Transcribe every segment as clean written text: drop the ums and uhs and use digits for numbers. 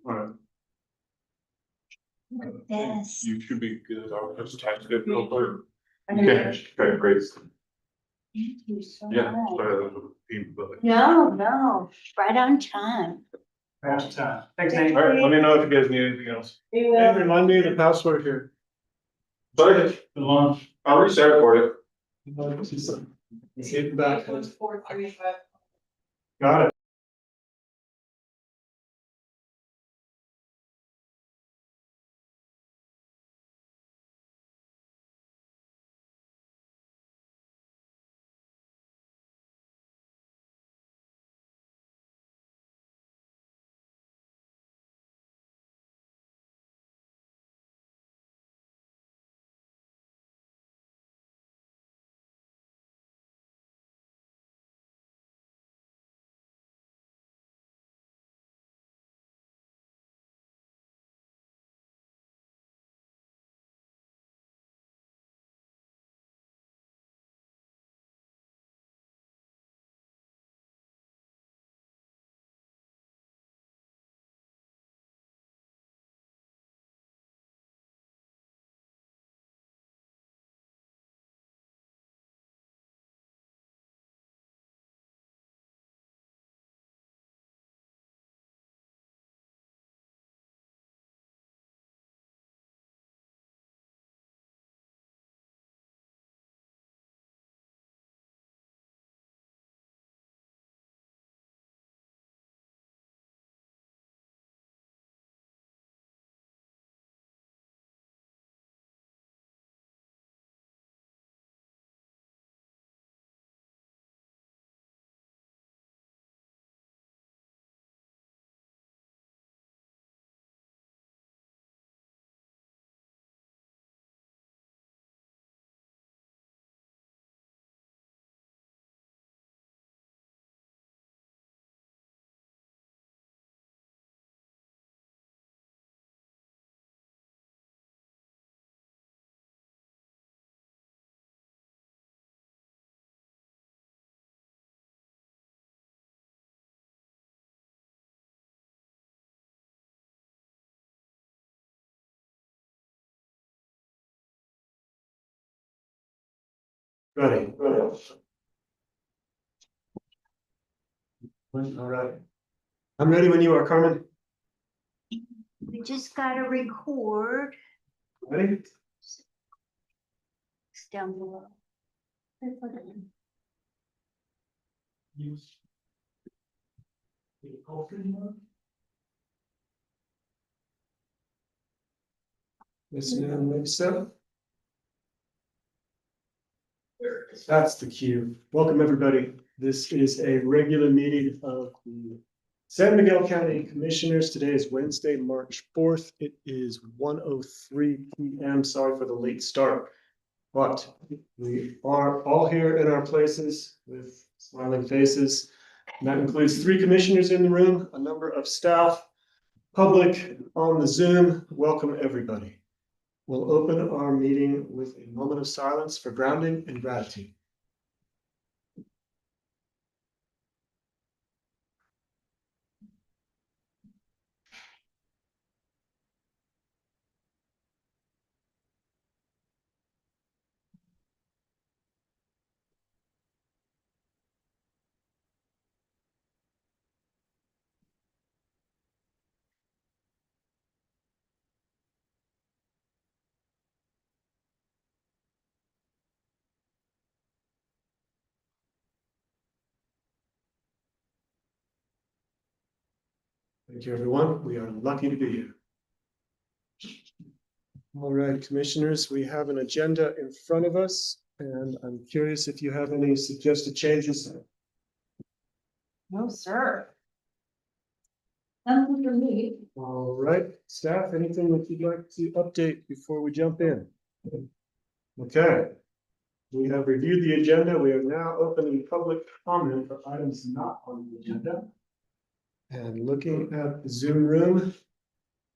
Alright. Yes. You should be good. I'll just text it real quick. Okay. Okay, great. Thank you so Yeah. much. sorry, that was a team building. No, right on time. Thanks, Nate. Alright, let me know if you guys need anything else. Hey, remind me of the password here. Sorry. The launch. I'll reset it for you. Hit back. Got it. Ready. All right. I'm ready when you are, Carmen. We just gotta record. Ready? It's down below. Listen, next up. That's the cue. Welcome, everybody. This is a regular meeting of the San Miguel County Commissioners. Today is Wednesday, March 4th. It is 1:03 p.m. Sorry for the late start, but we are all here in our places with smiling faces. And that includes 3 commissioners in the room, a number of staff, public on the Zoom. Welcome, everybody. We'll open our meeting with a moment of silence for grounding and gratitude. Thank you, everyone. We are lucky to be here. All right, commissioners, we have an agenda in front of us, and I'm curious if you have any suggested changes. No, sir. Nothing for me. All right, staff, anything that you'd like to update before we jump in? Okay. We have reviewed the agenda. We are now opening public comment for items not on the agenda. And looking at the Zoom room,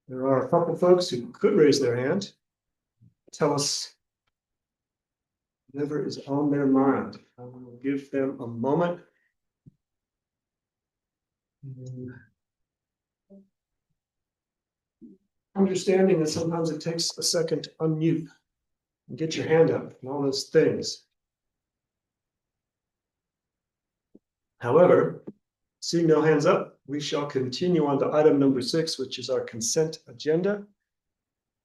there are a couple folks who could raise their hand. Tell us whatever is on their mind. I will give them a moment. understanding that sometimes it takes a second to unmute and get your hand up and all those things. However, seeing no hands up, we shall continue on to item number 6, which is our consent agenda.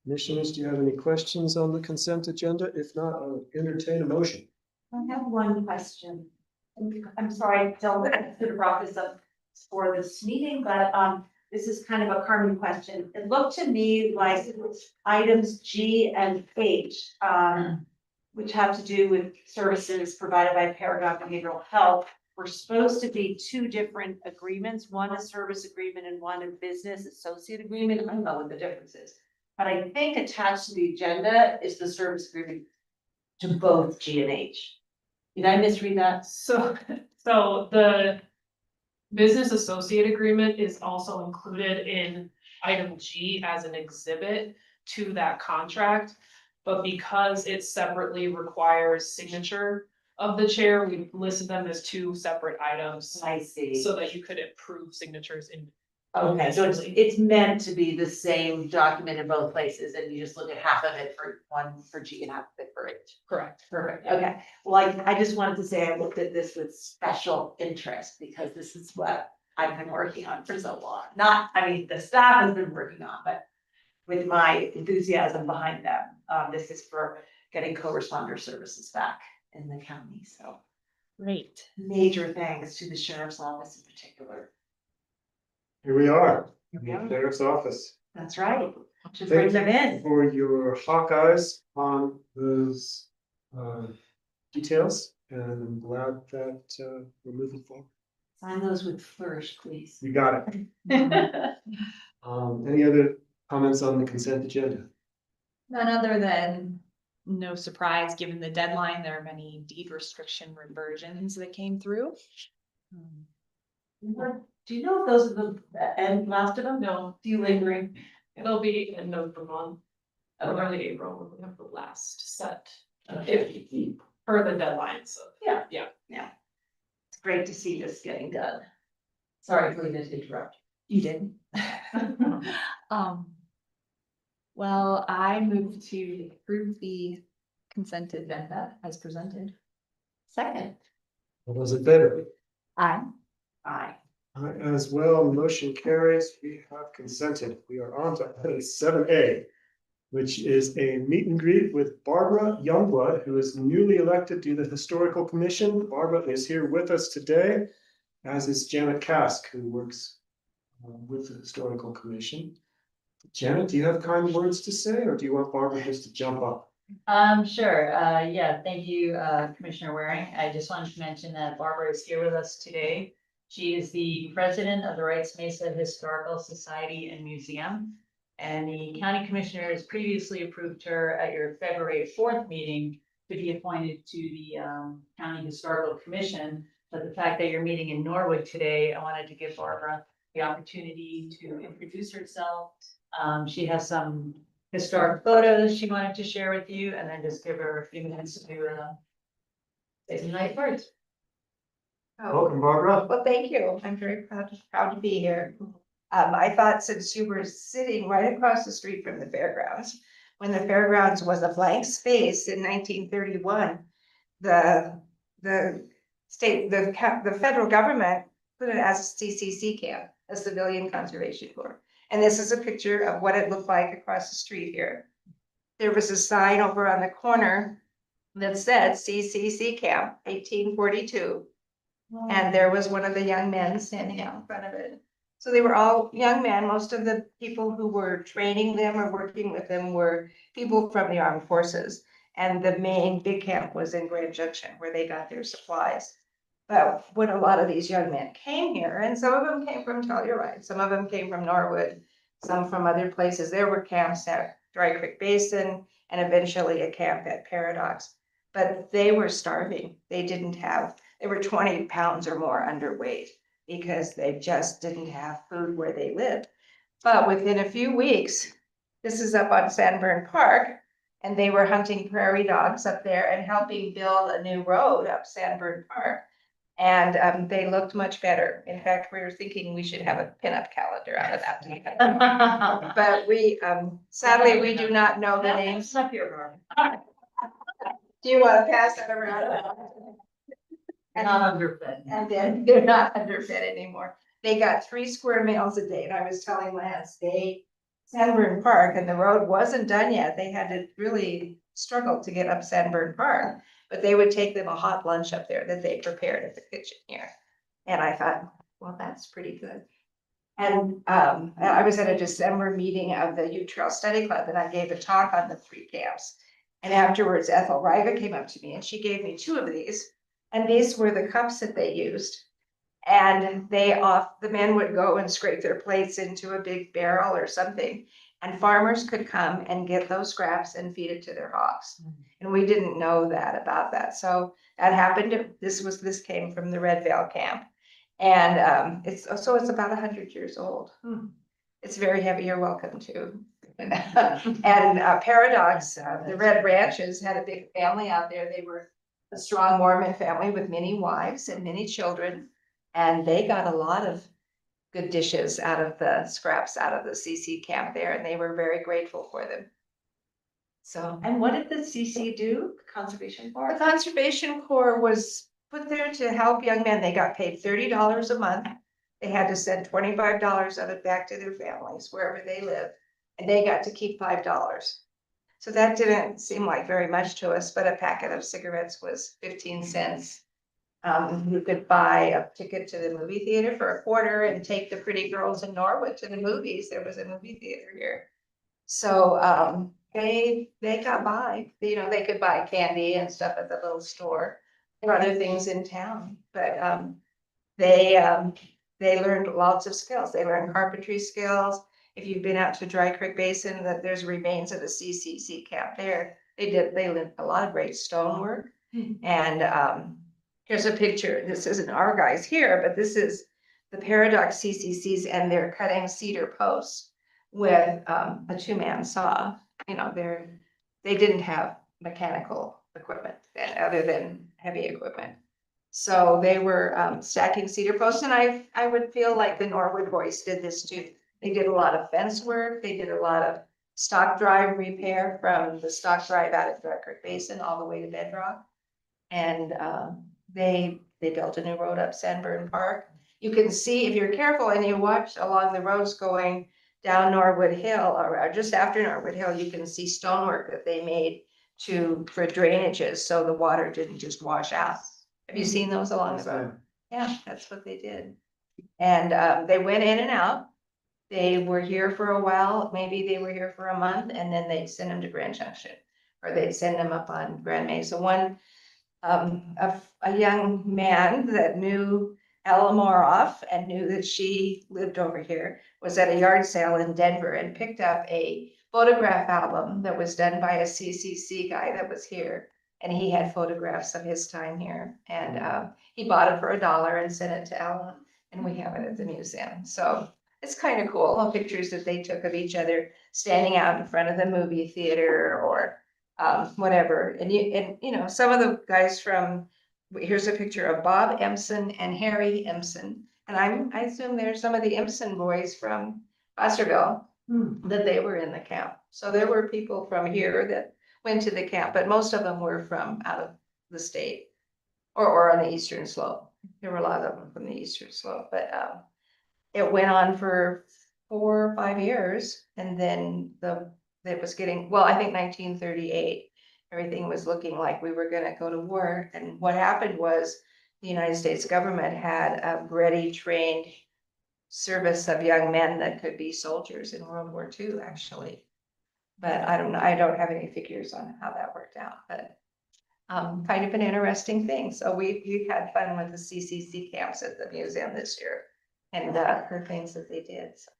Commissioners, do you have any questions on the consent agenda? If not, I'll entertain a motion. I have one question. I'm sorry, Dylan, I could have brought this up for this meeting, but this is kind of a Carmen question. It looked to me like items G and H, which have to do with services provided by Paragon Behavioral Health, were supposed to be two different agreements, one a service agreement and one a business associate agreement. I don't know what the difference is. But I think attached to the agenda is the service agreement to both G and H. Did I misread that? So the business associate agreement is also included in item G as an exhibit to that contract. But because it separately requires signature of the chair, we listed them as two separate items I see. so that you could approve signatures in. Okay, so it's meant to be the same document in both places, and you just look at half of it for one for G and half of it for H. Correct. Perfect, okay. Well, I just wanted to say I looked at this with special interest because this is what I've been working on for so long. Not, I mean, the staff has been working on, but with my enthusiasm behind them, this is for getting co-responder services back in the county, so. Great. Major thanks to the sheriff's office in particular. Here we are, Here in we the are. sheriff's office. That's right. Just Thank bring them in. For your hawk eyes on those details, and I'm glad that we're moving forward. Sign those with flourish, please. You got it. Any other comments on the consent agenda? None other than no surprise, given the deadline, there are many deed restriction reversions that came through. Do you know if those are the end last of them? No, Do lingering? it'll be end of the month, early April, when we have the last set. If for the deadline, so. Yeah. Yeah. Yeah. It's great to see this getting done. Sorry, Kalina, to interrupt. You did. Well, I move to approve the consent agenda as presented. Second. All those in favor? Aye. Aye. As well, motion carries. We have consented. We are on to item 7A, which is a meet and greet with Barbara Youngblood, who is newly elected to the Historical Commission. Barbara is here with us today, as is Janet Kask, who works with the Historical Commission. Janet, do you have kind words to say, or do you want Barbara just to jump up? Sure. Yeah, thank you, Commissioner Waring. I just wanted to mention that Barbara is here with us today. She is the president of the Wrights Mesa Historical Society and Museum. And the county commissioners previously approved her at your February 4th meeting to be appointed to the County Historical Commission. But the fact that you're meeting in Norwood today, I wanted to give Barbara the opportunity to introduce herself. She has some historic photos she wanted to share with you, and then just give her a few minutes to say some nice words. Welcome, Barbara. Well, thank you. I'm very proud to be here. I thought since you were sitting right across the street from the fairgrounds, when the fairgrounds was a blank space in 1931, the federal government put it as a CCC camp, a Civilian Conservation Corps. And this is a picture of what it looked like across the street here. There was a sign over on the corner that said CCC camp, 1842. And there was one of the young men standing out in front of it. So they were all young men. Most of the people who were training them or working with them were people from the armed forces. And the main big camp was in Grand Junction where they got their supplies. But when a lot of these young men came here, and some of them came from Telluride, some of them came from Norwood, some from other places. There were camps at Dry Creek Basin and eventually a camp at Paradox. But they were starving. They were 20 pounds or more underweight because they just didn't have food where they lived. But within a few weeks, this is up on Sanborn Park, and they were hunting prairie dogs up there and helping build a new road up Sanborn Park. And they looked much better. In fact, we were thinking we should have a pinup calendar out of that. But we, sadly, we do not know the names. Up here, Barb. Do you want to pass that around? Not underfed. And then they're not underfed anymore. They got 3 square miles a day. And I was telling Lance, Sanborn Park, and the road wasn't done yet. They had to really struggle to get up Sanborn Park. But they would take them a hot lunch up there that they prepared at the kitchen here. And I thought, well, that's pretty good. And I was at a December meeting of the Youth Trail Study Club, and I gave a talk on the 3 camps. And afterwards, Ethel Riga came up to me and she gave me 2 of these. And these were the cups that they used. And the men would go and scrape their plates into a big barrel or something. And farmers could come and get those scraps and feed it to their hogs. And we didn't know that about that. So that happened. This came from the Red Veil camp. And it's about 100 years old. It's very heavy. You're welcome to. And Paradox, the Red Ranches had a big family out there. They were a strong Mormon family with many wives and many children. And they got a lot of good dishes out of the scraps out of the CC camp there, and they were very grateful for them. So, And what did the CC do, Conservation the Corps? Conservation Corps was put there to help young men. They got paid $30 a month. They had to send $25 of it back to their families, wherever they live, and they got to keep $5. So that didn't seem like very much to us, but a packet of cigarettes was 15 cents. You could buy a ticket to the movie theater for a quarter and take the pretty girls in Norwood to the movies. There was a movie theater here. So they got by, they could buy candy and stuff at the little store. There are other things in town, but they learned lots of skills. They learned carpentry skills. If you've been out to Dry Creek Basin, that there's remains of the CCC camp there. They learned a lot of great stonework. And here's a picture. This isn't our guys here, but this is the Paradox CCCs, and they're cutting cedar posts with a 2-man saw. They didn't have mechanical equipment other than heavy equipment. So they were stacking cedar posts, and I would feel like the Norwood boys did this too. They did a lot of fence work. They did a lot of stock drive repair from the stock drive out of Dry Creek Basin all the way to Bedrock. And they built a new road up Sanborn Park. You can see, if you're careful and you watch along the roads going down Norwood Hill, or just after Norwood Hill, you can see stonework that they made for drainages, so the water didn't just wash out. Have you seen those along the road? Yeah, that's what they did. And they went in and out. They were here for a while. Maybe they were here for a month, and then they'd send them to Grand Junction, or they'd send them up on Grand Mesa. A young man that knew Ella Moroff and knew that she lived over here was at a yard sale in Denver and picked up a photograph album that was done by a CCC guy that was here. And he had photographs of his time here. And he bought it for $1 and sent it to Ella. And we have it at the museum. So it's kind of cool. All pictures that they took of each other standing out in front of the movie theater or whatever. And some of the guys here's a picture of Bob Empson and Harry Empson. And I assume there's some of the Empson boys from Fosterville that they were in the camp. So there were people from here that went to the camp, but most of them were from out of the state or on the Eastern Slope. There were a lot of them from the Eastern Slope, but it went on for 4 or 5 years. And then it was getting, I think 1938, everything was looking like we were going to go to war. And what happened was the United States government had a ready, trained service of young men that could be soldiers in World War II, actually. But I don't know. I don't have any figures on how that worked out, but kind of an interesting thing. So we had fun with the CCC camps at the museum this year and the things that they did. So.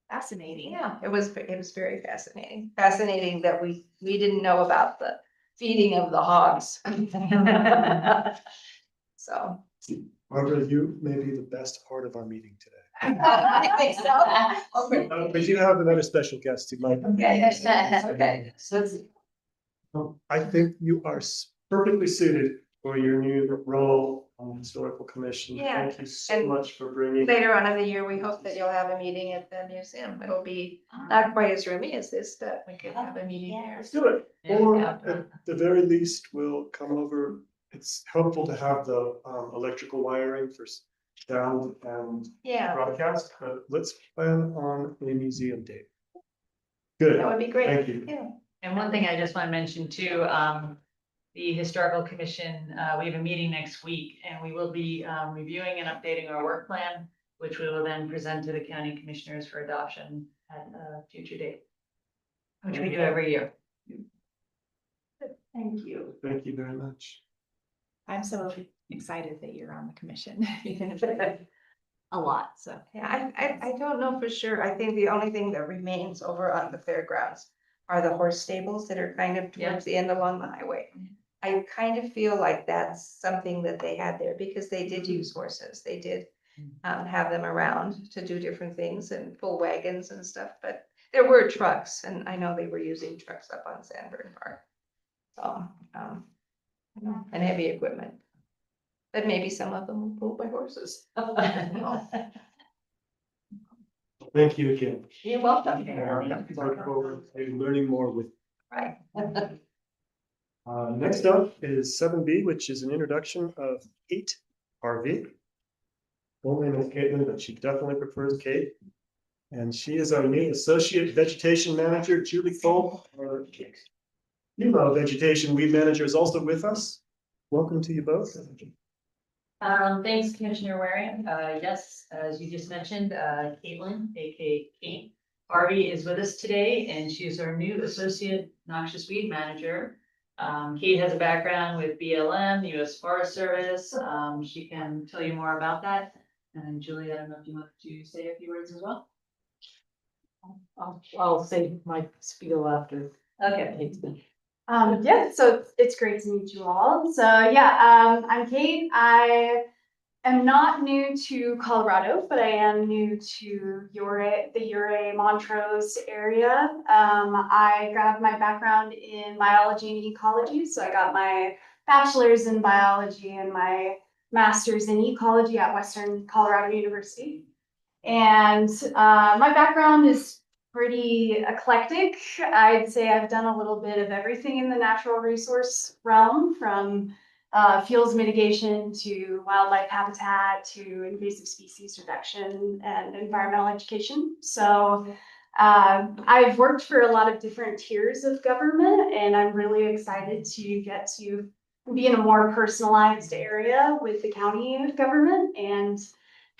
Fascinating. Yeah, it was very fascinating. Fascinating that we didn't know about the feeding of the hogs. So. Barbara, you may be the best part of our meeting today. I think so. But you have another special guest who might. Okay. I think you are perfectly suited for your new role Historical Commission. Yeah, Thank you so and much for bringing. Later on in the year, we hope that you'll have a meeting at the museum. It'll be not quite as roomy as this, but we could have a meeting there. Let's do it. Yeah. Or Yeah. at the very least, we'll come over. It's helpful to have the electrical wiring for sound and Yeah, broadcast, but let's plan on a museum date. that Good, would be great. thank you. Yeah. And one thing I just want to mention too, the Historical Commission, we have a meeting next week and we will be reviewing and updating our work plan, which we will then present to the county commissioners for adoption at a future date, which we do every year. Thank you. Thank you very much. I'm so excited that you're on the commission. A lot, so. Yeah, I don't know for sure. I think the only thing that remains over on the fairgrounds are the horse stables that are kind of Yeah. towards the end along the highway. I kind of feel like that's something that they had there because they did use horses. They did have them around to do different things and pull wagons and stuff, but there were trucks and I know they were using trucks up on Sandburn Park. So, and heavy equipment. But maybe some of them were pulled by horses. Thank you again. You're welcome. Look forward to learning more with. Right. Next up is 7B, which is an introduction of Kate RV. Full name is Caitlin, but she definitely prefers Kate. And she is our new Associate Vegetation Manager, Julie Cole, our Nemo Vegetation Weed Manager is also with us. Welcome to you both. Thanks, Commissioner Waring. Yes, as you just mentioned, Caitlin, aka Kate Harvey is with us today, and she is our new Associate Noxious Weed Manager. Kate has a background with BLM, US Forest Service. She can tell you more about that. And Julie, I don't know if you want to say a few words as well. I'll say my spiel after. Okay. Yeah, so it's great to meet you all. So yeah, I'm Kate. I am not new to Colorado, but I am new to the Ouray Montrose area. I got my background in biology and ecology, so I got my bachelor's in biology and my master's in ecology at Western Colorado University. And my background is pretty eclectic. I'd say I've done a little bit of everything in the natural resource realm, from fuels mitigation to wildlife habitat to invasive species reduction and environmental education. So I've worked for a lot of different tiers of government, and I'm really excited to get to be in a more personalized area with the county government and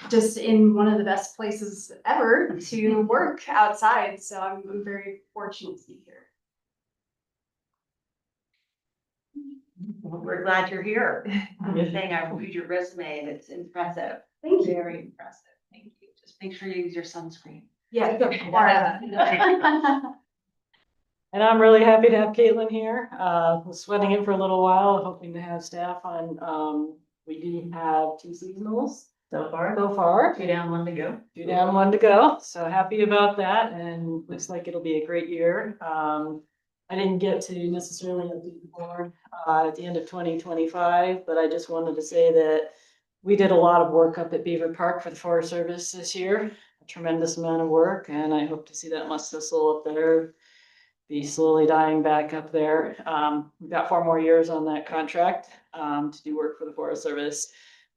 just in one of the best places ever to work outside. So I'm very fortunate to be here. We're glad you're here. I'm just saying, I reviewed your resume and it's impressive. Thank you. Very impressive. Thank you. Just make sure you use your sunscreen. Yeah. And I'm really happy to have Caitlin here. Was sweating it for a little while, hoping to have staff on. We do have 2 seasonals So far, so far. 2 down, 1 to go. 2 down, 1 to go. So happy about that, and looks like it'll be a great year. I didn't get to necessarily update the board at the end of 2025, but I just wanted to say that we did a lot of work up at Beaver Park for the Forest Service this year. A tremendous amount of work, and I hope to see that musk thistle up there be slowly dying back up there. We've got 4 more years on that contract to do work for the Forest Service.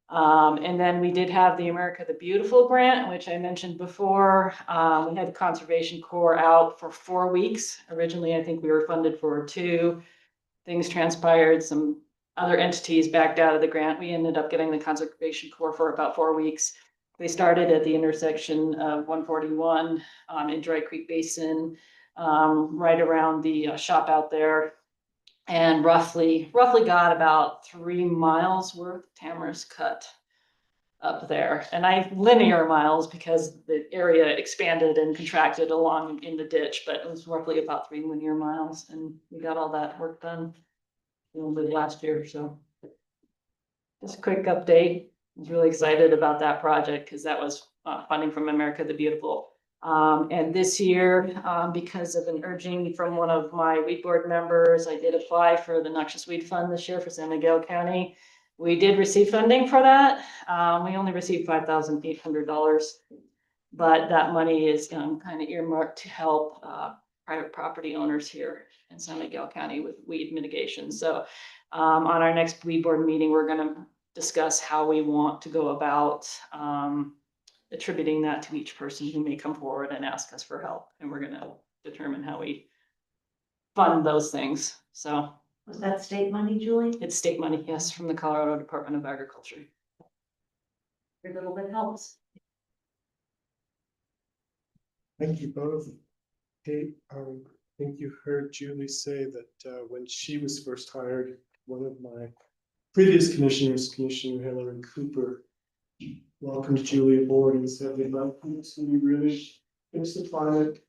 And then we did have the America the Beautiful grant, which I mentioned before. We had Conservation Corps out for 4 weeks. Originally, I think we were funded for 2. Things transpired, some other entities backed out of the grant. We ended up getting the Conservation Corps for about 4 weeks. They started at the intersection of 141 in Dry Creek Basin, right around the shop out there. And roughly got about 3 miles worth of tamarisk cut up there. And linear miles because the area expanded and contracted along in the ditch, but it was roughly about 3 linear miles. And we got all that work done a little bit last year. So just a quick update. I was really excited about that project because that was funding from America the Beautiful. And this year, because of an urging from one of my weed board members, I did apply for the Noxious Weed Fund this year for San Miguel County. We did receive funding for that. We only received $5,800. But that money is kind of earmarked to help private property owners here in San Miguel County with weed mitigation. So on our next weed board meeting, we're gonna discuss how we want to go about attributing that to each person who may come forward and ask us for help. And we're gonna determine how we fund those things. So Was that state money, Julie? it's state money, yes, from the Colorado Department of Agriculture. Every little bit helps. Thank you both. Kate, I think you heard Julie say that when she was first hired, one of my previous commissioners, Commissioner Hillary Cooper, welcomed Julie aboard and said they'd like you to really fix the climate,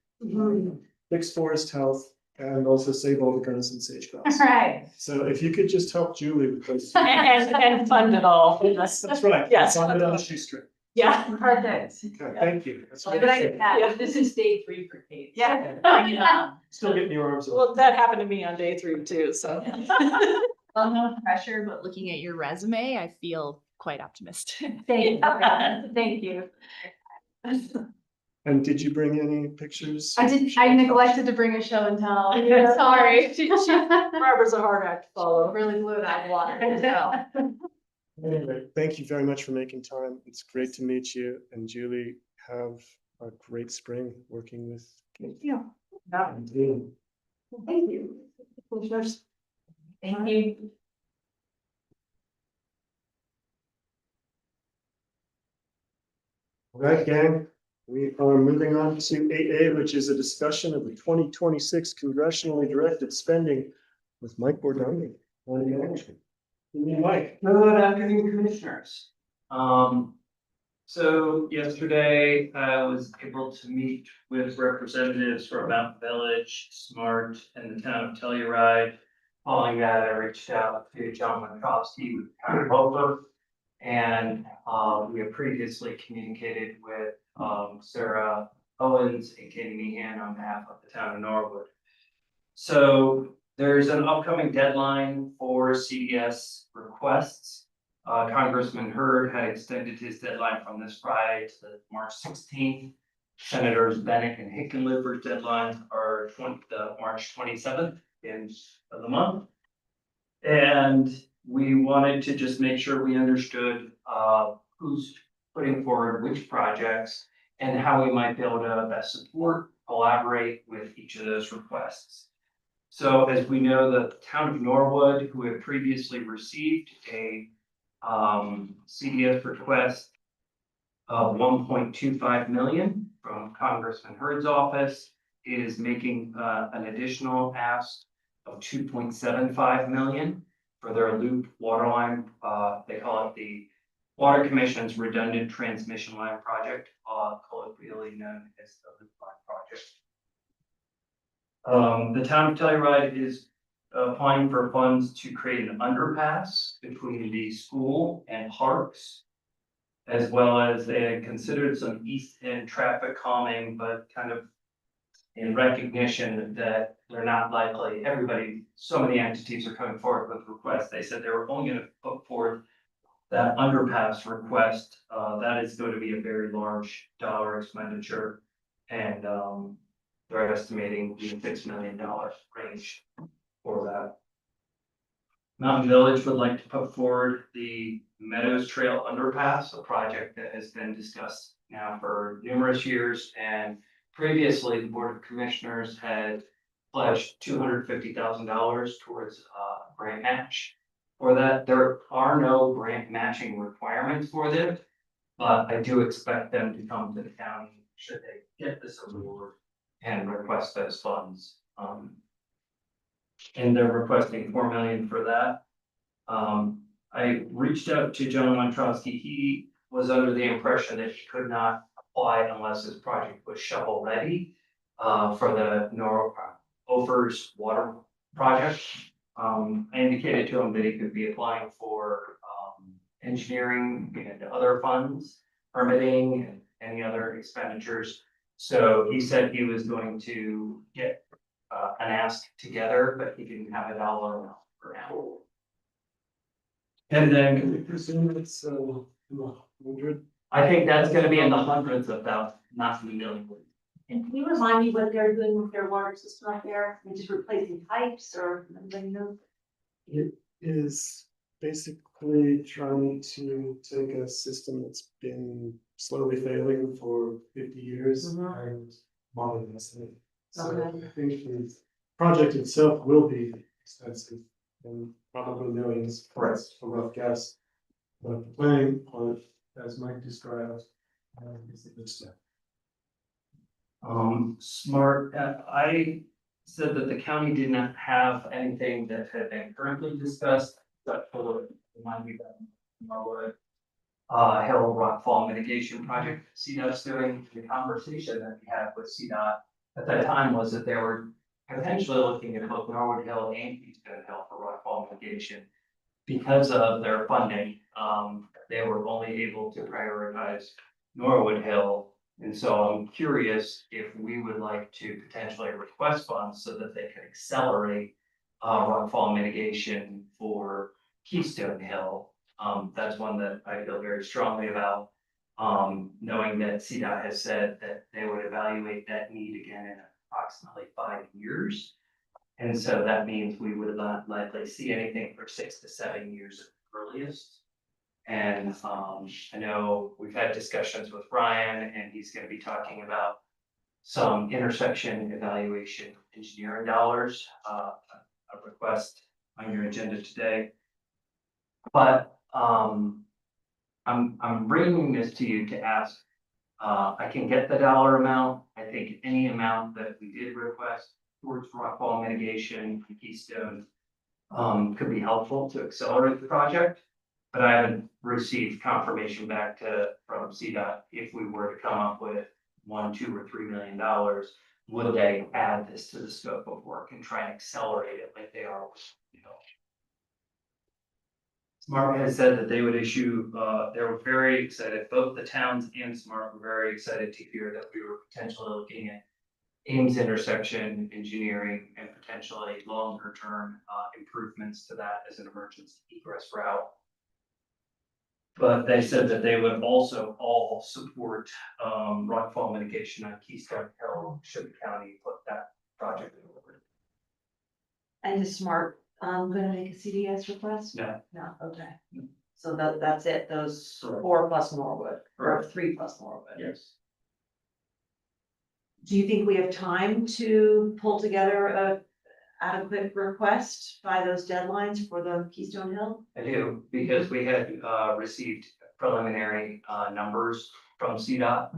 fix forest health, and also save all the guns and sage-grouse. Right. So if you could just help Julie with those. And fund it all. That's right. Yes. Find it on a shoestring. Yeah. Perfect. Okay, thank you. That's Good great. idea. Yeah. This is day 3 for Kate. Yeah. Still getting your arms Well, up. that happened to me on day 3 too, so. Well, no pressure, but looking at your resume, I feel quite optimistic. Thank you. Thank you. And did you bring any pictures? I neglected to bring a show and tell. I'm sorry. Barbara's a hard act to follow. Really blew it out of the water, so. Anyway, thank you very much for making time. It's great to meet you, and Julie, have a great spring working with. Thank you. and team. Thank you. Commissioners. Thank you. All right, gang, we are moving on to 8A, which is a discussion of the 2026 congressionally directed spending with Mike Bordoni. Mike. Good afternoon, commissioners. So yesterday I was able to meet with representatives from Mountain Village, Smart, and the town of Telluride. Following that, I reached out to John Winkowski with Town of Boca. And we have previously communicated with Sarah Owens and Katie Meehan on behalf of the town of Norwood. So there's an upcoming deadline for CDS requests. Congressman Hurd had extended his deadline from this Friday to March 16th. Senators Bennett and Hickenlooper's deadlines are March 27th of the month. And we wanted to just make sure we understood who's putting forward which projects and how we might be able to best support, collaborate with each of those requests. So as we know, the town of Norwood, who had previously received a CDS request of 1.25 million from Congressman Hurd's office, is making an additional ask of 2.75 million for their loop water line. They call it the Water Commission's Redundant Transmission Line Project, colloquially known as the Loop Line Project. The town of Telluride is applying for funds to create an underpass between the school and parks, as well as they had considered some east end traffic calming, but kind of in recognition that they're not likely, so many entities are coming forward with requests. They said they were only going to put forth that underpass request. That is going to be a very large dollar expenditure, and they're estimating the $6 million range for that. Mountain Village would like to put forward the Meadows Trail Underpass, a project that has been discussed now for numerous years. And previously, the Board of Commissioners had pledged $250,000 towards a grant match. For that, there are no grant matching requirements for this, but I do expect them to come to the county should they get this award and request those funds. And they're requesting 4 million for that. I reached out to John Montrosky. He was under the impression that he could not apply unless his project was shovel ready for the Ophers water project. I indicated to him that he could be applying for engineering and other funds, permitting, and any other expenditures. So he said he was going to get an ask together, but he didn't have a dollar amount for now. And I then presume it's, in the hundred. I think that's gonna be in the hundreds of thousands, not in the millions. And can you remind me what they're doing with their water system out there? They're just replacing pipes or, anybody know? It is basically trying to take a system that's been slowly failing for 50 years Mhm. and modernize it. So Okay. I think the project itself will be expensive and probably millions, that's a rough guess. But the planning part, as Mike described, is the good step. Smart, I said that the county did not have anything that had been currently discussed, but for remind me that Norwood Hill Rockfall Mitigation Project, CDOT's doing. The conversation that we had with CDOT at that time was that they were potentially looking at both Norwood Hill and Keystone Hill for rockfall mitigation. Because of their funding, they were only able to prioritize Norwood Hill. And so I'm curious if we would like to potentially request funds so that they could accelerate rockfall mitigation for Keystone Hill. That's one that I feel very strongly about. Knowing that CDOT has said that they would evaluate that need again in approximately 5 years. And so that means we would not likely see anything for 6 to 7 years at the earliest. And I know we've had discussions with Ryan and he's gonna be talking about some intersection evaluation engineering dollars, a request on your agenda today. But I'm bringing this to you to ask, I can get the dollar amount. I think any amount that we did request towards rockfall mitigation and Keystone could be helpful to accelerate the project. But I haven't received confirmation back from CDOT if we were to come up with $1, $2, or $3 million, would they add this to the scope of work and try and accelerate it like they are with, Smart has said that they would issue, they were very excited, both the towns and Smart were very excited to hear that we were potentially looking at Ames intersection engineering and potentially longer term improvements to that as an emergency egress route. But they said that they would also all support rockfall mitigation on Keystone Hill should the county put that project forward. And is Smart, gonna make a CDS request? No. No, okay. No. So that's it, those Correct. 4 plus Norwood, or Correct. 3 plus Norwood? Yes. Do you think we have time to pull together a adequate request by those deadlines for the Keystone Hill? I do, because we had received preliminary numbers from CDOT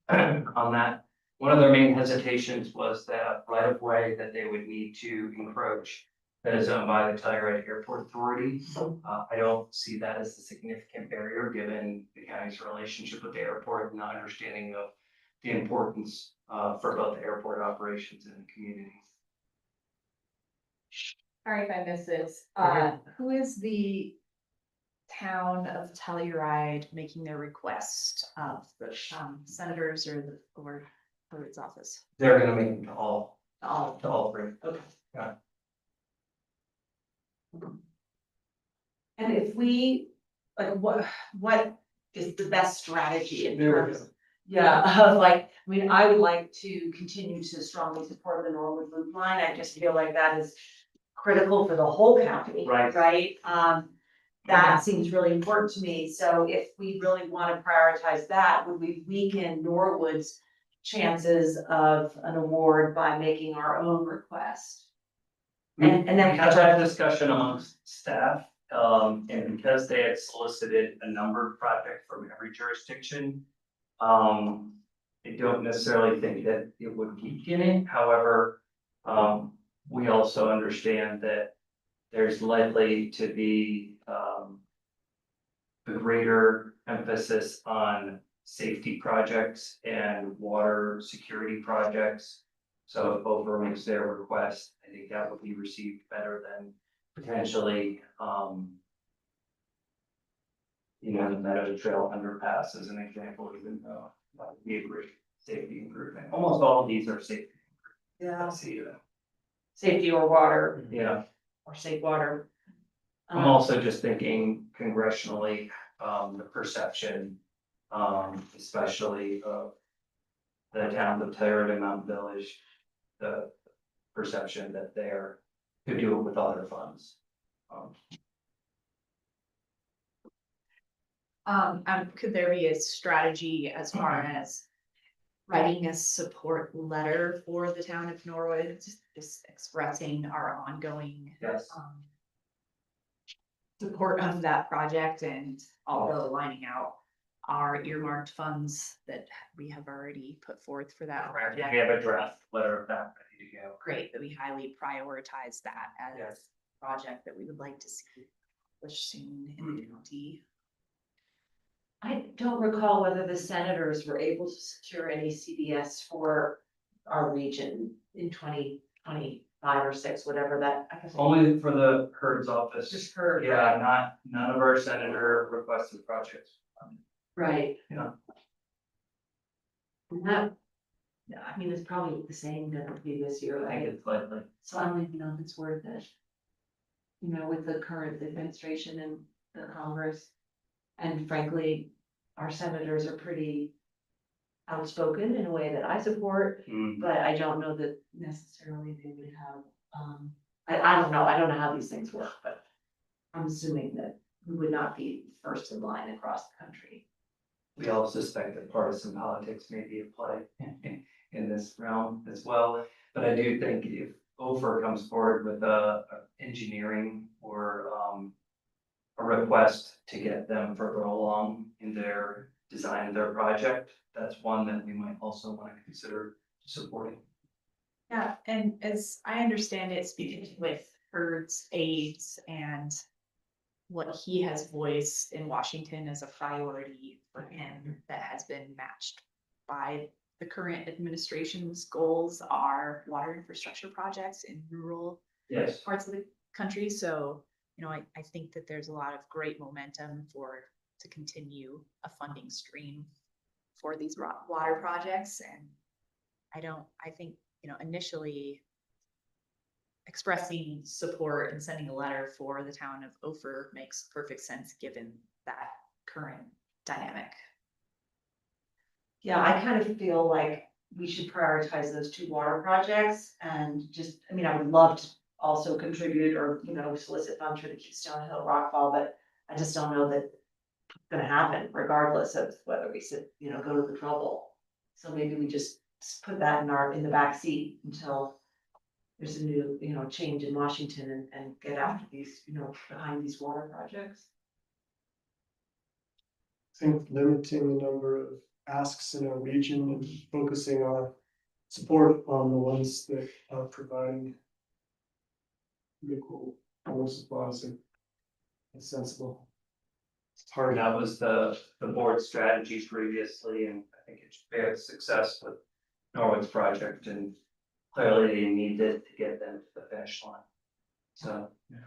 on that. One of their main hesitations was that right of way that they would need to encroach that is owned by the Telluride Airport Authority. I don't see that as a significant barrier, given the county's relationship with the airport and the understanding of the importance for both the airport operations and the community. Sorry if I missed this. Okay. Who is the town of Telluride making their request of the senators or its office? They're gonna make them to all All. three. Okay. And if we, like, what is the best strategy in There we terms? Yeah, of like, I mean, I would like to continue to strongly support the Norwood Loop line. I just feel like that is critical for the whole county. Right. Right? That seems really important to me. So if we really want to prioritize that, would we weaken Norwood's chances of an award by making our own request? And then we had that discussion amongst staff, and because they had solicited a number of projects from every jurisdiction. I don't necessarily think that it would weaken it, however, we also understand that there's likely to be, a greater emphasis on safety projects and water security projects. So if Over makes their request, I think that would be received better than potentially, the Meadow Trail underpass as an example, even though that would be a great safety improvement. Almost all of these are safety. Yeah. I see that. Safety or water Yeah, or safe water. I'm also just thinking congressionally, the perception, especially of the town of Telluride and Mountain Village, the perception that they're could do it with other funds. Could there be a strategy as far as writing a support letter for the town of Norwood, just expressing our ongoing Yes. support of that project and also lining out our earmarked funds that we have already put forth for that We project? have a draft letter of that ready to go. Great, that we highly prioritize that as Yes. a project that we would like to see pushed soon in the county. I don't recall whether the senators were able to secure any CDS for our region in 2025 or 6, whatever that. I guess Only for the HERD's office. Just heard. Yeah, none of our senator requested projects. Right. Yeah. And that, yeah, I mean, it's probably the same gonna be this year, I think right? it's likely. So I don't even know if it's worth it. You know, with the current administration and the Congress. And frankly, our senators are pretty outspoken in a way that I support, Mm. but I don't know that necessarily they would have, I don't know, I don't know how these things work, but I'm assuming that we would not be first in line across the country. We all suspect that partisan politics may be at play in this realm as well. But I do think if Ophir comes forward with a engineering or a request to get them further along in their design of their project, that's one that we might also want to consider supporting. Yeah, and as I understand it, speaking with Hurd's aides and what he has voiced in Washington as a priority for him that has been matched by the current administration's goals are water infrastructure projects in rural Yes. parts of the country. So, I think that there's a lot of great momentum to continue a funding stream for these water projects. And I think, initially expressing support and sending a letter for the town of Ophir makes perfect sense given that current dynamic. Yeah, I kind of feel like we should prioritize those 2 water projects and just, I mean, I would love to also contribute or, solicit funds for the Keystone Hill Rockfall, but I just don't know that it's gonna happen regardless of whether we go to the trouble. So maybe we just put that in the back seat until there's a new, change in Washington and get after these, behind these water projects. I think limiting the number of asks in our region and focusing our support on the ones that are providing equal supplies are sensible. It's hard. That was the board's strategy previously, and I think it's fair success with Norwood's project, and clearly they needed to get them to the finish line. So, Yeah.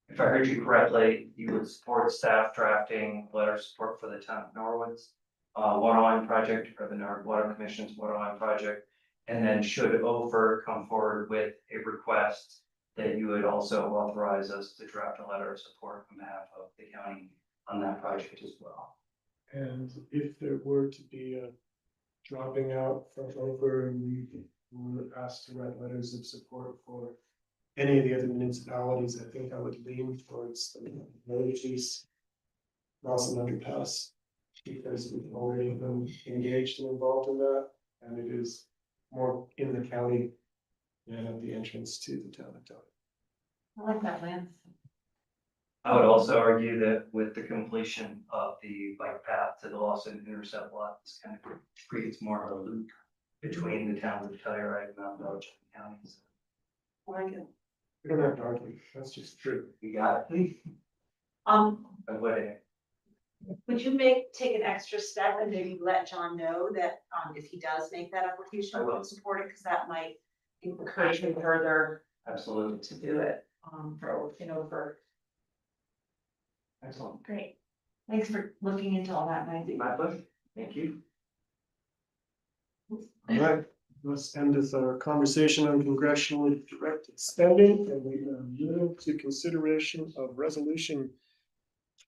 if I heard you correctly, you would support staff drafting letter of support for the town of Norwood's water line project, or the Norwood Water Commission's water line project. And then should Ophir come forward with a request, that you would also authorize us to draft a letter of support on behalf of the county on that project as well. And if there were to be a dropping out from over and we were asked to write letters of support for any of the other municipalities, I think I would lean towards the villages, Nelson Underpass, because we've already been engaged and involved in that, and it is more in the county than at the entrance to the town of Delhi. I like that, Lance. I would also argue that with the completion of the bike path to the Lawson Intercept lot, this kind of creates more of a loop between the towns of Telluride and Mount Village counties. I like it. We don't have to argue, that's just true. We got it. But what, Would you take an extra step and maybe let John know that, if he does make that application, I will. we'll support it, because that might encourage him further absolutely. to do it, for. Excellent. Great. Thanks for looking into all that, Maggie. My pleasure. Thank you. All right, Let's end with our conversation on congressionally directed spending, and we are moving to consideration of resolution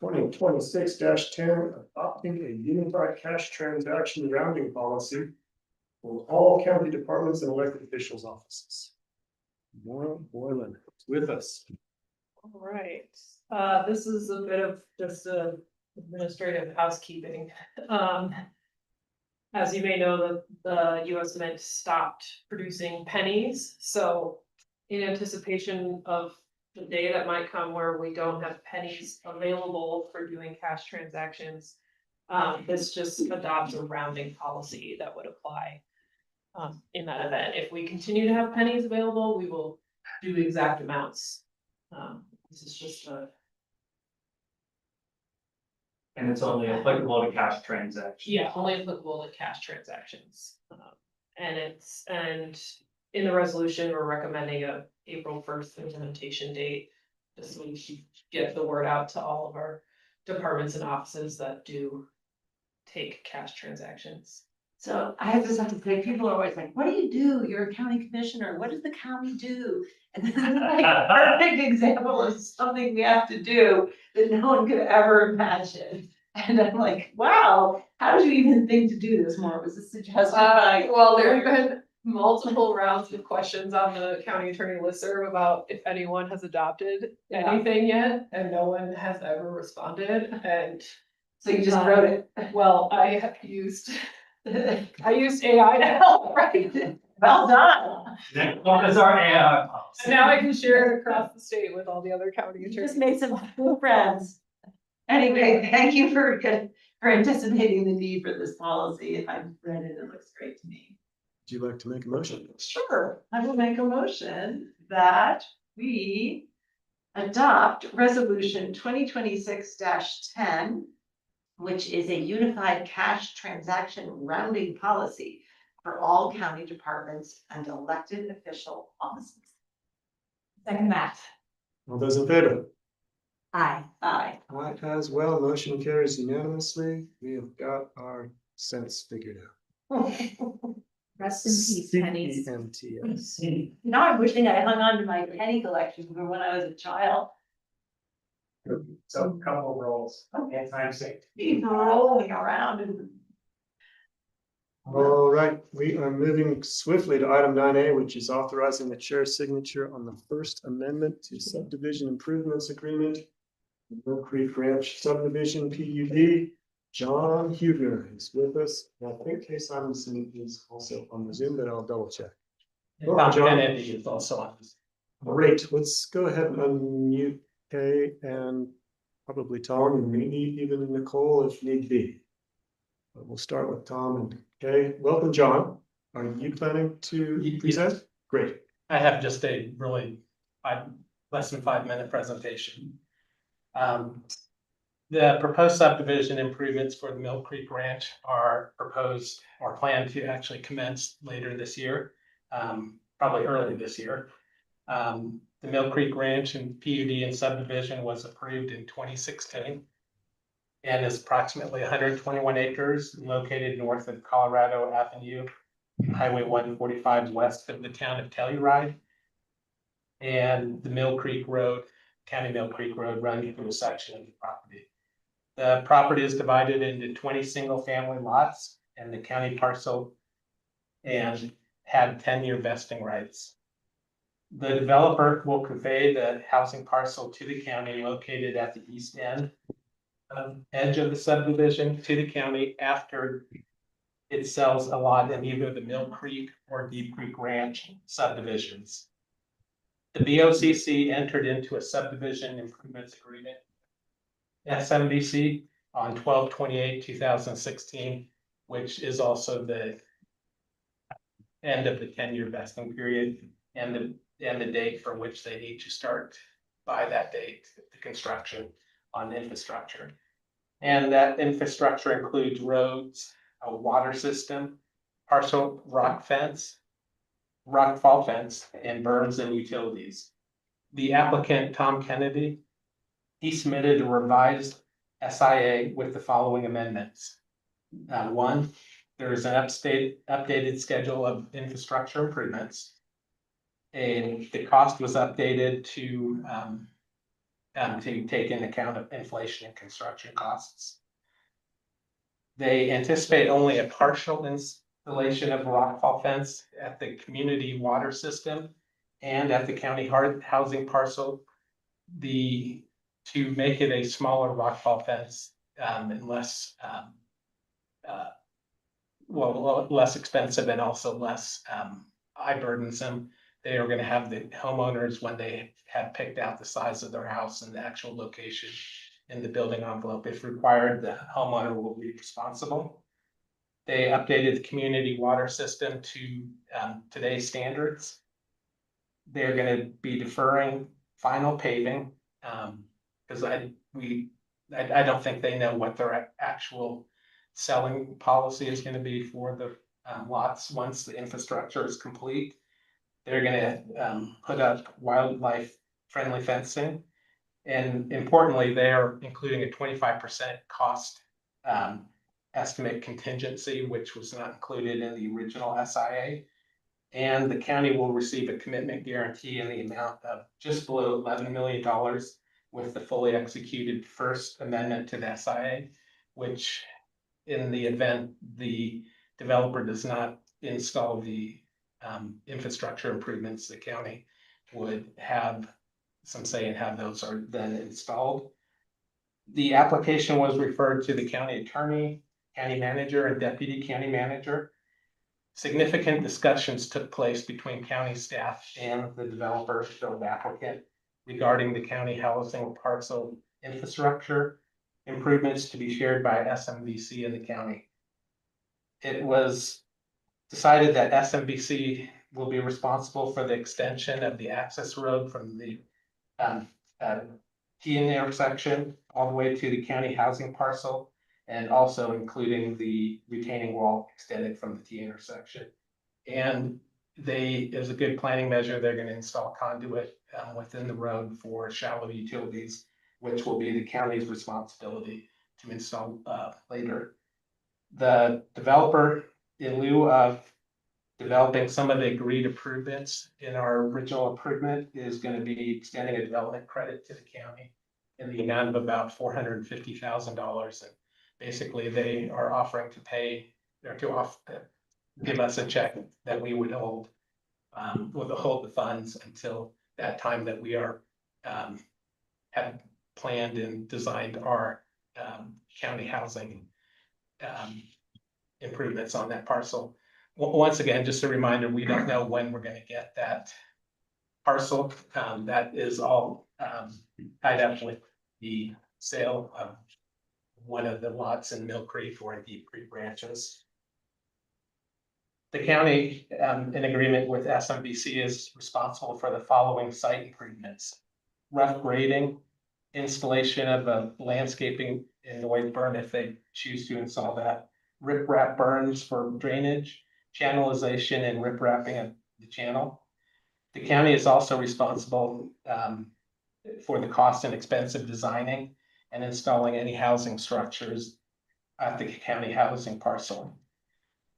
2026-10, adopting a unified cash transaction rounding policy for all county departments and elected officials' offices. Maura Boylan is with us. All right, this is a bit of just administrative housekeeping. As you may know, the US Mint stopped producing pennies, so in anticipation of the day that might come where we don't have pennies available for doing cash transactions, this just adopts a rounding policy that would apply in that event. If we continue to have pennies available, we will do exact amounts. This is just a. And it's only applicable to cash transactions. Yeah, only applicable to cash transactions. And in the resolution, we're recommending a April 1st implementation date. Just so we should get the word out to all of our departments and offices that do take cash transactions. So I just have to say, people are always like, what do you do? You're a county commissioner. What does the county do? And this is like a perfect example of something we have to do that no one could ever imagine. And I'm like, wow, how did you even think to do this? More was a suggestion by. Well, there have been multiple rounds of questions on the county attorney listserv about if anyone has adopted anything yet, and no one has ever responded, and. So you just wrote it. Well, I have used, I used AI to help, right? Well done. Next one is our AI policy. And now I can share it across the state with all the other county You attorneys. just made some cool friends. Anyway, thank you for anticipating the need for this policy. I've read it, it looks great to me. Would you like to make a motion? Sure, I will make a motion that we adopt resolution 2026-10, which is a unified cash transaction rounding policy for all county departments and elected official offices. Second that. All those in favor? Aye. Aye as well. Motion carries unanimously. We have got our cents figured out. Rest in peace, pennies. CEMTS. Now I'm wishing I hung on to my penny collection from when I was a child. So couple rolls, anti safety. Be rolling around and. All right, we are moving swiftly to item 9A, which is authorizing the chair's signature on the first amendment to subdivision improvements agreement. Mill Creek Ranch subdivision PUD. John Huebner is with us. I think Case Simonson is also on the Zoom, but I'll double check. Tom John. Kennedy is also on. Great, let's go ahead and unmute Kay and probably Tom and maybe even Nicole if need be. But we'll start with Tom and Kay. Welcome, John. Are you planning to present? Great. I have just a really less than 5 minute presentation. The proposed subdivision improvements for the Mill Creek Ranch are proposed or planned to actually commence later this year, probably early this year. The Mill Creek Ranch and PUD and subdivision was approved in 2016 and is approximately 121 acres located north of Colorado Avenue, Highway 145 west of the town of Telluride. And the Mill Creek Road, County Mill Creek Road running through a section of the property. The property is divided into 20 single family lots and the county parcel and had 10-year vesting rights. The developer will convey the housing parcel to the county located at the east end edge of the subdivision to the county after it sells a lot in either the Mill Creek or Deep Creek Ranch subdivisions. The BOCC entered into a subdivision improvements agreement, SMBC, on 12/28/2016, which is also the end of the 10-year vesting period and the date for which they need to start by that date, the construction on infrastructure. And that infrastructure includes roads, a water system, partial rock fall fence, and berms and utilities. The applicant, Tom Kennedy, he submitted a revised SIA with the following amendments. One, There is an updated schedule of infrastructure improvements. And the cost was updated to take into account of inflation and construction costs. They anticipate only a partial installation of rockfall fence at the community water system and at the county housing parcel. To make it a smaller rockfall fence, and less, less expensive and also less eye burdensome. They are gonna have the homeowners, when they have picked out the size of their house and the actual location in the building envelope, if required, the homeowner will be responsible. They updated the community water system to today's standards. They're gonna be deferring final paving, because I don't think they know what their actual selling policy is gonna be for the lots once the infrastructure is complete. They're gonna put up wildlife friendly fencing. And importantly, they are including a 25% cost estimate contingency, which was not included in the original SIA. And the county will receive a commitment guarantee in the amount of just below $11 million with the fully executed first amendment to the SIA, which in the event the developer does not install the infrastructure improvements, the county would have some say in how those are then installed. The application was referred to the county attorney, county manager, and deputy county manager. Significant discussions took place between county staff and the developer, the applicant, regarding the county housing parcel infrastructure improvements to be shared by SMBC and the county. It was decided that SMBC will be responsible for the extension of the access road from the T intersection all the way to the county housing parcel, and also including the retaining wall extended from the T intersection. And as a good planning measure, they're going to install conduit within the road for shallow utilities, which will be the county's responsibility to install later. The developer, in lieu of developing some of the agreed improvements in our original improvement, is going to be extending a development credit to the county in the amount of about $450,000. And basically they are offering to pay, or to give us a check that we would hold the funds until that time that we are have planned and designed our county housing improvements on that parcel. Once again, just a reminder, we don't know when we're going to get that parcel. That is all tied up with the sale of one of the lots in Mill Creek or Deep Creek branches. The county, in agreement with SMBC, is responsible for the following site improvements: rough grading, installation of a landscaping in Norwood burn if they choose to install that, riprap burns for drainage, channelization and riprapping of the channel. The county is also responsible for the cost and expense of designing and installing any housing structures at the county housing parcel.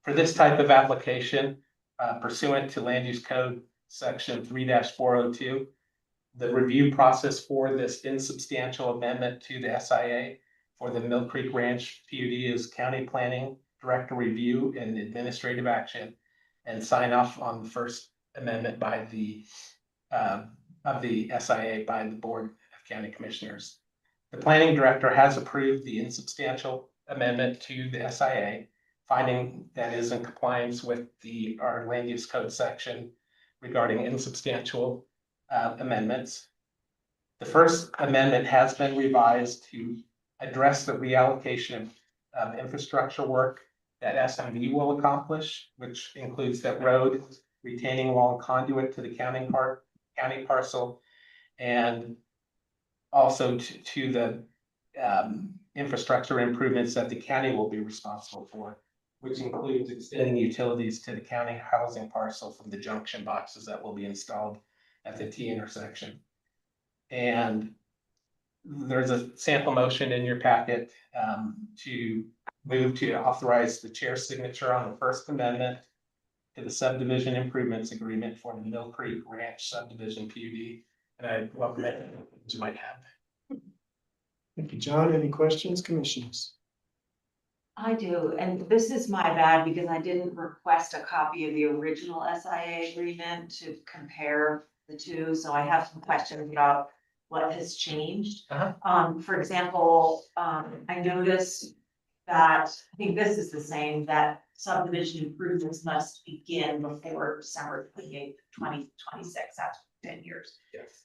For this type of application, pursuant to Land Use Code Section 3-402, the review process for this insubstantial amendment to the SIA for the Mill Creek Ranch PUD is county planning director review and administrative action, and sign off on the first amendment by the of the SIA by the Board of County Commissioners. The planning director has approved the insubstantial amendment to the SIA, finding that is in compliance with our land use code section regarding insubstantial amendments. The first amendment has been revised to address the reallocation of infrastructure work that SMB will accomplish, which includes that road, retaining wall, and conduit to the county parcel, and also to the infrastructure improvements that the county will be responsible for, which includes extending utilities to the county housing parcel from the junction boxes that will be installed at the T intersection. And there's a sample motion in your packet to move to authorize the chair's signature on the First Amendment to the subdivision improvements agreement for the Mill Creek Ranch subdivision PUD. And I welcome it, you might have. Thank you, John. Any questions, commissioners? I do, and this is my bad because I didn't request a copy of the original SIA agreement to compare the two, so I have some questions about what has changed. For example, I noticed that, I think this is the same, that subdivision improvements must begin before December 28th, 2026, that's 10 years. Yes.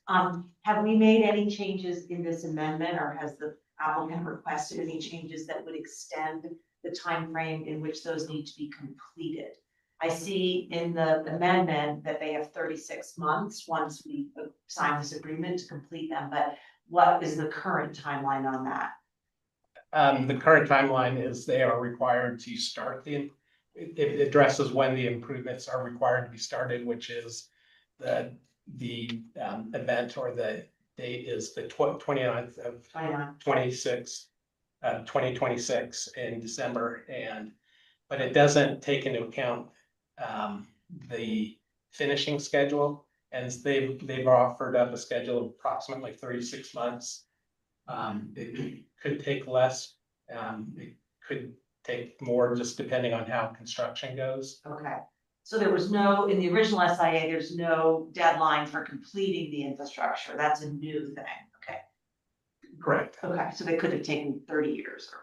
Have we made any changes in this amendment, or has the applicant requested any changes that would extend the time frame in which those need to be completed? I see in the amendment that they have 36 months once we sign this agreement to complete them, but what is the current timeline on that? The current timeline is they are required to start it addresses when the improvements are required to be started, which is the event, or the date is the 29th of 2026 in December, but it doesn't take into account the finishing schedule, and they've offered up a schedule of approximately 36 months. It could take less, it could take more, just depending on how construction goes. Okay, so there was no, in the original SIA, there's no deadline for completing the infrastructure, that's a new thing, okay? Correct. Okay, so they could have taken 30 years or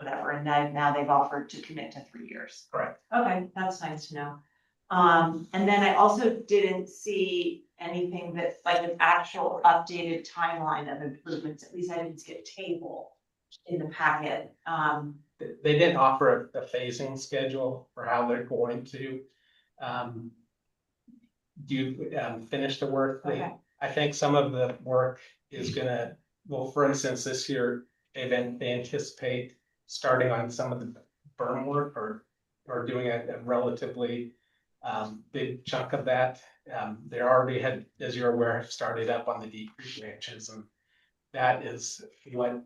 whatever, and now they've offered to commit to 3 years. Correct. Okay, that's nice to know. And then I also didn't see anything that, like an actual updated timeline of improvements, at least I didn't see a table in the packet. They didn't offer a phasing schedule for how they're going to finish the work. Okay. I think some of the work is gonna, well, for instance, this year, they anticipate starting on some of the berm work, or doing a relatively big chunk of that. They already had, as you're aware, started up on the Deep Creek ranches, and that is what,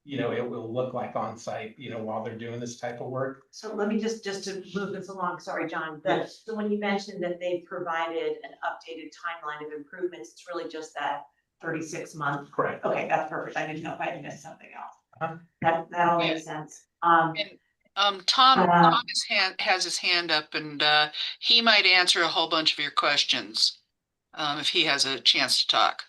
it will look like on site, while they're doing this type of work. So let me just to move this along, sorry, John, Yes. so when you mentioned that they provided an updated timeline of improvements, it's really just that 36-month. Correct. Okay, that's perfect, I didn't know if I had missed something else. Uh-huh. That all makes sense. Tom has his hand up, and he might answer a whole bunch of your questions if he has a chance to talk.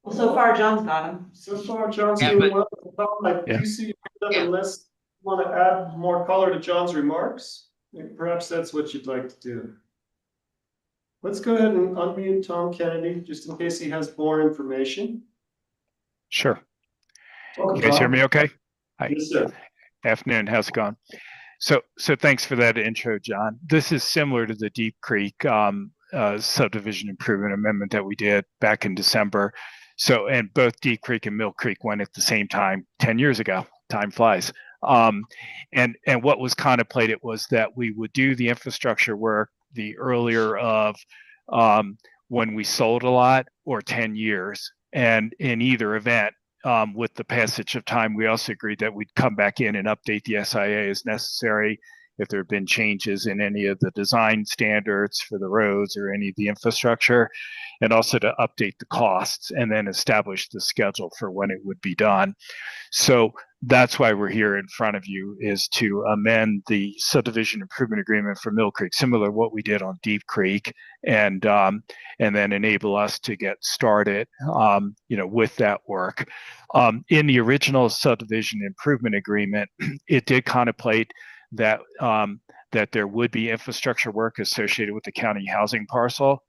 Well, so far, John's got them. So far, John's Yeah, doing but- well. I Yeah. do see your hand up, Yeah. unless you want to add more color to John's remarks. Perhaps that's what you'd like to do. Let's go ahead and unmute Tom Kennedy, just in case he has more information. Sure. Welcome, You guys hear Tom. me okay? Hi. Yes, sir. Afternoon, how's it going? So thanks for that intro, John. This is similar to the Deep Creek subdivision improvement amendment that we did back in December. So, and both Deep Creek and Mill Creek went at the same time 10 years ago. Time flies. And what was contemplated was that we would do the infrastructure work the earlier of when we sold a lot, or 10 years. And in either event, with the passage of time, we also agreed that we'd come back in and update the SIA as necessary if there have been changes in any of the design standards for the roads or any of the infrastructure, and also to update the costs and then establish the schedule for when it would be done. So that's why we're here in front of you, is to amend the subdivision improvement agreement for Mill Creek, similar to what we did on Deep Creek, and then enable us to get started, with that work. In the original subdivision improvement agreement, it did contemplate that that there would be infrastructure work associated with the county housing parcel,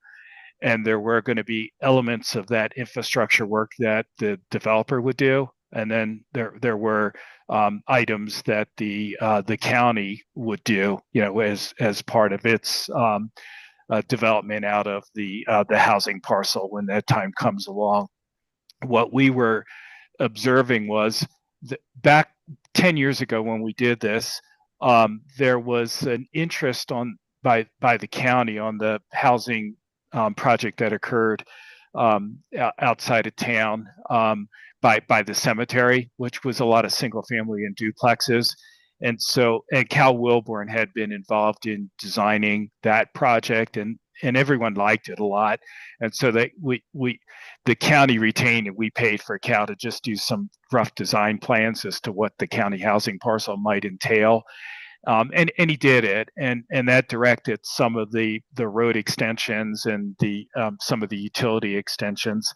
and there were going to be elements of that infrastructure work that the developer would do. And then there were items that the county would do, as part of its development out of the housing parcel when that time comes along. What we were observing was that back 10 years ago when we did this, there was an interest by the county on the housing project that occurred outside of town, by the cemetery, which was a lot of single family and duplexes. And Cal Wilborn had been involved in designing that project, and everyone liked it a lot. And so that the county retained, and we paid for Cal to just do some rough design plans as to what the county housing parcel might entail. And he did it, and that directed some of the road extensions and some of the utility extensions.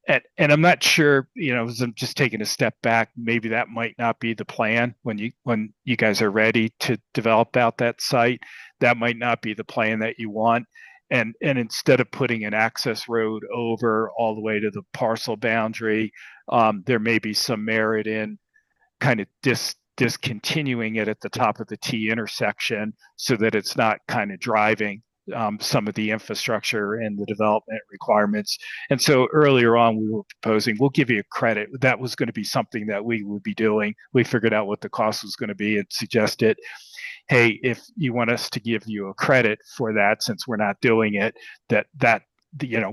And I'm not sure, as I'm just taking a step back, maybe that might not be the plan when you guys are ready to develop out that site. That might not be the plan that you want. And instead of putting an access road over all the way to the parcel boundary, there may be some merit in kind of discontinuing it at the top of the T intersection so that it's not kind of driving some of the infrastructure and the development requirements. And so earlier on, we were proposing, we'll give you a credit. That was going to be something that we would be doing. We figured out what the cost was going to be and suggested, hey, if you want us to give you a credit for that, since we're not doing it,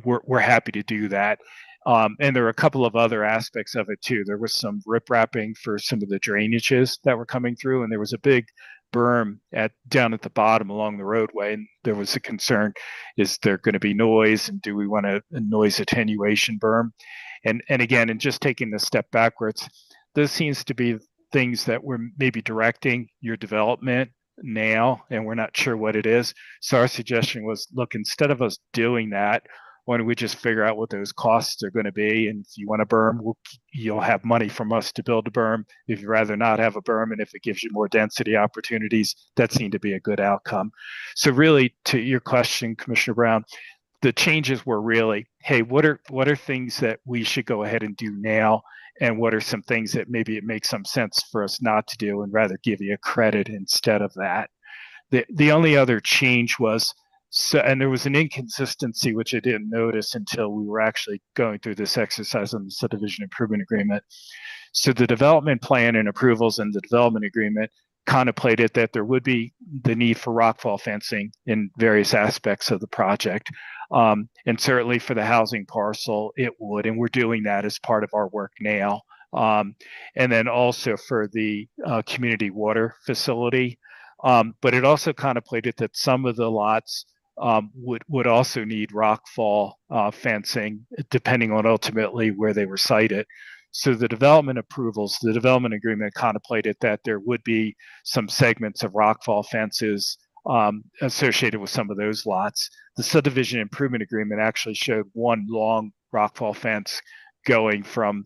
we're happy to do that. And there are a couple of other aspects of it too. There was some riprapping for some of the drainages that were coming through, and there was a big berm down at the bottom along the roadway. And there was a concern: is there going to be noise, and do we want a noise attenuation berm? And again, and just taking a step backwards, this seems to be things that we're maybe directing your development now, and we're not sure what it is. So our suggestion was, look, instead of us doing that, why don't we just figure out what those costs are going to be? And if you want a berm, you'll have money from us to build a berm. If you'd rather not have a berm, and if it gives you more density opportunities, that seemed to be a good outcome. So really, to your question, Commissioner Brown, the changes were really, hey, what are things that we should go ahead and do now? And what are some things that maybe it makes some sense for us not to do and rather give you a credit instead of that? The only other change was, and there was an inconsistency which I didn't notice until we were actually going through this exercise on the subdivision improvement agreement. So the development plan and approvals and the development agreement contemplated that there would be the need for rockfall fencing in various aspects of the project. And certainly for the housing parcel, it would, and we're doing that as part of our work now. And then also for the community water facility. But it also contemplated that some of the lots would also need rockfall fencing, depending on ultimately where they were sited. So the development approvals, the development agreement contemplated that there would be some segments of rockfall fences associated with some of those lots. The subdivision improvement agreement actually showed one long rockfall fence going from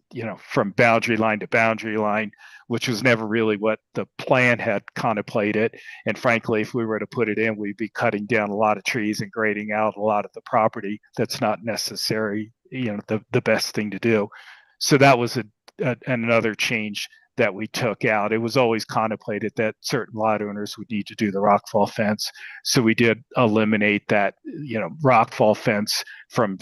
boundary line to boundary line, which was never really what the plan had contemplated. And frankly, if we were to put it in, we'd be cutting down a lot of trees and grading out a lot of the property. That's not necessary, the best thing to do. So that was another change that we took out. It was always contemplated that certain lot owners would need to do the rockfall fence. So we did eliminate that, rockfall fence from,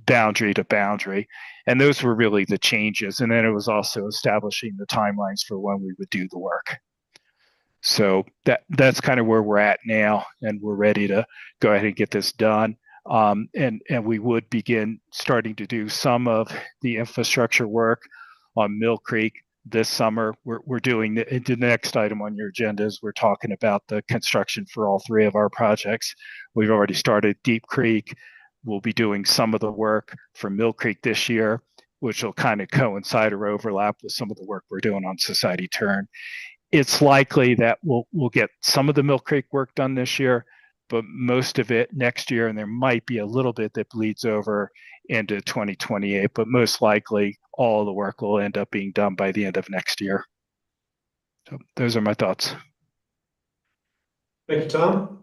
boundary to boundary. And those were really the changes. And then it was also establishing the timelines for when we would do the work. So that's kind of where we're at now, and we're ready to go ahead and get this done. And we would begin starting to do some of the infrastructure work on Mill Creek this summer. We're doing the next item on your agenda is we're talking about the construction for all three of our projects. We've already started Deep Creek. We'll be doing some of the work for Mill Creek this year, which will kind of coincide or overlap with some of the work we're doing on Society Turn. It's likely that we'll get some of the Mill Creek work done this year, but most of it next year, and there might be a little bit that bleeds over into 2028, but most likely all the work will end up being done by the end of next year. So those are my thoughts. Thank you, Tom.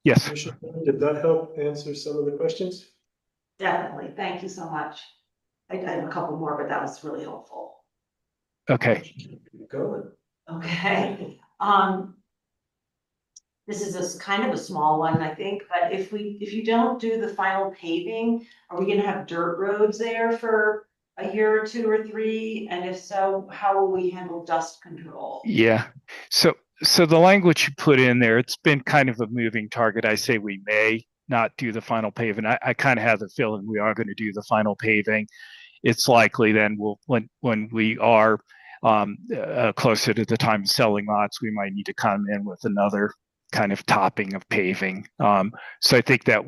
Yes. Commissioner, did that help answer some of the questions? Definitely. Thank you so much. I have a couple more, but that was really helpful. Okay. Keep going. Okay. This is kind of a small one, I think, but if you don't do the final paving, are we gonna have dirt roads there for a year or two or three? And if so, how will we handle dust control? Yeah. So the language you put in there, it's been kind of a moving target. I say we may not do the final paving. I kind of have the feeling we are going to do the final paving. It's likely then when we are closer to the time of selling lots, we might need to come in with another kind of topping of paving. So I think that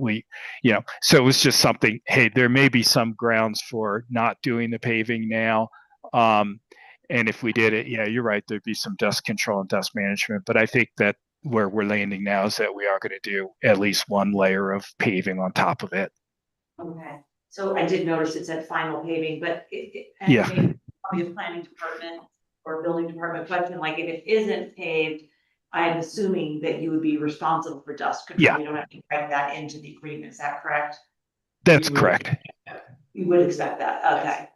so it was just something, hey, there may be some grounds for not doing the paving now. And if we did it, yeah, you're right, there'd be some dust control and dust management. But I think that where we're landing now is that we are going to do at least one layer of paving on top of it. Okay, so I did notice it said final paving, but and Yeah. maybe probably a planning department or building department question, like if it isn't paved, I'm assuming that you would be responsible for dust control. Yeah. You don't have to write that into the agreement, is that correct? That's We would- correct. You would expect that, okay.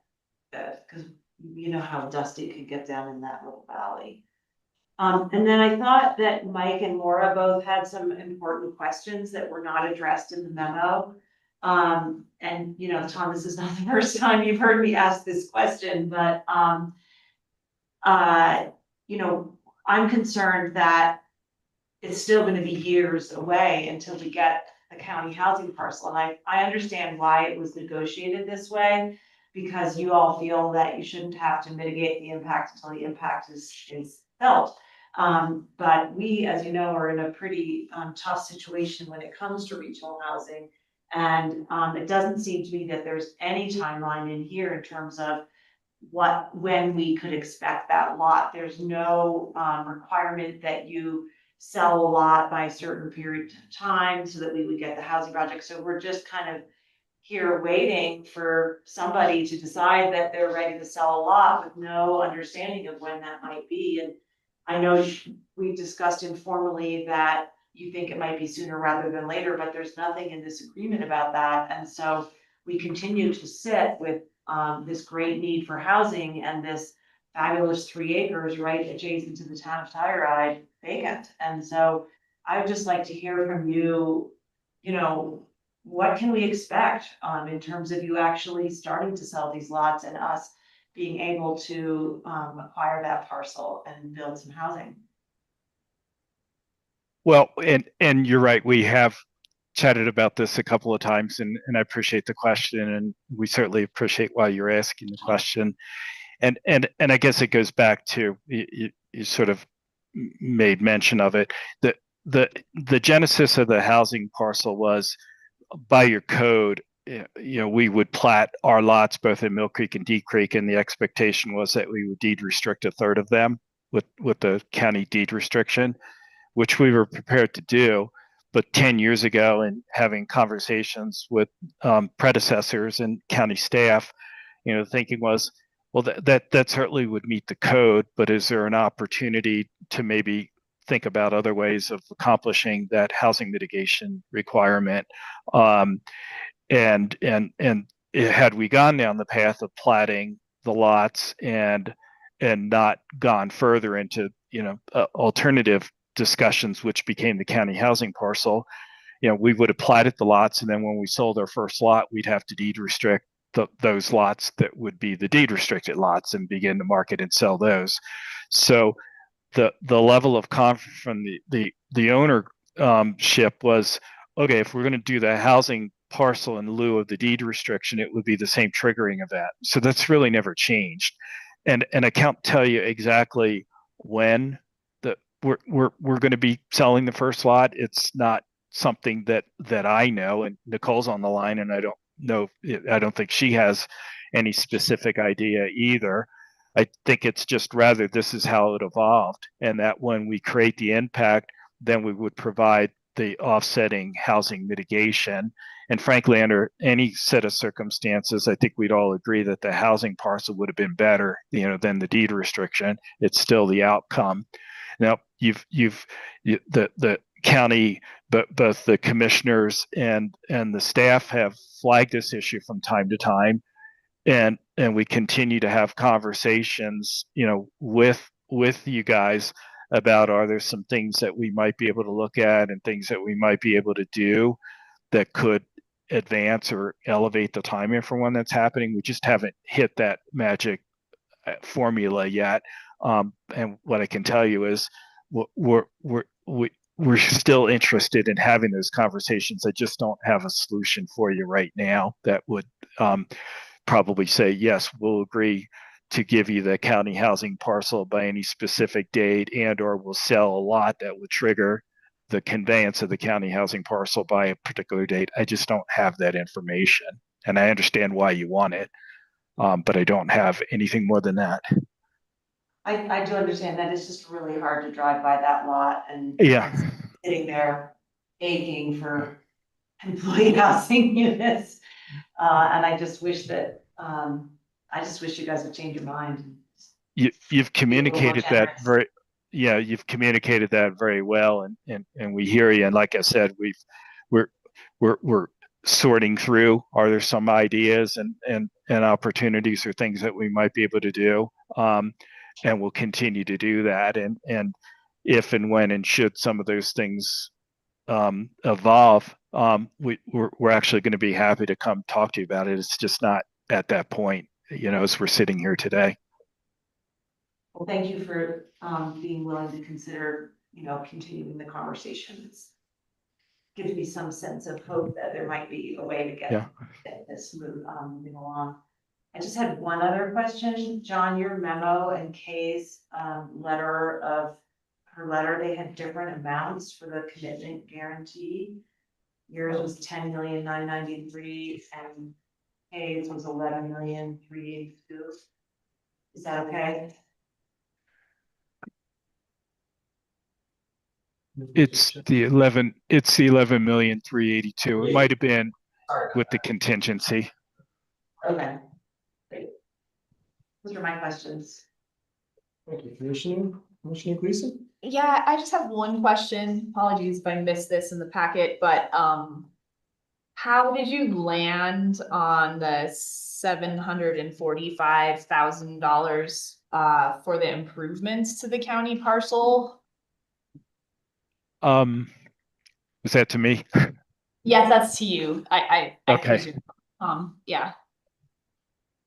Cause you know how dusty it can get down in that little valley. And then I thought that Mike and Maura both had some important questions that were not addressed in the memo. And you know, Tom, this is not the first time you've heard me ask this question, but, you know, I'm concerned that it's still gonna be years away until we get the county housing parcel. And I understand why it was negotiated this way, because you all feel that you shouldn't have to mitigate the impact until the impact is felt. But we, as you know, are in a pretty tough situation when it comes to regional housing. And it doesn't seem to me that there's any timeline in here in terms of when we could expect that lot. There's no requirement that you sell a lot by a certain period of time so that we would get the housing project. So we're just kind of here waiting for somebody to decide that they're ready to sell a lot with no understanding of when that might be. And I know we discussed informally that you think it might be sooner rather than later, but there's nothing in this agreement about that. And so we continue to sit with this great need for housing and this fabulous 3 acres right adjacent to the town of Telluride vacant. And so I would just like to hear from you, you know, what can we expect in terms of you actually starting to sell these lots and us being able to acquire that parcel and build some housing? Well, and you're right. We have chatted about this a couple of times, and I appreciate the question, and we certainly appreciate why you're asking the question. And I guess it goes back to you sort of made mention of it. The genesis of the housing parcel was by your code. We would plat our lots both in Mill Creek and Deep Creek, and the expectation was that we would deed restrict a third of them with the county deed restriction, which we were prepared to do. But 10 years ago, and having conversations with predecessors and county staff, the thinking was, well, that certainly would meet the code, but is there an opportunity to maybe think about other ways of accomplishing that housing mitigation requirement? And had we gone down the path of platting the lots and not gone further into alternative discussions, which became the county housing parcel, we would have platted the lots, and then when we sold our first lot, we'd have to deed restrict those lots that would be the deed restricted lots and begin to market and sell those. So the level of confidence from the ownership was, okay, if we're going to do the housing parcel in lieu of the deed restriction, it would be the same triggering event. So that's really never changed. And I can't tell you exactly when we're going to be selling the first lot. It's not something that I know, and Nicole's on the line, and I don't think she has any specific idea either. I think it's just rather this is how it evolved, and that when we create the impact, then we would provide the offsetting housing mitigation. And frankly, under any set of circumstances, I think we'd all agree that the housing parcel would have been better, than the deed restriction. It's still the outcome. Now, the county, but both the commissioners and the staff have flagged this issue from time to time, and we continue to have conversations, with you guys about, are there some things that we might be able to look at and things that we might be able to do that could advance or elevate the timing for when that's happening. We just haven't hit that magic formula yet. And what I can tell you is we're still interested in having those conversations. I just don't have a solution for you right now that would probably say, yes, we'll agree to give you the county housing parcel by any specific date and or will sell a lot that would trigger the conveyance of the county housing parcel by a particular date. I just don't have that information. And I understand why you want it, but I don't have anything more than that. I do understand that it's just really hard to drive by that lot and Yeah. sitting there aching for employee housing units. And I just wish that, I just wish you guys would change your mind. You've communicated that very, yeah, you've communicated that very well, and we hear you. And like I said, we're sorting through. Are there some ideas and opportunities or things that we might be able to do? And we'll continue to do that. And if and when and should some of those things evolve, we're actually going to be happy to come talk to you about it. It's just not at that point, as we're sitting here today. Well, thank you for being willing to consider, continuing the conversations. Gives me some sense of hope that there might be a way to get this moving along. I just had one other question. John, your memo and Kay's letter, they had different amounts for the commitment guarantee. Yours was 10,993,000 and Kay's was 11,382,000. Is that okay? It's the 11,382,000. It might have been with the contingency. Okay. Great. Those are my questions. Thank you, Commissioner Gleason. Yeah, I just have one question. Apologies if I missed this in the packet, but how did you land on the $745,000 for the improvements to the county parcel? Was that to me? Yes, that's to you. I Okay. presume. Yeah.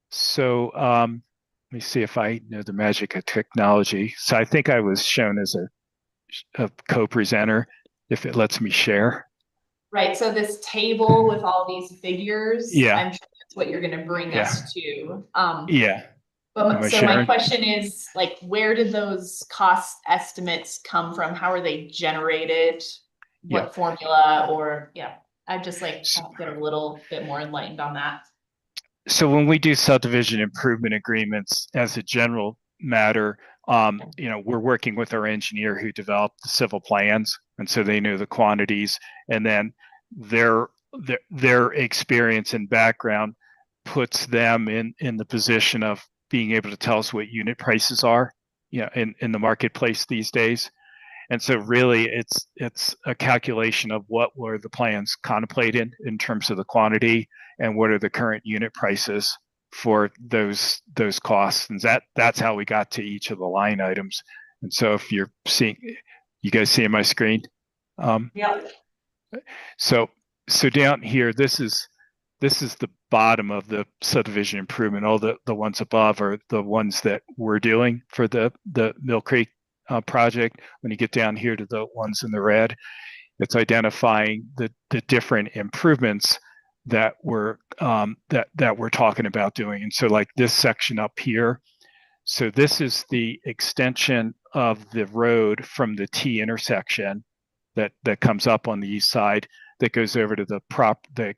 So let me see if I know the magic of technology. So I think I was shown as a co-presenter, if it lets me share. Right. So this table with all these figures, Yeah. I'm sure that's what you're going to bring us to. Yeah. But so my question is, like, where did those cost estimates come from? How are they generated? What formula? Or I'd just like to get a little bit more enlightened on that. So when we do subdivision improvement agreements, as a general matter, we're working with our engineer who developed the civil plans, and so they know the quantities, and then their experience and background puts them in the position of being able to tell us what unit prices are, in the marketplace these days. And so really it's a calculation of what were the plans contemplated in terms of the quantity and what are the current unit prices for those costs. And that's how we got to each of the line items. And so if you're seeing, you guys seeing my screen? Yeah. So down here, this is the bottom of the subdivision improvement. All the ones above are the ones that we're doing for the Mill Creek project. When you get down here to the ones in the red, it's identifying the different improvements that we're talking about doing. And so like this section up here, so this is the extension of the road from the T intersection that comes up on the east side that goes over to the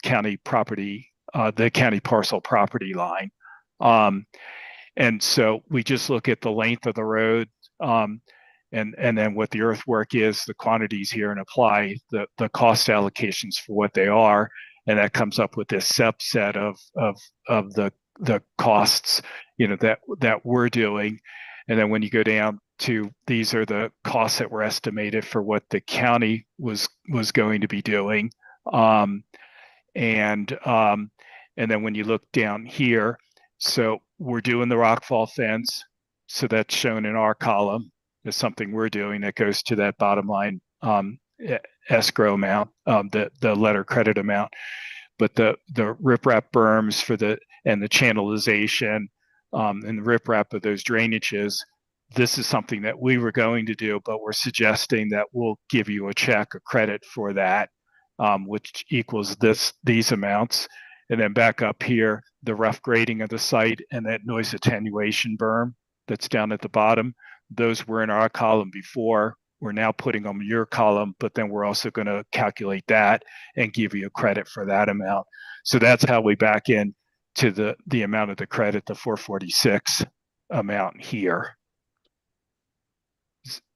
county property, the county parcel property line. And so we just look at the length of the road, and then what the earthwork is, the quantities here, and apply the cost allocations for what they are, and that comes up with this subset of the costs, that we're doing. And then when you go down to, these are the costs that were estimated for what the county was going to be doing, and then when you look down here, so we're doing the rockfall fence, so that's shown in our column. Is something we're doing that goes to that bottom line escrow amount, the letter credit amount. But the riprap berms and the channelization, and the riprap of those drainages, this is something that we were going to do, but we're suggesting that we'll give you a check or credit for that, which equals these amounts. And then back up here, the rough grading of the site and that noise attenuation berm that's down at the bottom. Those were in our column before. We're now putting them in your column, but then we're also going to calculate that and give you a credit for that amount. So that's how we back in to the amount of the credit, the 446 amount here.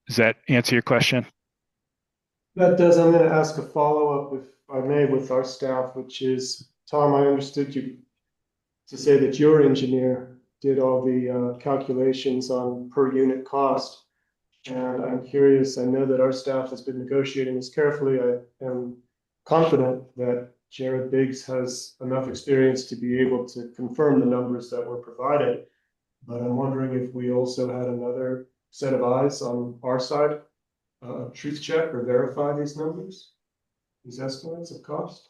Does that answer your question? That does. I'm going to ask a follow-up, if I may, with our staff, which is, Tom, I understood you to say that your engineer did all the calculations on per unit cost. And I'm curious, I know that our staff has been negotiating this carefully. I am confident that Jared Biggs has enough experience to be able to confirm the numbers that were provided. But I'm wondering if we also had another set of eyes on our side, truth check or verify these numbers, these estimates of cost?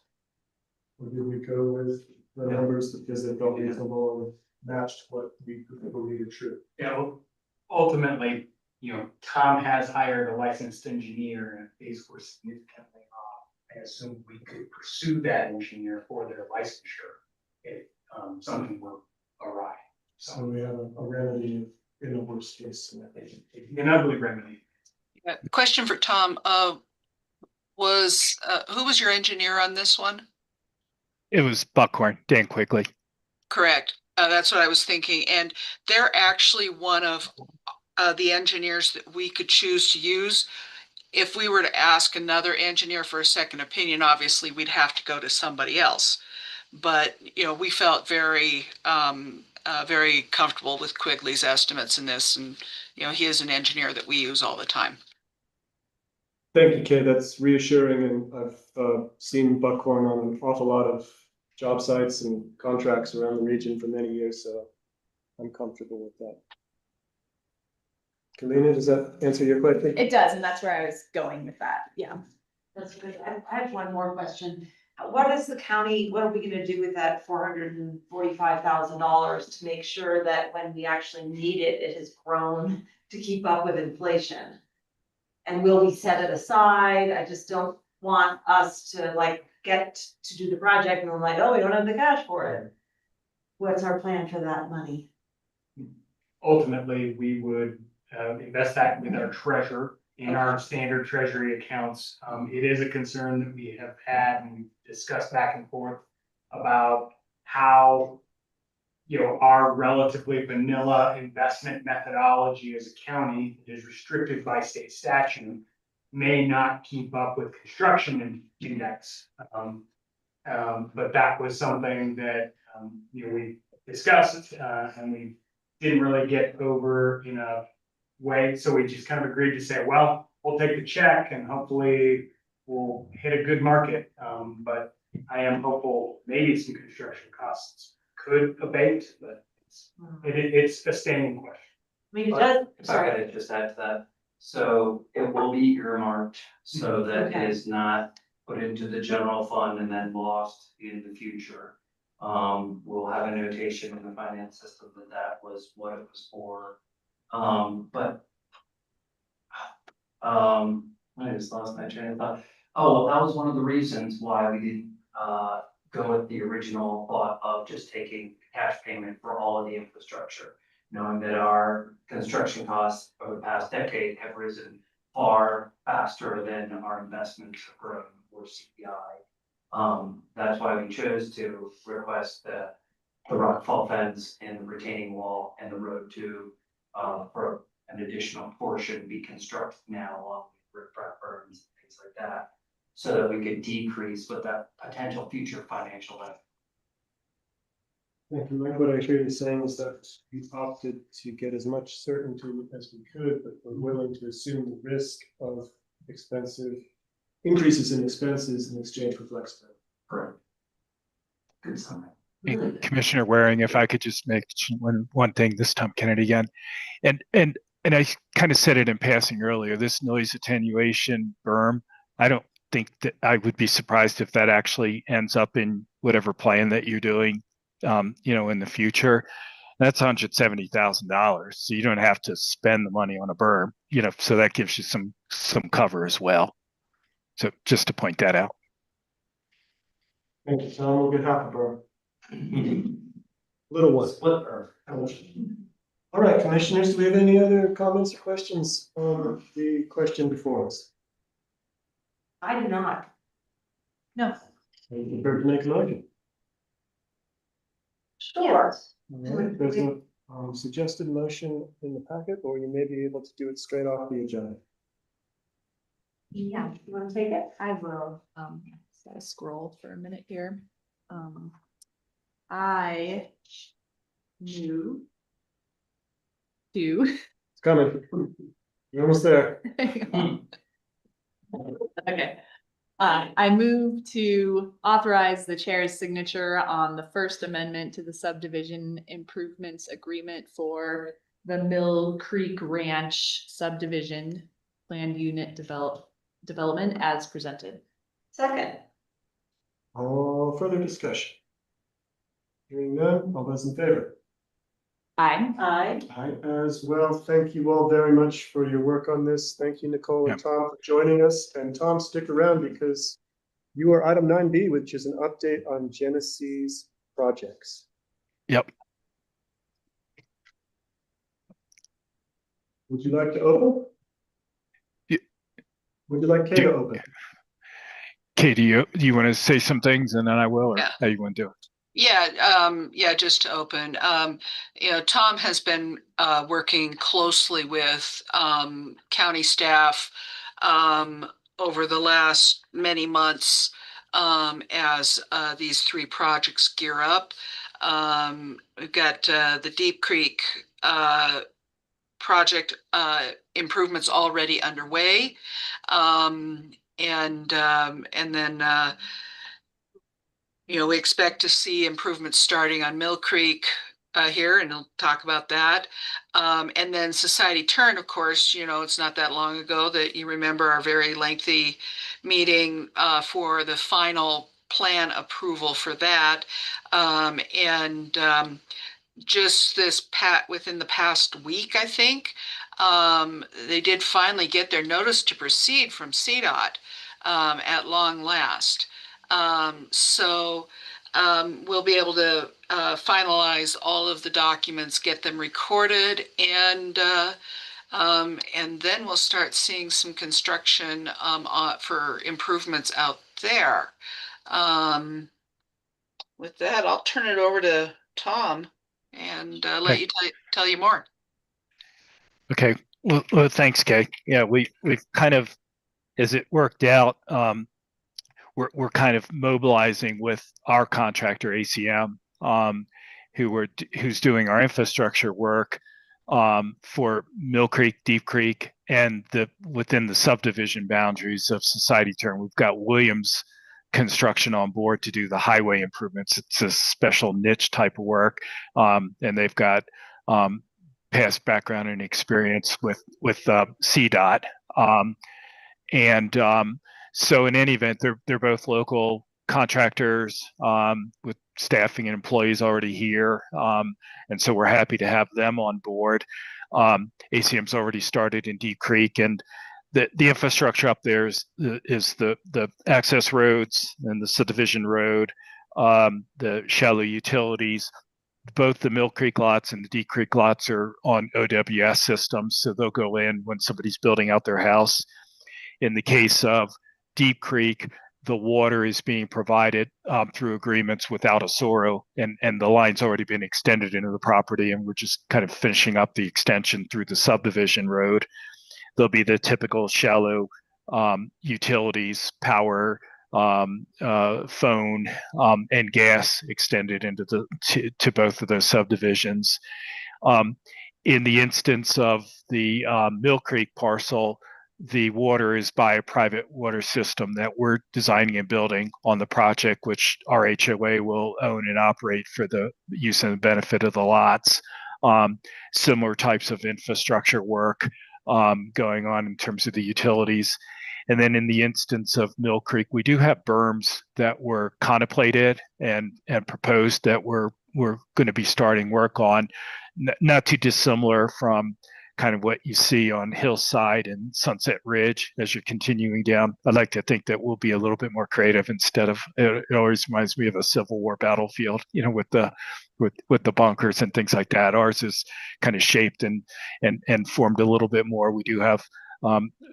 Or did we go with the numbers because they felt reasonable and matched what we believe are true? Yeah, well, ultimately, Tom has hired a licensed engineer, and if these were significantly off, I assume we could pursue that engineer for their licensure if something were awry. So we have a remedy in the worst case scenario. An ugly remedy. Question for Tom, who was your engineer on this one? It was Buckhorn, Dan Quigley. Correct. That's what I was thinking. And they're actually one of the engineers that we could choose to use. If we were to ask another engineer for a second opinion, obviously we'd have to go to somebody else. But, we felt very, very comfortable with Quigley's estimates in this. And, he is an engineer that we use all the time. Thank you, Kay. That's reassuring. And I've seen Buckhorn on an awful lot of job sites and contracts around the region for many years, so I'm comfortable with that. Kalina, does that answer your question? It does, and that's where I was going with that, yeah. That's good. I have one more question. What is the county, what are we gonna do with that $445,000 to make sure that when we actually need it, it has grown to keep up with inflation? And will we set it aside? I just don't want us to get to do the project and I'm like, oh, we don't have the cash for it. What's our plan for that money? Ultimately, we would invest that with our treasurer in our standard treasury accounts. It is a concern that we have had and we've discussed back and forth about how our relatively vanilla investment methodology as a county that is restricted by state statute may not keep up with construction index. But that was something that we discussed and we didn't really get over in a way. So we just kind of agreed to say, well, we'll take the check and hopefully we'll hit a good market. But I am hopeful maybe some construction costs could abate, but it's a standing question. I mean, it does, If I sorry. could just add to that, so it will be earmarked so that Okay. it is not put into the general fund and then lost in the future. We'll have a notation in the finance system that was what it was for. I just lost my train of thought. Oh, that was one of the reasons why we didn't go with the original thought of just taking cash payment for all of the infrastructure, knowing that our construction costs over the past decade have risen far faster than our investments have grown or CPI. That's why we chose to request the rockfall fence and the retaining wall and the road to for an additional portion be constructed now along with riprap berms and things like that, so that we could decrease what that potential future financial benefit. Thank you. Mike. What I hear you saying is that we opted to get as much certainty as we could, but we're willing to assume the risk of expensive increases in expenses in exchange for flexibility. Correct. Good summary. And Commissioner Waring, if I could just make one thing, this Tom Kennedy again, and I kind of said it in passing earlier, this noise attenuation berm, I don't think that I would be surprised if that actually ends up in whatever plan that you're doing, in the future. That's $170,000. So you don't have to spend the money on a berm, so that gives you some cover as well. So just to point that out. Thank you, Tom. We'll get half a berm. Little one. Split earth. All right, commissioners, do we have any other comments or questions on the question before us? I do not. No. Are you prepared to make a motion? Sure. All right, there's a suggested motion in the packet, or you may be able to do it straight off the agenda. Yeah, you wanna take it? I will, just gotta scroll for a minute here. I move to. It's coming. You're almost there. Okay. I move to authorize the chair's signature on the first amendment to the subdivision improvements agreement for the Mill Creek Ranch subdivision planned unit development as presented. Second. All further discussion? Hearing none, all those in favor? Aye. Aye. I as well. Thank you all very much for your work on this. Thank you, Nicole and Tom, for joining us. And Tom, stick around because you are item 9B, which is an update on Genesee's projects. Yep. Would you like to open? Yeah. Would you like Kay to open? Kay, do you want to say some things and then I will, or how you want to do it? Yeah, just to open, Tom has been working closely with county staff over the last many months as these three projects gear up. We've got the Deep Creek project improvements already underway, and then we expect to see improvements starting on Mill Creek here, and we'll talk about that. And then Society Turn, of course, it's not that long ago that you remember our very lengthy meeting for the final plan approval for that. Just within the past week, I think, they did finally get their notice to proceed from CDOT at long last. So we'll be able to finalize all of the documents, get them recorded, and then we'll start seeing some construction for improvements out there. With that, I'll turn it over to Tom and let you tell you more. Okay. Well, thanks, Kay. Yeah, we've kind of, as it worked out, we're kind of mobilizing with our contractor ACM, who's doing our infrastructure work for Mill Creek, Deep Creek, and within the subdivision boundaries of Society Turn. We've got Williams Construction on board to do the highway improvements. It's a special niche type of work, and they've got past background and experience with CDOT. So in any event, they're both local contractors with staffing and employees already here. And so we're happy to have them on board. ACM's already started in Deep Creek, and the infrastructure up there is the access roads and the subdivision road, the shallow utilities. Both the Mill Creek lots and the Deep Creek lots are on OWS systems, so they'll go in when somebody's building out their house. In the case of Deep Creek, the water is being provided through agreements with Altosoro, and the line's already been extended into the property, and we're just kind of finishing up the extension through the subdivision road. There'll be the typical shallow utilities, power, phone, and gas extended into to both of those subdivisions. In the instance of the Mill Creek parcel, the water is by a private water system that we're designing and building on the project, which our HOA will own and operate for the use and benefit of the lots. Similar types of infrastructure work going on in terms of the utilities. And then in the instance of Mill Creek, we do have berms that were contemplated and proposed that we're going to be starting work on, not too dissimilar from kind of what you see on Hillside and Sunset Ridge as you're continuing down. I'd like to think that we'll be a little bit more creative instead of, it always reminds me of a Civil War battlefield, with the bunkers and things like that. Ours is kind of shaped and formed a little bit more. We do have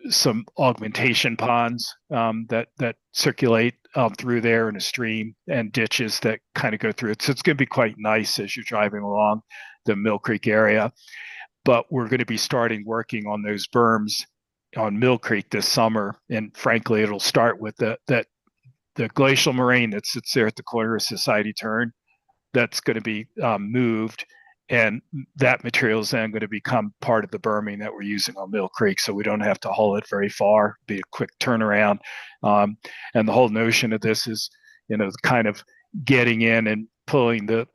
some augmentation ponds that circulate through there in a stream, and ditches that kind of go through it. So it's going to be quite nice as you're driving along the Mill Creek area. But we're going to be starting working on those berms on Mill Creek this summer. And frankly, it'll start with the glacial moraine that sits there at the corner of Society Turn. That's going to be moved. And that material is then going to become part of the berming that we're using on Mill Creek. So we don't have to haul it very far, be a quick turnaround. And the whole notion of this is, kind of getting in and pulling the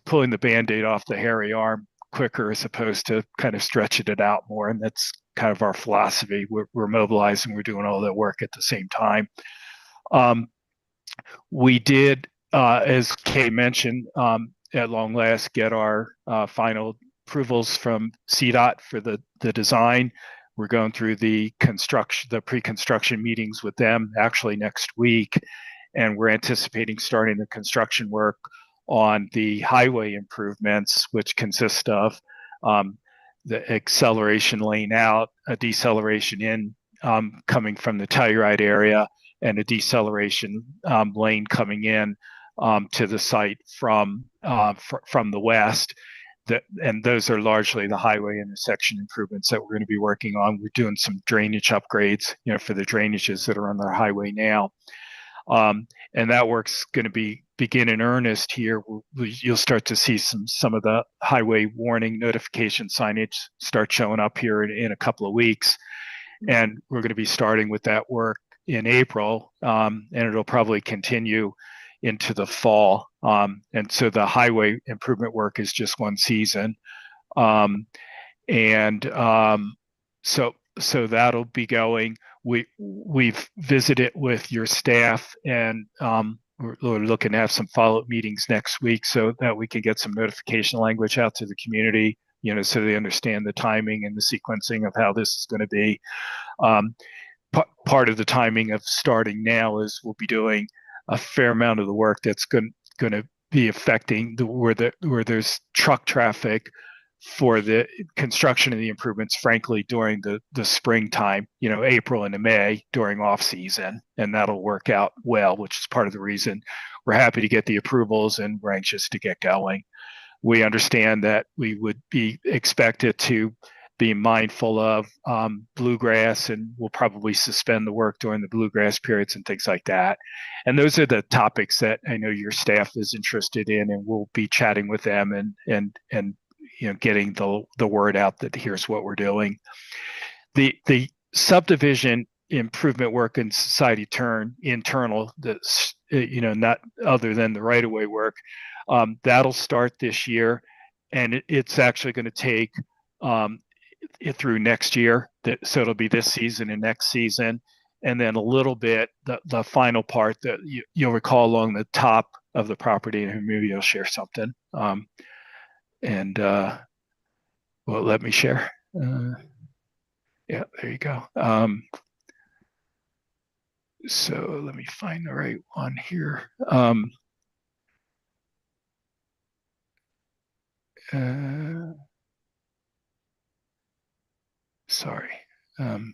Band-Aid off the hairy arm quicker, as opposed to kind of stretching it out more. And that's kind of our philosophy. We're mobilizing, we're doing all that work at the same time. We did, as Kay mentioned, at long last, get our final approvals from CDOT for the design. We're going through the pre-construction meetings with them actually next week, and we're anticipating starting the construction work on the highway improvements, which consist of the acceleration lane out, a deceleration in coming from the Telluride area, and a deceleration lane coming in to the site from the west. And those are largely the highway intersection improvements that we're going to be working on. We're doing some drainage upgrades, for the drainages that are on the highway now. And that work's going to begin in earnest here. You'll start to see some of the highway warning notification signage start showing up here in a couple of weeks. And we're going to be starting with that work in April, and it'll probably continue into the fall. And so the highway improvement work is just one season. So that'll be going. We've visited with your staff, and we're looking to have some follow-up meetings next week so that we can get some notification language out to the community, so they understand the timing and the sequencing of how this is going to be. Part of the timing of starting now is we'll be doing a fair amount of the work that's going to be affecting where there's truck traffic for the construction of the improvements, frankly, during the springtime, April into May, during off season. And that'll work out well, which is part of the reason we're happy to get the approvals and we're anxious to get going. We understand that we would be expected to be mindful of bluegrass, and we'll probably suspend the work during the bluegrass periods and things like that. And those are the topics that I know your staff is interested in, and we'll be chatting with them and getting the word out that here's what we're doing. The subdivision improvement work in Society Turn internal, that's not other than the right-of-way work, that'll start this year, and it's actually going to take it through next year. So it'll be this season and next season, and then a little bit the final part that you'll recall along the top of the property, and maybe you'll share something. Let me share. Yeah, there you go. So let me find the right one here. Sorry. Well,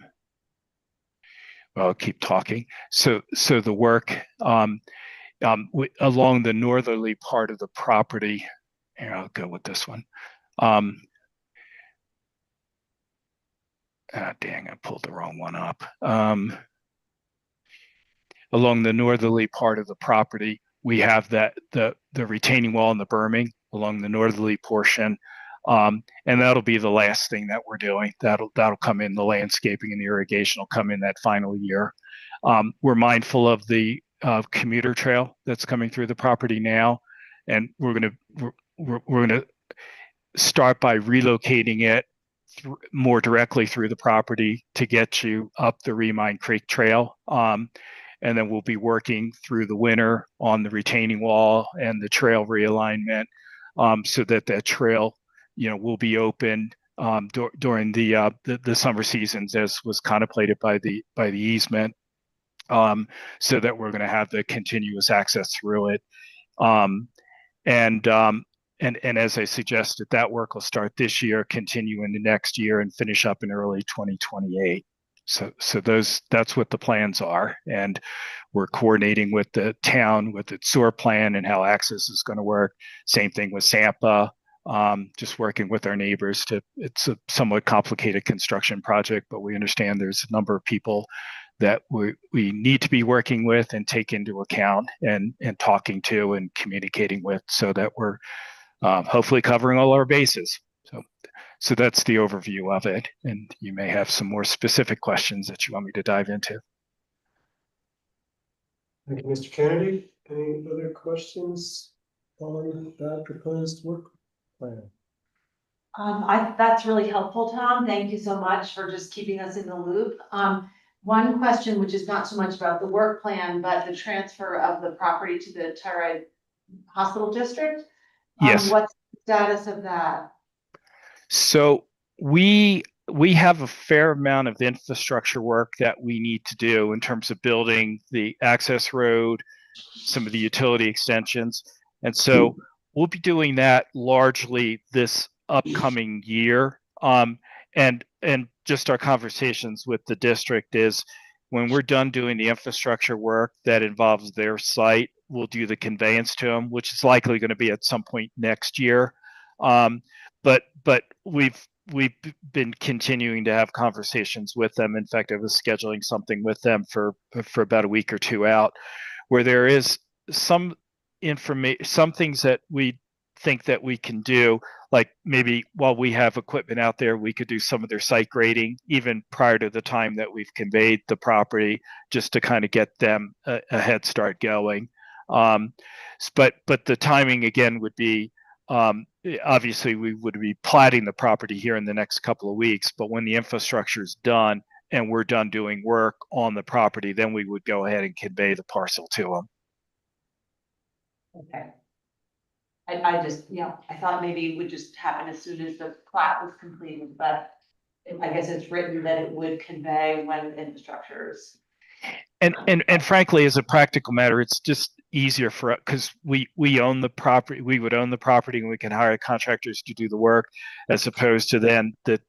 I'll keep talking. So the work along the northerly part of the property. Here, I'll go with this one. Dang, I pulled the wrong one up. Along the northerly part of the property, we have the retaining wall and the berming along the northerly portion. And that'll be the last thing that we're doing. That'll come in. The landscaping and the irrigation will come in that final year. We're mindful of the commuter trail that's coming through the property now, and we're gonna start by relocating it more directly through the property to get you up the Remine Creek Trail. And then we'll be working through the winter on the retaining wall and the trail realignment, so that trail, will be open during the summer seasons, as was contemplated by the easement, so that we're going to have the continuous access through it. And as I suggested, that work will start this year, continue into next year, and finish up in early 2028. So that's what the plans are, and we're coordinating with the town with its sewer plan and how access is going to work. Same thing with Sampa. Just working with our neighbors it's a somewhat complicated construction project, but we understand there's a number of people that we need to be working with and take into account and talking to and communicating with, so that we're hopefully covering all our bases. So that's the overview of it. And you may have some more specific questions that you want me to dive into. Thank you, Mr. Kennedy. Any other questions on that proposed work plan? That's really helpful, Tom. Thank you so much for just keeping us in the loop. One question, which is not so much about the work plan, but the transfer of the property to the Telluride Hospital District. Yes. What's the status of that? So we have a fair amount of infrastructure work that we need to do in terms of building the access road, some of the utility extensions. And so we'll be doing that largely this upcoming year. And just our conversations with the district is, when we're done doing the infrastructure work that involves their site, we'll do the conveyance to them, which is likely going to be at some point next year. But we've been continuing to have conversations with them. In fact, I was scheduling something with them for about a week or two out, where there is some information, some things that we think that we can do, like maybe while we have equipment out there, we could do some of their site grading even prior to the time that we've conveyed the property, just to kind of get them a head start going. But the timing again would be, obviously we would be platting the property here in the next couple of weeks, but when the infrastructure is done and we're done doing work on the property, then we would go ahead and convey the parcel to them. Okay. I just, I thought maybe it would just happen as soon as the plat was completed, but I guess it's written that it would convey when infrastructure is. And frankly, as a practical matter, it's just easier for us because we own the property. We would own the property, and we can hire contractors to do the work, as opposed to then the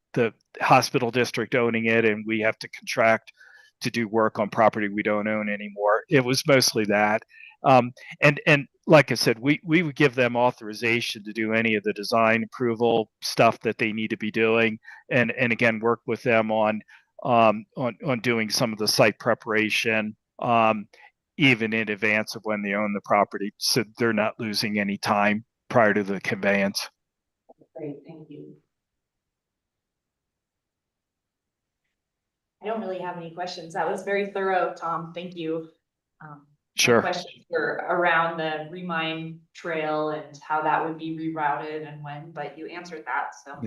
hospital district owning it, and we have to contract to do work on property we don't own anymore. It was mostly that. And like I said, we would give them authorization to do any of the design approval stuff that they need to be doing, and again work with them on doing some of the site preparation, even in advance of when they own the property, so they're not losing any time prior to the conveyance. Great, thank you. I don't really have any questions. That was very thorough, Tom. Thank you. Sure. Questions were around the Remind Trail and how that would be rerouted and when, but you answered that, so.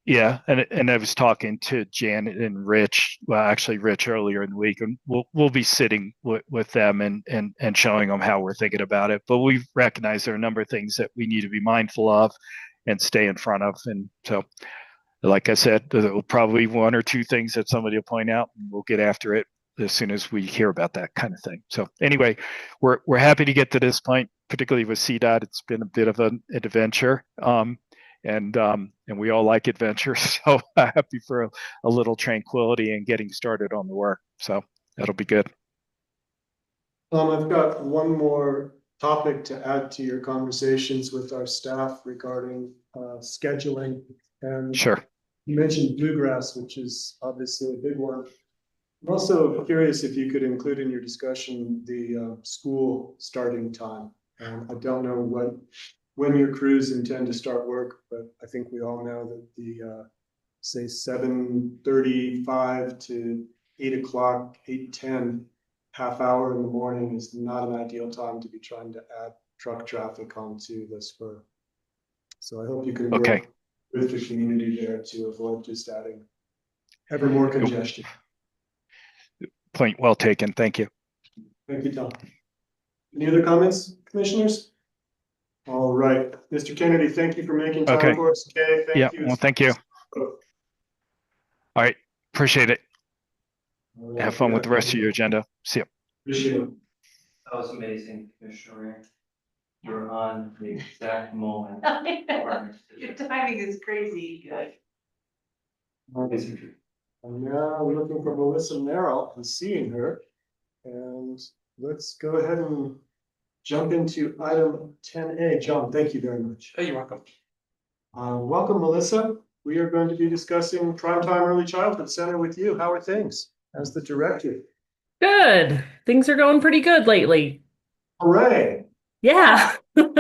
Yeah, and I was talking to Janet and Rich, well, actually Rich earlier in the week, and we'll be sitting with them and showing them how we're thinking about it. But we recognize there are a number of things that we need to be mindful of and stay in front of. And so, like I said, there will probably be one or two things that somebody will point out, and we'll get after it as soon as we hear about that kind of thing. So anyway, we're happy to get to this point, particularly with CDOT. It's been a bit of an adventure. And we all like adventures, so happy for a little tranquility and getting started on the work. So that'll be good. I've got one more topic to add to your conversations with our staff regarding scheduling. And sure, you mentioned bluegrass, which is obviously a big one. I'm also curious if you could include in your discussion the school starting time. I don't know when your crews intend to start work, but I think we all know that the say 7:35 to 8 o'clock, 8:10 half hour in the morning is not an ideal time to be trying to add truck traffic onto the spur. So I hope you can work with the community there to avoid just adding ever more congestion. Point well taken. Thank you. Thank you, Tom. Any other comments, commissioners? All right, Mr. Kennedy, thank you for making time Okay. for us. Okay, Yeah, thank you. well, thank you. All right, appreciate it. Have fun with the rest of your agenda. See you. Appreciate it. That was amazing, Commissioner. You're on the exact moment. Your timing is crazy good. And now we're looking for Melissa Merrill and seeing her. And let's go ahead and jump into item 10A. John, thank you very much. Oh, you're welcome. Welcome, Melissa. We are going to be discussing Primetime Early Childhood Center with you. How are things as the director? Good. Things are going pretty good lately. Hooray. Yeah. Okay,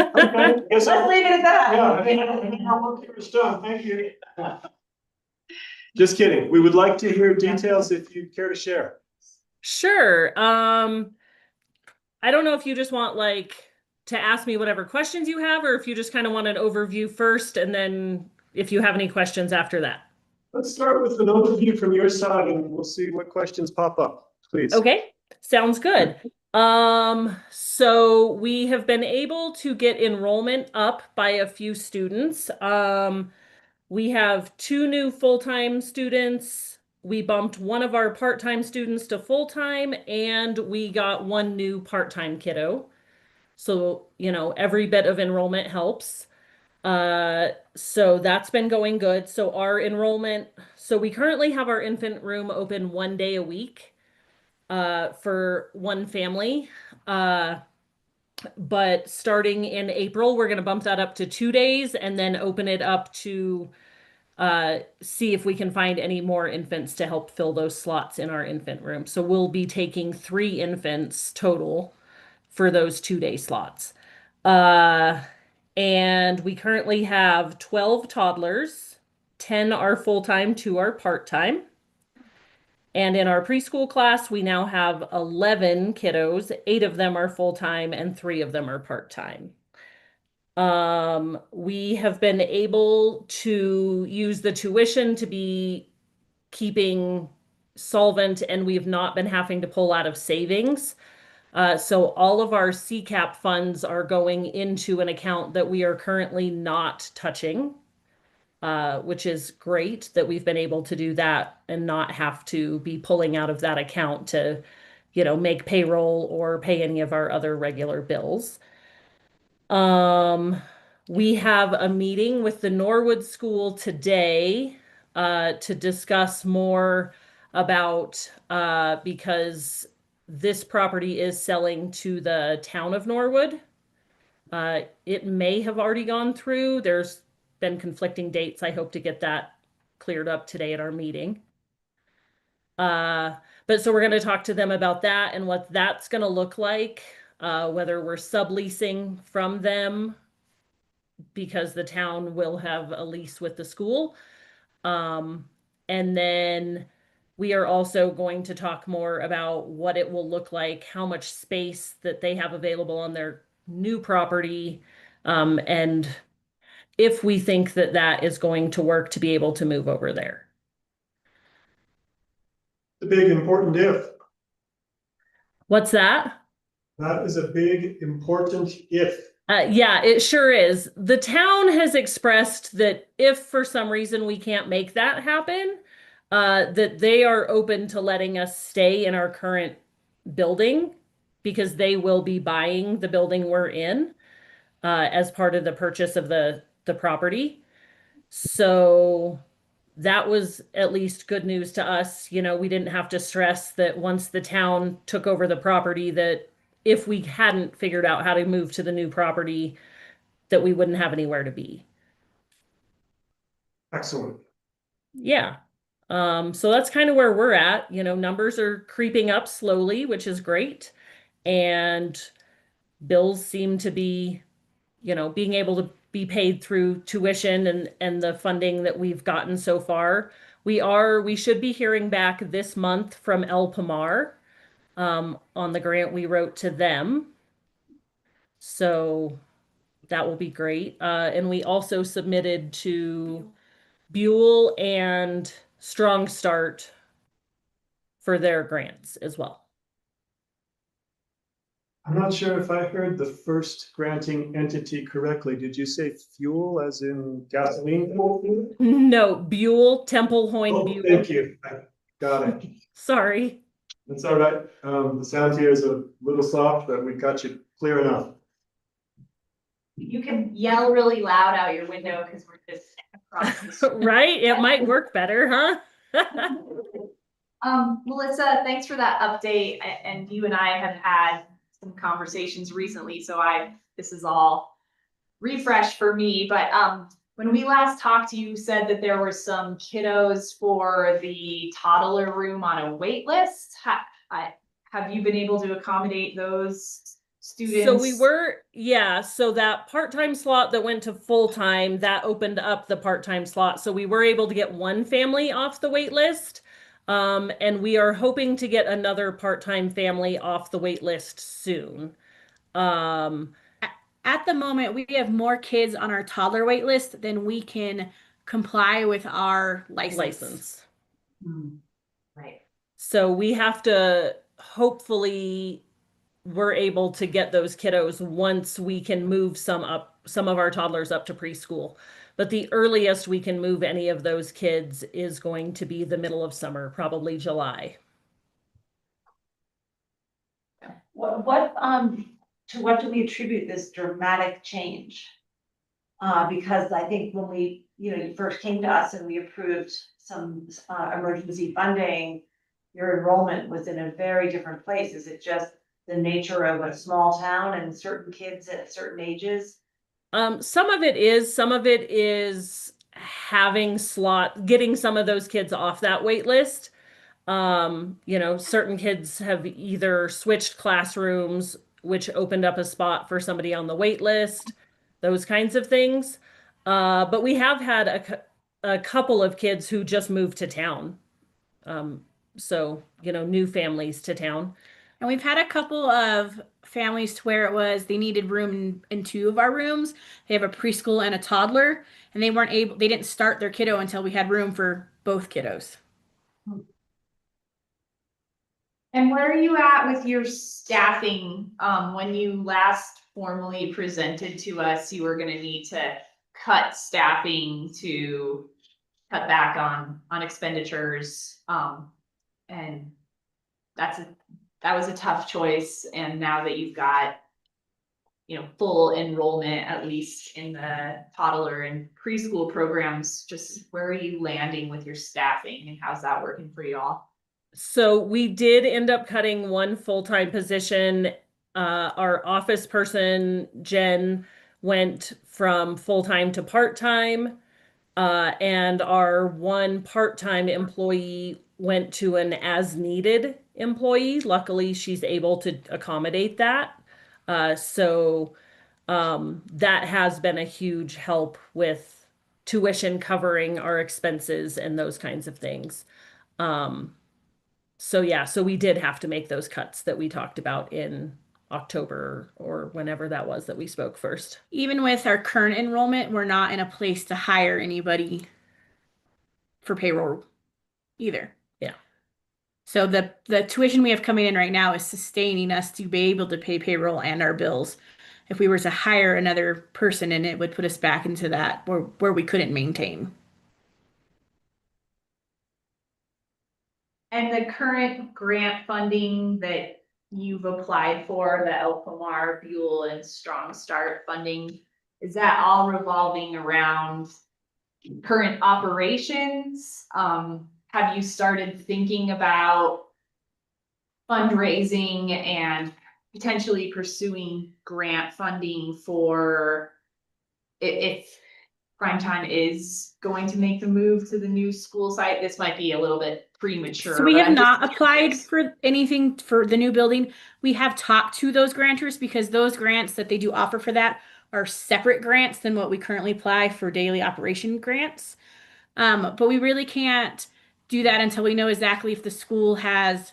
Let's leave it at that. yeah, I think our work here is done. Thank you. Just kidding. We would like to hear details if you care to share. Sure. I don't know if you just want to ask me whatever questions you have, or if you just kind of want an overview first, and then if you have any questions after that. Let's start with an overview from your side and we'll see what questions pop up, please. Okay, sounds good. So we have been able to get enrollment up by a few students. We have 2 new full-time students. We bumped one of our part-time students to full-time, and we got 1 new part-time kiddo. So, every bit of enrollment helps. So that's been going good. So our enrollment, so we currently have our infant room open 1 day a week, for 1 family. But starting in April, we're going to bump that up to 2 days and then open it up to see if we can find any more infants to help fill those slots in our infant room. So we'll be taking 3 infants total for those 2-day slots. And we currently have 12 toddlers, 10 are full-time, 2 are part-time. And in our preschool class, we now have 11 kiddos. 8 of them are full-time and 3 of them are part-time. We have been able to use the tuition to be keeping solvent, and we've not been having to pull out of savings. So all of our CCAP funds are going into an account that we are currently not touching, which is great that we've been able to do that and not have to be pulling out of that account to, make payroll or pay any of our other regular bills. We have a meeting with the Norwood School today to discuss more about because this property is selling to the town of Norwood. It may have already gone through. There's been conflicting dates. I hope to get that cleared up today at our meeting. But so we're going to talk to them about that and what that's going to look like, whether we're subleasing from them because the town will have a lease with the school. And then we are also going to talk more about what it will look like, how much space that they have available on their new property, and if we think that that is going to work to be able to move over there. The big important if. What's that? That is a big important if. Yeah, it sure is. The town has expressed that if for some reason we can't make that happen, that they are open to letting us stay in our current building because they will be buying the building we're in as part of the purchase of the property. So that was at least good news to us. We didn't have to stress that once the town took over the property, that if we hadn't figured out how to move to the new property, that we wouldn't have anywhere to be. Excellent. Yeah. So that's kind of where we're at. Numbers are creeping up slowly, which is great. And bills seem to be, being able to be paid through tuition and the funding that we've gotten so far. We should be hearing back this month from El Pomar on the grant we wrote to them. So that will be great. And we also submitted to Buell and Strong Start for their grants as well. I'm not sure if I heard the first granting entity correctly. Did you say fuel as in gasoline? No, Buell, Temple Hoyne Oh, Buell. thank you. I got it. Sorry. That's all right. The sound here is a little soft, but we got you clear enough. You can yell really loud out your window because we're just across the street. Right? It might work better, huh? Melissa, thanks for that update. And you and I have had some conversations recently, so this is all refresh for me. But when we last talked, you said that there were some kiddos for the toddler room on a wait list. Have you been able to accommodate those students? So we were, yeah, so that part-time slot that went to full-time, that opened up the part-time slot. So we were able to get one family off the wait list. And we are hoping to get another part-time family off the wait list soon. At the moment, we have more kids on our toddler wait list than we can comply with our license. Right. So we have to, hopefully we're able to get those kiddos once we can move some of our toddlers up to preschool. But the earliest we can move any of those kids is going to be the middle of summer, probably July. To what do we attribute this dramatic change? Because I think when you first came to us and we approved some, emergency funding, your enrollment was in a very different place. Is it just the nature of a small town and certain kids at certain ages? Some of it is getting some of those kids off that wait list. Certain kids have either switched classrooms, which opened up a spot for somebody on the wait list, those kinds of things. But we have had a couple of kids who just moved to town. New families to town. And we've had a couple of families to where it was they needed room in two of our rooms. They have a preschool and a toddler, and they didn't start their kiddo until we had room for both kiddos. And where are you at with your staffing? When you last formally presented to us, you were gonna need to cut staffing to cut back on expenditures. And that was a tough choice. And now that you've got, full enrollment, at least in the toddler and preschool programs, just where are you landing with your staffing and how's that working for you all? So we did end up cutting one full-time position. Our office person, Jen, went from full-time to part-time. And our one part-time employee went to an as-needed employee. Luckily, she's able to accommodate that. That has been a huge help with tuition covering our expenses and those kinds of things. So we did have to make those cuts that we talked about in October or whenever that was that we spoke first. Even with our current enrollment, we're not in a place to hire anybody for payroll either. Yeah. So the tuition we have coming in right now is sustaining us to be able to pay payroll and our bills. If we were to hire another person, and it would put us back into that where we couldn't maintain. And the current grant funding that you've applied for, the Elpamar, Buell, and Strong Start funding, is that all revolving around current operations? Have you started thinking about fundraising and potentially pursuing grant funding for if Primetime is going to make the move to the new school site? This might be a little bit premature. So we have not applied for anything for the new building. We have talked to those grantors because those grants that they do offer for that are separate grants than what we currently apply for daily operation grants. But we really can't do that until we know exactly if the school has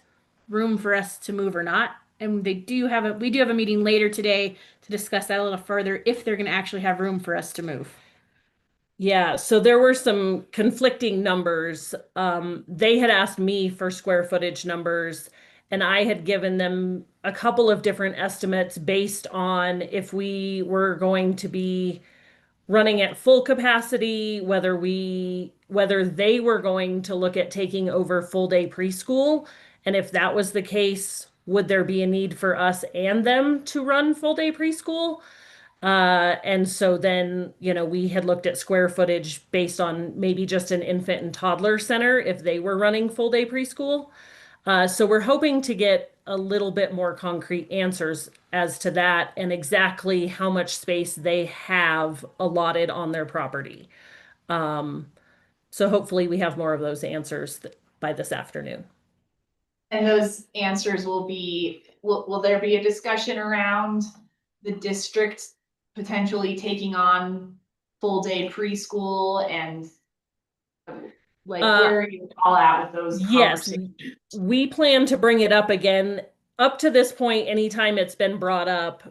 room for us to move or not. And we do have a meeting later today to discuss that a little further, if they're going to actually have room for us to move. Yeah, so there were some conflicting numbers. They had asked me for square footage numbers, and I had given them a couple of different estimates based on if we were going to be running at full capacity, whether they were going to look at taking over full day preschool. And if that was the case, would there be a need for us and them to run full day preschool? And so then, we had looked at square footage based on maybe just an infant and toddler center if they were running full day preschool. So we're hoping to get a little bit more concrete answers as to that and exactly how much space they have allotted on their property. So hopefully we have more of those answers by this afternoon. And those answers will there be a discussion around the district potentially taking on full day preschool and like where are you all at with those Yes, conversations? we plan to bring it up again. Up to this point, anytime it's been brought up,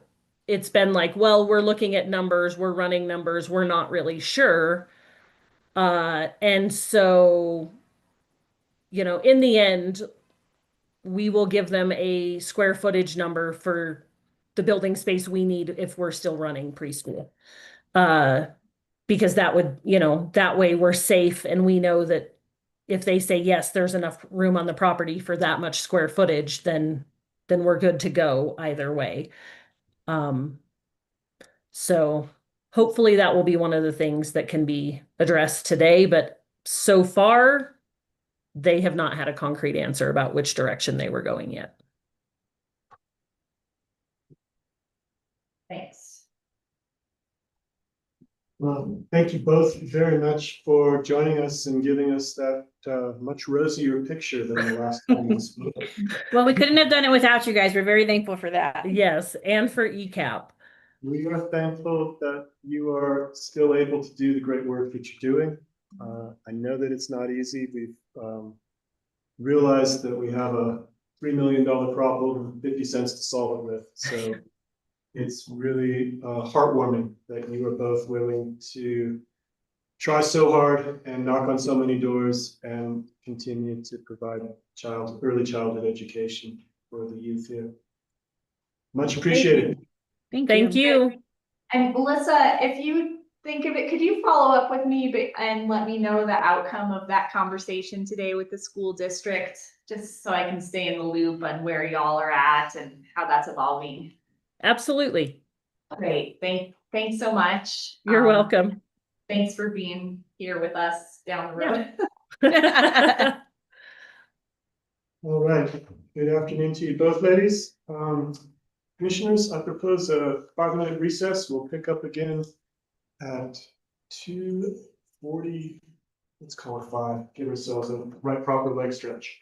it's been like, well, we're looking at numbers, we're running numbers, we're not really sure. And so, in the end, we will give them a square footage number for the building space we need if we're still running preschool. Because that would, that way we're safe and we know that if they say, yes, there's enough room on the property for that much square footage, then we're good to go either way. So hopefully that will be one of the things that can be addressed today, but so far they have not had a concrete answer about which direction they were going yet. Thanks. Well, thank you both very much for joining us and giving us that much rosier picture than the last time we spoke. Well, we couldn't have done it without you guys. We're very thankful for that. Yes, and for ECAP. We are thankful that you are still able to do the great work that you're doing. I know that it's not easy. We've realized that we have a $3 million problem, 50 cents to solve it with. So it's really heartwarming that you are both willing to try so hard and knock on so many doors and continue to provide early childhood education for the youth here. Much appreciated. Thank you. And Melissa, if you think of it, could you follow up with me and let me know the outcome of that conversation today with the school district, just so I can stay in the loop on where y'all are at and how that's evolving? Absolutely. Great. Thanks so much. You're welcome. Thanks for being here with us down the road. All right. Good afternoon to you both, ladies. Commissioners, I propose a 5-minute recess. We'll pick up again at 2:40. Let's call it 5. Give ourselves a proper leg stretch.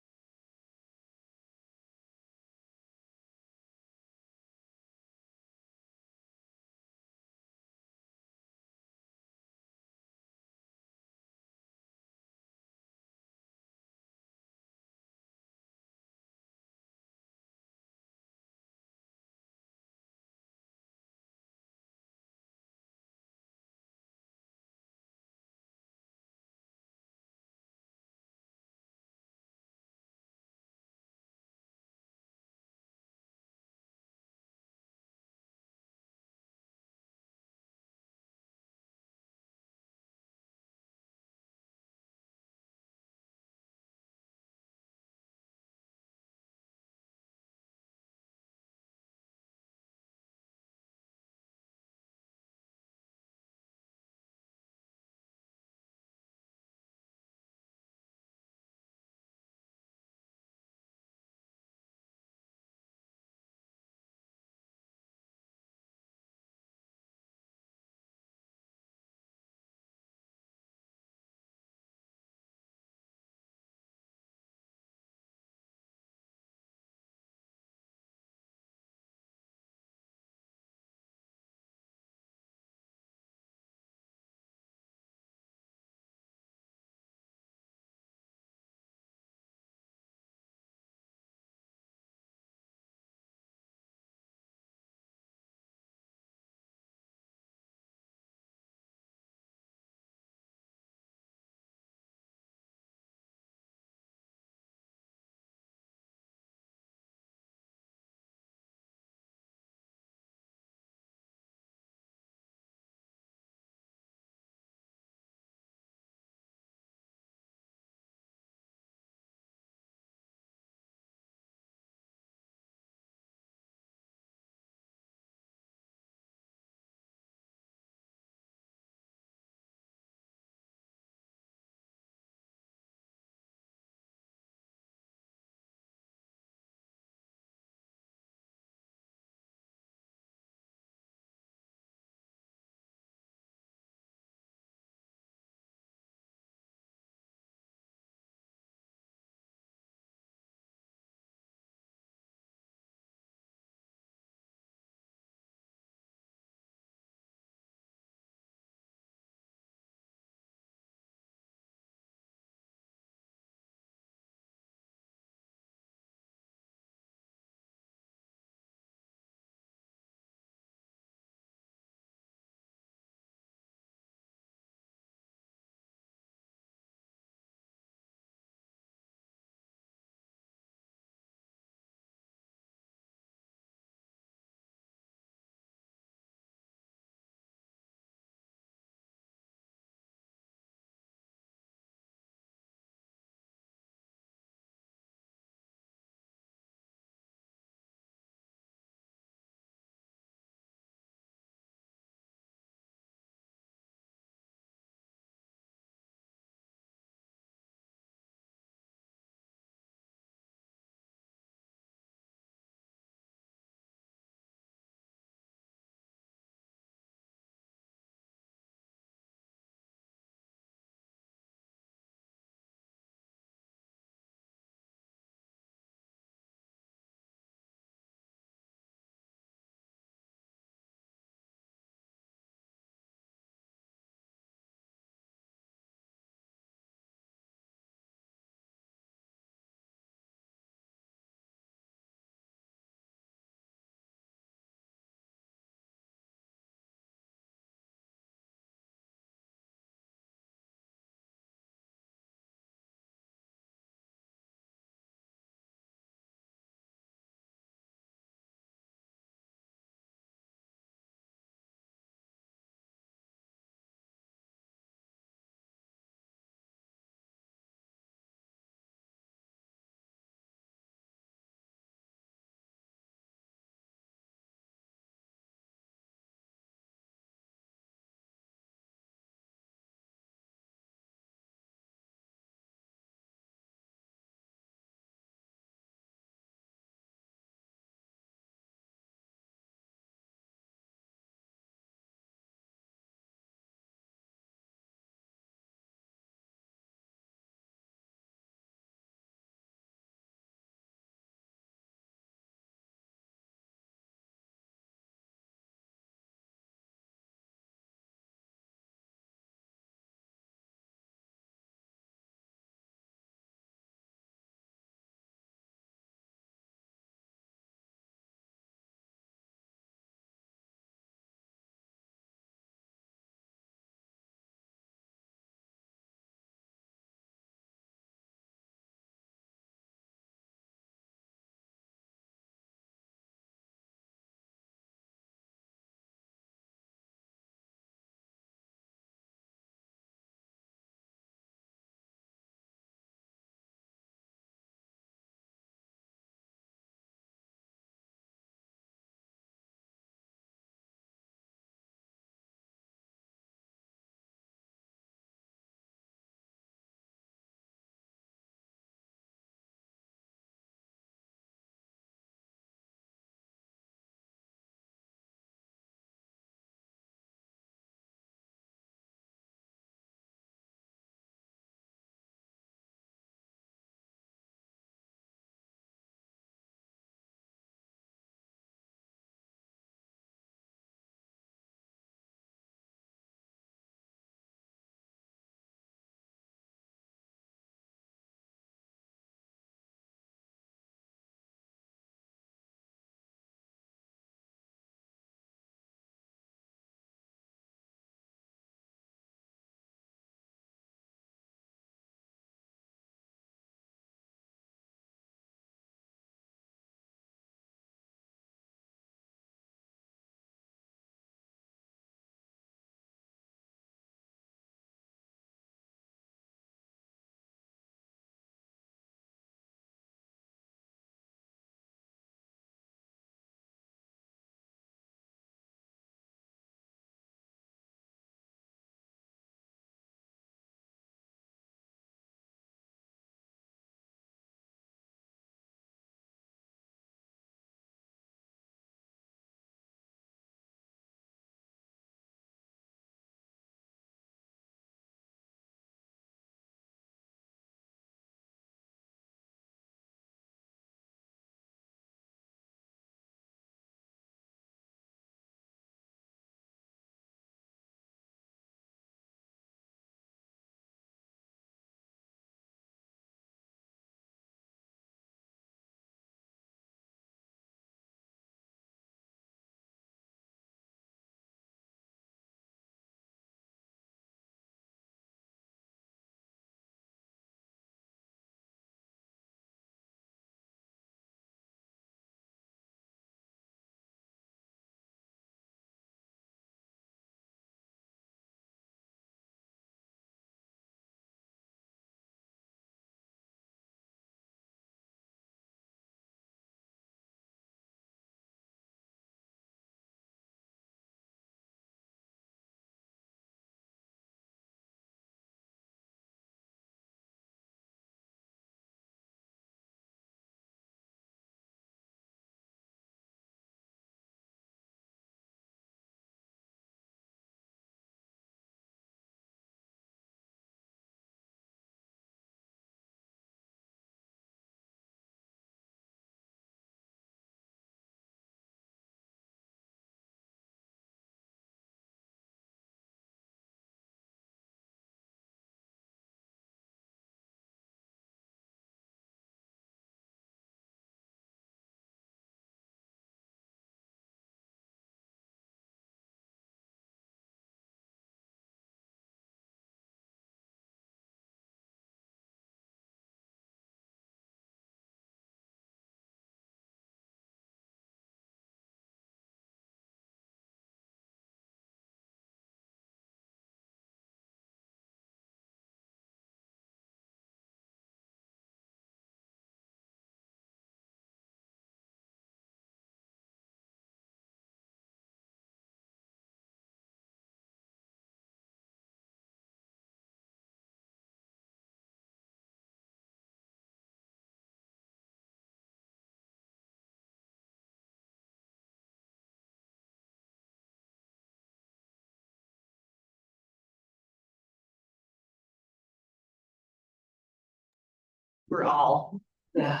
we're all. There's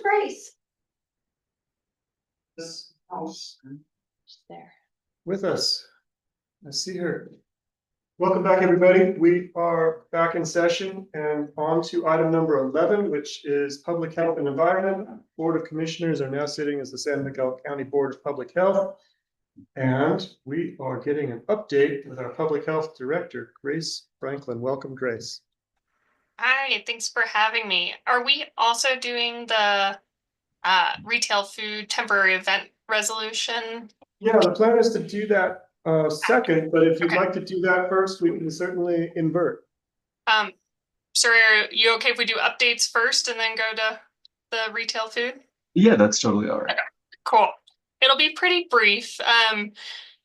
Grace. This There. with us. I see her. Welcome back, everybody. We are back in session and on to item number 11, which is Public Health and Environment. Board of Commissioners are now sitting as the San Miguel County Board of Public Health. And we are getting an update with our Public Health Director, Grace Franklin. Welcome, Grace. Hi, thanks for having me. Are we also doing the retail food temporary event resolution? Yeah, the plan is to do that second, but if you'd like to do that first, we can certainly invert. Sorry, are you okay if we do updates first and then go to the retail food? Yeah, that's totally all right. Okay, cool. It'll be pretty brief. I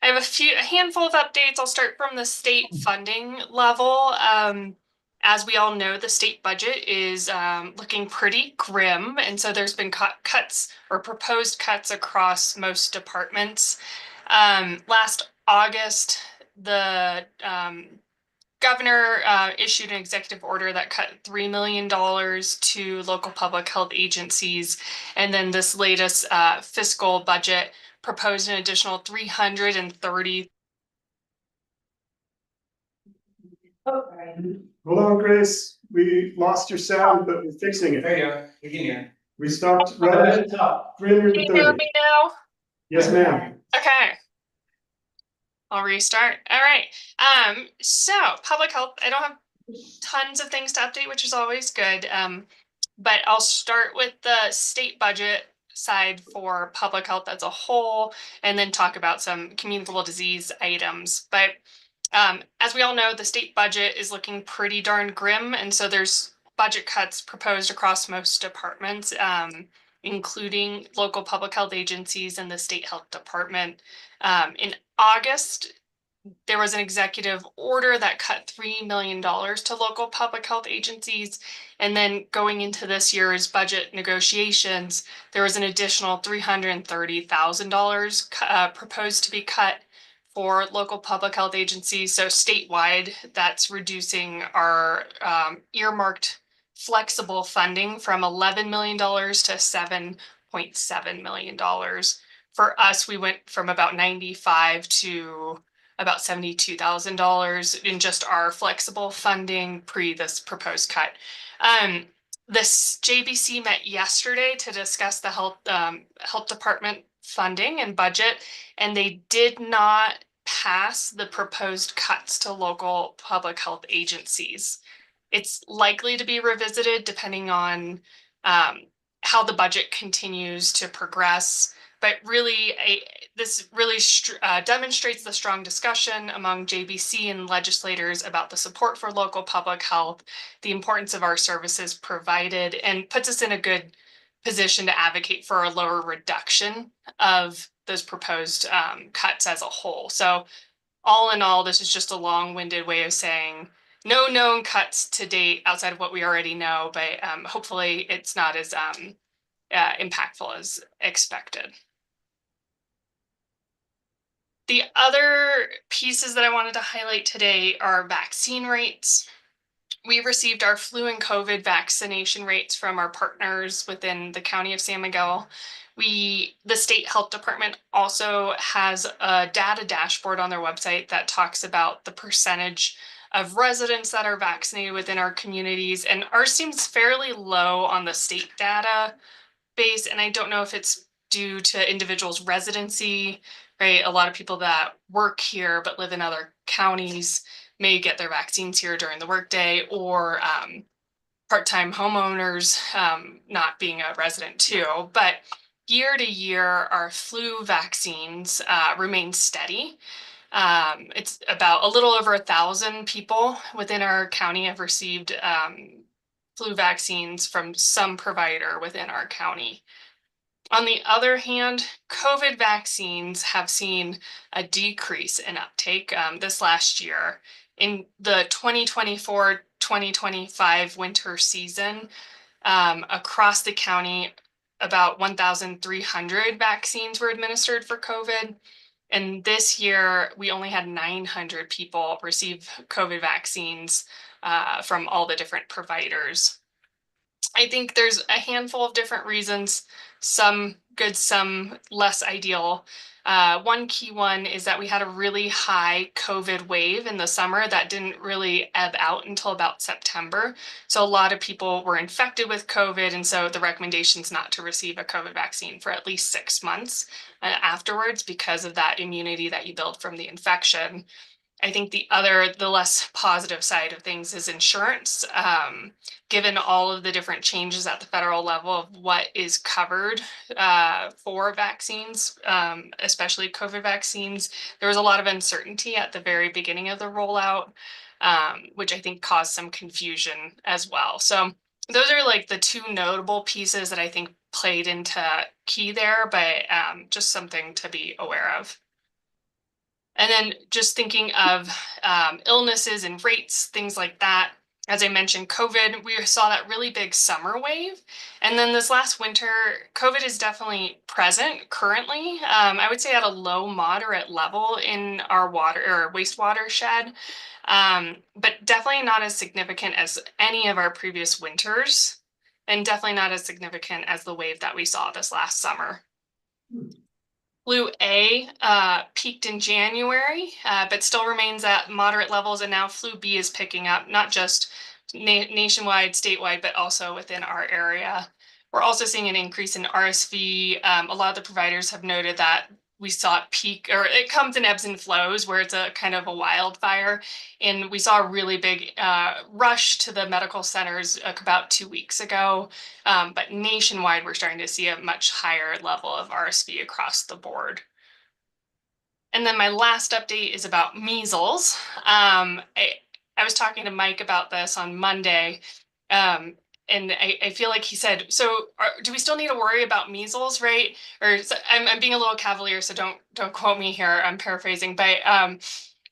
have a handful of updates. I'll start from the state funding level. As we all know, the state budget is looking pretty grim, and so there's been cuts or proposed cuts across most departments. Last August, the governor issued an executive order that cut $3 million to local public health agencies, and then this latest fiscal budget proposed an additional $330. Hold on, Grace. We lost your sound, but we're fixing it. There you go, you can hear. We stopped right at the top, Can you hear 330. me now? Yes, ma'am. Okay. I'll restart. All right. So public health, I don't have tons of things to update, which is always good. But I'll start with the state budget side for public health as a whole, and then talk about some communicable disease items. But as we all know, the state budget is looking pretty darn grim, and so there's budget cuts proposed across most departments, including local public health agencies and the state health department. In August, there was an executive order that cut $3 million to local public health agencies. And then going into this year's budget negotiations, there was an additional $330,000 proposed to be cut for local public health agencies. So statewide, that's reducing our earmarked flexible funding from $11 million to $7.7 million. For us, we went from about 95 to about $72,000 in just our flexible funding pre this proposed cut. This JBC met yesterday to discuss the health department funding and budget, and they did not pass the proposed cuts to local public health agencies. It's likely to be revisited depending on how the budget continues to progress. But really, this really demonstrates the strong discussion among JBC and legislators about the support for local public health, the importance of our services provided, and puts us in a good position to advocate for a lower reduction of those proposed cuts as a whole. So all in all, this is just a long-winded way of saying no known cuts to date outside of what we already know, but hopefully it's not as impactful as expected. The other pieces that I wanted to highlight today are vaccine rates. We received our flu and COVID vaccination rates from our partners within the County of San Miguel. The state health department also has a data dashboard on their website that talks about the percentage of residents that are vaccinated within our communities, and ours seems fairly low on the state data base, and I don't know if it's due to individuals' residency, right? A lot of people that work here but live in other counties may get their vaccines here during the workday, or part-time homeowners not being a resident too. But year to year, our flu vaccines remain steady. It's about a little over 1,000 people within our county have received flu vaccines from some provider within our county. On the other hand, COVID vaccines have seen a decrease in uptake this last year. In the 2024-2025 winter season, across the county, about 1,300 vaccines were administered for COVID. And this year, we only had 900 people receive COVID vaccines from all the different providers. I think there's a handful of different reasons, some good, some less ideal. One key one is that we had a really high COVID wave in the summer that didn't really ebb out until about September. So a lot of people were infected with COVID. And so the recommendation is not to receive a COVID vaccine for at least 6 months afterwards because of that immunity that you build from the infection. I think the less positive side of things is insurance. Given all of the different changes at the federal level of what is covered for vaccines, especially COVID vaccines, there was a lot of uncertainty at the very beginning of the rollout, which I think caused some confusion as well. So those are like the two notable pieces that I think played into key there, but just something to be aware of. And then just thinking of illnesses and rates, things like that. As I mentioned, COVID, we saw that really big summer wave. And then this last winter, COVID is definitely present currently. I would say at a low, moderate level in our water or wastewater shed, but definitely not as significant as any of our previous winters, and definitely not as significant as the wave that we saw this last summer. Flu A peaked in January, but still remains at moderate levels. And now flu B is picking up, not just nationwide, statewide, but also within our area. We're also seeing an increase in RSV. A lot of the providers have noted that we saw it peak, or it comes in ebbs and flows where it's a kind of a wildfire. And we saw a really big rush to the medical centers about 2 weeks ago. But nationwide, we're starting to see a much higher level of RSV across the board. And then my last update is about measles. I was talking to Mike about this on Monday. And I feel like he said, so do we still need to worry about measles, right? Or I'm being a little cavalier, so don't quote me here. I'm paraphrasing, but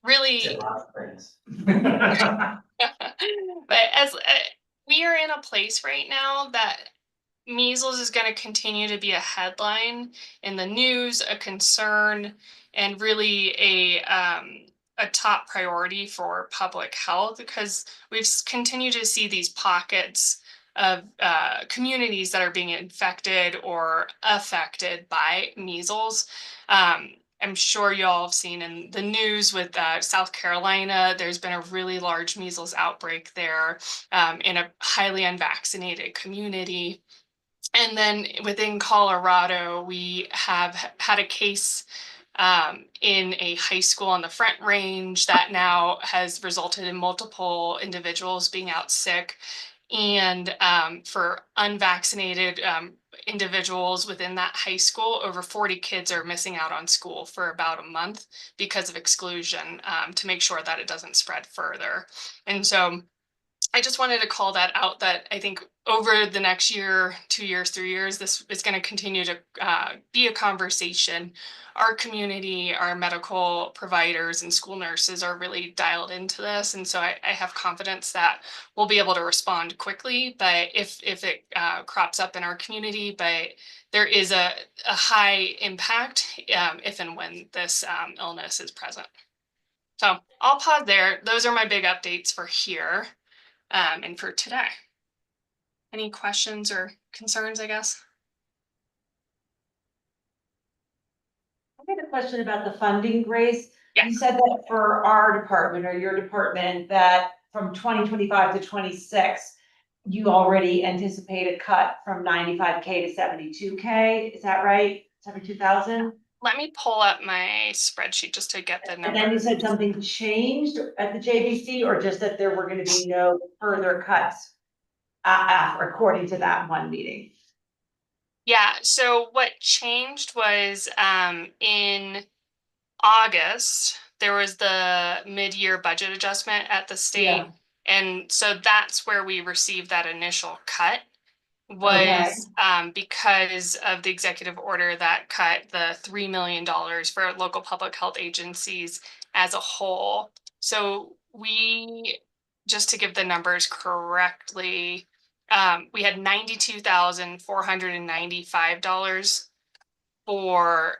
really, A lot of things. but as we are in a place right now that measles is going to continue to be a headline in the news, a concern, and really a top priority for public health, because we've continued to see these pockets of communities that are being infected or affected by measles. I'm sure you all have seen in the news with South Carolina, there's been a really large measles outbreak there in a highly unvaccinated community. And then within Colorado, we have had a case in a high school on the Front Range that now has resulted in multiple individuals being out sick. And for unvaccinated individuals within that high school, over 40 kids are missing out on school for about a month because of exclusion to make sure that it doesn't spread further. And so I just wanted to call that out, that I think over the next year, 2 years, 3 years, this is going to continue to be a conversation. Our community, our medical providers and school nurses are really dialed into this. And so I have confidence that we'll be able to respond quickly, but if it crops up in our community, but there is a high impact if and when this illness is present. So I'll pause there. Those are my big updates for here. And for today. Any questions or concerns, I guess? I had a question about the funding, Grace. Yeah. You said that for our department or your department, that from 2025 to 26, you already anticipate a cut from 95K to 72K. Is that right? 72,000? Let me pull up my spreadsheet just to get the number. And then you said something changed at the JBC, or just that there were going to be no further cuts according to that one meeting? Yeah, so what changed was in August, there was the mid-year budget adjustment at the state. Yeah. And so that's where we received that initial cut. Was Okay. because of the executive order that cut the $3 million for local public health agencies as a whole. So we, just to give the numbers correctly, we had $92,495 for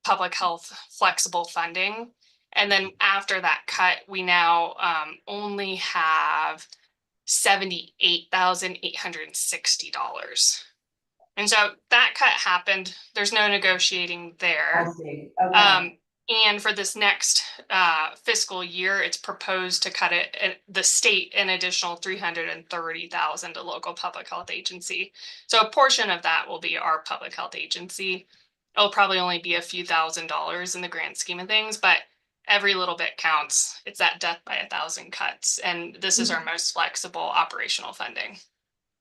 public health flexible funding. And then after that cut, we now only have $78,860. And so that cut happened. There's no negotiating there. see, okay. And for this next fiscal year, it's proposed to cut it the state an additional $330,000 to local public health agency. So a portion of that will be our public health agency. It'll probably only be a few $1,000s in the grand scheme of things, but every little bit counts. It's that death by 1,000 cuts, and this is our most flexible operational funding.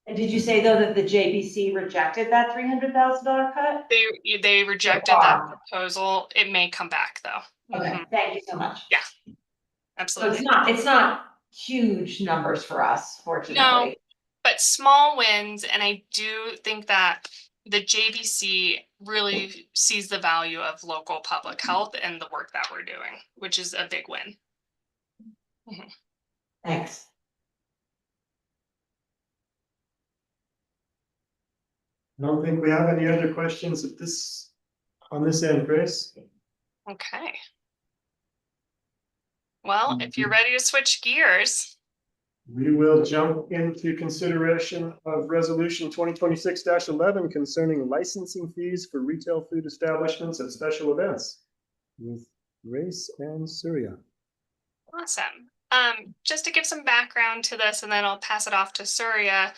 And did you say though that the JBC rejected that $300,000 cut? They rejected that proposal. It may come back though. Okay, thank you so much. Yeah, So absolutely. it's not huge numbers for us, fortunately. No, but small wins, and I do think that the JBC really sees the value of local public health and the work that we're doing, which is a big win. Thanks. I don't think we have any other questions on this end, Grace. Okay. Well, if you're ready to switch gears. We will jump into consideration of resolution 2026-11 concerning licensing fees for retail food establishments and special events with Grace and Surya. Awesome. Just to give some background to this, and then I'll pass it off to Surya.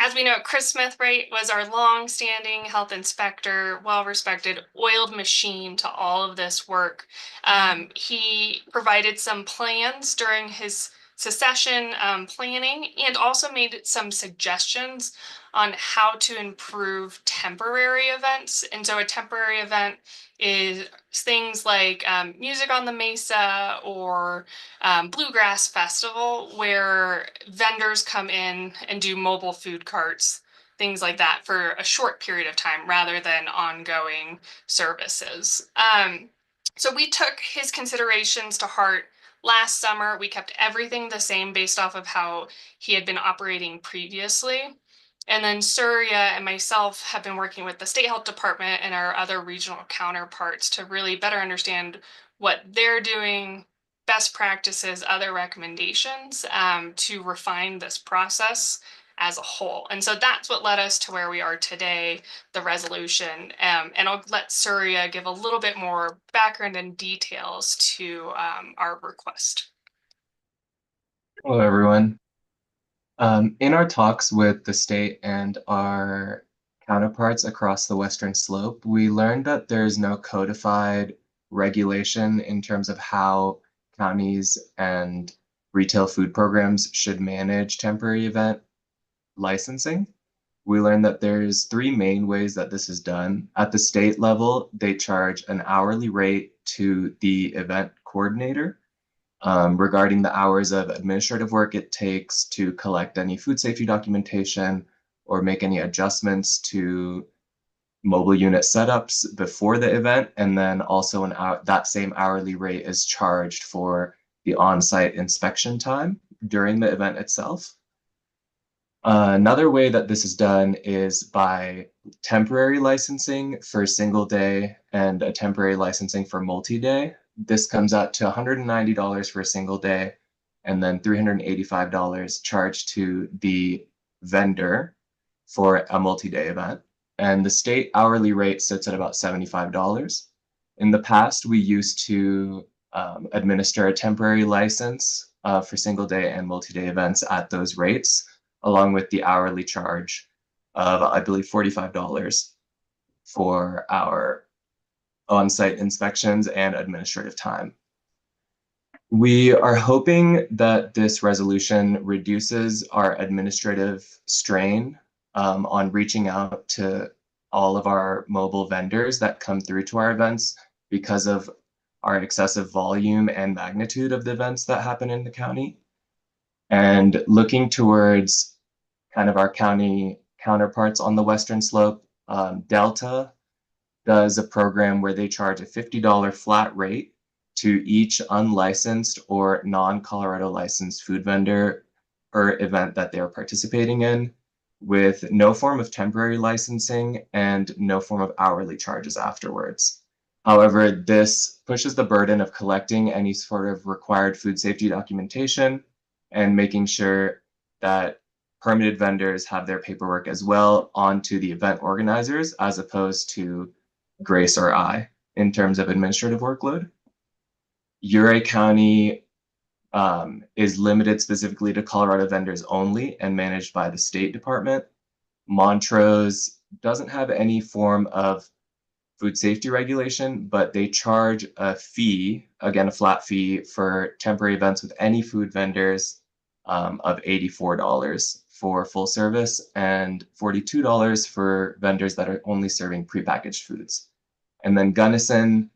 As we know, Chris Smith, right, was our long-standing health inspector, well-respected, oiled machine to all of this work. He provided some plans during his succession planning and also made some suggestions on how to improve temporary events. And so a temporary event is things like music on the Mesa or Bluegrass Festival, where vendors come in and do mobile food carts, things like that for a short period of time rather than ongoing services. So we took his considerations to heart. Last summer, we kept everything the same based off of how he had been operating previously. And then Surya and myself have been working with the state health department and our other regional counterparts to really better understand what they're doing, best practices, other recommendations to refine this process as a whole. And so that's what led us to where we are today, the resolution. And I'll let Surya give a little bit more background and details to our request. Hello, everyone. In our talks with the state and our counterparts across the Western Slope, we learned that there's no codified regulation in terms of how counties and retail food programs should manage temporary event licensing. We learned that there's three main ways that this is done. At the state level, they charge an hourly rate to the event coordinator regarding the hours of administrative work it takes to collect any food safety documentation or make any adjustments to mobile unit setups before the event. And then also that same hourly rate is charged for the on-site inspection time during the event itself. Another way that this is done is by temporary licensing for single day and a temporary licensing for multi-day. This comes out to $190 for a single day and then $385 charged to the vendor for a multi-day event. And the state hourly rate sits at about $75. In the past, we used to administer a temporary license for single day and multi-day events at those rates, along with the hourly charge of, I believe, $45 for our on-site inspections and administrative time. We are hoping that this resolution reduces our administrative strain on reaching out to all of our mobile vendors that come through to our events because of our excessive volume and magnitude of the events that happen in the county. And looking towards kind of our county counterparts on the Western Slope, Delta does a program where they charge a $50 flat rate to each unlicensed or non-Colorado licensed food vendor or event that they're participating in. with no form of temporary licensing and no form of hourly charges afterwards. However, this pushes the burden of collecting any sort of required food safety documentation and making sure that permitted vendors have their paperwork as well onto the event organizers as opposed to Grace or I in terms of administrative workload. Uray County is limited specifically to Colorado vendors only and managed by the State Department. Montrose doesn't have any form of food safety regulation, but they charge a fee, again, a flat fee for temporary events with any food vendors of $84 for full service and $42 for vendors that are only serving prepackaged foods. And then Gunnison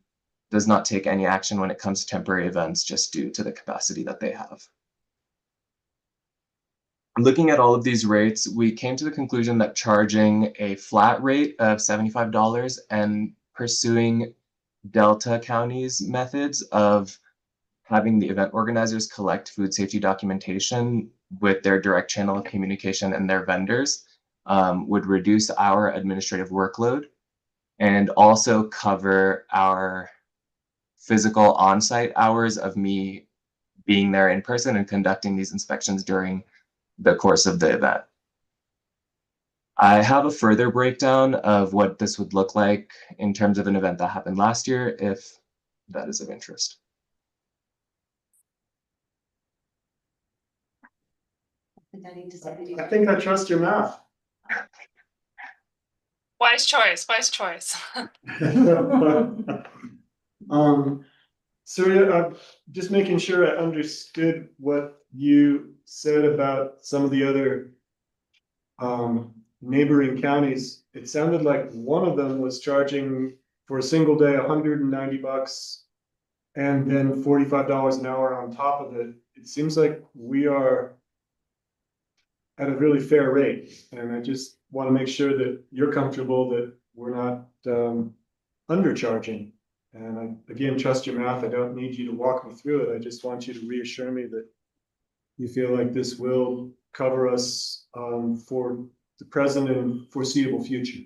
does not take any action when it comes to temporary events just due to the capacity that they have. Looking at all of these rates, we came to the conclusion that charging a flat rate of $75 and pursuing Delta County's methods of having the event organizers collect food safety documentation with their direct channel of communication and their vendors would reduce our administrative workload and also cover our physical on-site hours of me being there in person and conducting these inspections during the course of the event. I have a further breakdown of what this would look like in terms of an event that happened last year, if that is of interest. I think I trust your math. Wise choice, wise choice. Surya, I'm just making sure I understood what you said about some of the other neighboring counties. It sounded like one of them was charging for a single day $190 and then $45 an hour on top of it. It seems like we are at a really fair rate, and I just want to make sure that you're comfortable that we're not undercharging. And I, again, trust your math. I don't need you to walk me through it. I just want you to reassure me that you feel like this will cover us for the present and foreseeable future.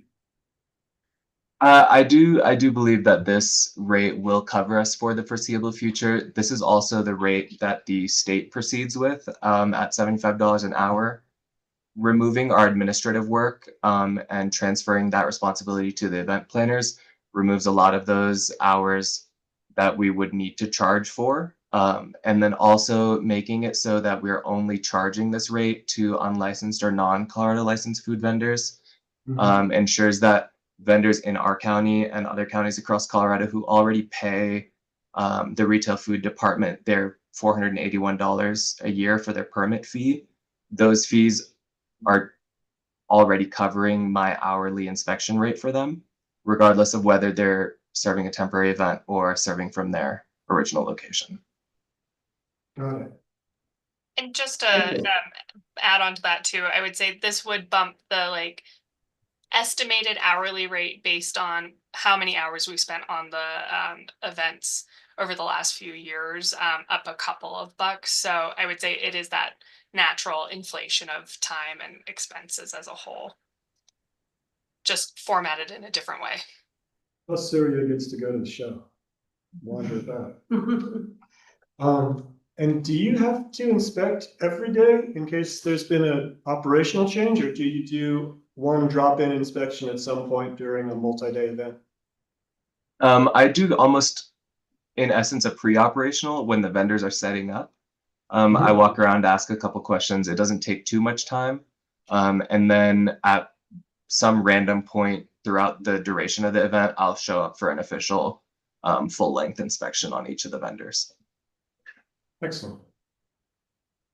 I do believe that this rate will cover us for the foreseeable future. This is also the rate that the state proceeds with at $75 an hour. Removing our administrative work and transferring that responsibility to the event planners removes a lot of those hours that we would need to charge for. And then also making it so that we're only charging this rate to unlicensed or non-Colorado licensed food vendors ensures that vendors in our county and other counties across Colorado who already pay the retail food department their $481 a year for their permit fee, those fees are already covering my hourly inspection rate for them, regardless of whether they're serving a temporary event or serving from their original location. Got it. And just to add on to that too, I would say this would bump the estimated hourly rate based on how many hours we spent on the events over the last few years, up a couple of bucks. So I would say it is that natural inflation of time and expenses as a whole, just formatted in a different way. Plus Surya gets to go to the show. Wander about. And do you have to inspect every day in case there's been an operational change, or do you do one drop-in inspection at some point during a multi-day event? I do almost, in essence, a pre-operational when the vendors are setting up. I walk around, ask a couple questions. It doesn't take too much time. And then at some random point throughout the duration of the event, I'll show up for an official full-length inspection on each of the vendors. Excellent.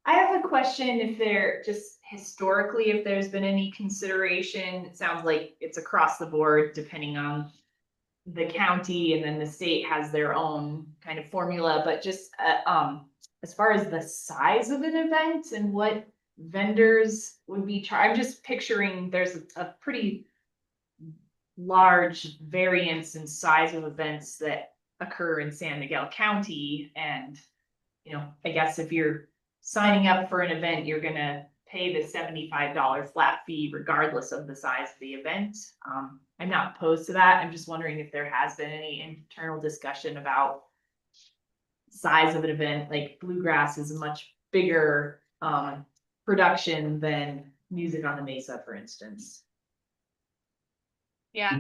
I have a question if there just historically, if there's been any consideration, it sounds like it's across the board depending on the county, and then the state has their own kind of formula, but just as far as the size of an event and what vendors would be charged, I'm just picturing there's a pretty large variance in size of events that occur in San Miguel County. And, I guess if you're signing up for an event, you're gonna pay the $75 flat fee regardless of the size of the event. I'm not opposed to that. I'm just wondering if there has been any internal discussion about size of an event. Like Bluegrass is a much bigger production than Music on the Mesa, for instance. Yeah,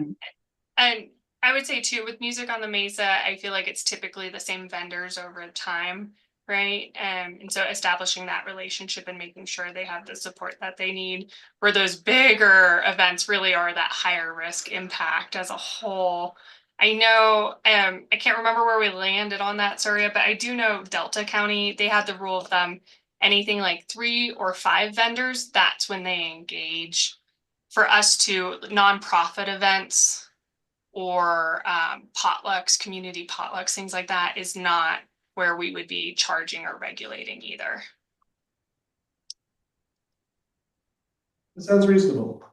and I would say too, with Music on the Mesa, I feel like it's typically the same vendors over time, right? And so establishing that relationship and making sure they have the support that they need, where those bigger events really are that higher risk impact as a whole. I know, I can't remember where we landed on that, Surya, but I do know Delta County, they had the rule of thumb, anything like 3 or 5 vendors, that's when they engage. For us to nonprofit events or potlucks, community potlucks, things like that is not where we would be charging or regulating either. That sounds reasonable.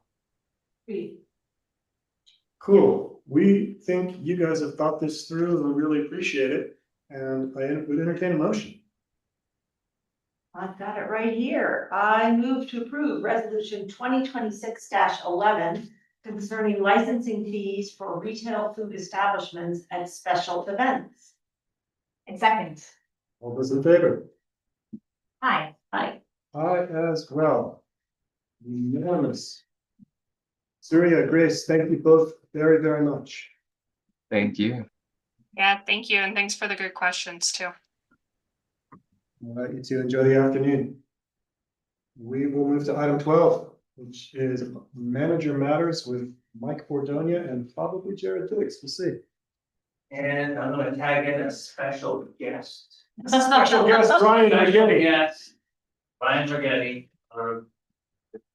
Cool. We think you guys have thought this through and we really appreciate it. And I would entertain a motion. I've got it right here. I move to approve resolution 2026-11 concerning licensing fees for retail food establishments at special events. And second. All those in favor? Hi. Aye. Aye as well. Unanimous. Surya, Grace, thank you both very, very much. Thank you. Yeah, thank you. And thanks for the good questions too. All right, you two enjoy the afternoon. We will move to item 12, which is manager matters with Mike Bordonia and probably Jared Diggs. We'll see. And I'm gonna tag in a special guest. Special guest, Brian Rigetti. Yes. Brian Rigetti, our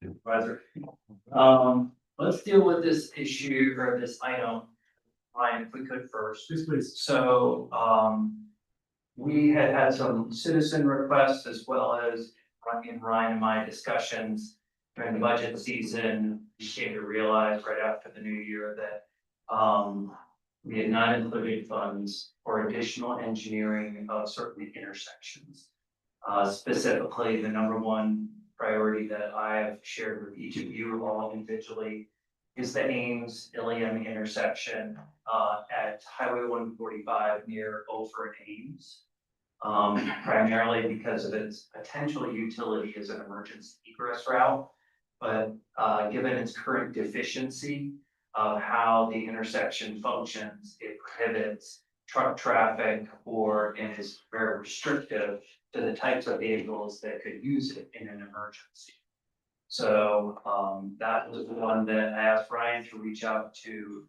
advisor. Let's deal with this issue or this item, Brian, if we could first. Please. So, we had some citizen requests as well as Ryan and my discussions during the budget season. We came to realize right after the new year that, we had not included funds for additional engineering of certain intersections. Specifically, the number one priority that I have shared with each of you all individually is the Ames-Ilium intersection at Highway 145 near Ophir and Ames. Primarily because of its potential utility as an emergency egress route, but given its current deficiency of how the intersection functions, it prohibits truck traffic or it is very restrictive to the types of vehicles that could use it in an emergency. So that was the one that I asked Ryan to reach out to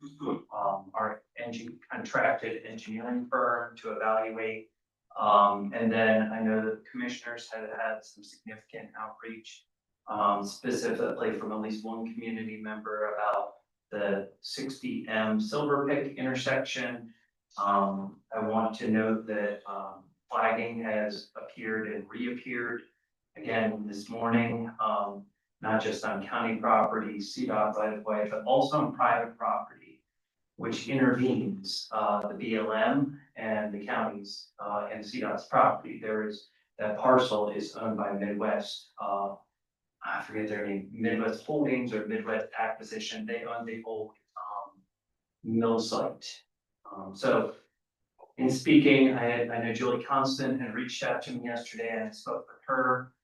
our contracted engineering firm to evaluate. And then I know that the commissioners had some significant outreach, specifically from at least one community member about the 60M Silver Pick intersection. I want to note that flagging has appeared and reappeared again this morning, not just on county property, CDOT right of way, but also on private property, which intervenes the BLM and the counties and CDOT's property. That parcel is owned by Midwest. I forget their name, Midwest Holdings or Midwest Acquisition. They own the old mill site. So in speaking, I know Julie Constant had reached out to me yesterday and I spoke with her.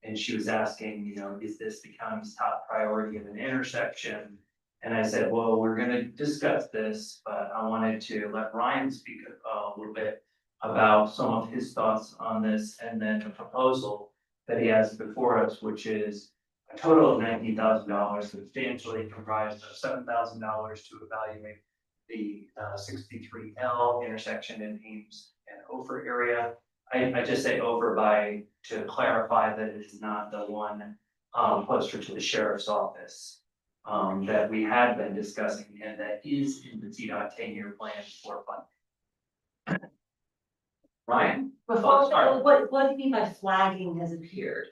And she was asking, is this the county's top priority of an intersection? And I said, well, we're gonna discuss this, but I wanted to let Ryan speak a little bit about some of his thoughts on this and then the proposal that he has before us, which is a total of $19,000, substantially comprised of $7,000 to evaluate the 63L intersection in Ames and Ophir area. I just say Ophir to clarify that it is not the one closer to the sheriff's office that we had been discussing and that is in the CDOT 10-year plan for funding. Ryan? Before, sorry. what do you mean by flagging has appeared?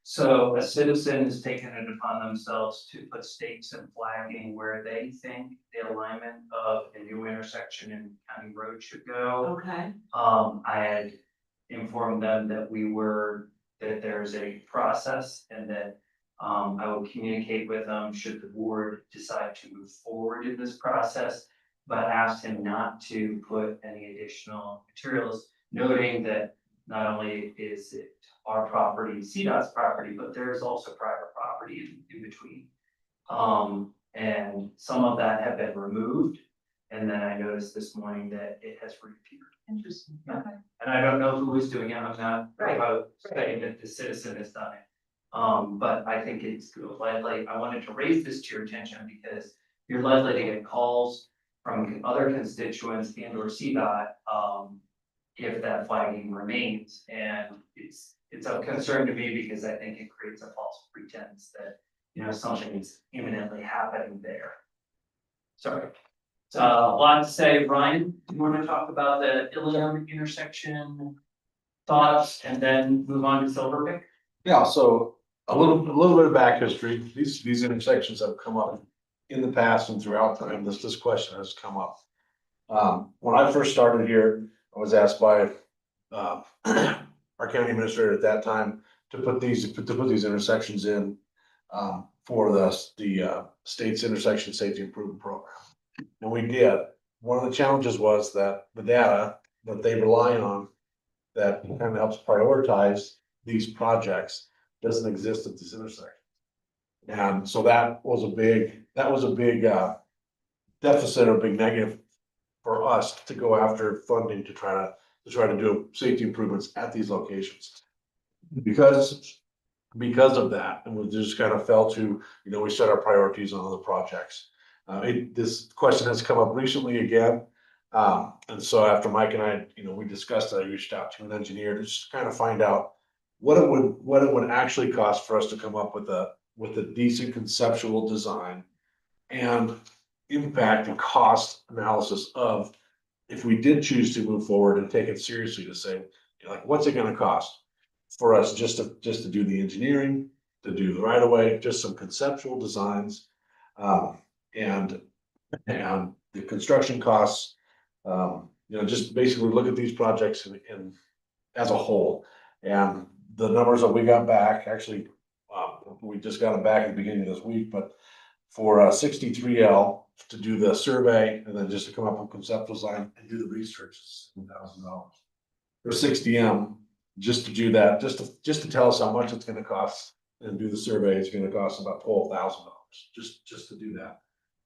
So a citizen has taken it upon themselves to put stakes and flagging where they think the alignment of a new intersection in County Road should go. Okay. I had informed them that we were that there's a process and that I will communicate with him should the board decide to move forward in this process, but ask him not to put any additional materials, noting that not only is it our property, CDOT's property, but there is also private property in between. And some of that have been removed. And then I noticed this morning that it has reappeared. Interesting. Okay. And I don't know who is doing it. I'm not Right, saying that the citizen has done it. But I think it's good. Like, I wanted to raise this to your attention because you're likely to get calls from other constituents and or CDOT, if that flagging remains. And it's of concern to me because I think it creates a false pretense that, you know, something is imminently happening there. Sorry. A lot to say. Ryan, do you want to talk about the Ilium intersection thoughts and then move on to Silverpick? Yeah, so a little bit of back history. These intersections have come up in the past and throughout time. This question has come up. When I first started here, I was asked by our county administrator at that time to put these intersections in for the state's intersection safety improvement program. And we did. One of the challenges was that the data that they rely on that kind of helps prioritize these projects doesn't exist at this intersection. And so that was a big deficit or big negative for us to go after funding to try to do safety improvements at these locations. Because of that, and we just kind of fell to, you know, we set our priorities on other projects. This question has come up recently again. And so after Mike and I, you know, we discussed it, I reached out to an engineer to just kind of find out what it would actually cost for us to come up with a decent conceptual design and impact and cost analysis of if we did choose to move forward and take it seriously to say, you know, like, what's it going to cost for us just to do the engineering, to do the right of way, just some conceptual designs, and the construction costs. You know, just basically look at these projects in as a whole. And the numbers that we got back, actually, we just got them back at the beginning of this week, but for 63L to do the survey and then just to come up with conceptual design and do the research is $7,000. For 60M, just to do that, just to tell us how much it's going to cost and do the survey, it's going to cost about $12,000 just to do that.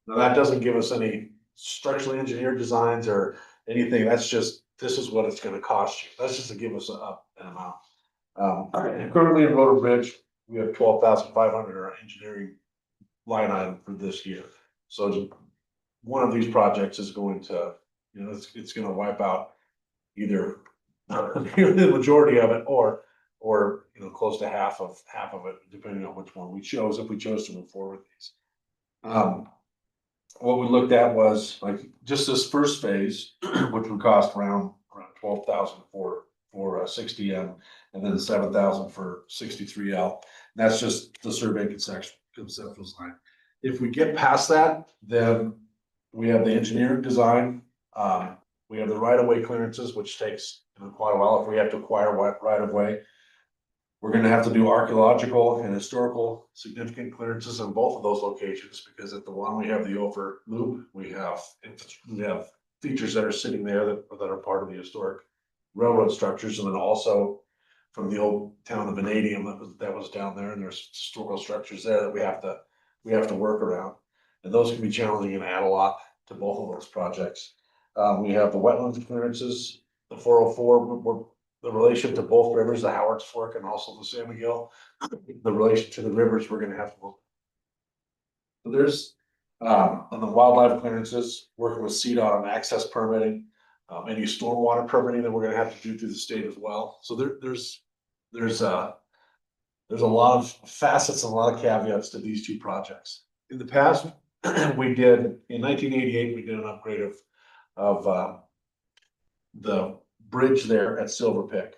Now that doesn't give us any structurally engineered designs or anything. That's just, this is what it's going to cost you. That's just to give us an amount. Currently in Road and Bridge, we have 12,500 in our engineering line item for this year. So one of these projects is going to, you know, it's going to wipe out either the majority of it or you know, close to half of it, depending on which one we chose, if we chose to move forward with these. What we looked at was like just this first phase, which would cost around 12,000 for 60M, and then 7,000 for 63L. That's just the survey conceptual design. If we get past that, then we have the engineering design. We have the right-of-way clearances, which takes, you know, quite a while if we have to acquire right-of-way. We're going to have to do archaeological and historical significant clearances in both of those locations, because at the one we have the over loop, we have features that are sitting there that are part of the historic railroad structures, and then also from the old town of Vanadium that was down there, and there's historical structures there that we have to work around, and those can be challenging and add a lot to both of those projects. We have the wetlands clearances, the 404, the relation to both rivers, the Howard's Fork and also the San Miguel, the relation to the rivers we're going to have to work. So there's on the wildlife clearances, working with CDOT on access permitting, any stormwater permitting that we're going to have to do through the state as well. So there's a lot of facets and a lot of caveats to these two projects. In the past, we did in 1988 we did an upgrade of the bridge there at Silverpick.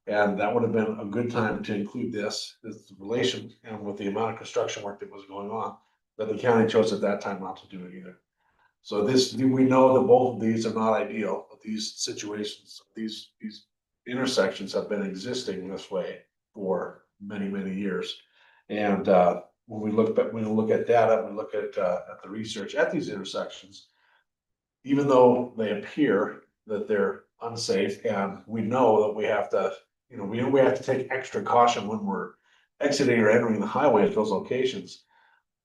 And that would have been a good time to include this relation, and with the amount of construction work that was going on, but the county chose at that time not to do it either. So we know that both of these are not ideal, but these situations, these intersections have been existing this way for many, many years. And when we look at data, we look at the research at these intersections, even though they appear that they're unsafe, and we know that we have to, we have to take extra caution when we're exiting or entering the highway at those locations.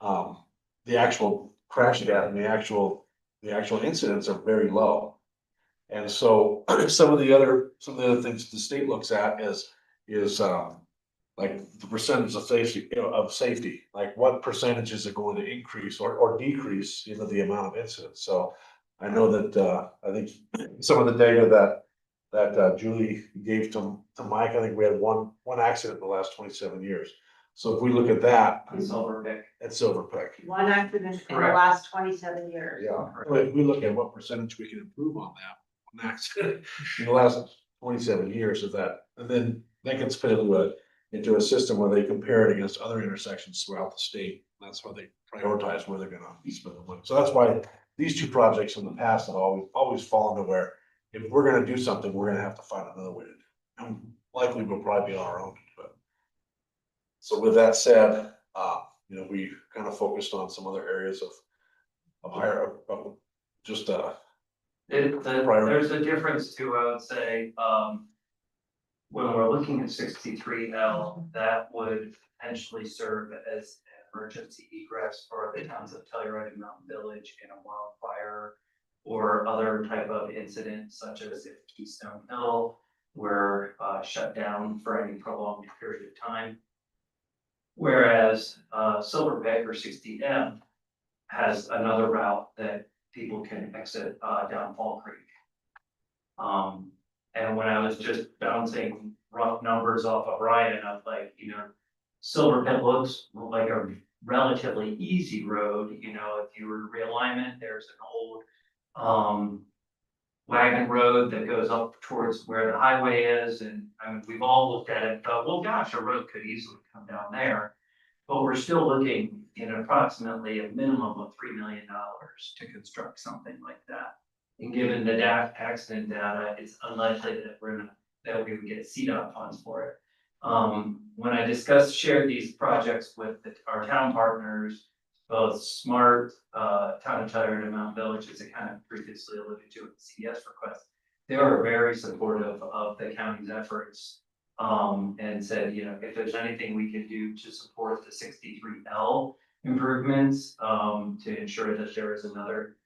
The actual crash data and the actual incidents are very low. And so some of the other things the state looks at is like the percentage of safety, like what percentage is it going to increase or decrease, the amount of incidents. So I know that I think some of the data that Julie gave to Mike, I think we had one accident in the last 27 years. So if we look at that. On Silverpick. At Silverpick. One accident in the Correct. last 27 years. Yeah, if we look at what percentage we can improve on that, one accident in the last 27 years of that, and then that gets put into a system where they compare it against other intersections throughout the state. That's why they prioritize where they're gonna be spending money. So that's why these two projects in the past have always fallen to where if we're gonna do something, we're gonna have to find another way to do it. And likely we'll probably be on our own, but. So with that said, we kind of focused on some other areas of higher, just, There's a difference too, I would say, when we're looking at 63L, that would potentially serve as an emergency egress for the towns of Telluride and Mountain Village in a wildfire or other type of incident, such as if Keystone Hill were shut down for any prolonged period of time. Whereas Silverpick or 60M has another route that people can exit down Fall Creek. And when I was just bouncing rough numbers off of Ryan, of like, Silverpick looks like a relatively easy road, if you were to realignment, there's an old wagon road that goes up towards where the highway is, and I mean, we've all looked at it and thought, well, gosh, a road could easily come down there. But we're still looking at approximately a minimum of $3 million to construct something like that. And given the accident data, it's unlikely that we would get CDOT funds for it. When I shared these projects with our town partners, both SMART, Town of Telluride and Mountain Village, as I kind of previously alluded to with the CDS request, they are very supportive of the county's efforts. And said, if there's anything we can do to support the 63L improvements, to ensure that there is another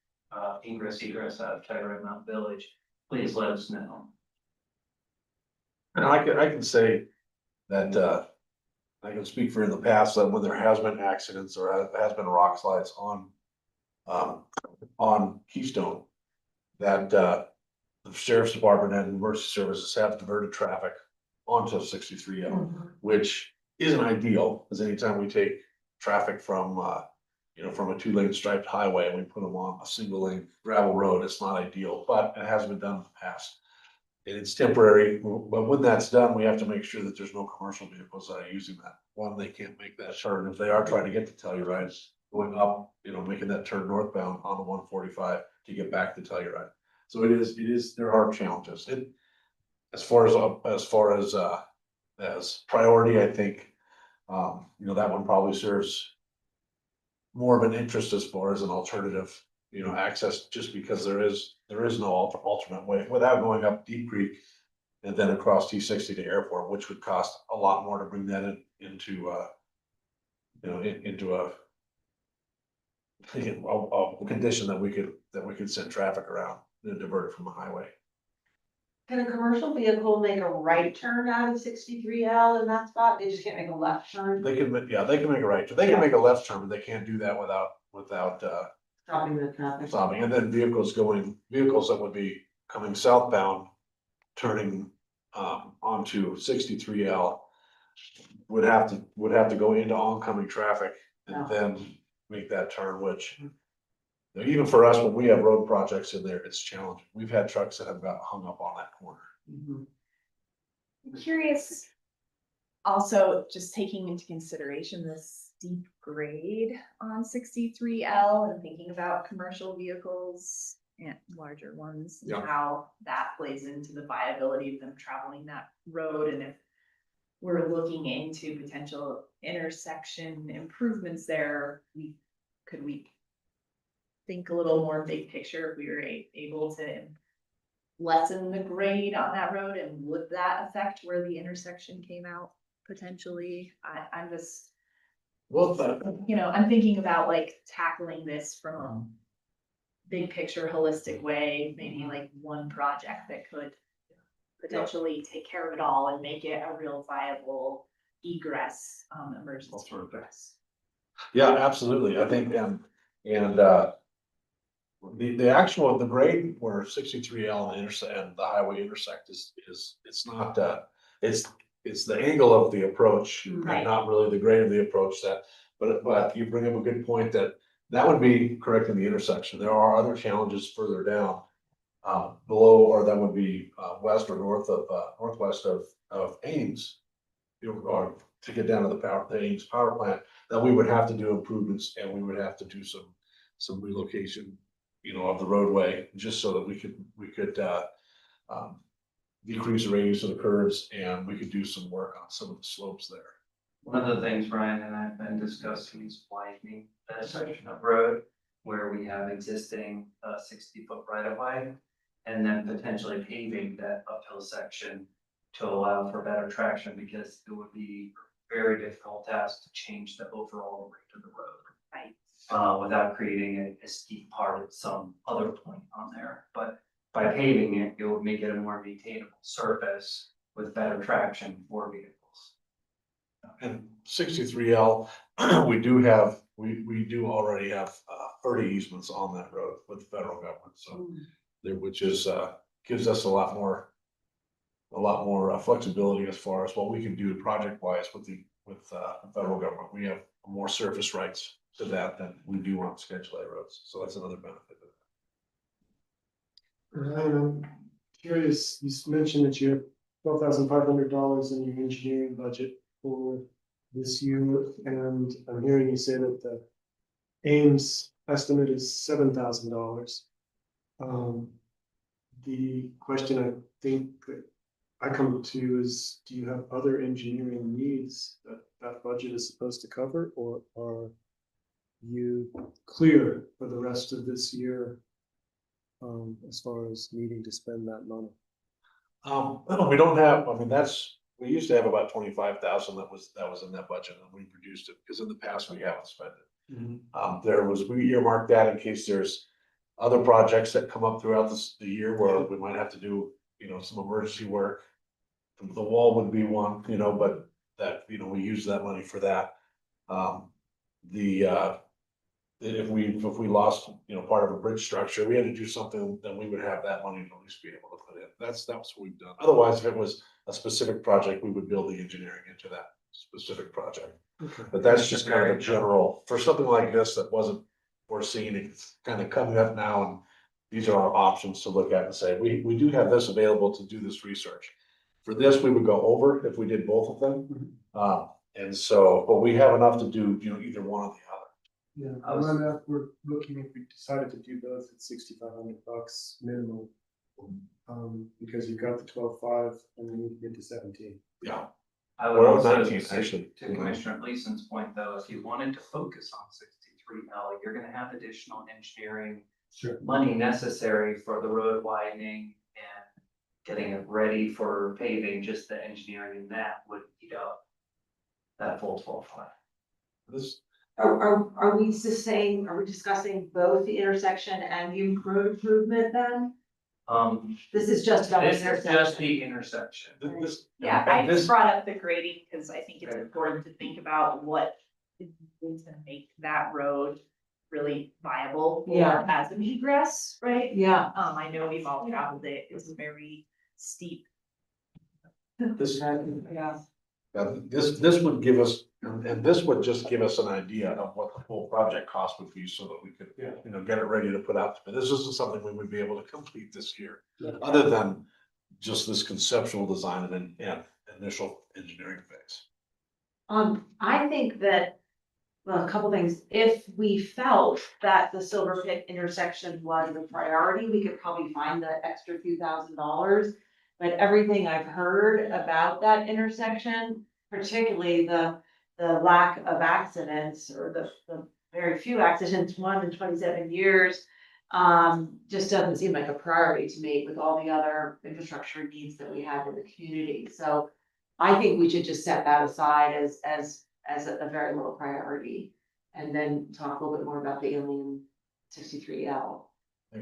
egress out of Telluride Mountain Village, please let us know. And I can say that I can speak for in the past that when there has been accidents or has been rock slides on Keystone, that the sheriff's department and emergency services have diverted traffic onto 63L, which isn't ideal, because anytime we take traffic from from a 2-lane striped highway and we put them on a single lane gravel road, it's not ideal, but it has been done in the past. And it's temporary, but when that's done, we have to make sure that there's no commercial vehicles that are using that. One, they can't make that turn. If they are trying to get to Telluride, going up, making that turn northbound on the 145 to get back to Telluride. So it is, there are challenges. As far as priority, I think, that one probably serves more of an interest as far as an alternative, access, just because there is no alternate way without going up Deep Creek and then across T60 to Airport, which would cost a lot more to bring that into a condition that we could send traffic around and divert it from the highway. Can a commercial vehicle make a right turn out of 63L in that spot? They just can't make a left turn? They can make a right turn. They can make a left turn, but they can't do that without Stopping the traffic. stopping. And then vehicles that would be coming southbound, turning onto 63L would have to go into oncoming traffic and then make that turn, which even for us, when we have road projects in there, it's challenging. We've had trucks that have got hung up on that corner. I'm curious, also just taking into consideration this steep grade on 63L and thinking about commercial vehicles and larger ones, and how that plays into the viability of them traveling that road, and if we're looking into potential intersection improvements there, could we think a little more big picture if we were able to lessen the grade on that road, and would that affect where the intersection came out potentially? I'm just, Well, I'm thinking about like tackling this from a big picture holistic way, maybe like one project that could potentially take care of it all and make it a real viable egress, emergency egress. yeah, absolutely. I think, the grade where 63L and the highway intersect it's not, it's the angle of the approach, and Right. not really the grade of the approach but you bring up a good point that would be correct in the intersection. There are other challenges further down, below, or that would be, west or north of, northwest of Ames. Or to get down to the Ames power plant, that we would have to do improvements, and we would have to do some relocation, of the roadway, just so that we could decrease the radius of the curves, and we could do some work on some of the slopes there. One of the things Ryan and I have been discussing is widening that section of road where we have existing 60-foot right of way, and then potentially paving that uphill section to allow for better traction, because it would be a very difficult task to change the overall rate of the road. Right. Without creating a steep part at some other point on there. But by paving it, it would make it a more maintainable surface with better traction for vehicles. And 63L, we do already have 30 easements on that road with the federal government, so which is gives us a lot more flexibility as far as what we can do project wise with the federal government. We have more surface rights to that than we do on Schedule A roads, so that's another benefit of that. I'm curious, you mentioned that you have $12,500 in your engineering budget for this year, and I'm hearing you say that the Ames estimate is $7,000. The question I think that I come to is, do you have other engineering needs that that budget is supposed to cover, or are you clear for the rest of this year, as far as needing to spend that money? We don't have, we used to have about 25,000 that was in that budget, and we reduced it because in the past we haven't spent it. We earmarked that in case there's other projects that come up throughout the year where we might have to do, some emergency work. The wall would be one, but that, we use that money for that. If we lost, part of a bridge structure, we had to do something, then we would have that money to at least be able to put in. That's what we've done. Otherwise, if it was a specific project, we would build the engineering into that specific project. Okay. But that's just kind of a general, for something like this that wasn't foreseen, it's kind of coming up now, and these are our options to look at and say, we do have this available to do this research. For this, we would go over if we did both of them. And so, but we have enough to do, either one or the other. Yeah, we're looking, if we decided to do both at $6,500 minimum. Because you've got the 12.5 and then you can get to 17. Yeah. I would Or also 19, say, actually. to Commissioner Gleason's point though, if you wanted to focus on 63L, you're gonna have additional engineering money necessary for the road widening and getting it ready for paving. Just the engineering in that would eat up that full 12.5. This, Are we just saying, are we discussing both the intersection and the improvement then? This is just about the This is just intersection. the intersection. Yeah, I And this- just brought up the grading because I think it's important to think about what is going to make that road really viable as an egress, right? Yeah. I know we've all traveled it. It's very steep. this, Yeah. this would give us, and this would just give us an idea of what the full project cost would be, so that we could, get it ready to put out. But this isn't something we would be able to complete this year, other than just this conceptual design and initial engineering phase. I think that, well, a couple things. If we felt that the Silver Pit intersection was a priority, we could probably find the extra few $1,000s. But everything I've heard about that intersection particularly the lack of accidents or the very few accidents, 1 in 27 years. Just doesn't seem like a priority to me with all the other infrastructure needs that we have in the community. So I think we should just set that aside as a very low priority. And then talk a little bit more about the Alien 63L. I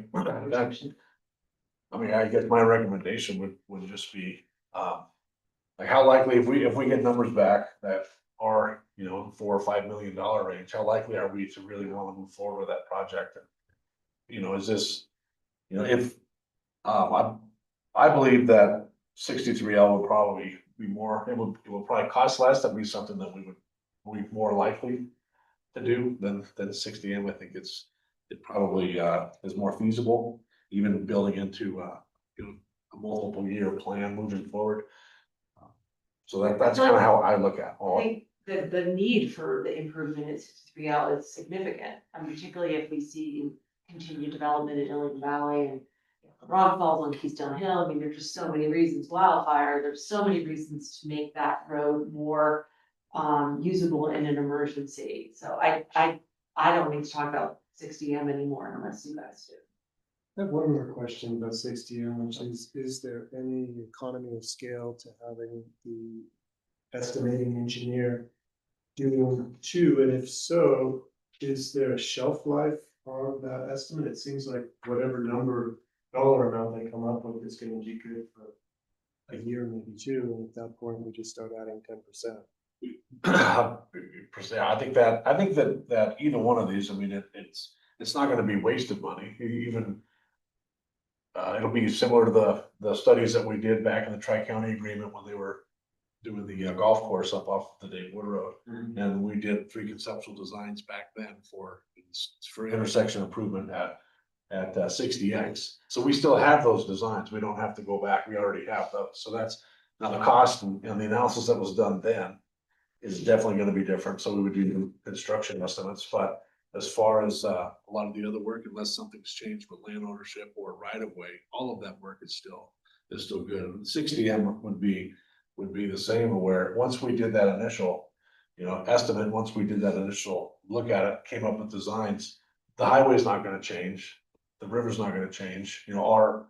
mean, I guess my recommendation would just be, like how likely, if we get numbers back that are, you know, $4 or $5 million range, how likely are we to really want to move forward with that project? And, you know, is this, you know, if, I believe that 63L would probably be more, it would probably cost less. That'd be something that we be more likely to do than 60M. I think it probably, is more feasible, even building into, you know, a multiple year plan moving forward. So that's kind of how I look at I all. think the need for the improvement in 63L is significant, and particularly if we see continued development in Ilion Valley and Rock Falls on Keystone Hill. I mean, there's just so many reasons, wildfire, there's so many reasons to make that road more usable in an emergency. So I don't need to talk about 60M anymore unless you guys do. I have one more question about 60M, which is there any economy of scale to having the estimating engineer doing two? And if so, is there a shelf life on that estimate? It seems like whatever dollar amount they come up with is gonna be good for a year, maybe two, and at that point, we just start adding 10%. I think that either one of these, I mean, it's not gonna be wasted money, even. It'll be similar to the studies that we did back in the Tri-County agreement when they were doing the golf course up off the Dave Wood Road. And we did 3 conceptual designs back then for intersection improvement at 60X. So we still have those designs. We don't have to go back. We already have those. So that's now the cost and the analysis that was done then is definitely going to be different. So we would do construction estimates, but as far as a lot of the other work, unless something's changed with land ownership or right of way, all of that work is still good. 60M would be the same, where once we did that initial, you know, estimate, once we did that initial look at it, came up with designs, the highway's not gonna change, the river's not gonna change, you know, our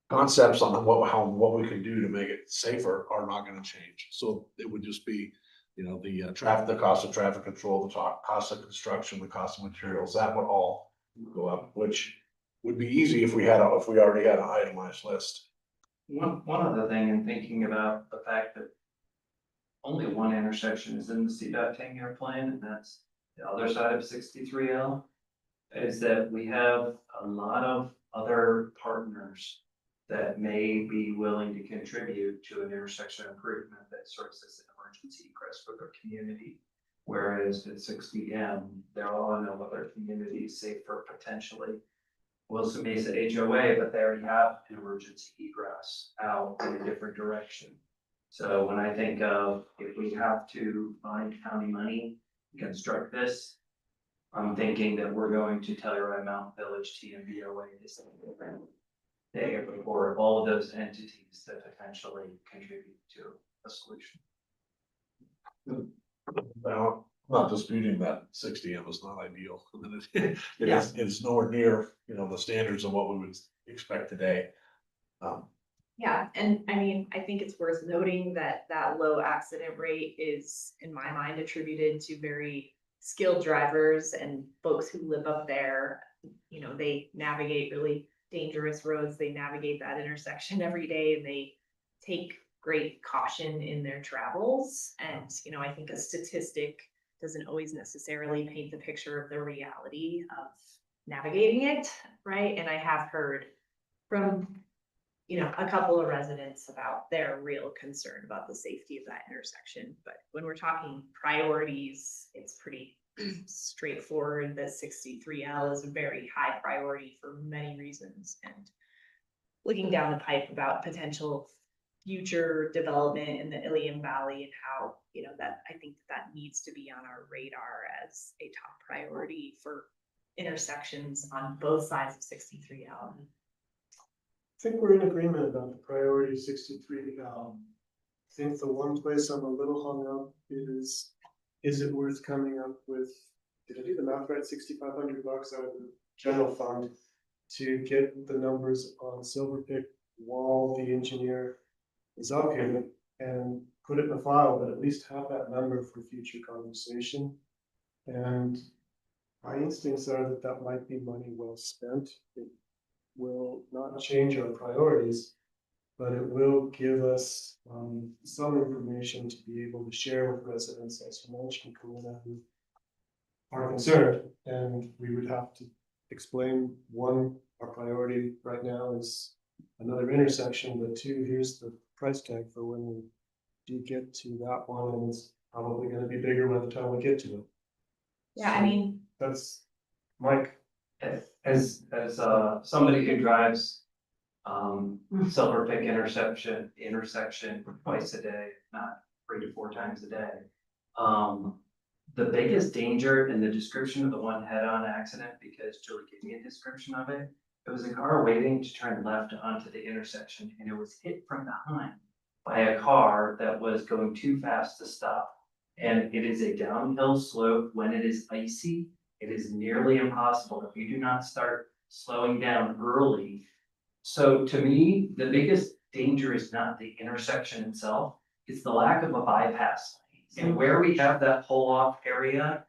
concepts on what we can do to make it safer are not gonna change. So it would just be, you know, the cost of traffic control, the cost of construction, the cost of materials, that would all go up, which would be easy if we already had an itemized list. One other thing, in thinking about the fact that only one intersection is in the CDOT 10-year plan, and that's the other side of 63L, is that we have a lot of other partners that may be willing to contribute to an intersection improvement that serves as an emergency egress for their community. Whereas at 60M, there are no other communities, save for potentially Wilson Mesa HOA, but they already have an emergency egress out in a different direction. So when I think of if we have to find county money to construct this, I'm thinking that we're going to Telluride Mountain Village TMVOA this day before all of those entities that potentially contribute to a solution. Well, I'm not disputing that 60M is not ideal. It's nowhere near, you know, the standards of what we would expect today. Yeah, and I mean, I think it's worth noting that that low accident rate is, in my mind, attributed to very skilled drivers and folks who live up there. You know, they navigate really dangerous roads. They navigate that intersection every day, and they take great caution in their travels. And, you know, I think a statistic doesn't always necessarily paint the picture of the reality of navigating it, right? And I have heard from, you know, a couple of residents about their real concern about the safety of that intersection. But when we're talking priorities, it's pretty straightforward that 63L is a very high priority for many reasons. And looking down the pipe about potential future development in the Ilion Valley and how, you know, that I think that needs to be on our radar as a top priority for intersections on both sides of 63L. think we're in agreement about the priority 63. I think the one place I'm a little hung up is it worth coming up with, did I do the math right, $6,500 out of the general fund to get the numbers on Silver Pick while the engineer is up here and put it in a file, but at least have that number for future conversation. And my instincts are that that might be money well spent. It will not change our priorities, but it will give us some information to be able to share with residents, as you mentioned, Karina, who are concerned. And we would have to explain, one, our priority right now is another intersection, but two, here's the price tag for when we do get to that one, and it's probably gonna be bigger by the time we get to it. Yeah, I So mean, that's Mike. As somebody who drives Silver Pick intersection twice a day, not 3 to 4 times a day. The biggest danger in the description of the one head-on accident, because Julie gave me a description of it, it was a car waiting to turn left onto the intersection, and it was hit from behind by a car that was going too fast to stop. And it is a downhill slope. When it is icy, it is nearly impossible if you do not start slowing down early. So to me, the biggest danger is not the intersection itself, it's the lack of a bypass lane. And where we have that pull-off area,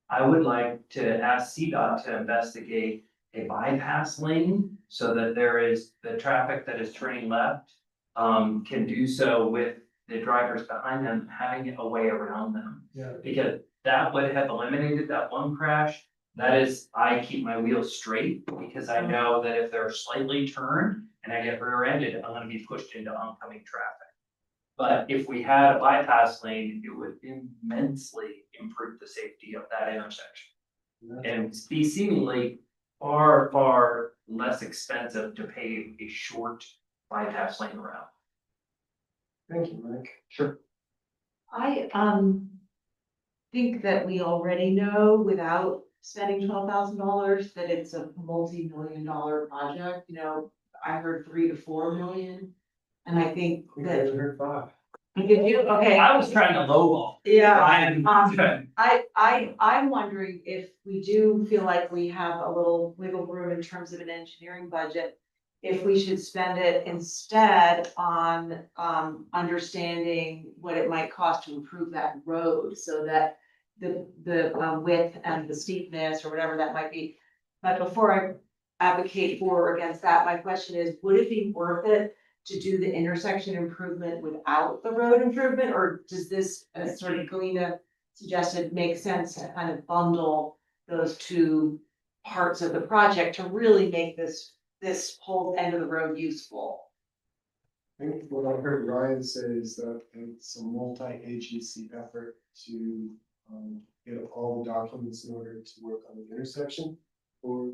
I would like to ask CDOT to investigate a bypass lane so that there is the traffic that is turning left can do so with the drivers behind them having a way around them. Yeah. Because that would have eliminated that one crash. That is, I keep my wheels straight because I know that if they're slightly turned and I get rear-ended, I'm gonna be pushed into oncoming traffic. But if we had a bypass lane, it would immensely improve the safety of that intersection. And be seemingly far, far less expensive to pave a short bypass lane around. Thank you, Mike. Sure. I think that we already know without spending $12,000 that it's a multi-million-dollar project. You know, I heard 3 to 4 million. And I think that. I heard 5. Did you? Okay. I was trying to lowball. Yeah. Ryan. I'm wondering if we do feel like we have a little wiggle room in terms of an engineering budget, if we should spend it instead on understanding what it might cost to improve that road so that the width and the steepness or whatever that might be. But before I advocate for or against that, my question is, would it be worth it to do the intersection improvement without the road improvement? Or does this, as sort of Galena suggested, make sense to kind of bundle those two parts of the project to really make this whole end of the road useful? I think what I heard Ryan say is that it's a multi-agency effort to get all the documents in order to work on the intersection for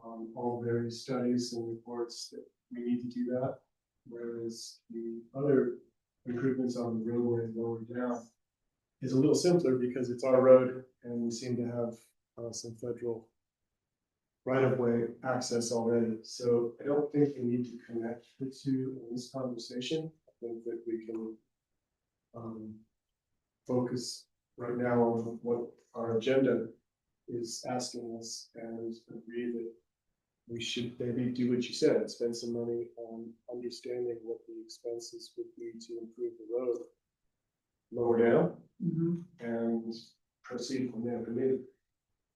all various studies and reports that we need to do that. Whereas the other improvements on the roadway lower down is a little simpler because it's our road and we seem to have some federal right-of-way access already. So I don't think we need to connect the two in this conversation. I think that we can focus right now on what our agenda is asking us and agree that we should maybe do what you said, spend some money on understanding what the expenses would be to improve the road lower down and proceed from there.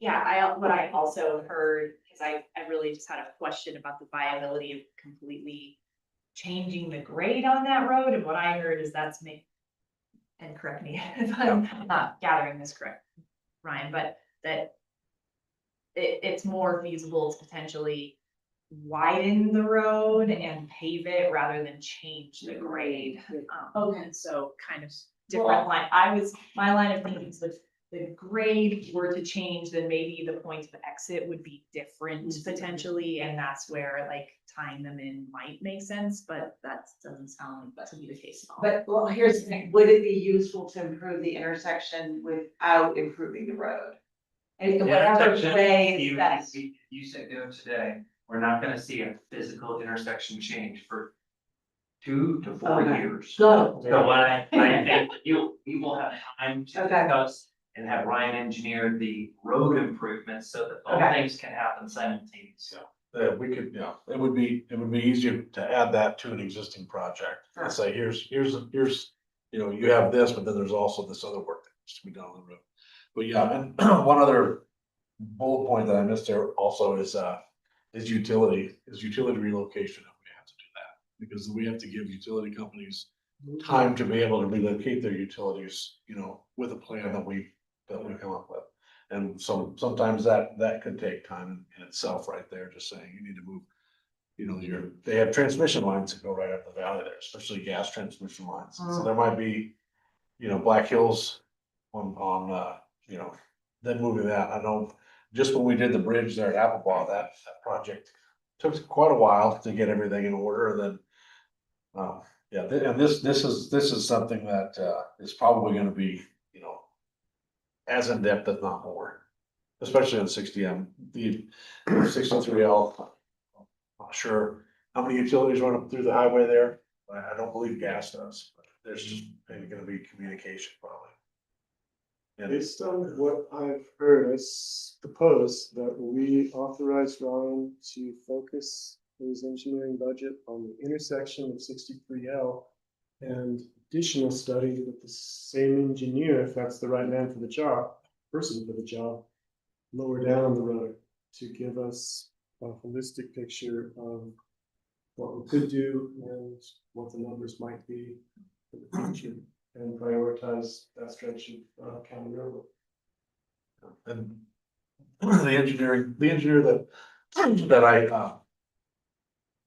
Yeah, what I also heard, because I really just had a question about the viability of completely changing the grade on that road, and what I heard is that's me. And correct me if I'm not gathering this correct, Ryan, but that it's more feasible to potentially widen the road and pave it rather than change the grade. And so kind of different line. My line of thinking is with the grade were to change, then maybe the point of exit would be different potentially, and that's where like tying them in might make sense, but that doesn't sound to be the case at all. But well, here's the thing, would it be useful to improve the intersection without improving the road? And whatever way is best. You said do it today, we're not gonna see a physical intersection change for 2 to 4 Okay. years. Good. So what I think we will have time to Okay. discuss and have Ryan engineer the road improvements so that all Okay. things can happen simultaneously. We could, yeah, it would be easier to add that to an existing project. And say, here's, you know, you have this, but then there's also this other work that needs to be done on the road. But yeah, and one other bullet point that I missed there also is utility relocation if we have to do that. Because we have to give utility companies time to be able to relocate their utilities, you know, with a plan that we come up with. And sometimes that could take time in itself right there, just saying you need to move, you know, they have transmission lines that go right up the valley there, especially gas transmission lines. So there might be, you know, Black Hills on, you know, then moving that. I know just when we did the bridge there at Applebaugh, that project took quite a while to get everything in order. And then, yeah, and this is something that is probably gonna be, you know, as in depth, if not more, especially on 60M, the 63L. Not sure how many utilities run up through the highway there. I don't believe gas does, but there's just maybe gonna be communication probably. And Based on what I've heard, I suppose that we authorize Ryan to focus his engineering budget on the intersection of 63L and additional study with the same engineer, if that's the right man for the job, person for the job, lower down the road to give us a holistic picture of what we could do and what the numbers might be for the future, and prioritize that stretch of county road. And the engineer that I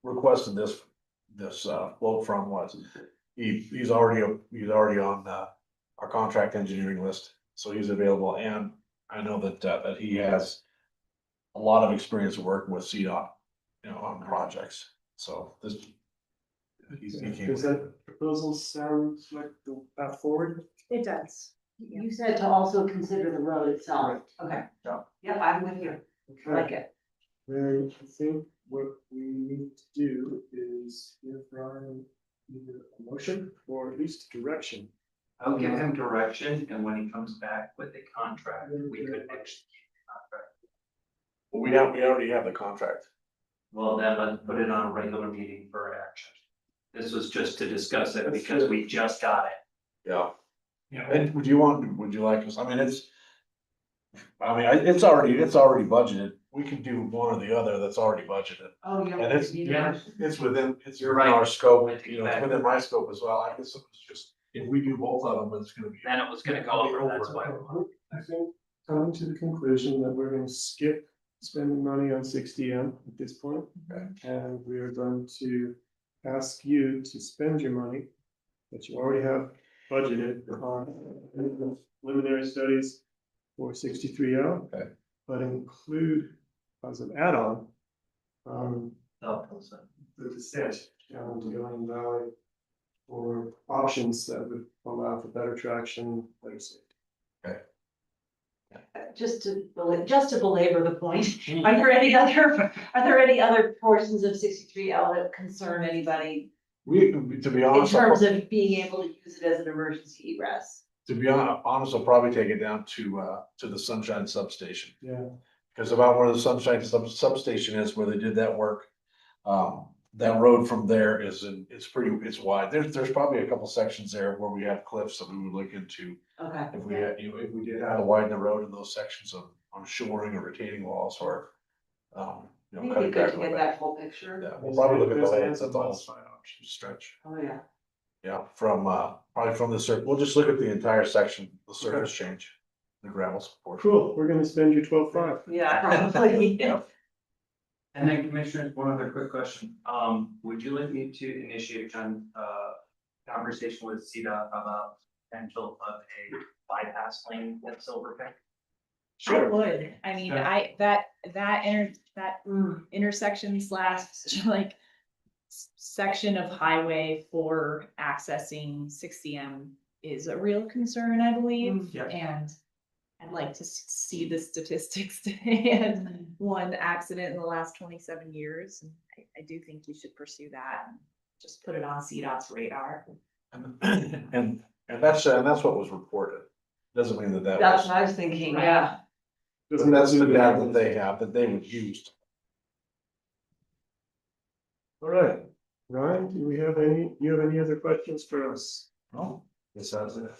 requested this quote from was, he's already on our contract engineering list, so he's available, and I know that he has a lot of experience working with CDOT, you know, on projects, so this. He came. Does that proposal sound like the path forward? It does. You said to also consider the road itself. Okay. Yep, I'm with you. I like it. Then I think what we need to do is give Ryan either a motion or at least direction. I'll give him direction, and when he comes back with a contract, we could execute the contract. We already have the contract. Well, then let's put it on a regular meeting for action. This was just to discuss it because we just got it. Yeah. Yeah. And would you like us, I mean, it's already budgeted. We can do one or the other that's already budgeted. Oh, yeah. And it's within You're right. our scope, you know, it's within my scope as well. I guess it's just, if we do both of them, it's gonna be. Then it was gonna go over, that's why. I think coming to the conclusion that we're going to skip spending money on 60M at this point. Okay. And we are going to ask you to spend your money that you already have budgeted on preliminary studies for 63L. Okay. But include as an add-on, the descent down to Onion Valley for options that would allow for better traction, better safety. Just to belabor the point, are there any other portions of 63L that concern anybody To be in honest, terms of being able to use it as an emergency egress? to be honest, I'll probably take it down to the Sunshine Substation. Yeah. Because about where the Sunshine Substation is, where they did that work, that road from there it's wide. There's probably a couple sections there where we have cliffs that we would look into. Okay. If we did have to widen the road in those sections on shoring or retaining walls or, you know, Maybe cutting good back to a get little that bit. full picture. Yeah, we'll probably look at the There's lanes, that's all. side option Stretch. Oh, yeah. Yeah, from, probably from the circle, we'll just look at the entire section, the surface change, the gravels. portion. Cool, we're gonna spend you 12.5. Yeah, probably. Yeah. And then commissioners, one other quick question. Would you like me to initiate conversation with CDOT about potential of a bypass lane at Silver Peak? I would, I mean, Yeah. that intersection slash like section of highway for accessing 60M is a real concern, I believe. Yeah. And I'd like to see the statistics today and one accident in the last 27 years. And I do think we should pursue that and just put it on CDOT's radar. And that's what was reported. Doesn't mean that That's was. what I was thinking, Right. yeah. That's the data that they have, that they would use. All right, Ryan, do you have any other questions for us? No, yes, that's it.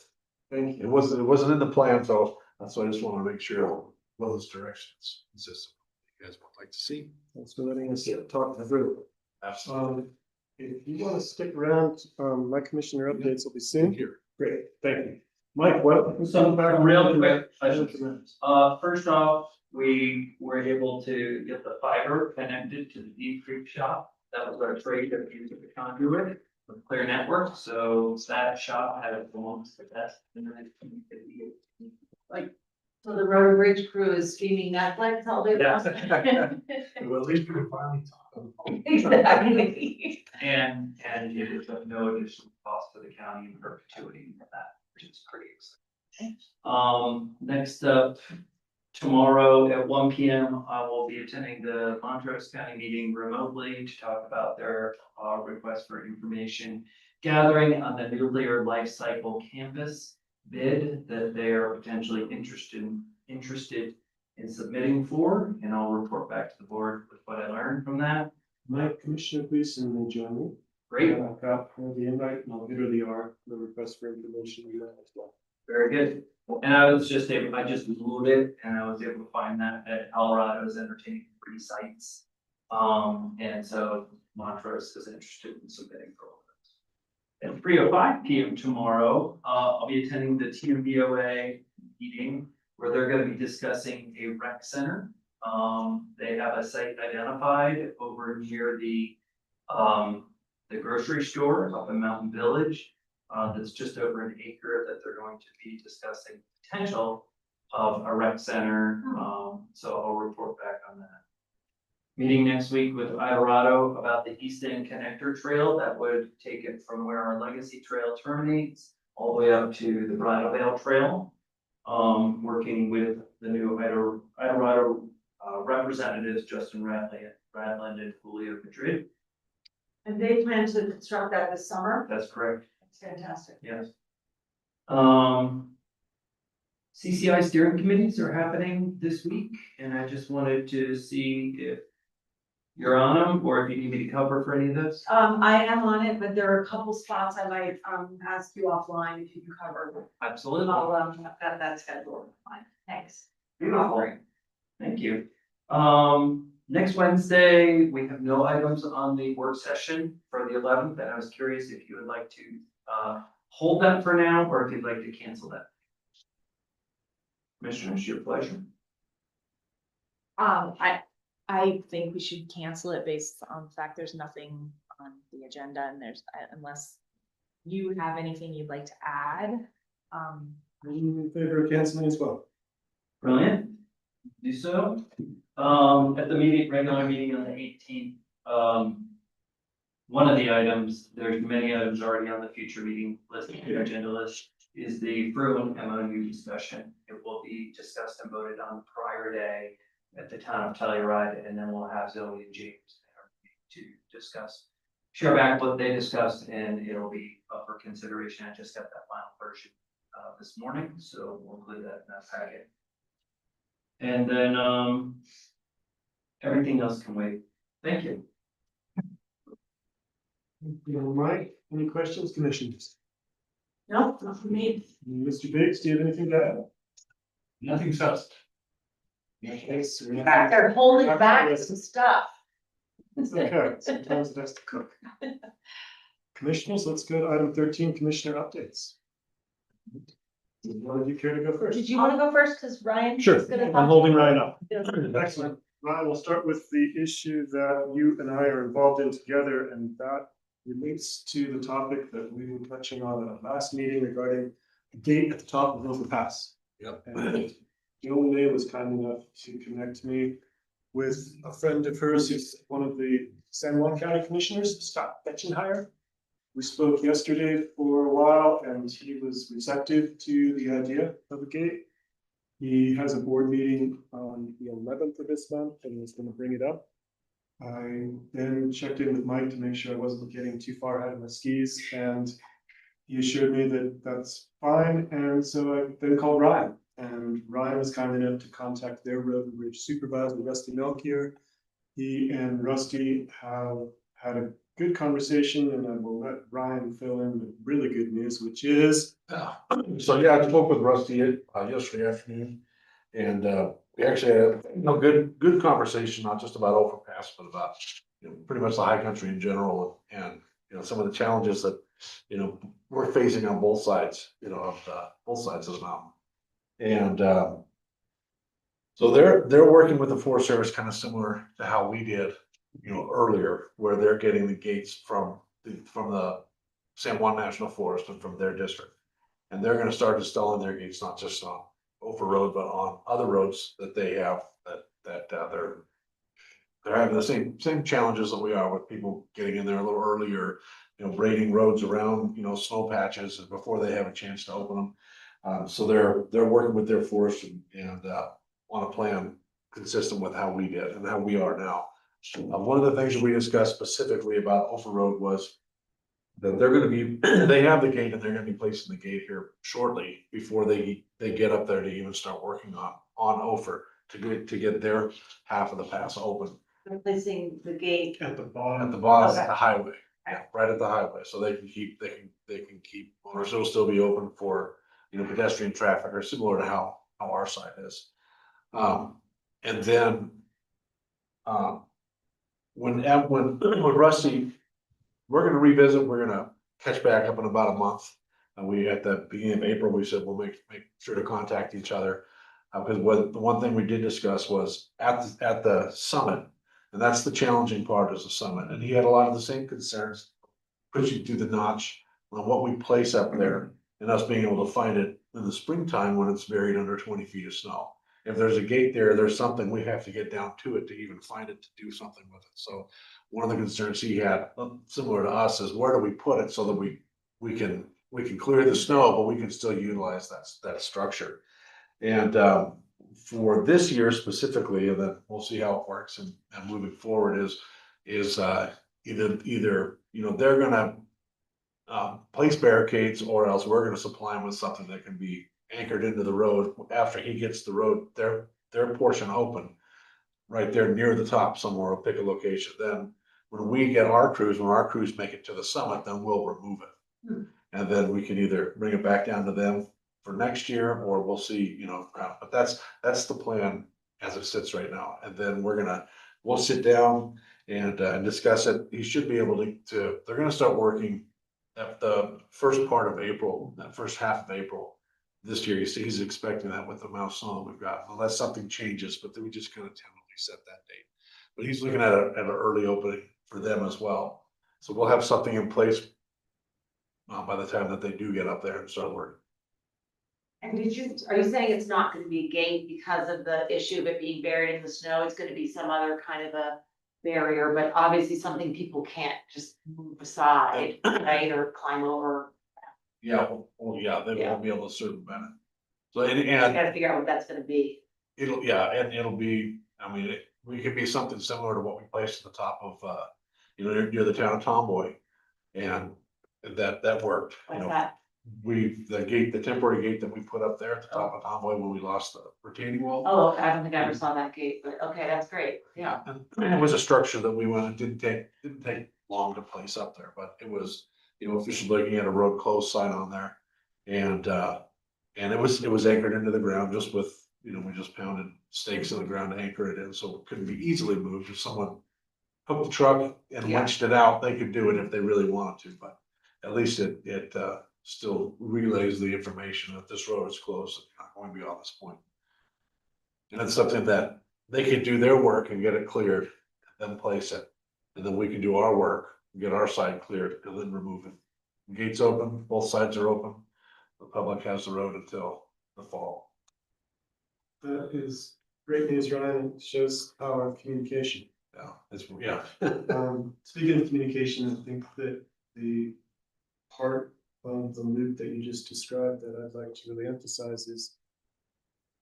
Thank It you. wasn't in the plan, so that's why I just want to make sure those directions consistent. You guys would like to see. Thanks for letting us talk through. Absolutely. If you want to stick around, my commissioner updates will be soon. Here. Great, thank you. Mike, what? Some real quick questions. First off, we were able to get the fiber connected to the Deep Creek shop. That was our trade that we used the conduit with Clear Network, so that shop had amongst the best. Like, so the road and bridge crew is streaming Netflix all day long? Well, at least we can finally talk. Exactly. And it is of no additional cost to the county in perpetuity for that, which is pretty exciting. Next up, tomorrow at 1 p.m. I will be attending the Montrose County meeting remotely to talk about their request for information gathering on the nuclear life cycle campus bid that they are potentially interested in submitting for, and I'll report back to the board with what I learned from that. Mike, Commissioner Gleason may join me. Great. I've got her the invite and I'll give her the request for information email as well. Very good. And I just Googled it and I was able to find that at Colorado's entertaining free sites. And so Montrose is interested in submitting for all of this. At 3:05 p.m. tomorrow, I'll be attending the TMBOA meeting where they're going to be discussing a rec center. They have a site identified over near the grocery store up in Mountain Village. That's just over an acre that they're going to be discussing potential of a rec center. So I'll report back on that. Meeting next week with Colorado about the East End Connector Trail that would take it from where our Legacy Trail terminates all the way up to the Bridal Veil Trail. Working with the new Colorado representatives, Justin Radland and Julio Madrid. And they plan to construct that this summer? That's correct. That's fantastic. Yes. CCI steering committees are happening this week, and I just wanted to see if you're on them or if you need me to cover for any of this. I am on it, but there are a couple spots I might, ask you offline if you can cover. Absolutely. I'll, have that scheduled. Fine. Thanks. Beautiful. Thank you. Next Wednesday, we have no items on the work session for the 11th, and I was curious if you would like to hold that for now, or if you'd like to cancel that. Commissioners, your pleasure. I think we should cancel it based on the fact there's nothing on the agenda and unless you have anything you'd like to add. I'm in favor of canceling as well. Brilliant. Do so. At the regular meeting on the 18th, one of the items, there's many items already on the future meeting list, the agenda list, is the Fruin MOU discussion. It will be discussed and voted on the prior day at the town of Telluride, and then we'll have Zoe and James there to discuss, share back what they discussed, and it'll be up for consideration. I just got that final version this morning, so we'll include that in that packet. And then everything else can wait. Thank you. Mike, any questions, commissioners? No, not for me. Mr. Biggs, do you have anything to add? Nothing sus. Back there holding back some stuff. It's okay, sometimes it has to cook. Commissioners, let's go to item 13, commissioner updates. One of you care to go first? Did you want to go first? Because Ryan. Sure, is gonna I'm talk. holding Ryan up. Excellent. Ryan, we'll start with the issue that you and I are involved in together, and that relates to the topic that we were touching on at our last meeting regarding the gate at the top of Overpass. Yep. And Joe May was kind enough to connect me with a friend of hers who's one of the San Juan County Commissioners, Scott Betchenhire. We spoke yesterday for a while and he was receptive to the idea of a gate. He has a board meeting on the 11th of this month and was gonna bring it up. I then checked in with Mike to make sure I wasn't getting too far ahead of my skis, and he assured me that that's fine, and so I then called Ryan. And Ryan was kind enough to contact their road and bridge supervisor, Rusty Melchior. He and Rusty have had a good conversation, and I will let Ryan fill in the really good news, which is. So yeah, I spoke with Rusty yesterday afternoon, and we actually had good conversation, not just about overpass, but about pretty much the high country in general, and some of the challenges that we're facing on both sides, of both sides of the mountain, and so they're working with the Forest Service kind of similar to how we did, earlier, where they're getting the gates from the San Juan National Forest and from their district. And they're gonna start installing their gates, not just on Ophir Road, but on other roads that they have that they're having the same challenges that we are with people getting in there a little earlier, grading roads around, snow patches before they have a chance to open them. So they're working with their forest and on a plan consistent with how we did and how we are now. One of the things that we discussed specifically about Ophir Road was that they're gonna be, they have the gate and they're gonna be placing the gate here shortly before they get up there to even start working on Ophir to get their half of the pass open. Replacing the gate. At the bottom. At the bottom of Okay. the highway, yeah, right at the highway, so they can keep, or it'll still be open for, pedestrian traffic, or similar to how our side is. And then, when Rusty, we're gonna revisit, we're gonna catch back up in about a month. And we, at the beginning of April, we said we'll make sure to contact each other. Because the one thing we did discuss was at the summit, and that's the challenging part, is the summit, and he had a lot of the same concerns. Pushing through the notch on what we place up there, and us being able to find it in the springtime when it's buried under 20 feet of snow. If there's a gate there, there's something we have to get down to it to even find it, to do something with it. So one of the concerns he had, similar to us, is where do we put it so that we can clear the snow, but we can still utilize that structure. And for this year specifically, and then we'll see how it works and moving forward, is either they're gonna place barricades, or else we're gonna supply them with something that can be anchored into the road after he gets the road, their portion open, right there near the top somewhere. We'll pick a location. Then when our crews make it to the summit, then we'll remove it. And then we can either bring it back down to them for next year, or we'll see, but that's the plan as it sits right now. And then we'll sit down and discuss it. He should be able they're gonna start working at the first part of April, that first half of April this year. He's expecting that with the amount of snow that we've got, unless something changes, but then we just kind of tentatively set that date. But he's looking at an early opening for them as well. So we'll have something in place by the time that they do get up there and start working. And are you saying it's not gonna be a gate because of the issue of it being buried in the snow? It's gonna be some other kind of a barrier, but obviously something people can't just move aside, right, or climb over. Yeah, yeah, they won't be able to circumvent it. So, You gotta figure out what that's gonna be. it'll be, I mean, we could be something similar to what we placed at the top of, near the town of Tomboy. And that worked. What's that? The temporary gate that we put up there at the top of Tomboy when we lost the retaining wall. Oh, okay, I don't think I ever saw that gate, but okay, that's great, yeah. And it was a structure that we went, it didn't take long to place up there, but it was, officially looking at a road closed sign on there. And it was anchored into the ground just with, we just pounded stakes in the ground to anchor it in, so it couldn't be easily moved. If someone hooked the truck and winched it out, they could do it if they really wanted to, but at least it still relays the information that this road is closed, and not going beyond this point. And it's something that they could do their work and get it cleared, then place it, and then we can do our work, get our side cleared, and then remove it. Gates open, both sides are open. The public has the road until the fall. That is great news, Ryan. It shows power of communication. Yeah. Speaking of communication, I think that the part of the loop that you just described that I'd like to really emphasize is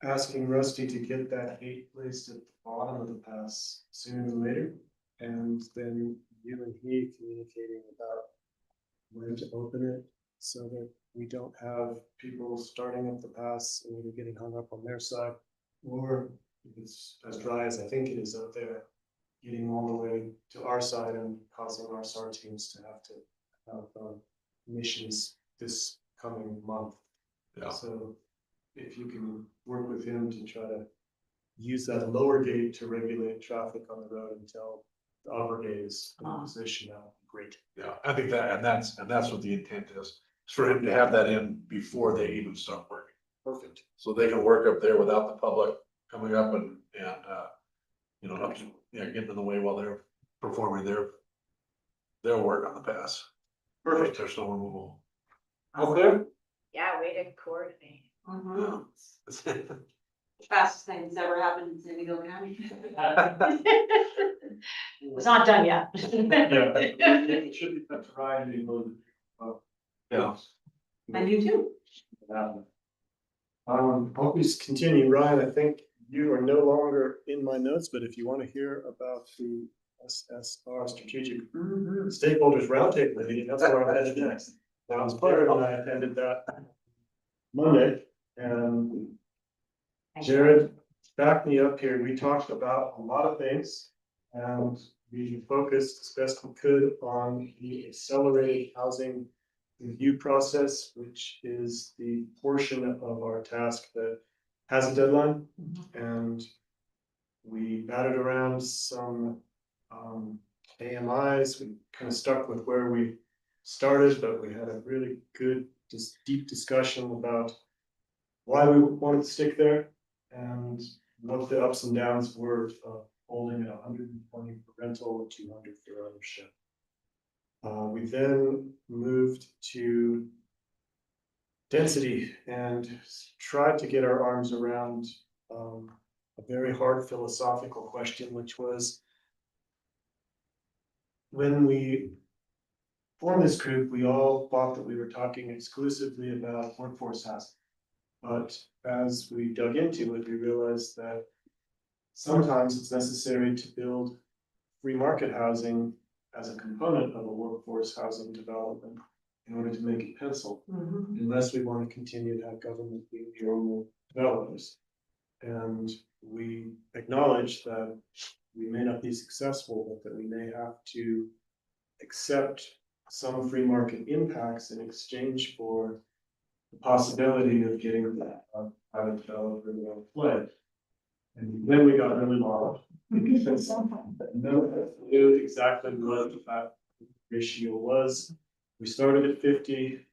asking Rusty to get that gate placed at the bottom of the pass sooner than later. And then you and he communicating about when to open it so that we don't have people starting up the pass and either getting hung up on their side, or if it's as dry as I think it is up there, getting all the way to our side and causing our SAR teams to have missions this coming month. Yeah. So if you can work with him to try to use that lower gate to regulate traffic on the road until the upper gate is in position, that would be great. Yeah, I think that, and that's what the intent is for him to have that in before they even start working. Perfect. So they can work up there without the public coming up and, you know, not, getting in the way while they're performing their work on the pass. Perfect. There's no removal. Okay. Yeah, way to coordinate. Yeah. Fastest thing that's ever happened in San Diego County. It's not done yet. Yeah, it should be up to Ryan to be able to. Yeah. And you too. I'll just continue, Ryan, I think you are no longer in my notes, but if you want to hear about the SSR Strategic Stakeholders Roundtable meeting, that's where I'm headed next. Now, as part of it, I attended that Monday, and Jared backed me up here. We talked about a lot of things, and we focused as best we could on the accelerated housing review process, which is the portion of our task that has a deadline. And we batted around some AMIs. We kind of stuck with where we started, but we had a really good, just deep discussion about why we wanted to stick there and what the ups and downs were of holding at 120 for rental and 200 for ownership. We then moved to density and tried to get our arms around a very hard philosophical question, which was, when we formed this group, we all thought that we were talking exclusively about workforce housing. But as we dug into it, we realized that sometimes it's necessary to build free market housing as a component of a workforce housing development in order to make it pencil, unless we want to continue to have government being the only developers. And we acknowledge that we may not be successful, but that we may have to accept some free market impacts in exchange for the possibility of getting that private developer to play. And then we got really lost because none of us knew exactly what that ratio was. We started at 50%.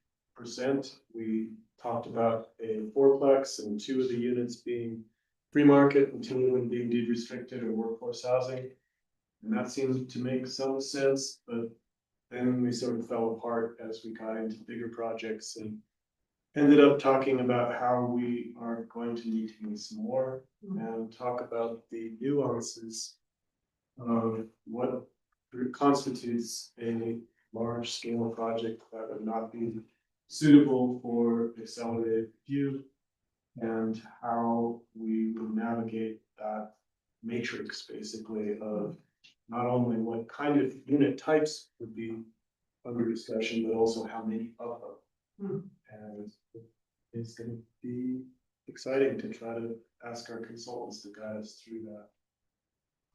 We talked about a fourplex and 2 of the units being free market and 2 of them being deed restricted or workforce housing. And that seemed to make some sense, but then we sort of fell apart as we got into bigger projects and ended up talking about how we are going to need to need some more and talk about the nuances of what constitutes a large scale project that would not be suitable for accelerated review, and how we would navigate that matrix basically of not only what kind of unit types would be under discussion, but also how many of them. And it's going to be exciting to try to ask our consultants to guide us through that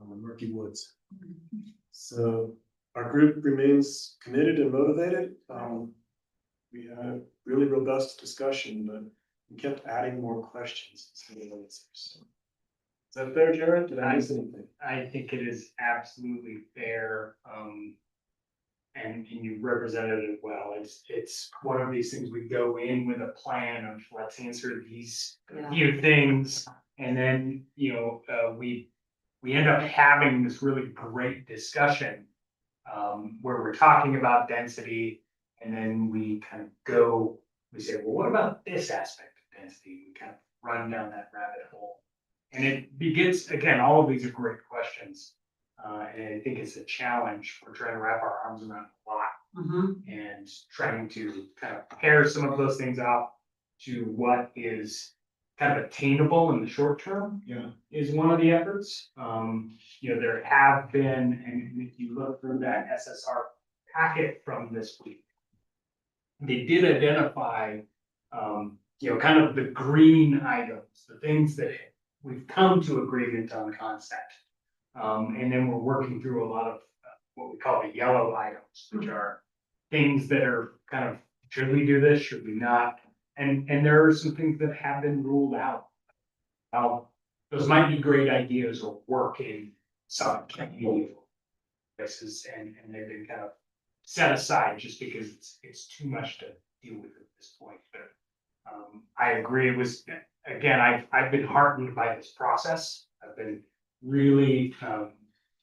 murky woods. So our group remains committed and motivated. We had a really robust discussion, but we kept adding more questions instead of answers. So, is that fair, Jared? Did I miss anything? I think it is absolutely fair. And you represented it well. It's one of these things, we go in with a plan of let's answer these few things. And then, we end up having this really great discussion where we're talking about density, and then we kind of we say, well, what about this aspect of density? We kind of run down that rabbit hole. And it begins, again, all of these are great questions. And I think it's a challenge. We're trying to wrap our arms around a lot and trying to kind of pair some of those things up to what is kind of attainable in the short term. Yeah. Is one of the efforts. There have been, and if you look through that SSR packet from this week, they did identify, kind of the green items, the things that we've come to agreement on concept. And then we're working through a lot of what we call the yellow items, which are things that are kind of, should we do this, should we not? And there are some things that have been ruled out. Now, those might be great ideas or work in some places, and they've been kind of set aside just because it's too much to deal with at this point. But I agree. It was, again, I've been heartened by this process. I've been really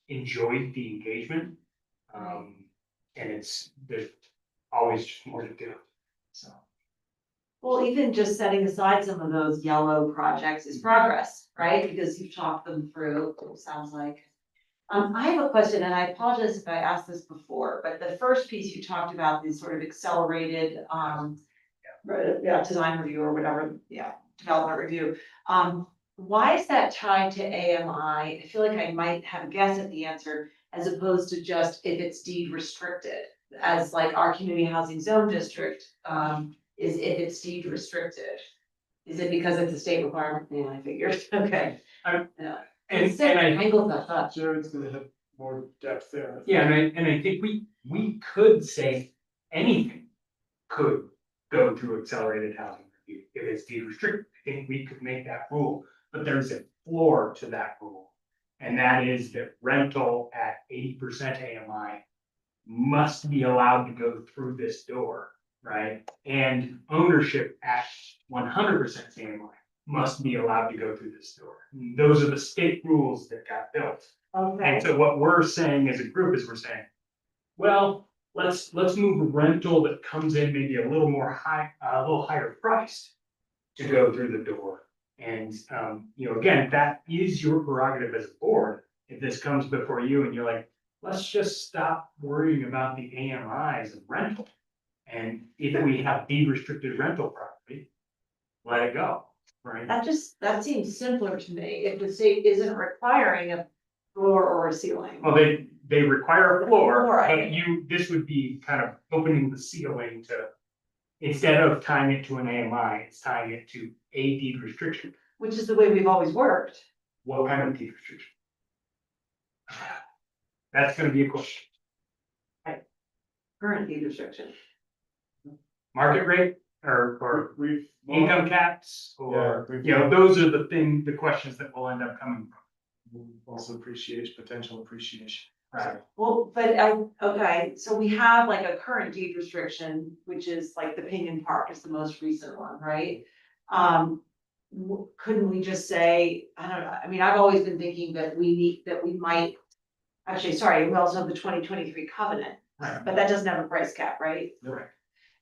enjoyed the engagement. And there's always just more to do. So. Well, even just setting aside some of those yellow projects is progress, right? Because you've talked them through, it sounds like. I have a question, and I apologize if I asked this before, but the first piece you talked about, this sort of accelerated design review or whatever, development review. Why is that tied to AMI? I feel like I might have a guess at the answer, as opposed to just if it's deed restricted, as like our community housing zone district, is if it's deed restricted. Is it because it's a state requirement? Yeah, I figured, okay. And I angled that thought. Jared's gonna have more depth there. Yeah, and I think we could say anything could go through accelerated housing review if it's deed restricted. I think we could make that rule, but there's a floor to that rule. And that is that rental at 80% AMI must be allowed to go through this door, right? And ownership at 100% AMI must be allowed to go through this door. Those are the state rules that got built. Okay. And so what we're saying as a group is we're saying, well, let's move a rental that comes in maybe a little higher priced to go through the door. And again, that is your prerogative as a board. If this comes before you and you're like, let's just stop worrying about the AMIs of rental. And if we have deed restricted rental property, let it go, right? That seems simpler to me, if the state isn't requiring a floor or a ceiling. Well, they require a floor, Right. but this would be kind of opening the ceiling to, instead of tying it to an AMI, it's tying it to a deed restriction. Which is the way we've always worked. What kind of deed restriction? That's gonna be a question. Current deed restriction. Market rate or We've. income caps, or, those are the questions that will end up coming from. Also potential appreciation. Right. Well, but okay, so we have like a current deed restriction, which is like the Pinion Park is the most recent one, right? Couldn't we just say, I don't know, I mean, I've always been thinking that we might, actually, sorry, we also have the 2023 covenant, Right. but that doesn't have a price cap, right? Correct.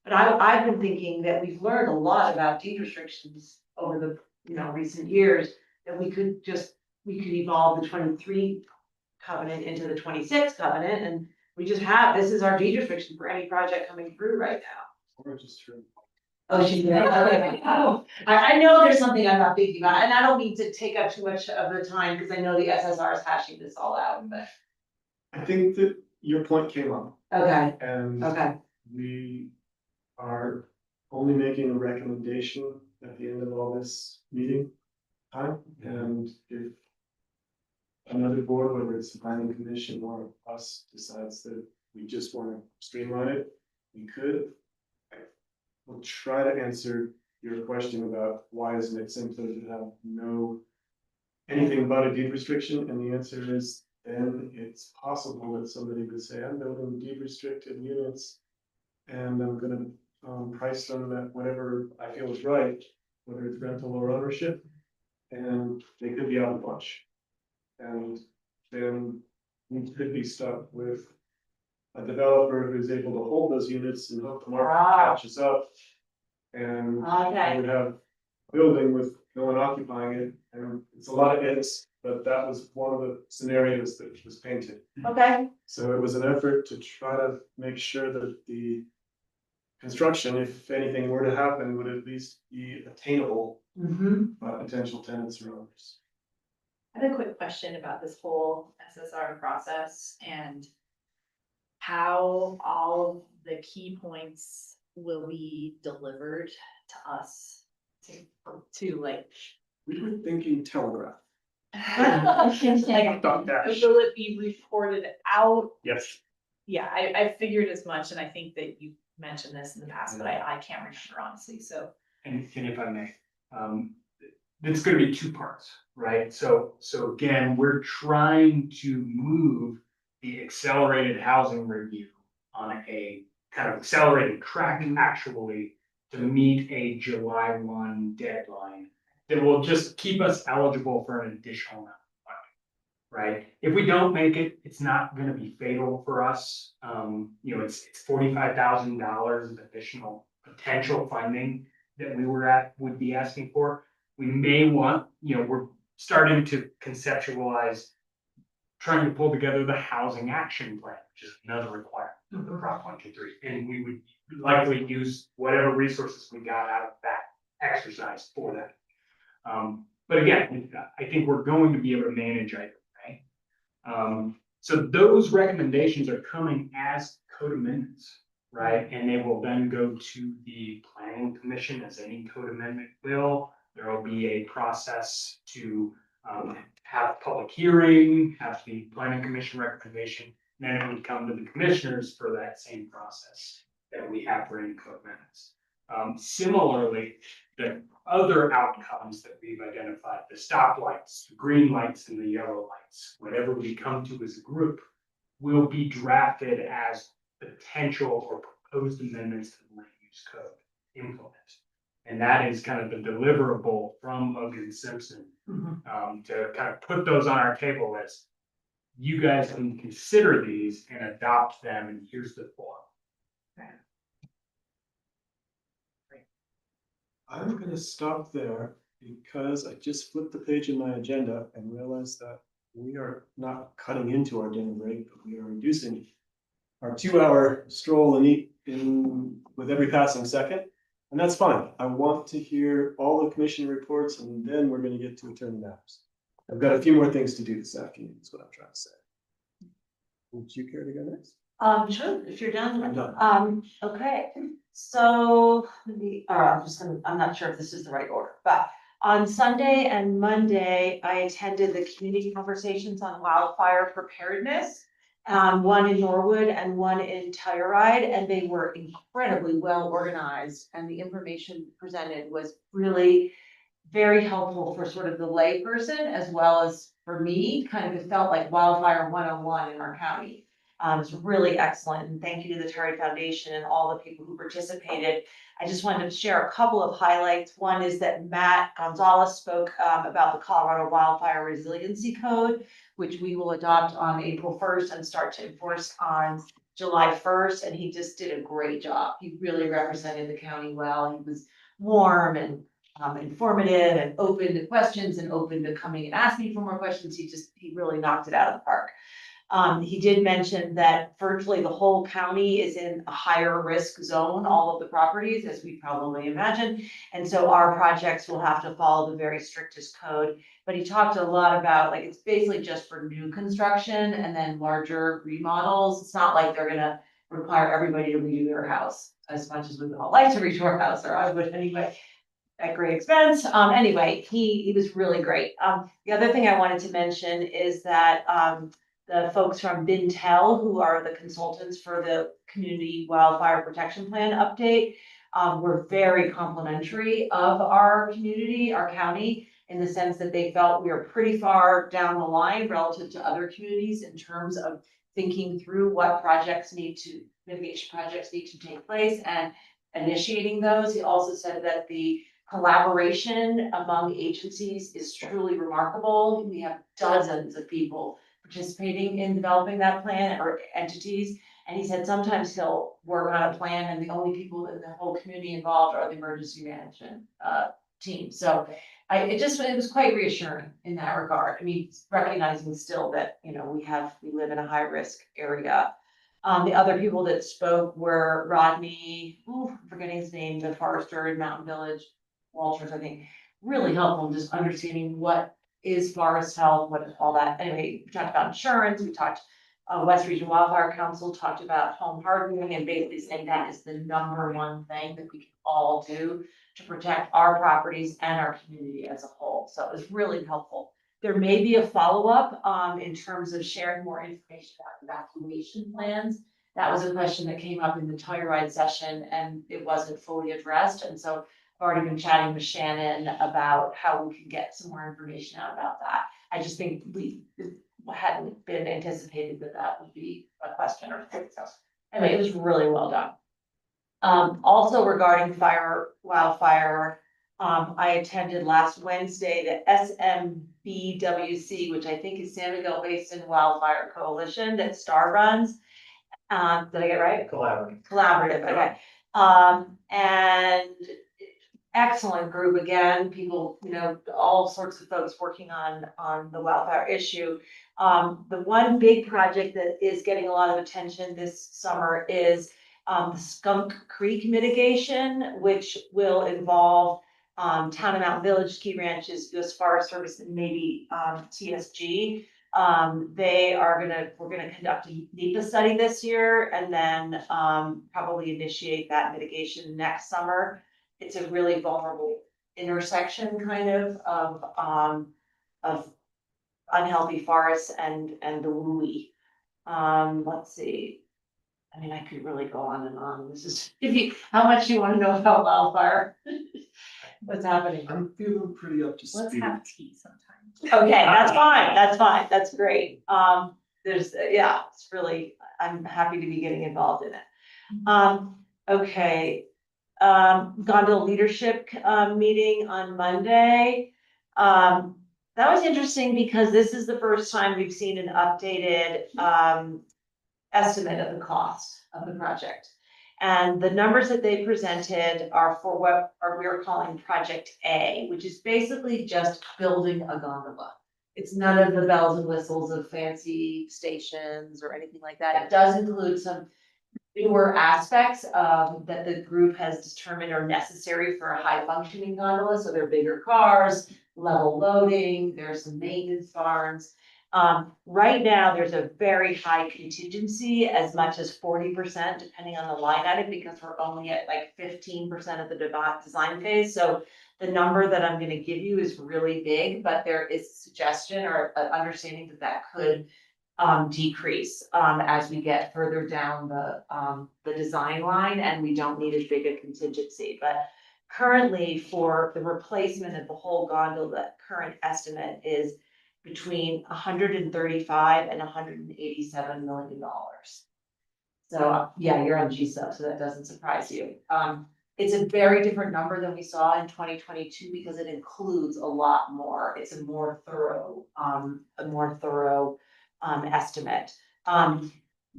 But I've been thinking that we've learned a lot about deed restrictions over the, recent years, that we could evolve the 23 covenant into the 26 covenant, and we just this is our deed restriction for any project coming through right now. Or just true. Oh, she did, okay. I know there's something I'm not thinking about, and I don't need to take up too much of the time, because I know the SSR is hashing this all out, but. I think that your point came up. Okay, And okay. we are only making a recommendation at the end of all this meeting time. And if another board, whether it's the planning commission or us, decides that we just want to streamline it, we could. We'll try to answer your question about why isn't it simpler to have anything but a deed restriction, and the answer is then it's possible that somebody would say, I'm building deed restricted units and I'm gonna price them at whatever I feel is right, whether it's rental or ownership, and they could be out of bunch. And then we could be stuck with a developer who's able to hold those units and hope the market catches up. And Okay. we would have a building with no one occupying it, and it's a lot of ifs, but that was one of the scenarios that was painted. Okay. So it was an effort to try to make sure that the construction, if anything were to happen, would at least be attainable by potential tenants or owners. I have a quick question about this whole SSR process and how all of the key points will be delivered to us to like. We were thinking telegraph. Like, will it be reported out? Yes. Yeah, I figured as much, and I think that you mentioned this in the past, but I can't remember honestly, so. And if I may, it's gonna be two parts, right? So again, we're trying to move the accelerated housing review on a kind of accelerated track actually to meet a July 1 deadline that will just keep us eligible for an additional amount of funding, right? If we don't make it, it's not gonna be fatal for us. It's $45,000 of additional potential funding that would be asking for. We may want, we're starting to conceptualize trying to pull together the housing action plan, which is another requirement of the Prop 123. And we would likely use whatever resources we got out of that exercise for that. But again, I think we're going to be able to manage either way. So those recommendations are coming as code amendments, right? And they will then go to the planning commission as any code amendment will. There will be a process to have public hearing, have the planning commission recommendation, and then it would come to the commissioners for that same process that we have for any code amendments. Similarly, the other outcomes that we've identified, the stoplights, the green lights and the yellow lights, whatever we come to as a group, will be drafted as potential or proposed amendments to the land use code implement. And that is kind of the deliverable from Logan Simpson, to kind of put those on our table as you guys can consider these and adopt them, and here's the form. I'm gonna stop there because I just flipped the page in my agenda and realized that we are not cutting into our dinner break, but we are reducing our 2-hour stroll and eat with every passing second. And that's fine. I want to hear all the commission reports and then we're gonna get to attorney matters. I've got a few more things to do this afternoon, is what I'm trying to say. Would you care to go next? Sure, if you're done. I'm done. Okay, so I'm not sure if this is the right order, but on Sunday and Monday, I attended the community conversations on wildfire preparedness. One in Norwood and one in Telluride, and they were incredibly well organized, and the information presented was really very helpful for sort of the layperson as well as for me. Kind of it felt like wildfire 101 in our county. It's really excellent, and thank you to the Terry Foundation and all the people who participated. I just wanted to share a couple of highlights. One is that Matt Gonzalez spoke about the Colorado Wildfire Resiliency Code, which we will adopt on April 1st and start to enforce on July 1st. And he just did a great job. He really represented the county well. He was warm and informative and open to questions and open to coming and asking for more questions. He really knocked it out of the park. He did mention that virtually the whole county is in a higher risk zone, all of the properties, as we probably imagine. And so our projects will have to follow the very strictest code. But he talked a lot about, like, it's basically just for new construction and then larger remodels. It's not like they're gonna require everybody to redo their house as much as we would all like to redo our house, or I would anyway, at great expense. Anyway, he was really great. The other thing I wanted to mention is that, the folks from Bintel, who are the consultants for the Community Wildfire Protection Plan update, were very complimentary of our community, our county, in the sense that they felt we were pretty far down the line relative to other communities in terms of thinking through what mitigation projects need to take place and initiating those. He also said that the collaboration among agencies is truly remarkable. We have dozens of people participating in developing that plan, or entities. And he said sometimes he'll work on a plan and the only people in the whole community involved are the emergency management team. So it was quite reassuring in that regard. I mean, recognizing still that, we live in a high risk area. The other people that spoke were Rodney, I'm forgetting his name, the forester in Mountain Village, Walters, I think. really helpful in just understanding what is forest health, what is all that. Anyway, we talked about insurance, we talked, West Region Wildfire Council talked about home hardening and basically saying that is the number one thing that we can all do to protect our properties and our community as a whole. So it was really helpful. There may be a follow-up in terms of sharing more information about evacuation plans. That was a question that came up in the Telluride session and it wasn't fully addressed. And so I've already been chatting with Shannon about how we can get some more information out about that. I just think we hadn't been anticipated that that would be a question or something. So anyway, it was really well done. Also regarding wildfire, I attended last Wednesday the SMBWC, which I think is San Miguel Basin Wildfire Coalition that Star runs. Did I get it right? Collaborative, okay. And excellent group again, people, you know, all sorts of folks working on the wildfire issue. The one big project that is getting a lot of attention this summer is the Skunk Creek mitigation, which will involve Town of Mountain Village, Ski Ranches, US Forest Service, and maybe TSG. We're gonna conduct a NEPA study this year and then probably initiate that mitigation next summer. It's a really vulnerable intersection kind of unhealthy forests and the WUI. Let's see. I mean, I could really go on and on. This is, how much you want to know about wildfire? What's happening? I'm feeling pretty up to Let's speed. have tea sometimes. Okay, that's fine, that's great. Yeah, it's really, I'm happy to be getting involved in it. Okay. Gondola leadership, meeting on Monday. That was interesting because this is the first time we've seen an updated, estimate of the cost of the project. And the numbers that they presented are for what we're calling Project A, which is basically just building a gondola. It's none of the bells and whistles of fancy stations or anything like that. It does include some newer aspects that the group has determined are necessary for a high functioning gondola. So they're bigger cars, level loading, there's some maintenance barns. Right now, there's a very high contingency, as much as 40%, depending on the line item, because we're only at like 15% of the design phase. So the number that I'm gonna give you is really big, but there is suggestion or understanding that that could decrease as we get further down the design line and we don't need as big a contingency. But currently, for the replacement of the whole gondola, the current estimate is between 135 and 187 million dollars. So yeah, you're on G-sub, so that doesn't surprise you. It's a very different number than we saw in 2022 because it includes a lot more. It's a more thorough estimate.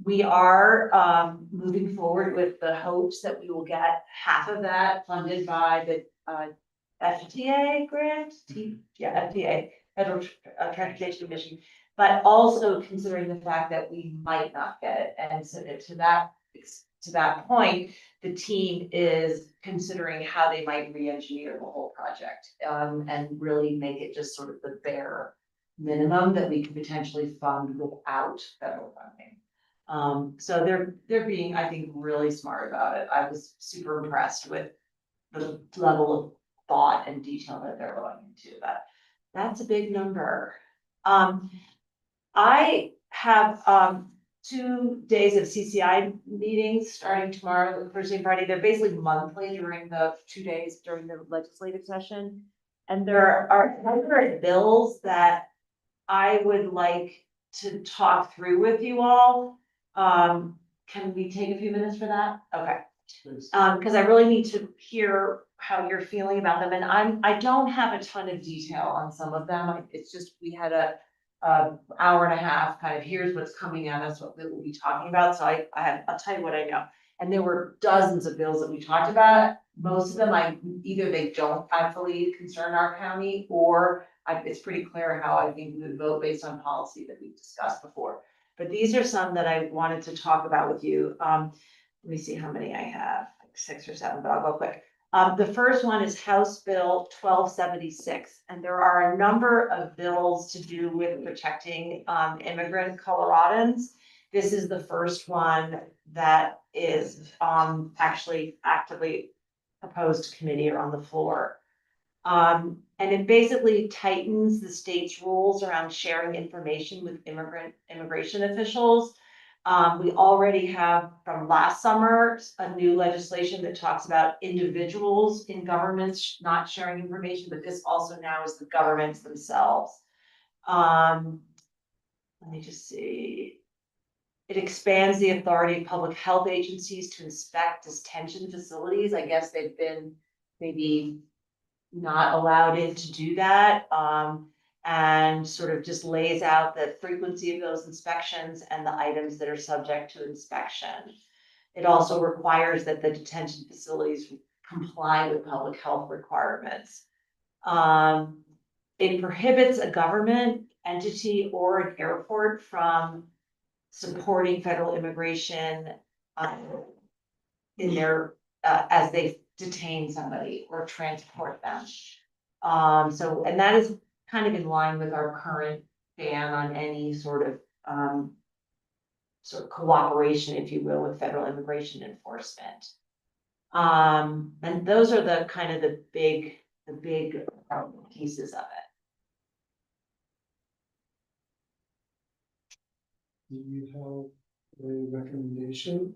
We are moving forward with the hopes that we will get half of that funded by the FTA grant, FTA, Federal Transportation Commission, but also considering the fact that we might not get it. And so to that point, the team is considering how they might re-engineer the whole project and really make it just sort of the bare minimum that we could potentially fund without federal funding. So they're being, I think, really smart about it. I was super impressed with the level of thought and detail that they're going into that. That's a big number. I have 2 days of CCI meetings starting tomorrow, Thursday and Friday. They're basically monthly during the 2 days during the legislative session. And there are a number of bills that I would like to talk through with you all. Can we take a few minutes for that? Okay. Because I really need to hear how you're feeling about them. And I don't have a ton of detail on some of them. It's just, we had a hour and a half kind of, here's what's coming at us, what we'll be talking about. So I'll tell you what I know. And there were dozens of bills that we talked about. Most of them, either they don't actually concern our county, or it's pretty clear how I think we would vote based on policy that we've discussed before. But these are some that I wanted to talk about with you. Let me see how many I have, like 6 or 7, but I'll go quick. The first one is House Bill 1276, and there are a number of bills to do with protecting immigrant Coloradans. This is the first one that is actually actively proposed to committee or on the floor. And it basically tightens the state's rules around sharing information with immigration officials. We already have from last summer, a new legislation that talks about individuals in governments not sharing information, but this also now is the governments themselves. Let me just see. It expands the authority of public health agencies to inspect detention facilities. I guess they've been maybe not allowed in to do that. And sort of just lays out the frequency of those inspections and the items that are subject to inspection. It also requires that the detention facilities comply with public health requirements. It prohibits a government entity or an airport from supporting federal immigration in their as they detain somebody or transport them. And that is kind of in line with our current ban on any sort of cooperation, if you will, with federal immigration enforcement. And those are the kind of the big pieces of it. Do you have a recommendation?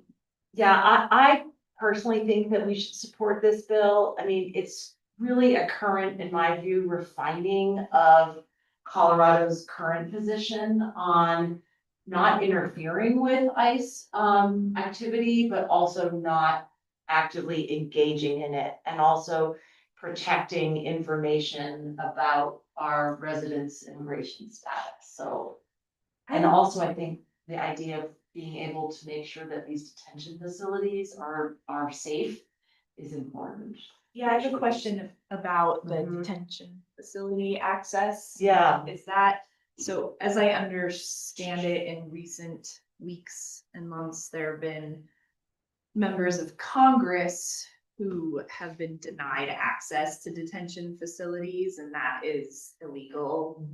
Yeah, I personally think that we should support this bill. I mean, it's really a current, in my view, refining of Colorado's current position on not interfering with ICE activity, but also not actively engaging in it, and also protecting information about our residents' immigration status. So, and also I think the idea of being able to make sure that these detention facilities are safe is important. Yeah, I have a question about the detention facility access. Yeah. Is that, so as I understand it, in recent weeks and months, there have been members of Congress who have been denied access to detention facilities, and that is illegal.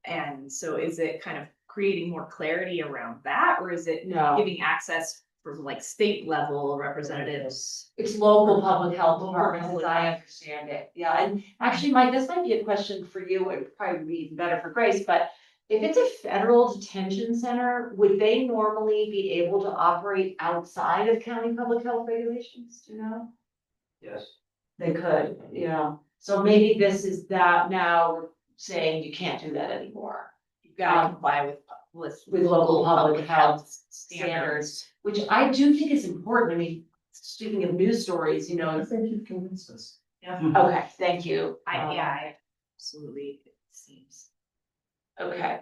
And so is it kind of creating more clarity around that, or is it giving access from like state level representatives? It's local public health departments, as I understand it. Yeah, and actually, Mike, this might be a question for you. It would probably be even better for Grace, but if it's a federal detention center, would they normally be able to operate outside of county public health regulations? Do you know? Yes. They could, yeah. So maybe this is that now we're saying you can't do that anymore. You've got to comply with local public health standards, which I do think is important. I mean, speaking of news stories, you know. I think you've convinced us. Yeah. Okay, thank you. I absolutely, it seems. Okay,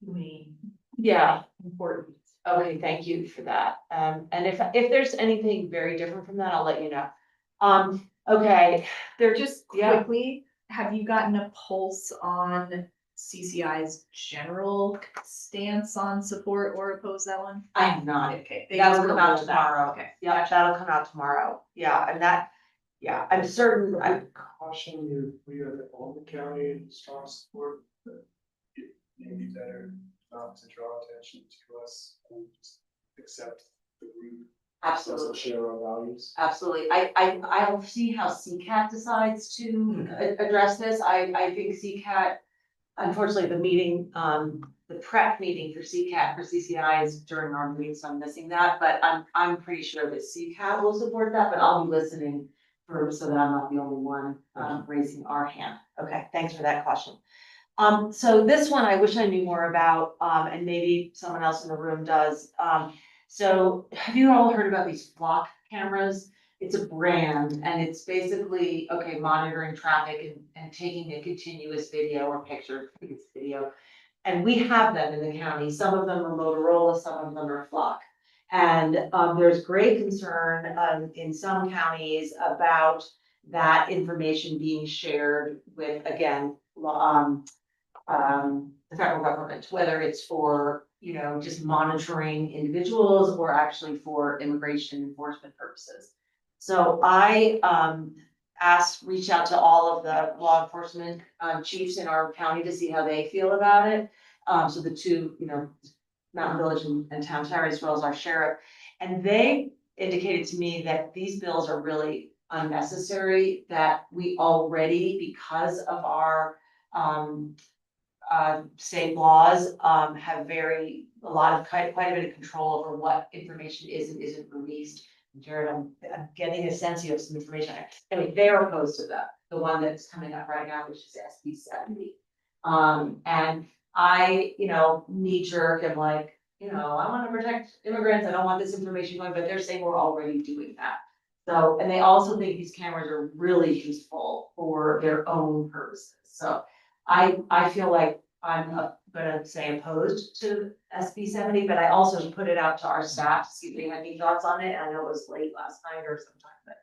Really yeah, important. okay, thank you for that. And if there's anything very different from that, I'll let you know. Okay, They're just quickly, have you gotten a pulse on CCI's general stance on support or oppose that one? I have not. Okay. That'll come out tomorrow. Okay. Yeah, that'll come out tomorrow. Yeah, and that, yeah, I'm certain, I caution you, we are the only county in strong support, but it may be better not to draw attention to us and just accept the group. Absolutely. Doesn't share our values. Absolutely. I'll see how CCAT decides to address this. I think CCAT, unfortunately, the meeting, the prep meeting for CCAT for CCI is during our meeting, so I'm missing that, but I'm pretty sure that CCAT will support that, but I'll be listening so that I'm not the only one raising our hand. Okay, thanks for that caution. So this one I wish I knew more about, and maybe someone else in the room does. So have you all heard about these flock cameras? It's a brand, and it's basically, okay, monitoring traffic and taking a continuous video or picture, I think it's video. And we have them in the county. Some of them are Motorola, some of them are Flock. And there's great concern in some counties about that information being shared with, again, the federal government, whether it's for, you know, just monitoring individuals or actually for immigration enforcement purposes. So I reached out to all of the law enforcement chiefs in our county to see how they feel about it. So the two, Mountain Village and Town Terry, as well as our sheriff. And they indicated to me that these bills are really unnecessary, that we already, because of our state laws, have quite a bit of control over what information is and isn't released. Jared, I'm getting a sense you have some information. Anyway, they're opposed to that, the one that's coming up right now, which is SB 70. And I, knee jerk, am like, I want to protect immigrants. I don't want this information going, but they're saying we're already doing that. So, and they also think these cameras are really useful for their own purposes. So I feel like I'm gonna say opposed to SB 70, but I also put it out to our staff to see if they had any thoughts on it. I know it was late last night or sometime, but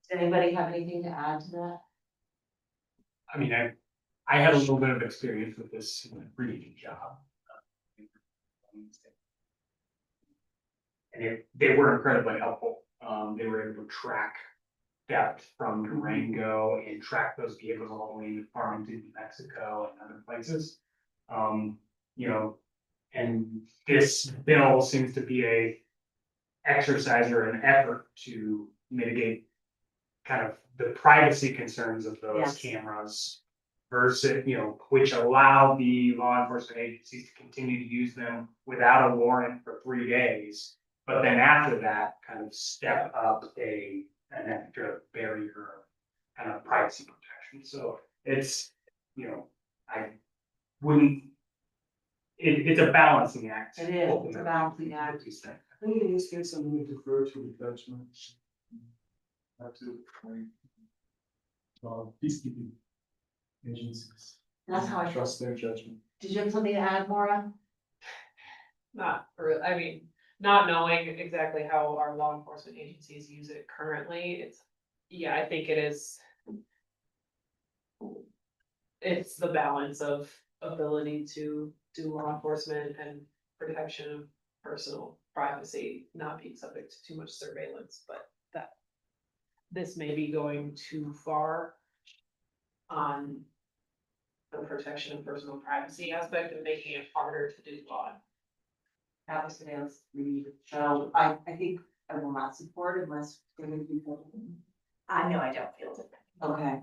does anybody have anything to add to that? I mean, I had a little bit of experience with this in a previous job. And they were incredibly helpful. They were able to track depth from Durango and track those vehicles all the way to Farmington, New Mexico and other places. And this bill seems to be a exercise or an effort to mitigate kind of the privacy concerns of those Yes. cameras versus, which allow the law enforcement agencies to continue to use them without a warrant for 3 days. But then after that, kind of step up an extra barrier of kind of privacy protection. So it's, I wouldn't, it's a balancing act. It is, it's a balancing act. I think in this case, I'm going to defer to the judgment. Have to, peacekeeping agencies. That's how I trust their judgment. Did you have something to add, Maura? Not knowing exactly how our law enforcement agencies use it currently, I think it's the balance of ability to do law enforcement and protection of personal privacy, not being subject to too much surveillance, but that this may be going too far on the protection of personal privacy aspect and making it harder to do law. That was the else read. So I think I will not support unless there would be. I know I don't feel different. Okay.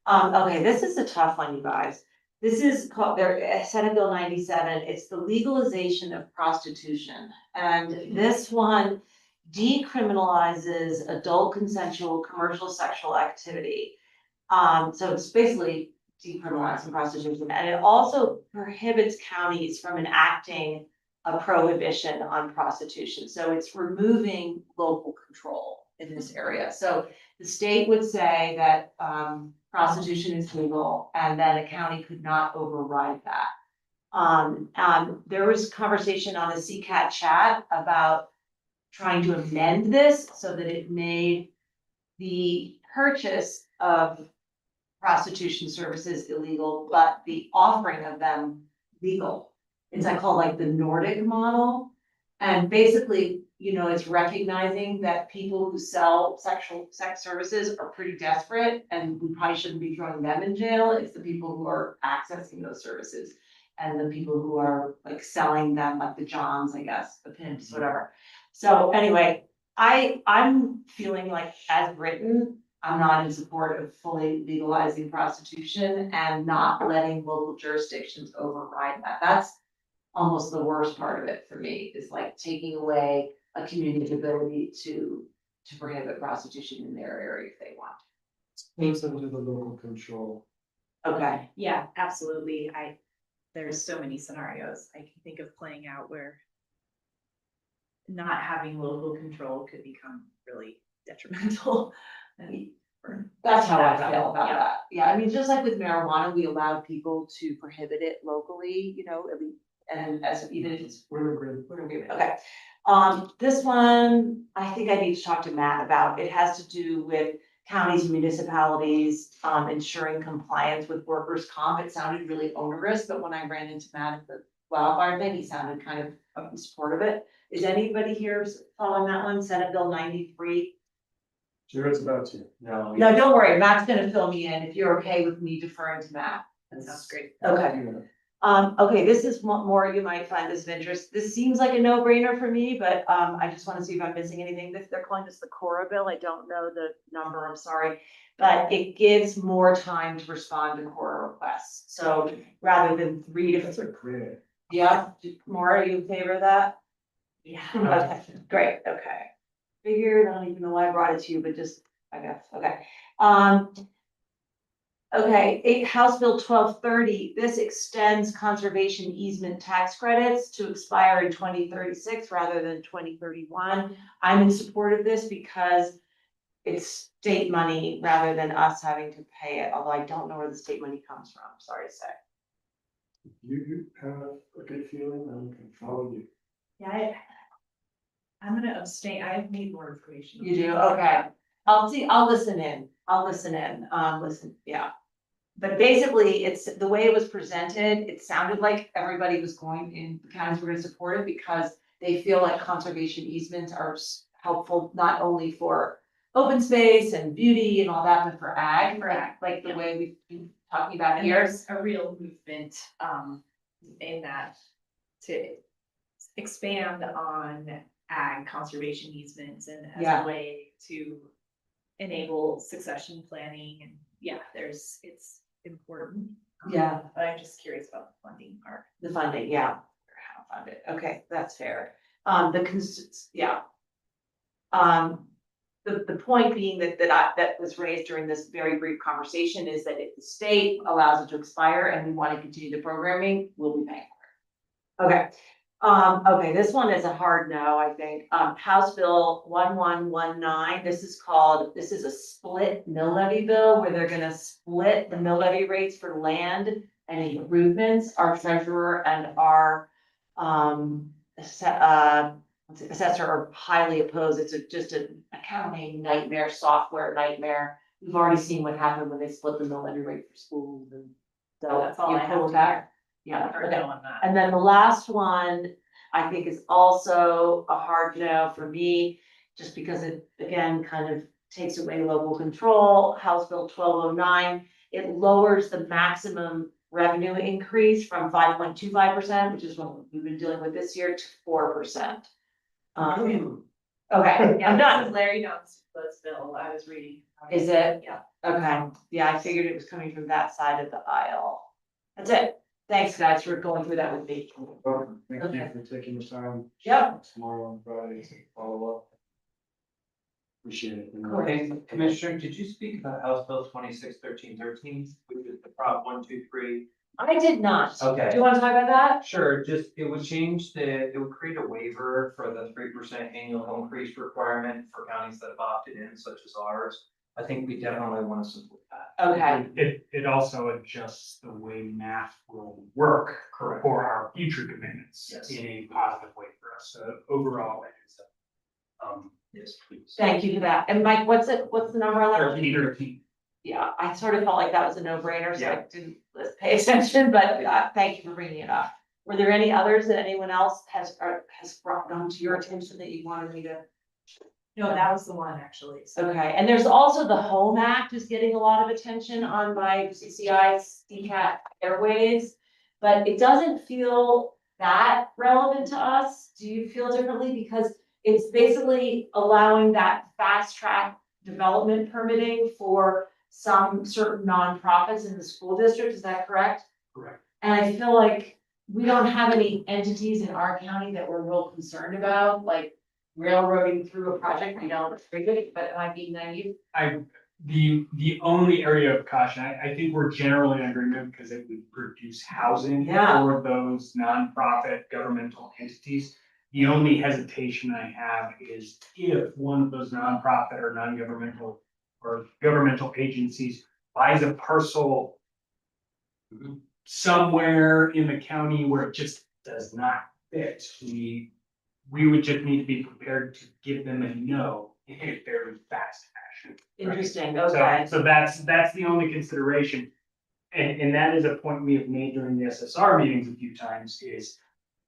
Okay, this is a tough one, you guys. This is called Senate Bill 97. It's the legalization of prostitution. And this one decriminalizes adult consensual commercial sexual activity. So it's basically decriminalizing prostitution. And it also prohibits counties from enacting a prohibition on prostitution. So it's removing local control in this area. So the state would say that prostitution is legal and then a county could not override that. There was conversation on the CCAT chat about trying to amend this so that it made the purchase of prostitution services illegal, but the offering of them legal. It's called like the Nordic model. And basically, it's recognizing that people who sell sex services are pretty desperate and we probably shouldn't be throwing them in jail. It's the people who are accessing those services and the people who are like selling them, like the Johns, I guess, the pimps, whatever. So anyway, I'm feeling like as written, I'm not in support of fully legalizing prostitution and not letting local jurisdictions override that. That's almost the worst part of it for me, is like taking away a community's ability to prohibit prostitution in their area if they want. Moves into the local control. Okay. Yeah, absolutely. There's so many scenarios I can think of playing out where not having local control could become really detrimental. That's how I feel about that. Yeah, I mean, just like with marijuana, we allowed people to prohibit it locally, and as even if it's. We're in agreement. Okay. This one, I think I need to talk to Matt about. It has to do with counties and municipalities ensuring compliance with workers' comp. It sounded really onerous, but when I ran into Matt at the wildfire thing, he sounded kind of in support of it. Is anybody here following that one? Senate Bill 93. Jared's about to. No. No, don't worry, Matt's gonna fill me in if you're okay with me deferring to Matt. That sounds great. Okay. Okay, this is more, you might find this of interest. This seems like a no-brainer for me, but, I just wanna see if I'm missing anything. They're calling this the Cora bill. I don't know the number, I'm sorry. But it gives more time to respond to Cora requests. So rather than 3 to. That's a great. Yeah, Maura, are you in favor of that? Yeah. Okay, great, okay. Figured, I don't even know why I brought it to you, but just, I guess, okay. Okay, House Bill 1230, this extends conservation easement tax credits to expire in 2036 rather than 2031. I'm in support of this because it's state money rather than us having to pay it, although I don't know where the state money comes from, sorry to say. You have a good feeling, I can follow you. Yeah, I'm gonna abstain. I need more information. You do, okay. I'll listen in, listen, yeah. But basically, it's, the way it was presented, it sounded like everybody was going in, the counties were gonna support it because they feel like conservation easements are helpful not only for open space and beauty and all that, but for ag, like the way we've been talking about And here. there's a real movement, in that to expand on ag conservation easements and as Yeah. a way to enable succession planning and, yeah, it's important. Yeah. But I'm just curious about the funding part. The funding, yeah, or how to fund it, okay, that's fair. Yeah. The point being that was raised during this very brief conversation is that if the state allows it to expire and we want to continue the programming, we'll be paying for it. Okay, okay, this one is a hard no, I think. House Bill 1119, this is a split mill levy bill where they're gonna split the mill levy rates for land and improvements. Our treasurer and our, assessor are highly opposed. It's just an accounting nightmare, software nightmare. We've already seen what happened when they split the mill levy rate for schools and. So That's all you I have pull to that. hear. Yeah, Or okay. no on that. And then the last one, I think is also a hard no for me, just because it, again, kind of takes away local control. House Bill 1209, it lowers the maximum revenue increase from 5.25%, which is what we've been dealing with this year, to 4%. Okay, Yeah, I'm done. this is Larry Dunn's bill I was reading. Is it? Yeah. Okay, yeah, I figured it was coming from that side of the aisle. That's it. Thanks, guys, for going through that with me. Thank you for taking the time. Yep. Tomorrow on Friday to follow up. Appreciate it. Okay, Commissioner, did you speak about House Bill 261313, which is the Prop 123? I did not. Okay. Do you want to talk about that? Sure, it would create a waiver for the 3% annual increase requirement for counties that have opted in, such as ours. I think we definitely want to support that. Okay, It also adjusts the way math will work. Correct. For our future commitments. Yes. In a positive way for us, so overall, I think so. Yes, please. thank you for that. And Mike, what's the number on that? 13. Yeah, I sort of felt like that was a no-brainer, so I Yeah. didn't pay attention, but thank you for bringing it up. Were there any others that anyone else has brought them to your attention that you wanted me to? No, that was the one actually. So Okay, and there's also the Home Act is getting a lot of attention on my CCI, CCAT airways. But it doesn't feel that relevant to us. Do you feel differently? Because it's basically allowing that fast track development permitting for some certain nonprofits in the school district, is that correct? Correct. And I feel like we don't have any entities in our county that we're real concerned about, like railroading through a project we don't agree with, but am I being naive? The only area of caution, I think we're generally in agreement because it would produce housing. Yeah. For those nonprofit governmental entities. The only hesitation I have is if one of those nonprofit or non-governmental or governmental agencies buys a parcel somewhere in the county where it just does not fit, we would just need to be prepared to give them a no if they're in fast action. right? Interesting, okay. So that's the only consideration. And that is a point we have made during the SSR meetings a few times is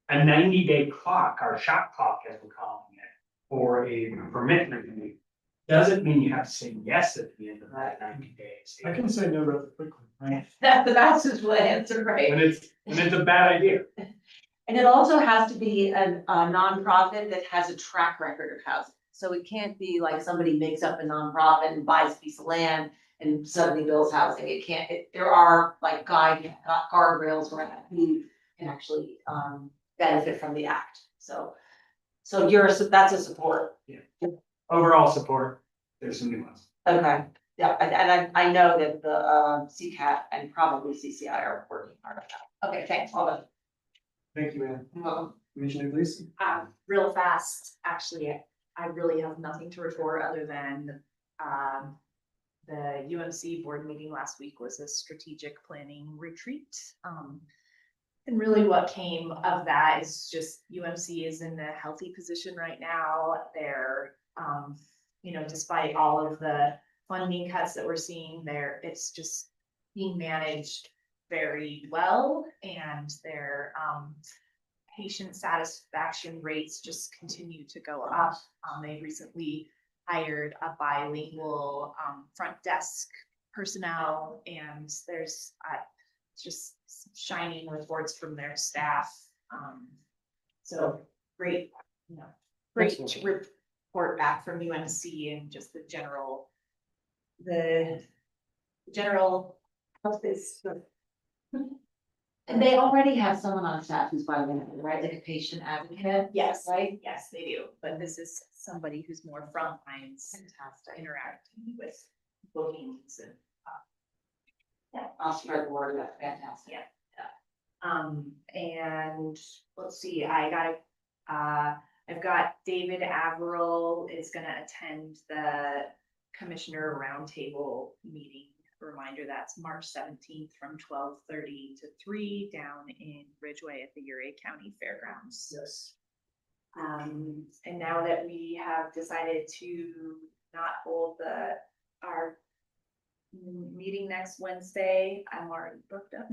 a 90-day clock, our shot clock as we're calling it, for a permit review Doesn't mean you have to say yes at the end of that 90 days. I can say no rather quickly. That's his answer, right? When it's a bad idea. And it also has to be a nonprofit that has a track record of housing. So it can't be like somebody makes up a nonprofit and buys a piece of land and suddenly builds housing. It can't, there are like guardrails where you can actually benefit from the act. So that's a support. Overall support, there's some nuance. Okay, yeah, and I know that the CCAT and probably CCI are working hard on that. Okay, thanks, all of Thank you, Ann. them. Commissioner Gleason? Real fast, actually, I really have nothing to report other than, the UMC board meeting last week was a strategic planning retreat. And really what came of that is just UMC is in a healthy position right now. They're, despite all of the funding cuts that we're seeing there, it's just being managed very well, and their patient satisfaction rates just continue to go up. They recently hired a bilingual front desk personnel, and there's just shining reports from their staff. So great, great report back from UMC, and just the general health is good. And they already have someone on staff who's bilingual, right? Like a patient advocate? Yes, Right? yes, they do, but this is somebody who's more front lines, Fantastic. interacting with bookings and. Yeah, I'll spread the word, that's fantastic. And let's see, I've got David Averill is gonna attend the Commissioner Roundtable meeting. Reminder, that's March 17th from 12:30 to 3 down in Ridgeway at the Uray County Fairgrounds. Yes. And now that we have decided to not hold our meeting next Wednesday, I'm already booked up.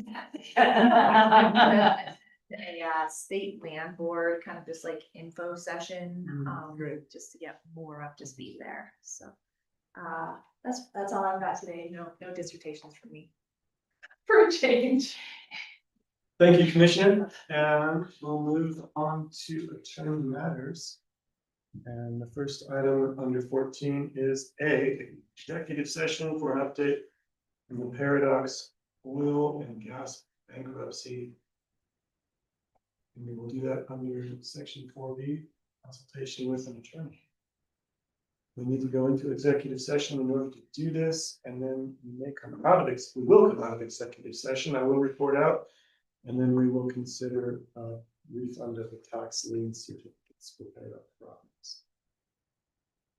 A state land board, kind of just like info session, Great. just to get more up to speed there, so. That's all I've got today, no dissertations from me. For a change. Thank you, Commissioner, and we'll move on to attorney matters. And the first item under 14 is executive session for an update on the Paradox oil and gas bankruptcy. And we will do that under section 4B, consultation with an attorney. We need to go into executive session in order to do this, and then we will come out of executive session. I will report out, and then we will consider refund of the tax lien certificates for Paradox properties.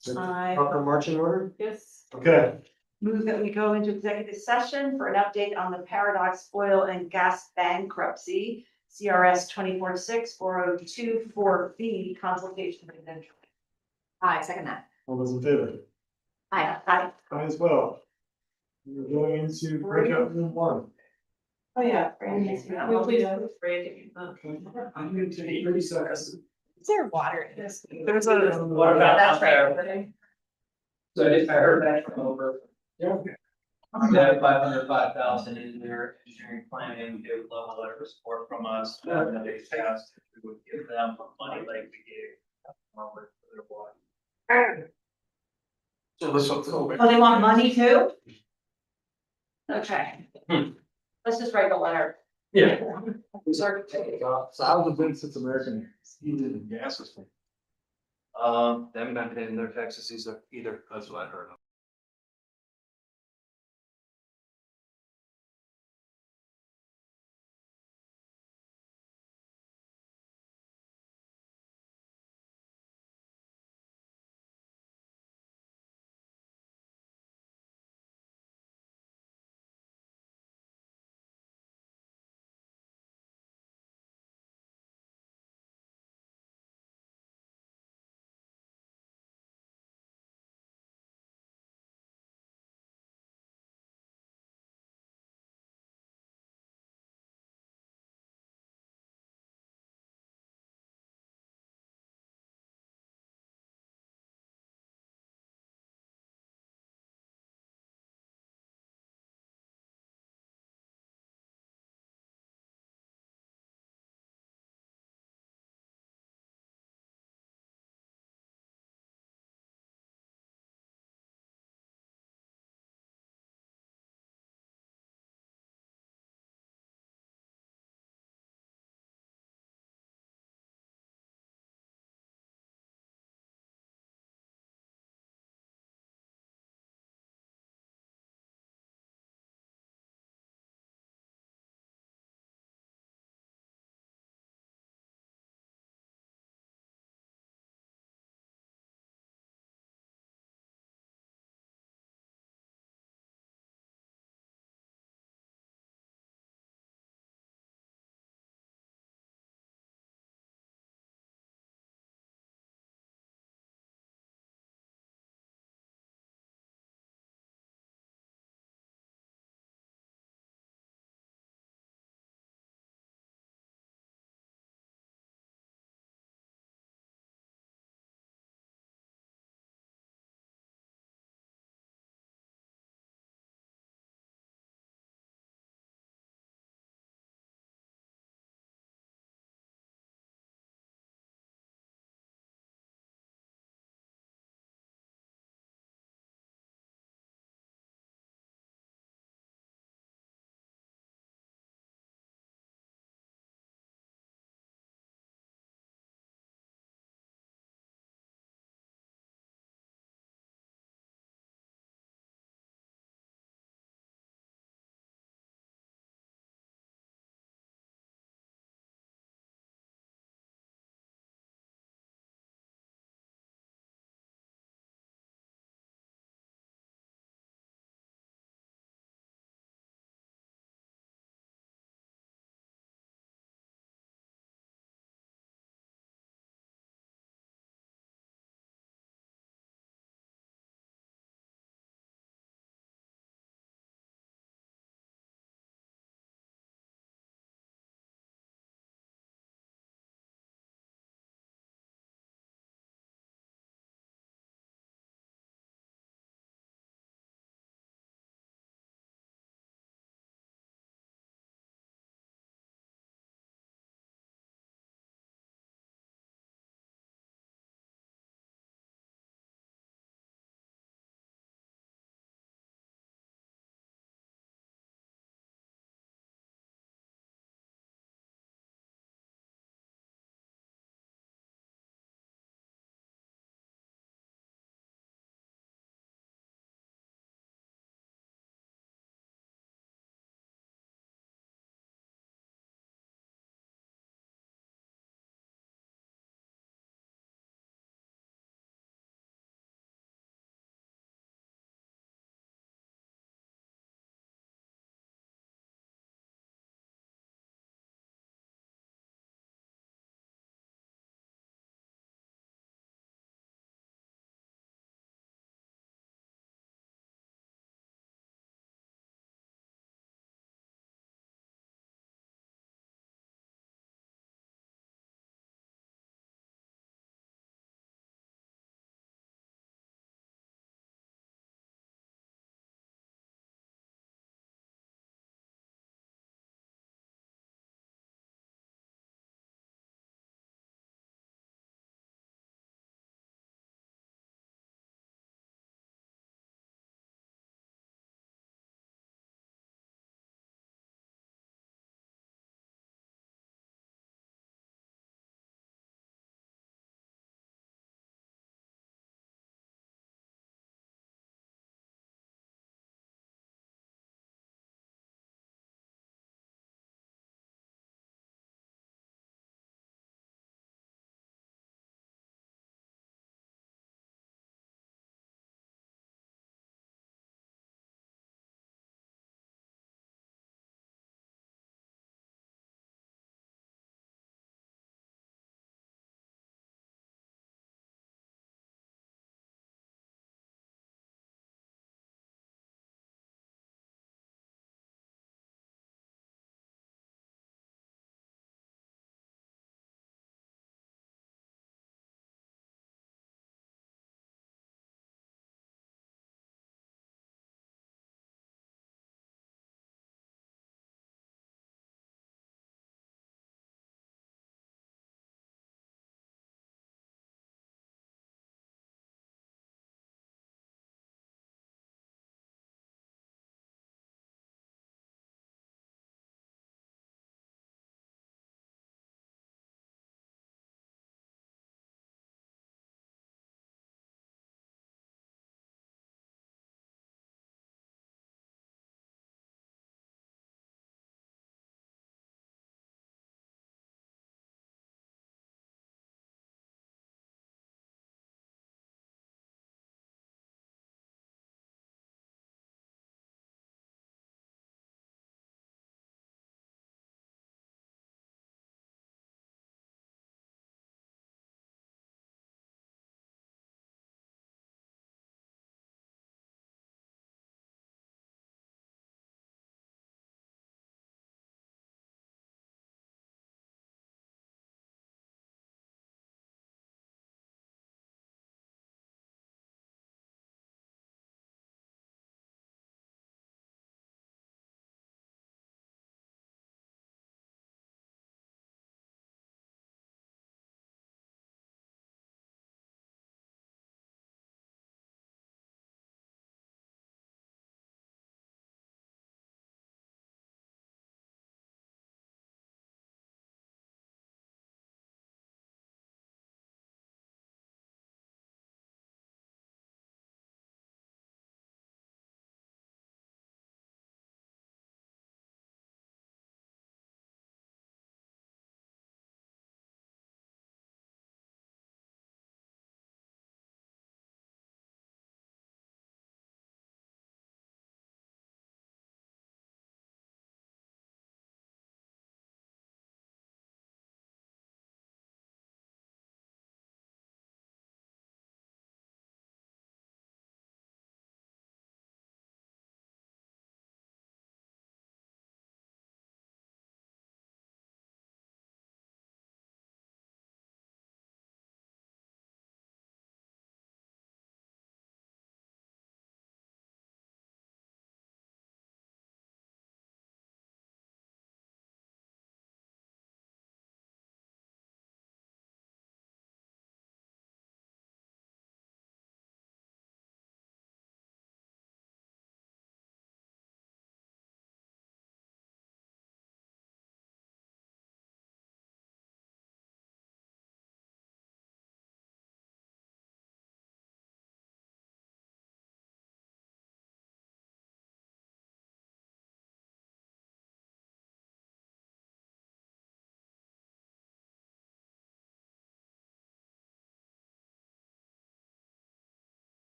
Is that the proper marching order? Yes. Okay. Move that we go into executive session for an update on the Paradox Oil and Gas bankruptcy, CRS 246402-4B, consultation with an attorney. I second that. All those in favor? Aye. Aye as well. We're going into breakout room 1. Oh, yeah. We'll please Okay. I'm going to take 30 seconds. Is there water in this? There's a water Yeah, fountain that's out right. there. So I heard that from over. Yeah. They have 505,000 in their engineering planning, they would love a letter of support from us, and they asked if we would give them money like we gave. Norwood for their water. So this will. Oh, they want money too? Okay. Let's just write the letter. Yeah. Thousands of since American heated and gas system. They haven't been paying their taxes either. That's what I heard.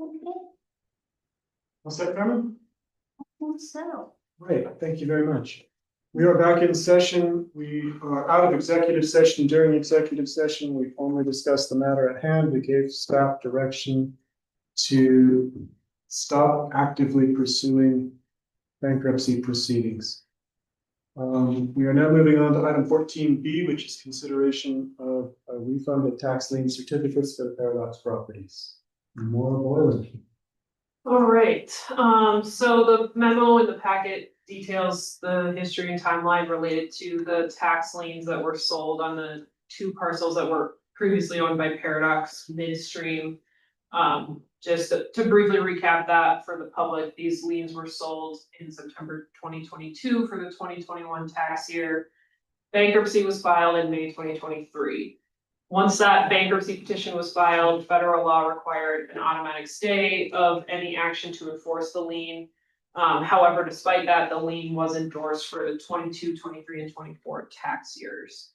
All set, Carmen? So. Great, thank you very much. We are back in session. We are out of executive session. During executive session, we only discussed the matter at hand. We gave staff direction to stop actively pursuing bankruptcy proceedings. We are now moving on to item 14B, which is consideration of a refund of tax lien certificates for the Paradox properties. More Boylan. All right, so the memo in the packet details the history and timeline related to the tax liens that were sold on the two parcels that were previously owned by Paradox Midstream. Just to briefly recap that for the public, these liens were sold in September 2022 for the 2021 tax year. Bankruptcy was filed in May 2023. Once that bankruptcy petition was filed, federal law required an automatic stay of any action to enforce the lien. However, despite that, the lien was endorsed for the 22, 23, and 24 tax years.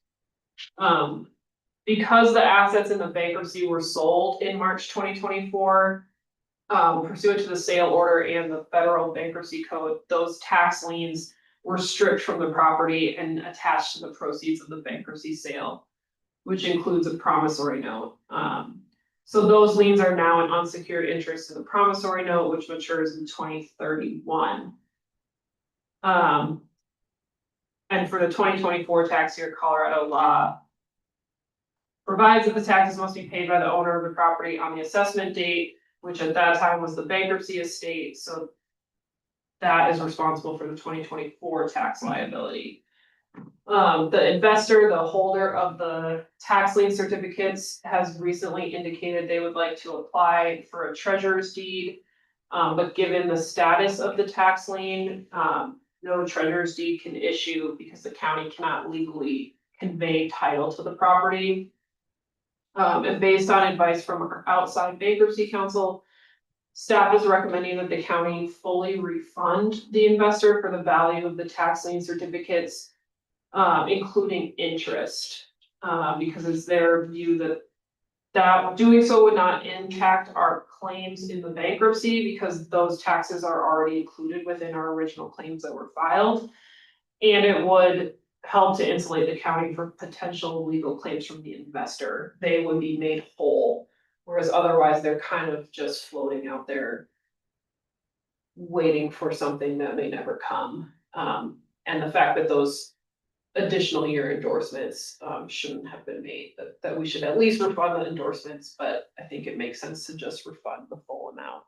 Because the assets in the bankruptcy were sold in March 2024, pursuant to the sale order and the federal bankruptcy code, those tax liens were stripped from the property and attached to the proceeds of the bankruptcy sale, which includes a promissory note. So those liens are now an unsecured interest in the promissory note, which matures in 2031. And for the 2024 tax year, Colorado law provides that the taxes must be paid by the owner of the property on the assessment date, which at that time was the bankruptcy estate. So that is responsible for the 2024 tax liability. The investor, the holder of the tax lien certificates, has recently indicated they would like to apply for a treasurer's deed. But given the status of the tax lien, no treasurer's deed can issue because the county cannot legally convey title to the property. And based on advice from our outside bankruptcy counsel, staff is recommending that the county fully refund the investor for the value of the tax lien certificates, including interest, because it's their view that doing so would not impact our claims in the bankruptcy because those taxes are already included within our original claims that were filed. And it would help to insulate the county from potential legal claims from the investor. They would be made whole, whereas otherwise they're kind of just floating out there waiting for something that may never come. And the fact that those additional year endorsements shouldn't have been made, that we should at least refund the endorsements, but I think it makes sense to just refund the full amount.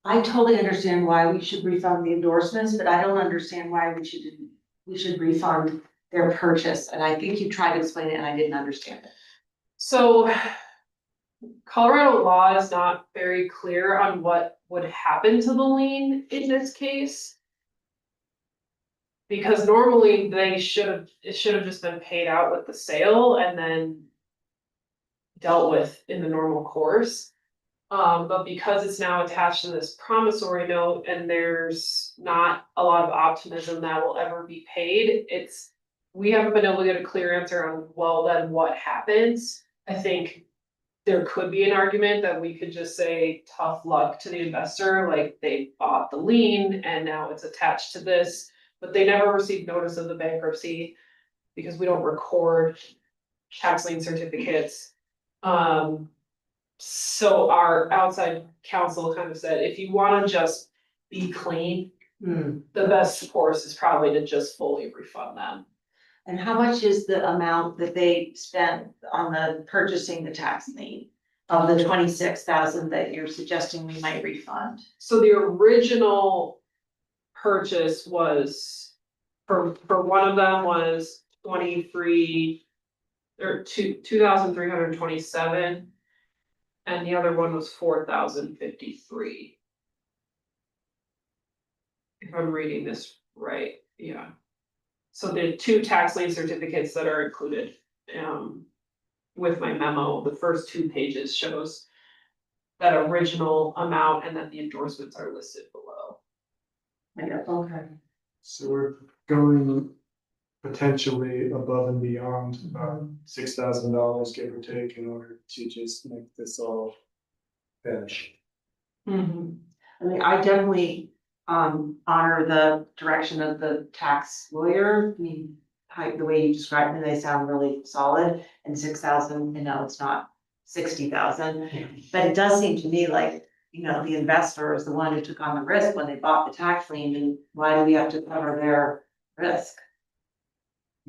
I totally understand why we should refund the endorsements, but I don't understand why we should refund their purchase. And I think you tried to explain it and I didn't understand it. So Colorado law is not very clear on what would happen to the lien in this case. Because normally it should have just been paid out with the sale and then dealt with in the normal course. But because it's now attached to this promissory note and there's not a lot of optimism that will ever be paid, we haven't been able to get a clear answer on, well, then what happens? I think there could be an argument that we could just say tough luck to the investor, like they bought the lien and now it's attached to this, but they never received notice of the bankruptcy because we don't record tax lien certificates. So our outside counsel kind of said, if you want to just be clean, the best course is probably to just fully refund them. And how much is the amount that they spent on the purchasing the tax lien of the 26,000 that you're suggesting we might refund? So the original purchase was for one of them was 2,327, and the other one was 4,053. If I'm reading this right, yeah. So the two tax lien certificates that are included with my memo, the first 2 pages shows that original amount and then the endorsements are listed below. Okay. So we're going potentially above and beyond $6,000, give or take, in order to just make this all finish. I mean, I definitely honor the direction of the tax lawyer. I mean, the way you described them, they sound really solid, and 6,000, you know, it's not 60,000. But it does seem to me like, you know, the investor is the one who took on the risk when they bought the tax lien, and why do we have to cover their risk?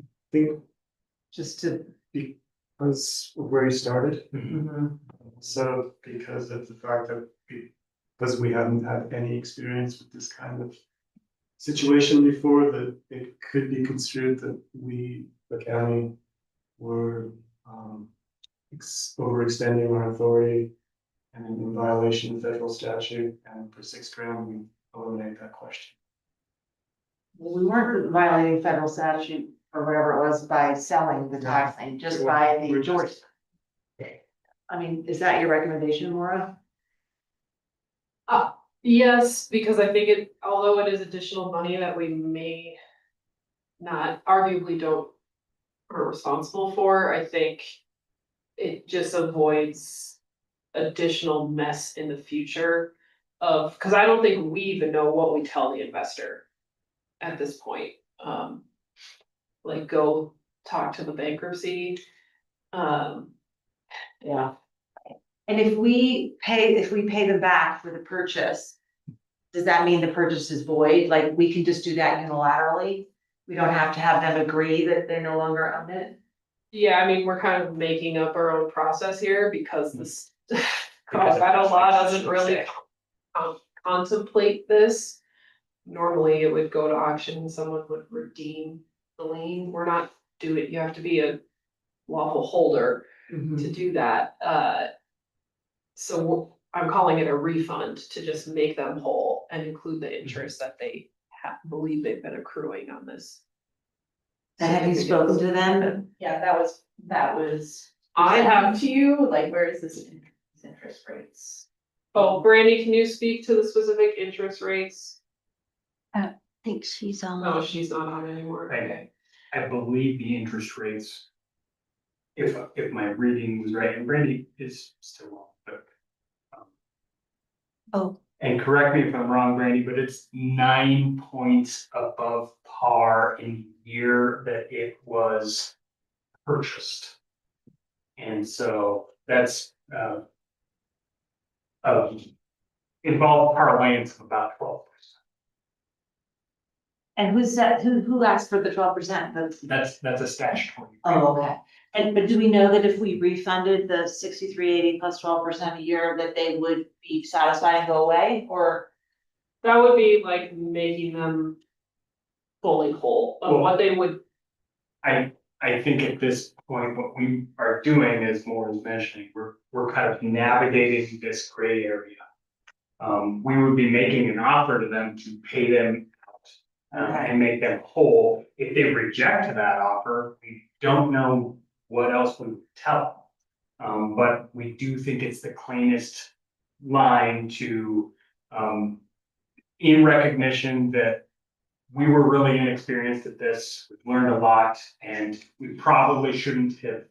I think Just to. because of where you started. Mhm. So because of the fact that because we haven't had any experience with this kind of situation before, that it could be construed that we, the county, were overextending our authority and in violation of federal statute, and for $6,000, we eliminate that question. We weren't violating federal statute or whatever it was by selling the tax lien, just by the endorsement. I mean, is that your recommendation, Maura? Yes, because I think it, although it is additional money that we may not arguably don't are responsible for, I think it just avoids additional mess in the future of, because I don't think we even know what we tell the investor at this point. Like go talk to the bankruptcy. Yeah. And if we pay them back for the purchase, does that mean the purchase is void? Like, we can just do that unilaterally? We don't have to have them agree that they no longer own it? Yeah, I mean, we're kind of making up our own process here because this Colorado law doesn't really contemplate this. Normally, it would go to auction, someone would redeem the lien. We're not doing, you have to be a lawful holder to do that. So I'm calling it a refund to just make them whole and include the interest that they believe they've been accruing on this. And have you spoken to them? Yeah, that was. I have To you, like, where is this interest rates? Oh, Brandy, can you speak to the specific interest rates? I think she's on. No, she's not on anymore. Okay. I believe the interest rates, if my reading was right, and Brandy is still on, but. Oh. And correct me if I'm wrong, Brandy, but it's 9 points above par in the year that it was purchased. And so that's involved parlays of about 12%. And who's that, who asked for the 12%? That's a statutory. Oh, okay. And, but do we know that if we refunded the 6380 plus 12% a year, that they would be satisfied and go away, or? That would be like making them fully whole of what they would. I think at this point, what we are doing, as Maura's mentioning, we're kind of navigating this gray area. We would be making an offer to them to pay them out and make them whole. If they reject that offer, we don't know what else we would tell them. But we do think it's the cleanest line to, in recognition that we were really inexperienced at this, we've learned a lot, and we probably shouldn't have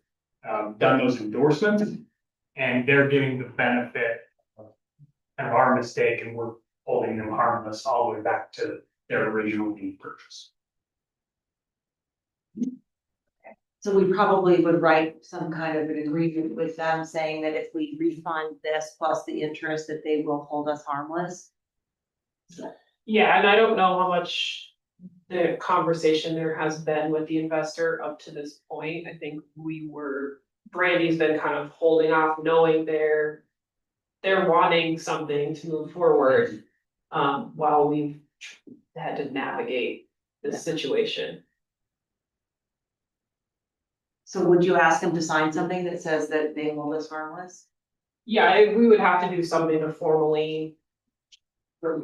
done those endorsements. And they're getting the benefit of our mistake, and we're holding them harmless all the way back to their original deed purchase. So we probably would write some kind of an agreement with them saying that if we refund this plus the interest, that they will hold us harmless. Yeah, and I don't know how much the conversation there has been with the investor up to this point. I think Brandy's been kind of holding off, knowing they're wanting something to move forward, while we've had to navigate this situation. So would you ask them to sign something that says that they hold us harmless? Yeah, we would have to do something to formally,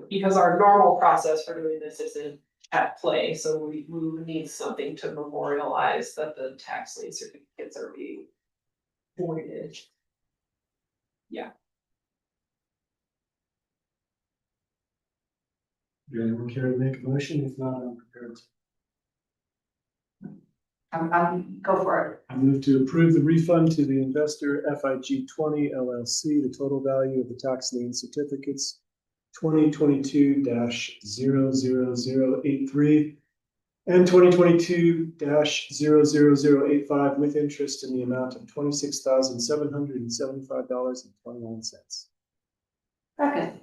because our normal process for doing this isn't at play, so we would need something to memorialize that the tax lien certificates are being voided. Yeah. Do anyone care to make a motion? If not, I'm prepared to. Go for it. I move to approve the refund to the investor FIG 20 LLC, the total value of the tax lien certificates 2022-00083 and 2022-00085 with interest in the amount of $26,775.29. Second.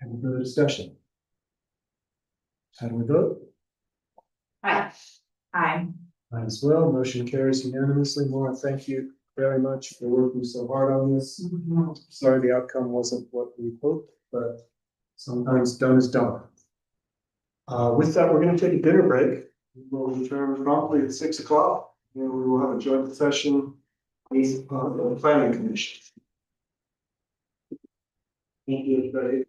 Any further discussion? How do we vote? Aye. Aye. Aye as well. Motion carries unanimously. Maura, thank you very much for working so hard on this. Sorry the outcome wasn't what we hoped, but sometimes done is done. With that, we're going to take a dinner break. We will return promptly at 6 o'clock, and we will have a joint session with the planning commission. Thank you, everybody.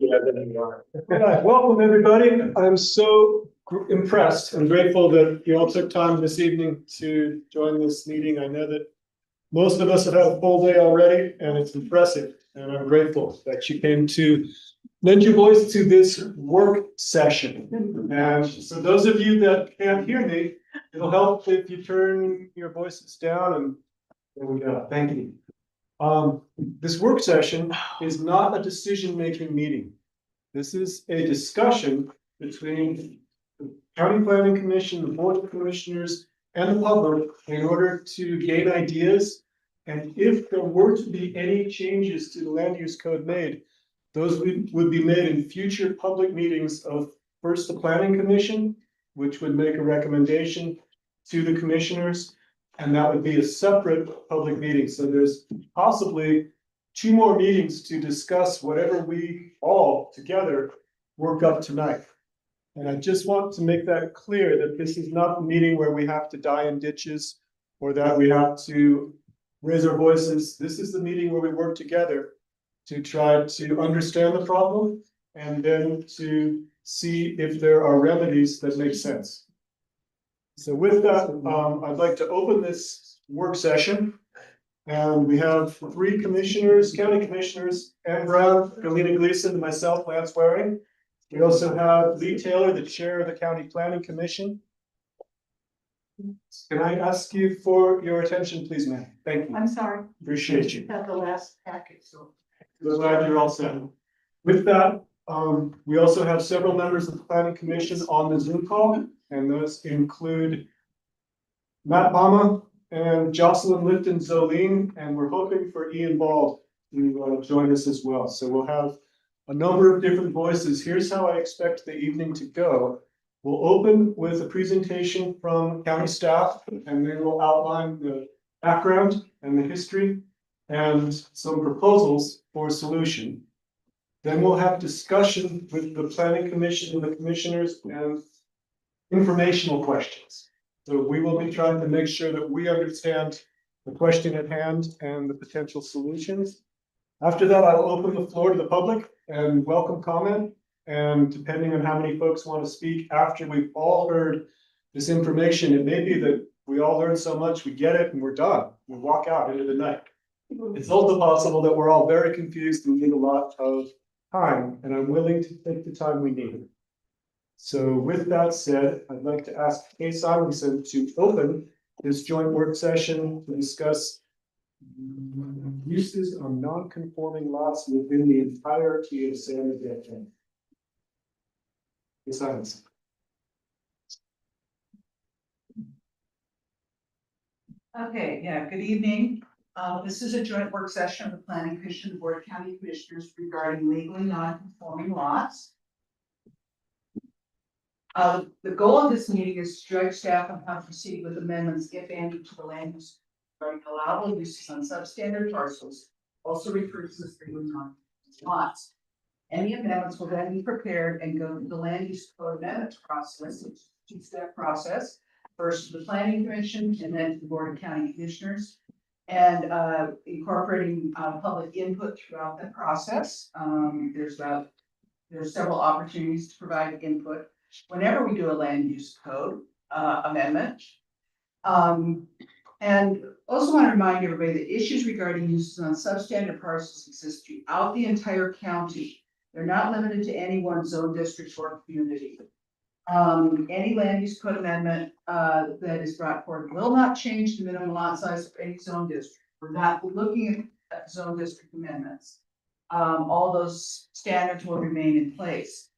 All right, welcome, everybody. I'm so impressed and grateful that you all took time this evening to join this meeting. I know that most of us have had a full day already, and it's impressive. And I'm grateful that you came to lend your voice to this work session. And for those of you that can't hear me, it'll help if you turn your voices down, and there we go. Thank you. This work session is not a decision-making meeting. This is a discussion between the County Planning Commission, the Board of Commissioners, and the public in order to gain ideas. And if there were to be any changes to the land use code made, those would be made in future public meetings of first the Planning Commission, which would make a recommendation to the commissioners, and that would be a separate public meeting. So there's possibly 2 more meetings to discuss whatever we all together work up tonight. And I just want to make that clear that this is not the meeting where we have to die in ditches or that we have to raise our voices. This is the meeting where we work together to try to understand the problem and then to see if there are remedies that make sense. So with that, I'd like to open this work session. And we have 3 commissioners, county commissioners, Ann Brown, Galena Gleason, and myself, Lance Waring. We also have Lee Taylor, the chair of the County Planning Commission. Can I ask you for your attention, please, ma'am? Thank you. I'm sorry. Appreciate you. Got the last packet, so. We're glad you're all set. With that, we also have several members of the Planning Commission on the Zoom call, and those include Matt Bama and Jocelyn Lifton Zoline, and we're hoping for Ian Bald to join us as well. So we'll have a number of different voices. Here's how I expect the evening to go. We'll open with a presentation from county staff, and then we'll outline the background and the history and some proposals for a solution. Then we'll have discussion with the Planning Commission and the commissioners and informational questions. So we will be trying to make sure that we understand the question at hand and the potential solutions. After that, I'll open the floor to the public and welcome comment. And depending on how many folks want to speak after we've all heard this information, it may be that we all learned so much, we get it and we're done. We walk out into the night. It's also possible that we're all very confused and need a lot of time, and I'm willing to take the time we need. So with that said, I'd like to ask Kay Simonson to open this joint work session to discuss uses on non-conforming lots within the entirety of San Miguel County. Kay Simonson. Okay, yeah, good evening. This is a joint work session of the Planning Commission and Board of County Commissioners regarding legally non-conforming lots. The goal of this meeting is to direct staff on how to proceed with amendments, if any, to the land use regarding allowable uses on substandard parcels, also referred to as legally non-conforming lots. Any amendments will then be prepared and go through the land use code amendment process, which is a 2-step process. First to the Planning Commission and then to the Board of County Commissioners, and incorporating public input throughout the process. There's several opportunities to provide input whenever we do a land use code amendment. And also want to remind everybody that issues regarding uses on substandard parcels exist throughout the entire county. They're not limited to any one zone, district, or community. Any land use code amendment that is brought forward will not change the minimum lot size of any zone district. We're not looking at zone district amendments. All those standards will remain in place.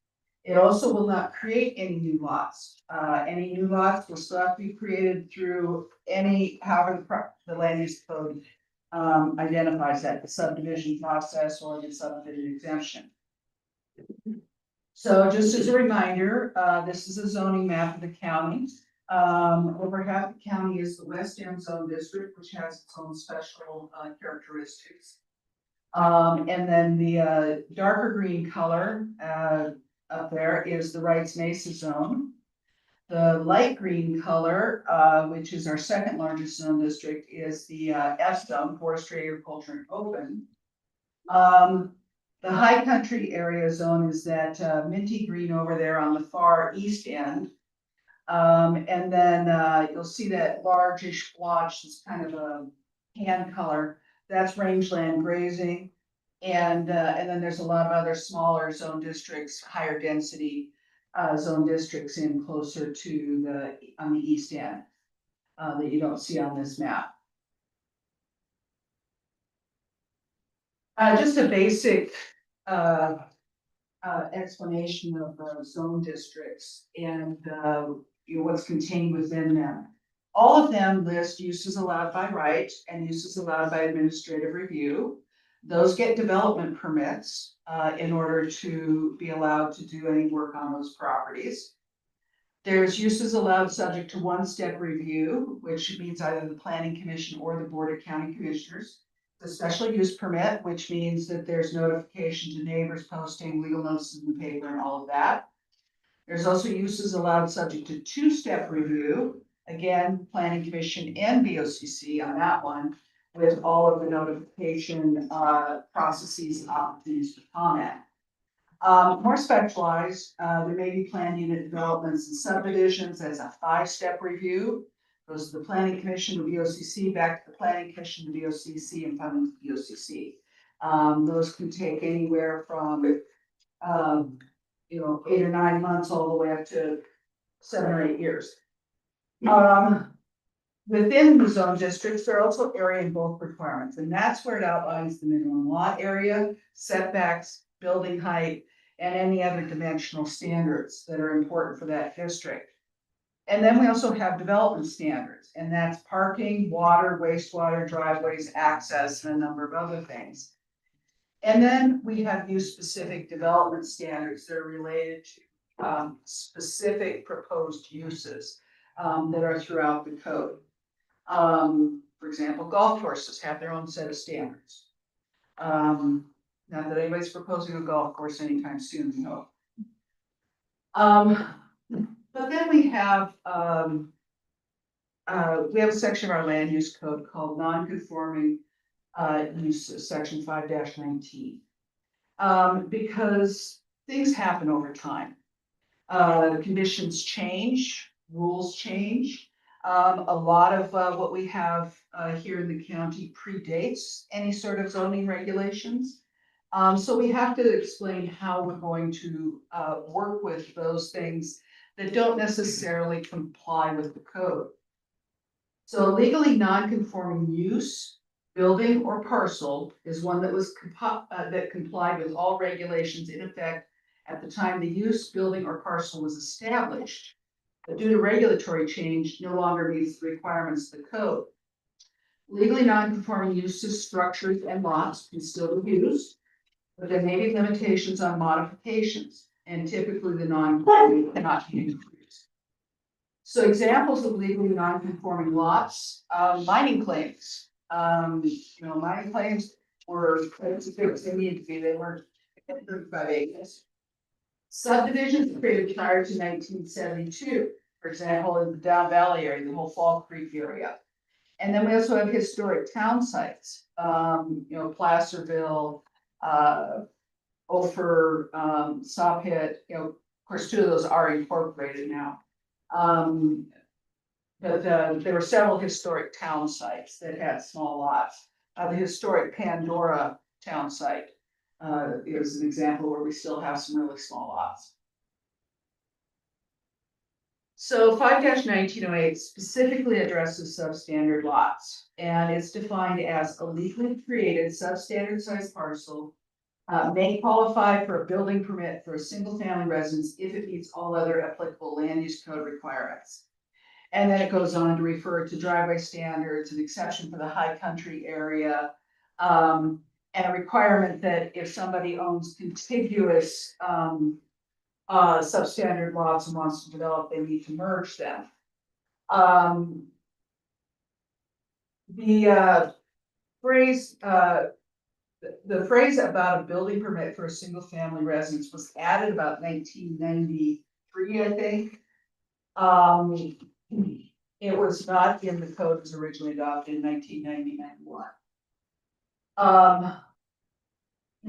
It also will not create any new lots. Any new lots will still have to be created through however the land use code identifies that, the subdivision process or the subdivision exemption. So just as a reminder, this is a zoning map of the county. Over half the county is the West End Zone District, which has its own special characteristics. And then the darker green color up there is the Wrights Mesa Zone. The light green color, which is our second largest zone district, is the F Zone, Forestry, Agriculture, and Open. The high country area zone is that minty green over there on the far east end. And then you'll see that largish blotch, that's kind of a tan color, that's rangeland grazing. And then there's a lot of other smaller zone districts, higher density zone districts in closer to on the east end that you don't see on this map. Just a basic explanation of zone districts and what's contained within them. All of them list uses allowed by right and uses allowed by administrative review. Those get development permits in order to be allowed to do any work on those properties. There's uses allowed subject to one-step review, which means either the Planning Commission or the Board of County Commissioners. The special use permit, which means that there's notification to neighbors, posting, legal notices in the paper, and all of that. There's also uses allowed subject to two-step review. Again, Planning Commission and BOCC on that one, with all of the notification processes and opportunities for comment. More specialized, there may be planned unit developments and subdivisions as a 5-step review. Goes to the Planning Commission, the BOCC, back to the Planning Commission, the BOCC, and finally the BOCC. Those can take anywhere from 8 or 9 months all the way up to 7 or 8 years. Within the zone districts, there are also area and bulk requirements, and that's where it outlines the minimum lot area, setbacks, building height, and any other dimensional standards that are important for that district. And then we also have development standards, and that's parking, water, wastewater, driveways, access, and a number of other things. And then we have use-specific development standards that are related to specific proposed uses that are throughout the code. For example, golf courses have their own set of standards. Not that anybody's proposing a golf course anytime soon, we hope. But then we have a section of our land use code called non-conforming uses, section 5-19. Because things happen over time. Conditions change, rules change. A lot of what we have here in the county predates any sort of zoning regulations. So we have to explain how we're going to work with those things that don't necessarily comply with the code. So legally non-conforming use, building, or parcel is one that was that complied with all regulations in effect at the time the use, building, or parcel was established, but due to regulatory change no longer meets the requirements of the code. Legally non-conforming uses, structures, and lots can still be used, but there may be limitations on modifications, and typically the non-conforming cannot be increased. So examples of legally non-conforming lots, mining claims. Mining claims were as big as they needed to be. They weren't approved by Vegas. Subdivisions created prior to 1972, for example, in the Dow Valley area, the whole Fall Creek area. And then we also have historic town sites, Placerville, Ophir, Sawpit, of course, 2 of those are incorporated now. But there were several historic town sites that had small lots. The historic Pandora town site is an example where we still have some really small lots. So 5-1908 specifically addresses substandard lots, and it's defined as a legally created substandard sized parcel may qualify for a building permit for a single family residence if it meets all other applicable land use code requirements. And then it goes on to refer to driveway standards, an exception for the high country area, and a requirement that if somebody owns contiguous substandard lots and wants to develop, they need to merge them. The phrase about a building permit for a single family residence was added about 1993, I think. It was not in the code that was originally adopted in 1990-91.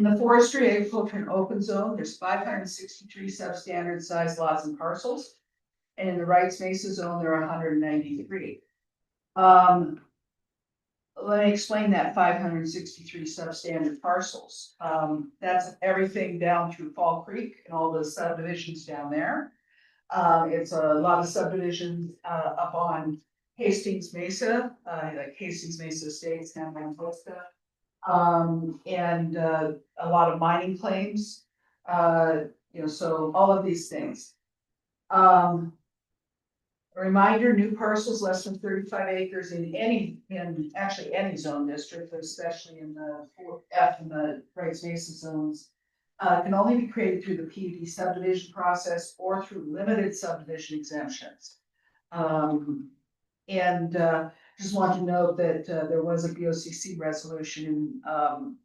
In the forestry, agriculture, and open zone, there's 563 substandard size lots and parcels. And in the rights mesa zone, there are 193. Let me explain that 563 substandard parcels. That's everything down through Fall Creek and all the subdivisions down there. It's a lot of subdivisions up on Hastings Mesa, like Hastings Mesa Estates, San Francisco. And a lot of mining claims, so all of these things. A reminder, new parcels less than 35 acres in actually any zone district, but especially in the F and the Rights Mesa zones, can only be created through the PUD subdivision process or through limited subdivision exemptions. Just want to note that there was a BOCC resolution in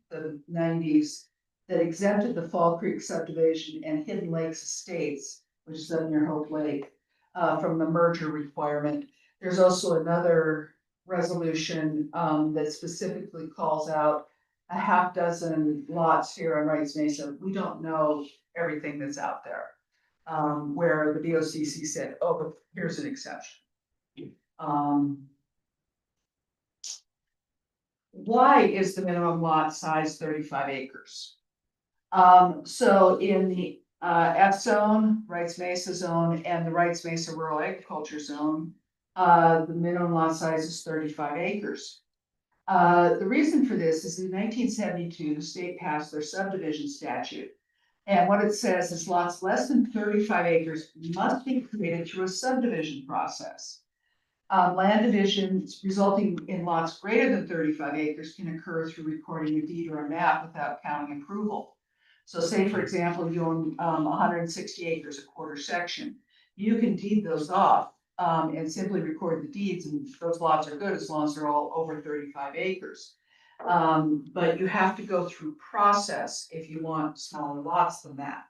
the 90s that exempted the Fall Creek subdivision and Hidden Lakes Estates, which is up near Hope Lake, from the merger requirement. There's also another resolution that specifically calls out a half dozen lots here on Rights Mesa. We don't know everything that's out there, where the BOCC said, oh, but here's an exception. Why is the minimum lot size 35 acres? So in the F zone, Rights Mesa zone, and the Rights Mesa rural agriculture zone, the minimum lot size is 35 acres. The reason for this is in 1972, the state passed their subdivision statute. And what it says is lots less than 35 acres must be created through a subdivision process. Land divisions resulting in lots greater than 35 acres can occur through recording a deed or a map without county approval. So say, for example, you own 160 acres, a quarter section. You can deed those off and simply record the deeds, and those lots are good as long as they're all over 35 acres. But you have to go through process if you want smaller lots than that.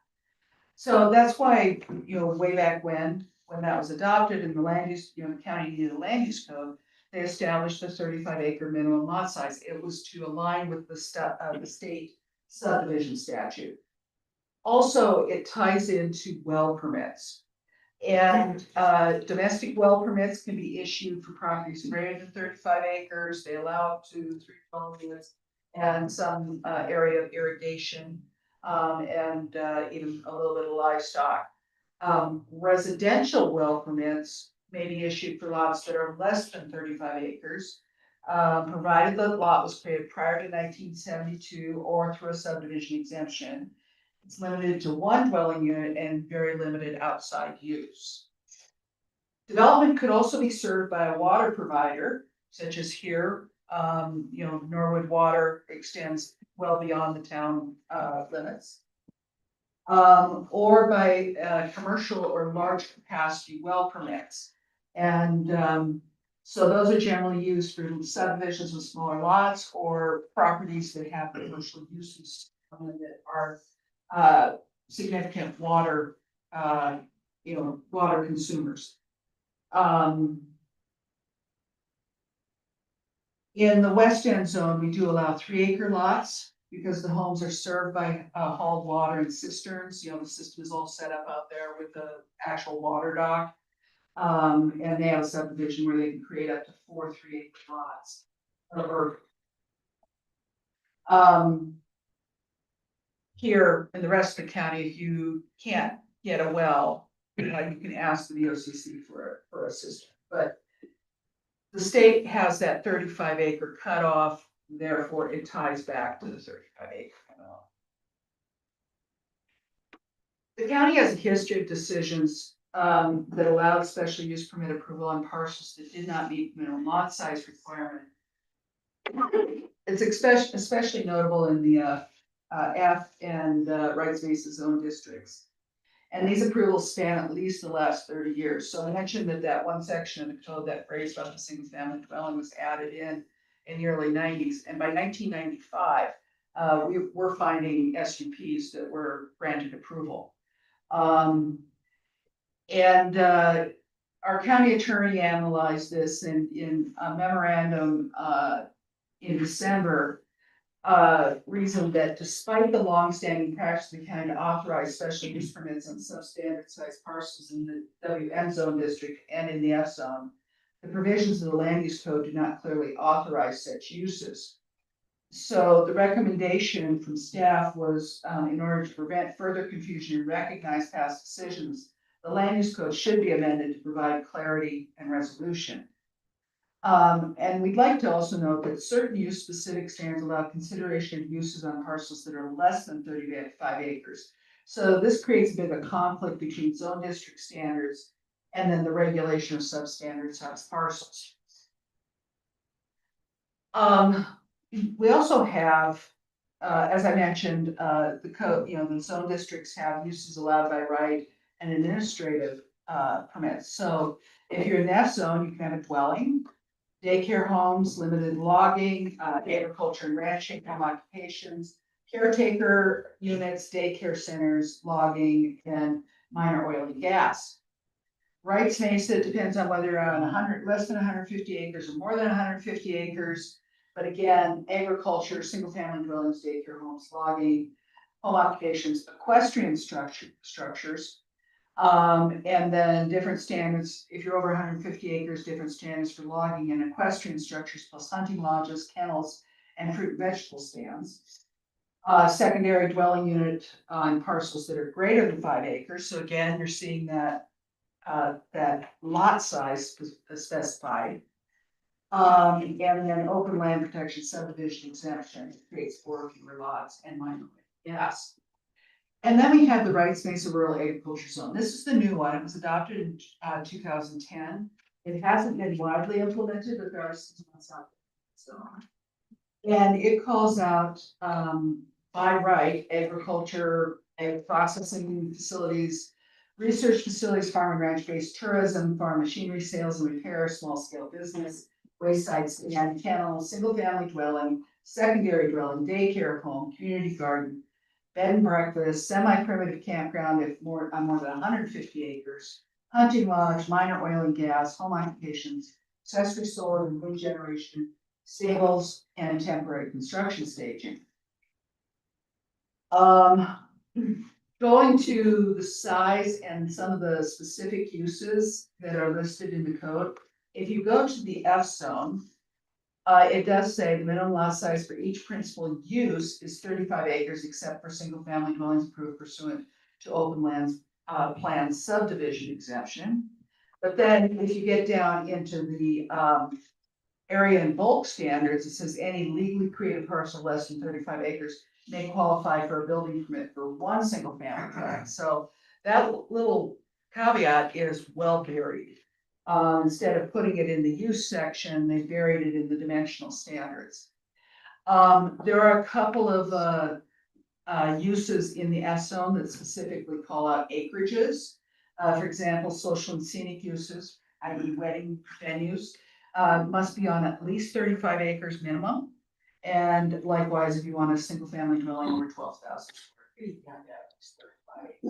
So that's why, way back when that was adopted in the land use, the county needed a land use code, they established a 35 acre minimum lot size. It was to align with the state subdivision statute. Also, it ties into well permits. And domestic well permits can be issued for properties greater than 35 acres. They allow up to 3 dwelling units and some area of irrigation and even a little bit of livestock. Residential well permits may be issued for lots that are less than 35 acres, provided the lot was created prior to 1972 or through a subdivision exemption. It's limited to 1 dwelling unit and very limited outside use. Development could also be served by a water provider, such as here. Norwood Water extends well beyond the town limits. Or by commercial or large capacity well permits. And so those are generally used for subdivisions with smaller lots or properties that have commercial uses that are significant water, water consumers. In the West End zone, we do allow 3 acre lots because the homes are served by hauled water and cisterns. The system is all set up out there with the actual water dock. And they have a subdivision where they can create up to 4 3 acre lots. Here in the rest of the county, if you can't get a well, you can ask the VOCC for assistance. But the state has that 35 acre cutoff, therefore it ties back to the 35 acre cutoff. The county has a history of decisions that allowed special use permit approval on parcels that did not meet minimum lot size requirement. It's especially notable in the F and Rights Mesa zone districts. And these approvals span at least the last 30 years. So I mentioned that one section of the code, that phrase about the single family dwelling, was added in the early 90s. And by 1995, we were finding SUPs that were granted approval. Our county attorney analyzed this in a memorandum in December. reasoned that despite the longstanding practice of the county to authorize special use permits on substandard sized parcels in the WM zone district and in the F zone, the provisions of the land use code do not clearly authorize such uses. So the recommendation from staff was, in order to prevent further confusion and recognize past decisions, the land use code should be amended to provide clarity and resolution. And we'd like to also note that certain use specific standards allow consideration of uses on parcels that are less than 35 acres. So this creates a bit of a conflict between zone district standards and then the regulation of substandard size parcels. We also have, as I mentioned, the code, the zone districts have uses allowed by right and administrative permits. So if you're in that zone, you can have a dwelling, daycare homes, limited logging, agriculture and ranching, home occupations, caretaker units, daycare centers, logging, and minor oil and gas. Rights Mesa depends on whether you're on 100, less than 150 acres or more than 150 acres. But again, agriculture, single family dwellings, daycare homes, logging, home occupations, equestrian structures. And then different standards, if you're over 150 acres, different standards for logging and equestrian structures, plus hunting lodges, kennels, and fruit and vegetable stands. Secondary dwelling unit on parcels that are greater than 5 acres. So again, you're seeing that that lot size specified. And then open land protection subdivision exemption creates 4 fewer lots and minor gas. And then we have the Rights Mesa Rural Agriculture Zone. This is the new one. It was adopted in 2010. It hasn't been widely implemented, but there are some months out there. So, and it calls out by right agriculture, processing facilities, research facilities, farm and ranch based tourism, farm machinery sales and repair, small scale business, wayside stand, kennel, single family dwelling, secondary dwelling, daycare home, community garden, bed and breakfast, semi-primitive campground if more than 150 acres, hunting lodge, minor oil and gas, home occupations, accessory solar and wind generation, stables, and temporary construction staging. Going to the size and some of the specific uses that are listed in the code. If you go to the F zone, it does say the minimum lot size for each principal use is 35 acres, except for single family dwellings approved pursuant to open lands plan subdivision exemption. But then if you get down into the area and bulk standards, it says any legally created parcel less than 35 acres may qualify for a building permit for one single family dwelling. So that little caveat is well buried. Instead of putting it in the use section, they buried it in the dimensional standards. There are a couple of uses in the S zone that specifically call out acreages. For example, social and scenic uses, i.e. wedding venues, must be on at least 35 acres minimum. And likewise, if you want a single family dwelling over 12,000 square feet, you have to have at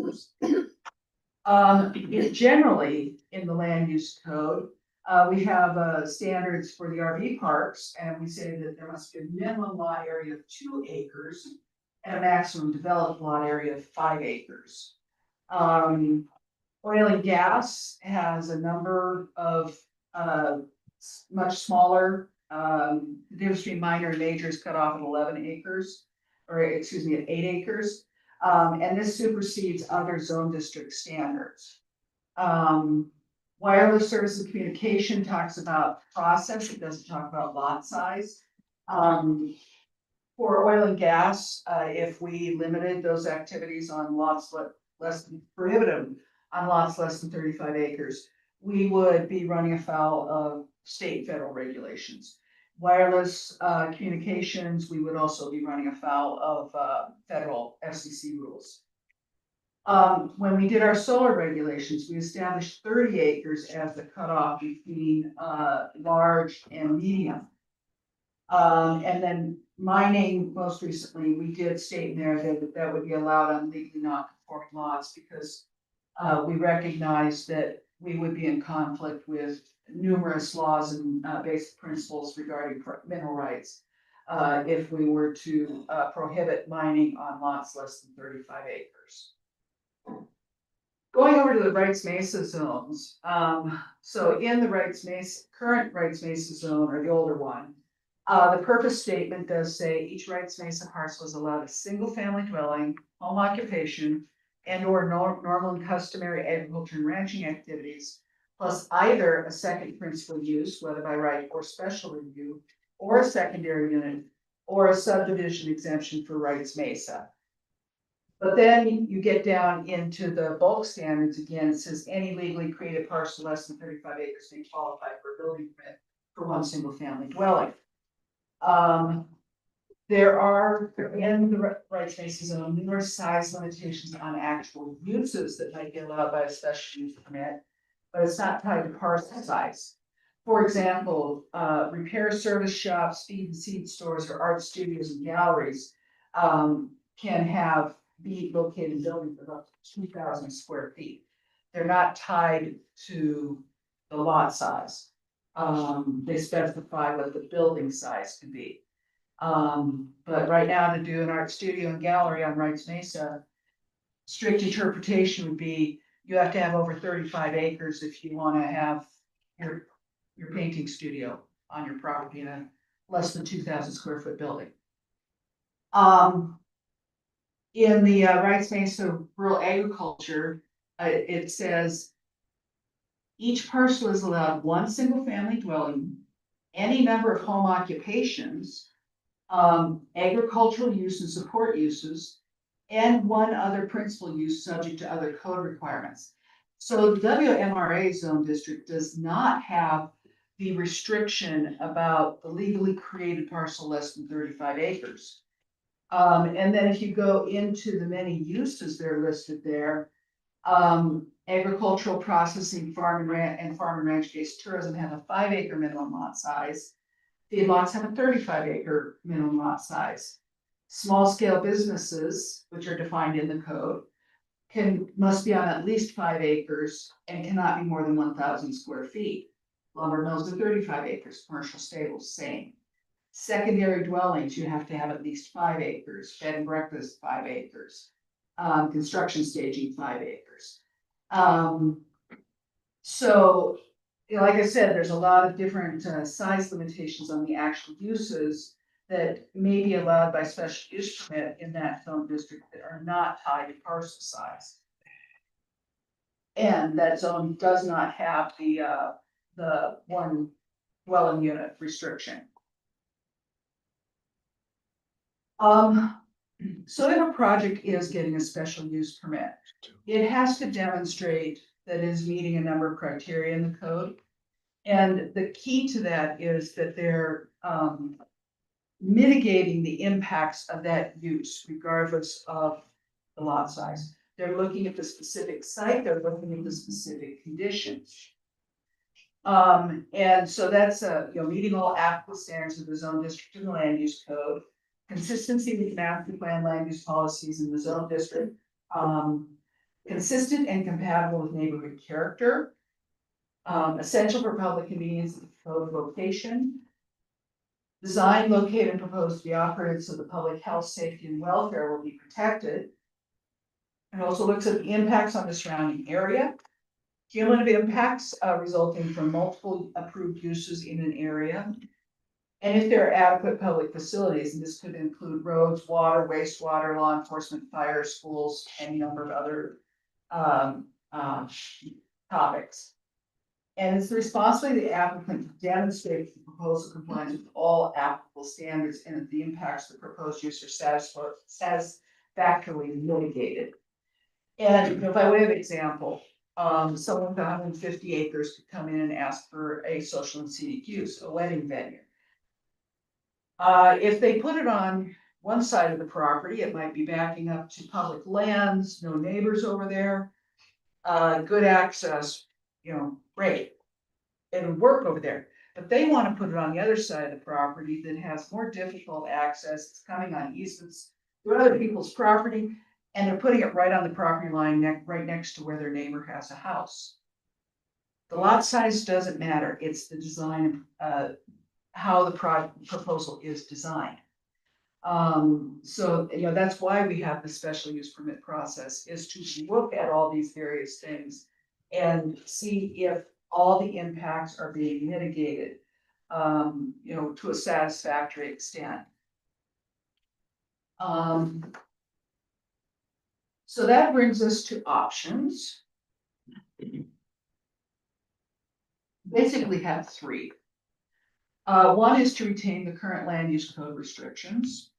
least 35 acres. Generally, in the land use code, we have standards for the RV parks, and we say that there must be a minimum lot area of 2 acres and a maximum developed lot area of 5 acres. Oil and gas has a number of much smaller. The difference between minor and major is cut off at 11 acres, or excuse me, at 8 acres. And this supersedes other zone district standards. Wireless service and communication talks about process, it doesn't talk about lot size. For oil and gas, if we limited those activities on lots less than prohibitive on lots less than 35 acres, we would be running afoul of state and federal regulations. Wireless communications, we would also be running afoul of federal FCC rules. When we did our solar regulations, we established 30 acres as the cutoff between large and medium. And then mining, most recently, we did state in there that would be allowed on legally non-conforming lots because we recognize that we would be in conflict with numerous laws and basic principles regarding mineral rights. if we were to prohibit mining on lots less than 35 acres. Going over to the Wrights Mesa zones, so in the current Wrights Mesa zone, or the older one, the purpose statement does say each Wrights Mesa parcel is allowed a single family dwelling, home occupation, and or normal and customary agriculture and ranching activities, plus either a second principal use, whether by right or special review, or a secondary unit, or a subdivision exemption for Wrights Mesa. But then you get down into the bulk standards again, it says any legally created parcel less than 35 acres may qualify for a building permit for one single family dwelling. There are in the Wrights Mesa zone numerous size limitations on actual uses that might be allowed by a special use permit, but it's not tied to parcel size. For example, repair service shops, feed and seed stores, or art studios and galleries can be located in buildings of up to 2,000 square feet. They're not tied to the lot size. They specify what the building size can be. But right now, to do an art studio and gallery on Wrights Mesa, strict interpretation would be you have to have over 35 acres if you want to have your painting studio on your property in a less than 2,000 square foot building. In the Wrights Mesa rural agriculture, it says each parcel is allowed one single family dwelling, any number of home occupations, agricultural use and support uses, and one other principal use subject to other code requirements. So the WMRA zone district does not have the restriction about the legally created parcel less than 35 acres. And then if you go into the many uses that are listed there, agricultural processing, farm and ranch-based tourism have a 5 acre minimum lot size. Feedlots have a 35 acre minimum lot size. Small scale businesses, which are defined in the code, must be on at least 5 acres and cannot be more than 1,000 square feet. Lumber mills are 35 acres, commercial stables, same. Secondary dwellings, you have to have at least 5 acres, bed and breakfast, 5 acres, construction staging, 5 acres. So, like I said, there's a lot of different size limitations on the actual uses that may be allowed by special use permit in that zone district that are not tied to parcel size. And that zone does not have the one dwelling unit restriction. So if a project is getting a special use permit, it has to demonstrate that it is meeting a number of criteria in the code. And the key to that is that they're mitigating the impacts of that use regardless of the lot size. They're looking at the specific site, they're looking at the specific conditions. And so that's meeting all applicable standards of the zone district and the land use code, consistency with master plan land use policies in the zone district, consistent and compatible with neighborhood character, essential for public convenience of the proposed location, design, located, and proposed to be operated so the public health, safety, and welfare will be protected. It also looks at the impacts on the surrounding area, cumulative impacts resulting from multiple approved uses in an area, and if there are adequate public facilities, and this could include roads, water, wastewater, law enforcement, fire, schools, any number of other topics. And it's the responsibility of the applicant to demonstrate the proposal complies with all applicable standards and that the impacts of the proposed use are satisfactorily mitigated. And by way of example, someone with 150 acres could come in and ask for a social and scenic use, a wedding venue. If they put it on one side of the property, it might be backing up to public lands, no neighbors over there, good access, great. It would work over there, but they want to put it on the other side of the property that has more difficult access. It's coming on easements to other people's property, and they're putting it right on the property line, right next to where their neighbor has a house. The lot size doesn't matter. It's the design how the proposal is designed. So, that's why we have the special use permit process, is to look at all these various things and see if all the impacts are being mitigated, to a satisfactory extent. So that brings us to options. Basically have three. One is to retain the current land use code restrictions.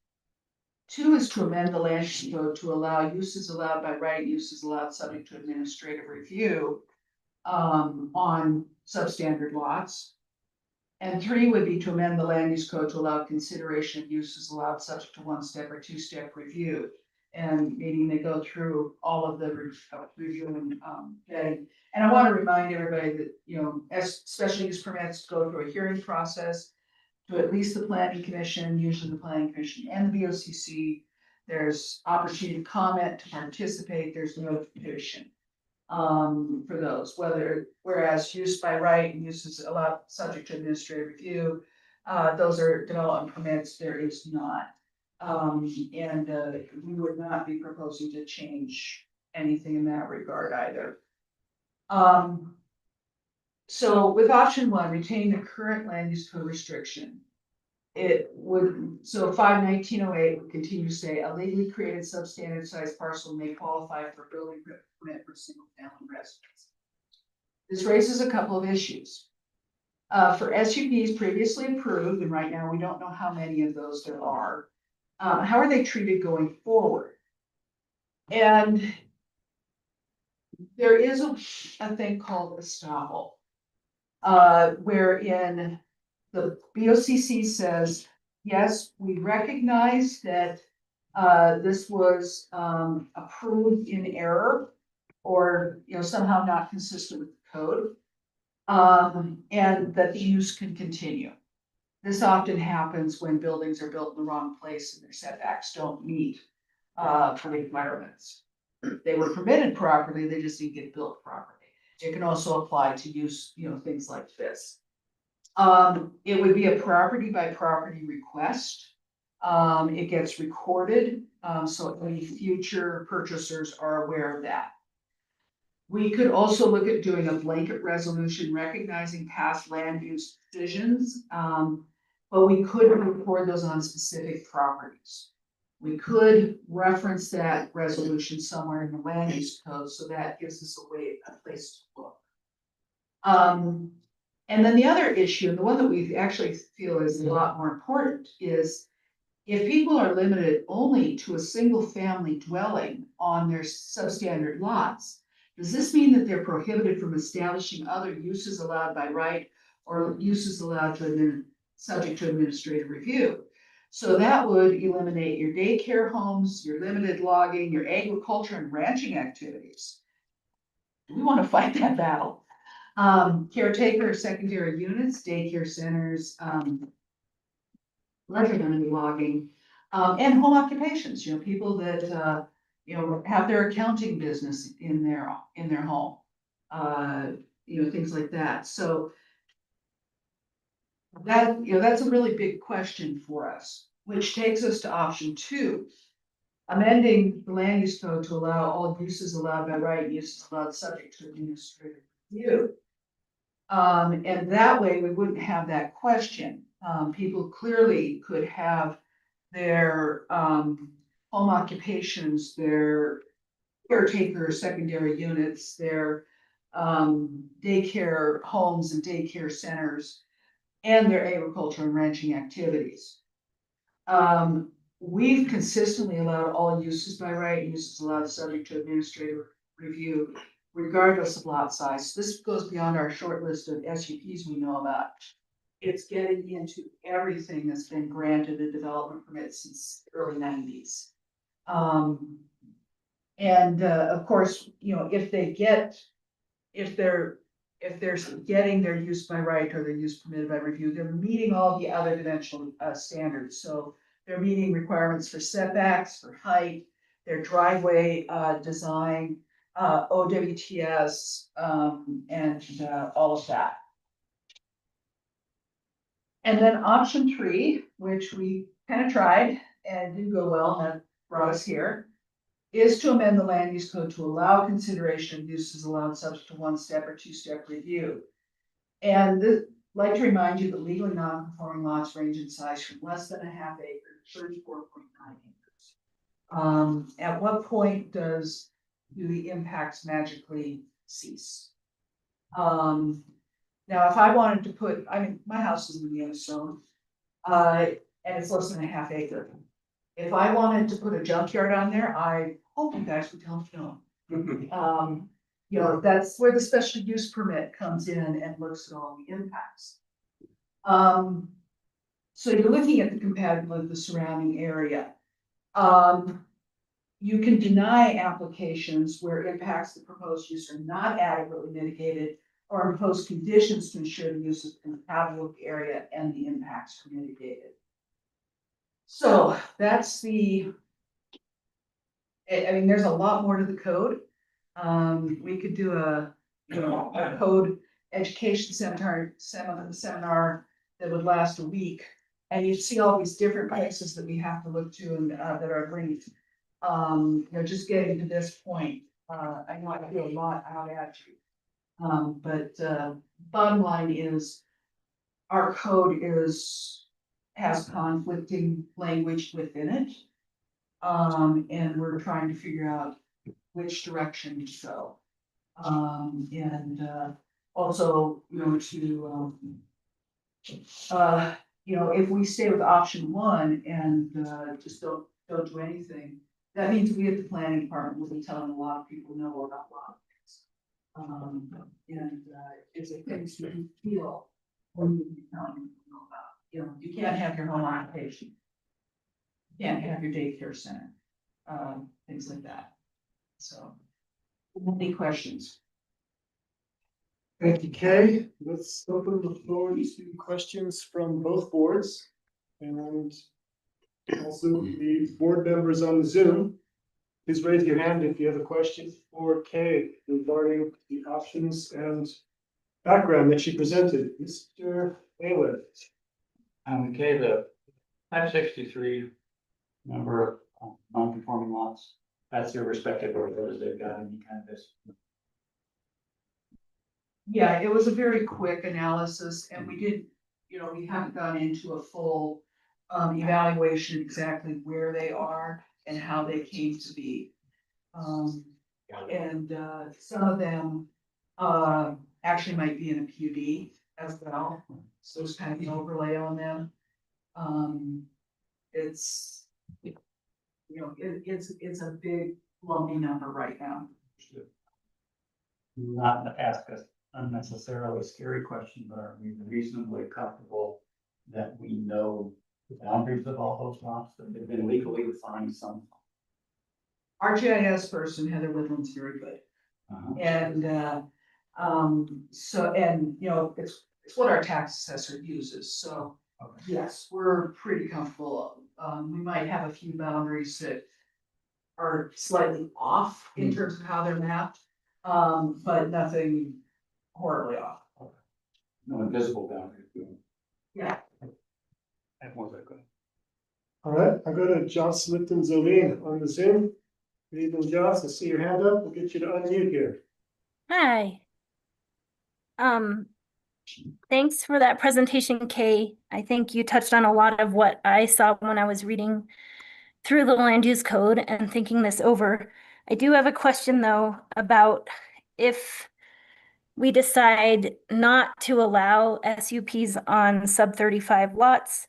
Two is to amend the land use code to allow uses allowed by right, uses allowed subject to administrative review on substandard lots. And three would be to amend the land use code to allow consideration of uses allowed subject to one-step or two-step review. And meaning they go through all of the review and vetting. And I want to remind everybody that, as special use permits go through a hearing process to at least the planning commission, usually the planning commission and the VOCC. There's opportunity to comment, to participate, there's notification for those, whereas use by right and uses allowed subject to administrative review, those are development permits, there is not. We would not be proposing to change anything in that regard either. So with option one, retain the current land use code restriction. It would, so 51908 would continue to say a legally created substandard sized parcel may qualify for building permit for single family residence. This raises a couple of issues. For SUPs previously approved, and right now we don't know how many of those there are, how are they treated going forward? And there is a thing called estoppel, wherein the BOCC says, yes, we recognize that this was approved in error or somehow not consistent with the code, and that the use can continue. This often happens when buildings are built in the wrong place and their setbacks don't meet for the requirements. They were permitted properly, they just didn't get built properly. It can also apply to use, things like this. It would be a property by property request. It gets recorded, so any future purchasers are aware of that. We could also look at doing a blanket resolution recognizing past land use decisions, but we could record those on specific properties. We could reference that resolution somewhere in the land use code, so that gives us a place to look. And then the other issue, and the one that we actually feel is a lot more important, is if people are limited only to a single family dwelling on their substandard lots, does this mean that they're prohibited from establishing other uses allowed by right or uses allowed to subject to administrative review? So that would eliminate your daycare homes, your limited logging, your agriculture and ranching activities. Do we want to fight that battle? Caretaker secondary units, daycare centers, leisure limited logging, and home occupations, people that, have their accounting business in their home, things like that. So that, that's a really big question for us, which takes us to option two, amending the land use code to allow all uses allowed by right, uses allowed subject to administrative review. And that way we wouldn't have that question. People clearly could have their home occupations, their caretaker secondary units, their daycare homes and daycare centers, and their agriculture and ranching activities. We've consistently allowed all uses by right, uses allowed subject to administrative review, regardless of lot size. This goes beyond our short list of SUPs we know about. It's getting into everything that's been granted a development permit since the early 90s. Of course, if they're getting their use by right or their use permitted by review, they're meeting all the other dimensional standards. So they're meeting requirements for setbacks, for height, their driveway design, OWTS, and all of that. And then option 3, which we kind of tried and didn't go well, and that brought us here, is to amend the land use code to allow consideration of uses allowed subject to 1-step or 2-step review. And like to remind you that legally non-conforming lots range in size from less than a half acre to 34.9 acres. At what point do the impacts magically cease? Now, if I wanted to put, I mean, my house is in Yellowstone, and it's less than a half acre. If I wanted to put a junkyard on there, I hope you guys would tell me no. You know, that's where the special use permit comes in and looks at all the impacts. So you're looking at the compatibility of the surrounding area. You can deny applications where impacts the proposed use are not adequately mitigated or impose conditions to ensure the use is compatible with the area and the impacts are mitigated. So that's I mean, there's a lot more to the code. We could do a code education seminar that would last a week. And you see all these different places that we have to look to and that are linked. Just getting to this point, I know I feel a lot out at you. But bottom line is our code has conflicting language within it. And we're trying to figure out which direction to go. Also, if we stay with option 1 and just don't do anything, that means we at the planning department will be telling a lot of people no about a lot of things. It's a things you feel when you tell people no about. You can't have your home occupation. You can't have your daycare center, things like that. So, any questions? Thank you, Kay. Let's open the floor to questions from both boards. And also the board members on Zoom. Please raise your hand if you have a question for Kay regarding the options and background that she presented. Mr. Bailiff. Okay, the 563 number of non-conforming lots, that's irrespective of whether they've got any kind of this. Yeah, it was a very quick analysis and we haven't gone into a full evaluation exactly where they are and how they came to be. Some of them actually might be in a PUD as well. So it's kind of an overlay on them. It's a big lumpy number right now. Not to ask us unnecessarily scary question, but are we reasonably comfortable that we know the boundaries of all those lots, that they've been legally defined some? Our GIS person, Heather Woodland's very good. And it's what our tax assessor uses. So yes, we're pretty comfortable. We might have a few boundaries that are slightly off in terms of how they're mapped, but nothing horribly off. No invisible boundaries. Yeah. That was a good. All right, I'll go to Joss Lipton Zoline on the Zoom. Good evening, Joss. I see your hand up. We'll get you to unmute here. Hi. Thanks for that presentation, Kay. I think you touched on a lot of what I saw when I was reading through the land use code and thinking this over. I do have a question though about if we decide not to allow SUPs on sub 35 lots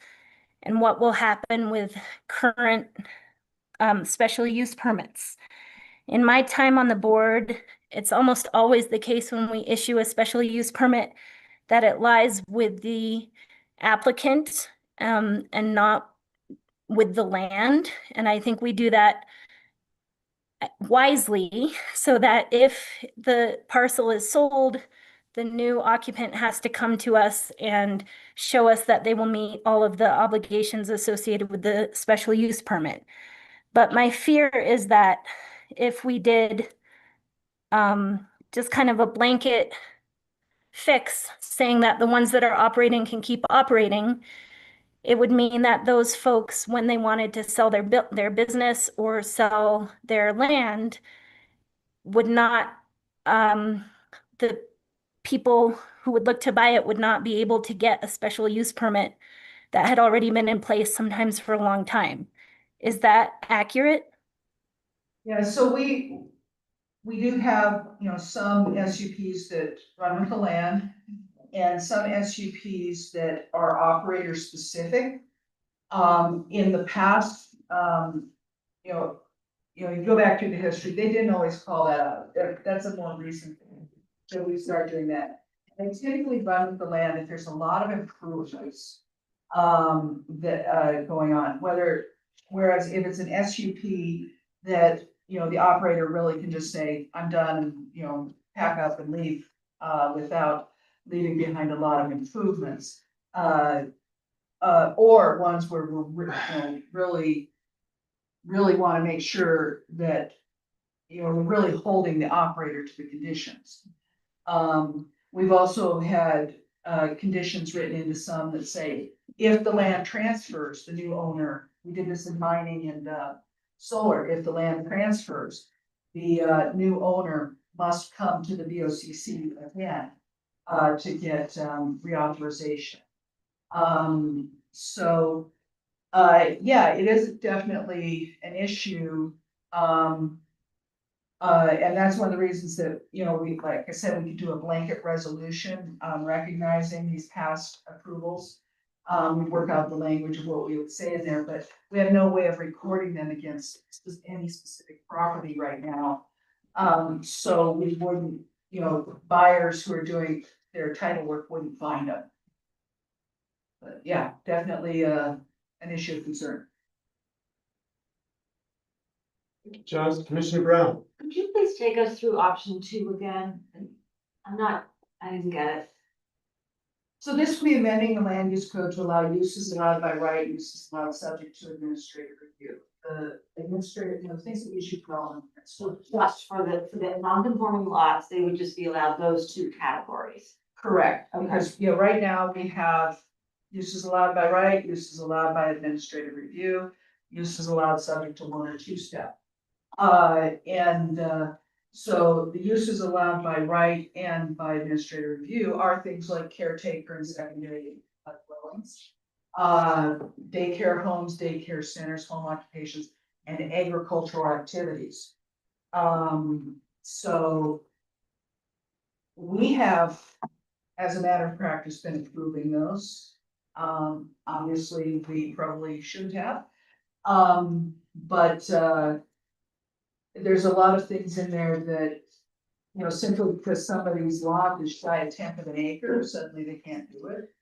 and what will happen with current special use permits. In my time on the board, it's almost always the case when we issue a special use permit that it lies with the applicant and not with the land. And I think we do that wisely so that if the parcel is sold, the new occupant has to come to us and show us that they will meet all of the obligations associated with the special use permit. But my fear is that if we did just kind of a blanket fix saying that the ones that are operating can keep operating, it would mean that those folks, when they wanted to sell their business or sell their land, would not, the people who would look to buy it would not be able to get a special use permit that had already been in place sometimes for a long time. Is that accurate? Yeah, so we do have, some SUPs that run with the land and some SUPs that are operator specific. In the past, you go back through the history, they didn't always call that out. That's a more recent thing. So we start doing that. They typically run with the land if there's a lot of improvements that going on, whereas if it's an SUP that, the operator really can just say, I'm done, and pack up and leave without leaving behind a lot of improvements. Or ones where we're, really want to make sure that, we're really holding the operator to the conditions. We've also had conditions written into some that say, if the land transfers, the new owner, we did this in mining and solar, if the land transfers, the new owner must come to the BOCC again to get reauthorization. So yeah, it is definitely an issue. And that's one of the reasons that, we, like I said, we could do a blanket resolution, recognizing these past approvals. We work out the language of what we would say in there, but we have no way of recording them against any specific property right now. So we wouldn't, buyers who are doing their title work wouldn't find them. But yeah, definitely an issue of concern. John, Commissioner Brown. Could you please take us through option 2 again? I didn't get it. So this will be amending the land use code to allow uses allowed by right, uses allowed subject to administrative review. The administrative, things that we should call. So just for the non-conforming lots, they would just be allowed those 2 categories. Correct, Okay. because, right now we have uses allowed by right, uses allowed by administrative review, uses allowed subject to 1 or 2 step. So the uses allowed by right and by administrative review are things like caretaker and secondary dwellings, daycare homes, daycare centers, home occupations, and agricultural activities. So we have, as a matter of practice, been approving those. Obviously, we probably shouldn't have. But there's a lot of things in there that, simply because somebody's lot is shy a tenth of an acre, suddenly they can't do it.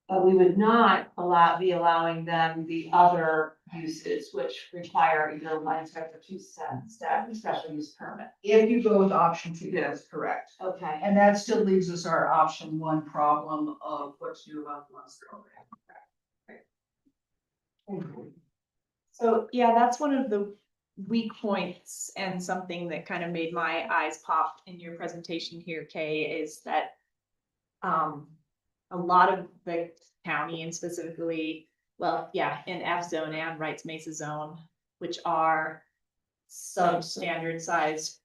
But we would not be allowing them the other uses which require either 1 step or 2 step special use permit. If you go with option 2, that's correct. Okay. And that still leaves us our option 1 problem of what to do about the ones that are already. So, yeah, that's one of the weak points and something that kind of made my eyes pop in your presentation here, Kay, is that a lot of the county and specifically, well, yeah, in F zone and Wrights Mesa zone, which are substandard size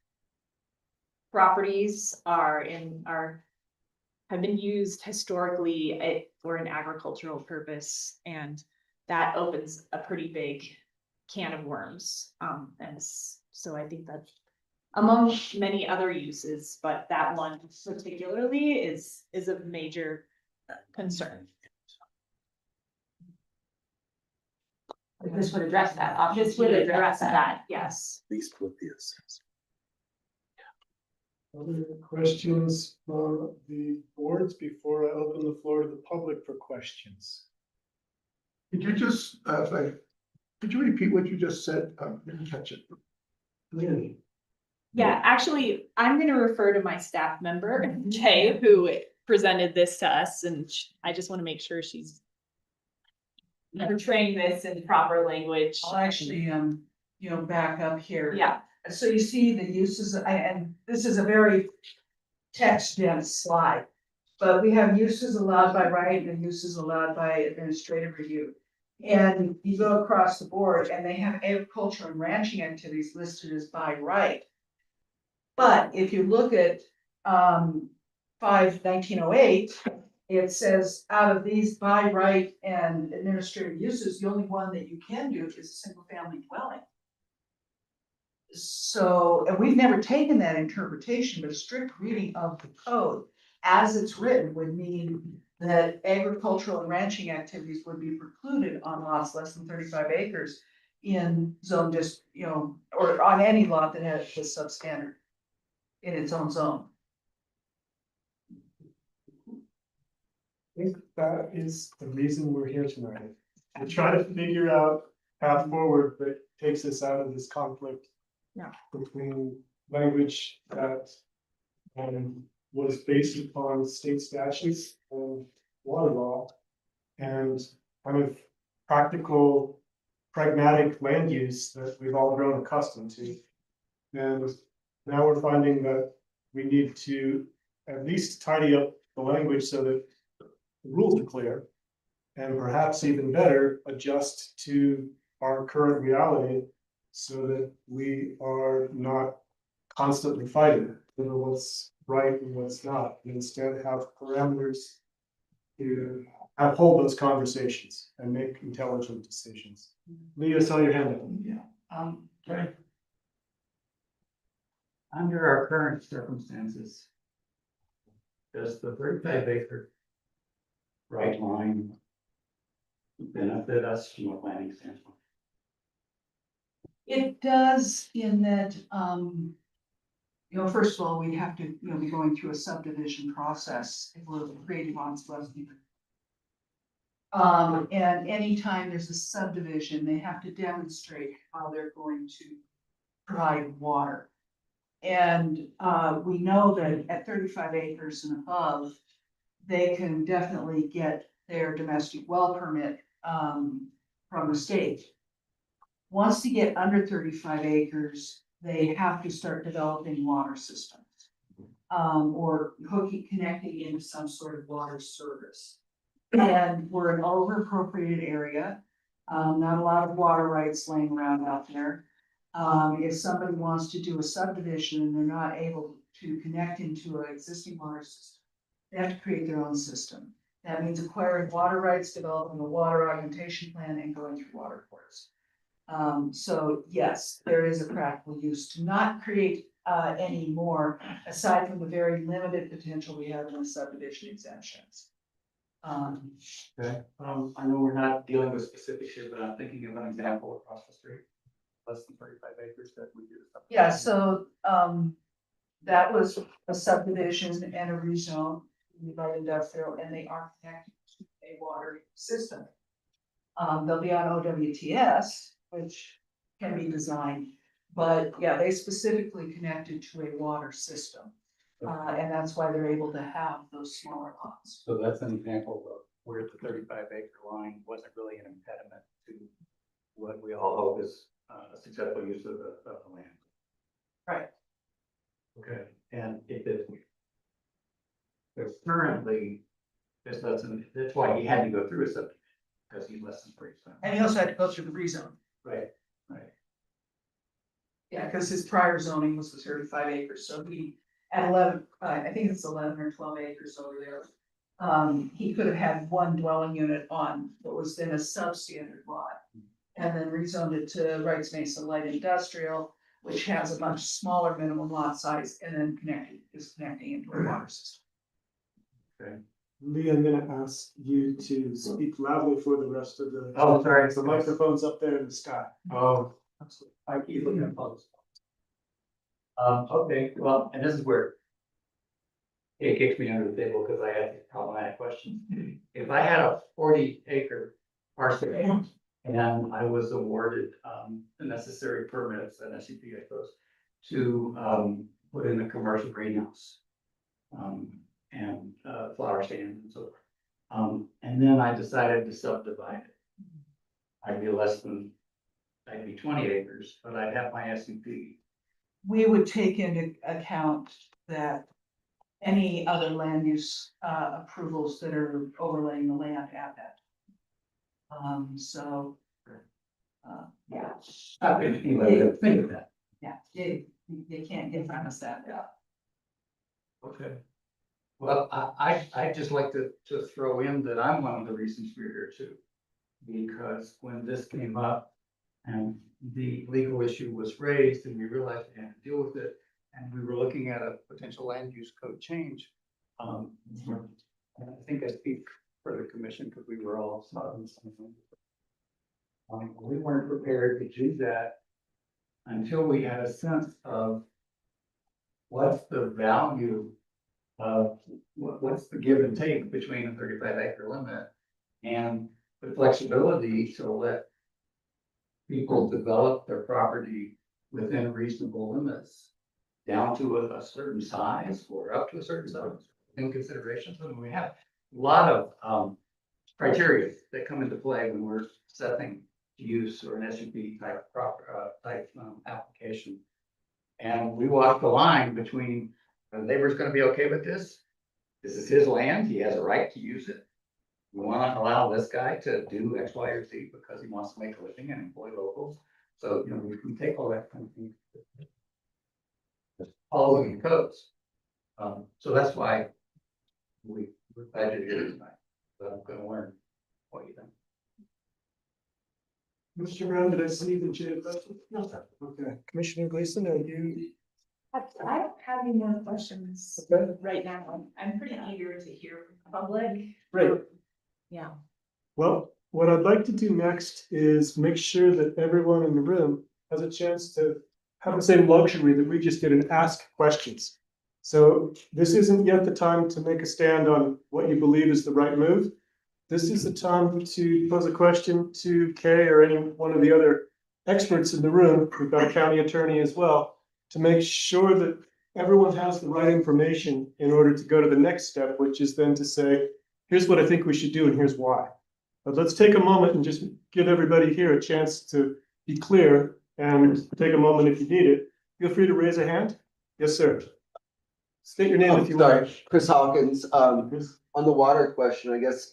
properties have been used historically for an agricultural purpose, and that opens a pretty big can of worms. And so I think that among many other uses, but that one particularly is a major concern. This would address that. This would address that, yes. Please put this. Other questions from the boards before I open the floor to the public for questions? Could you just, could you repeat what you just said? I didn't catch it. Really? Yeah, actually, I'm gonna refer to my staff member, Kay, who presented this to us, and I just want to make sure she's portraying this in proper language. I'll actually, back up here. Yeah. So you see the uses, and this is a very text dense slide. But we have uses allowed by right and uses allowed by administrative review. And you go across the board and they have agriculture and ranching activities listed as by right. But if you look at 1908, it says out of these by right and administrative uses, the only one that you can do is a single family dwelling. So, and we've never taken that interpretation, but a strict reading of the code as it's written would mean that agricultural and ranching activities would be precluded on lots less than 35 acres in zone just, or on any lot that has the substandard in its own zone. I think that is the reason we're here tonight. To try to figure out path forward that takes us out of this conflict. Yeah. Between language that was based upon state statutes and water law and kind of practical, pragmatic land use that we've all grown accustomed to. And now we're finding that we need to at least tidy up the language so that the rules are clear, and perhaps even better, adjust to our current reality so that we are not constantly fighting over what's right and what's not, and instead have parameters to hold those conversations and make intelligent decisions. Leo, saw your hand up. Yeah. Okay. Under our current circumstances, does the 35-acre right line benefit us from a planning standpoint? It does in that, first of all, we'd have to, be going through a subdivision process if we're creating lots less than. And anytime there's a subdivision, they have to demonstrate how they're going to provide water. And we know that at 35 acres and above, they can definitely get their domestic well permit from the state. Once they get under 35 acres, they have to start developing water systems. Or connecting into some sort of water service. And we're an over appropriated area, not a lot of water rights laying around out there. If somebody wants to do a subdivision and they're not able to connect into an existing water system, they have to create their own system. That means acquiring water rights, developing a water augmentation plan, and going through water courts. So yes, there is a practical use to not create any more, aside from the very limited potential we have in the subdivision exemptions. Okay. I know we're not dealing with specifics here, but I'm thinking of an example across the street. Less than 35 acres that we do. Yeah, so that was a subdivision and a rezone by industrial, and they are connected to a water system. They'll be on OWTS, which can be designed, but yeah, they specifically connected to a water system. And that's why they're able to have those smaller lots. So that's an example of where the 35-acre line wasn't really an impediment to what we all hope is a successful use of the land. Right. Okay, and if it, there's currently, this doesn't, that's why he had to go through a subdivision, because he's less than 3%. And he also had to go through the rezone. Right, right. Yeah, because his prior zoning was the 35 acres, so he, at 11, I think it's 11 or 12 acres over there. He could have had one dwelling unit on what was then a substandard lot. And then rezoned it to Wrights Mesa Light Industrial, which has a much smaller minimum lot size, and then connecting into a water system. Okay. Lee, I'm gonna ask you to speak loudly for the rest of the. Oh, sorry. The microphone's up there in the sky. Oh, I keep looking at those. Okay, well, and this is where it kicks me under the table because I had a problematic question. If I had a 40-acre parcel and I was awarded the necessary permits and SUP, I suppose, to put in a commercial greenhouse and flower stands and so forth, and then I decided to subdivide it, I'd be 20 acres, but I'd have my SUP. We would take into account that any other land use approvals that are overlaying the land at that. So. Yeah. Think of that. Yeah, you can't get from us that. Yeah. Okay. Well, I'd just like to throw in that I'm one of the reasons we're here too. Because when this came up and the legal issue was raised and we realized we had to deal with it, and we were looking at a potential land use code change. And I think I speak for the commission because we were all on the same thing. We weren't prepared to do that until we had a sense of what's the value of what's the give and take between a 35-acre limit and the flexibility to let people develop their property within reasonable limits down to a certain size or up to a certain size in considerations. And we have a lot of criteria that come into play when we're setting use or an SUP type application. And we walk the line between the neighbor's going to be okay with this. This is his land. He has a right to use it. We want to allow this guy to do X, Y, or Z because he wants to make a living and employ locals. So, you know, we can take all that kind of thing. Following the codes. So that's why we're glad you're here tonight. But I'm going to learn what you think. Mr. Brown, did I see that you had a question? No, sir. Okay, Commissioner Gleason, are you? I don't have any more questions Okay. right now. I'm pretty eager to hear from the public. Great. Yeah. Well, what I'd like to do next is make sure that everyone in the room has a chance to have the same luxury that we just did and ask questions. So this isn't yet the time to make a stand on what you believe is the right move. This is the time to pose a question to Kay or any one of the other experts in the room. We've got a county attorney as well, to make sure that everyone has the right information in order to go to the next step, which is then to say, here's what I think we should do and here's why. But let's take a moment and just give everybody here a chance to be clear and take a moment if you need it. Feel free to raise a hand. Yes, sir. State your name if you want. Chris Hawkins, on the water question, I guess,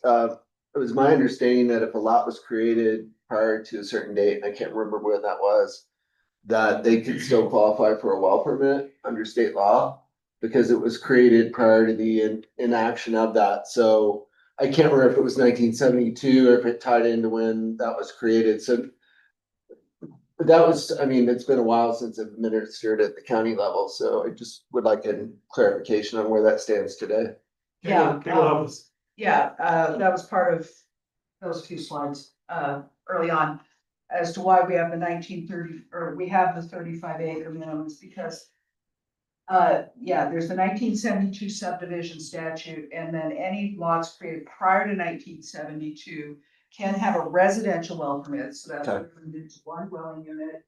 it was my understanding that if a lot was created prior to a certain date, and I can't remember when that was, that they could still qualify for a well permit under state law because it was created prior to the inaction of that. So I can't remember if it was 1972 or if it tied into when that was created. So that was, I mean, it's been a while since I've administered at the county level. So I just would like a clarification on where that stands today. Yeah. That was part of those few slides early on as to why we have the 1930, or we have the 35-acre minimums, because there's the 1972 subdivision statute, and then any lots created prior to 1972 can have a residential well permit, so that's limited to one dwelling unit,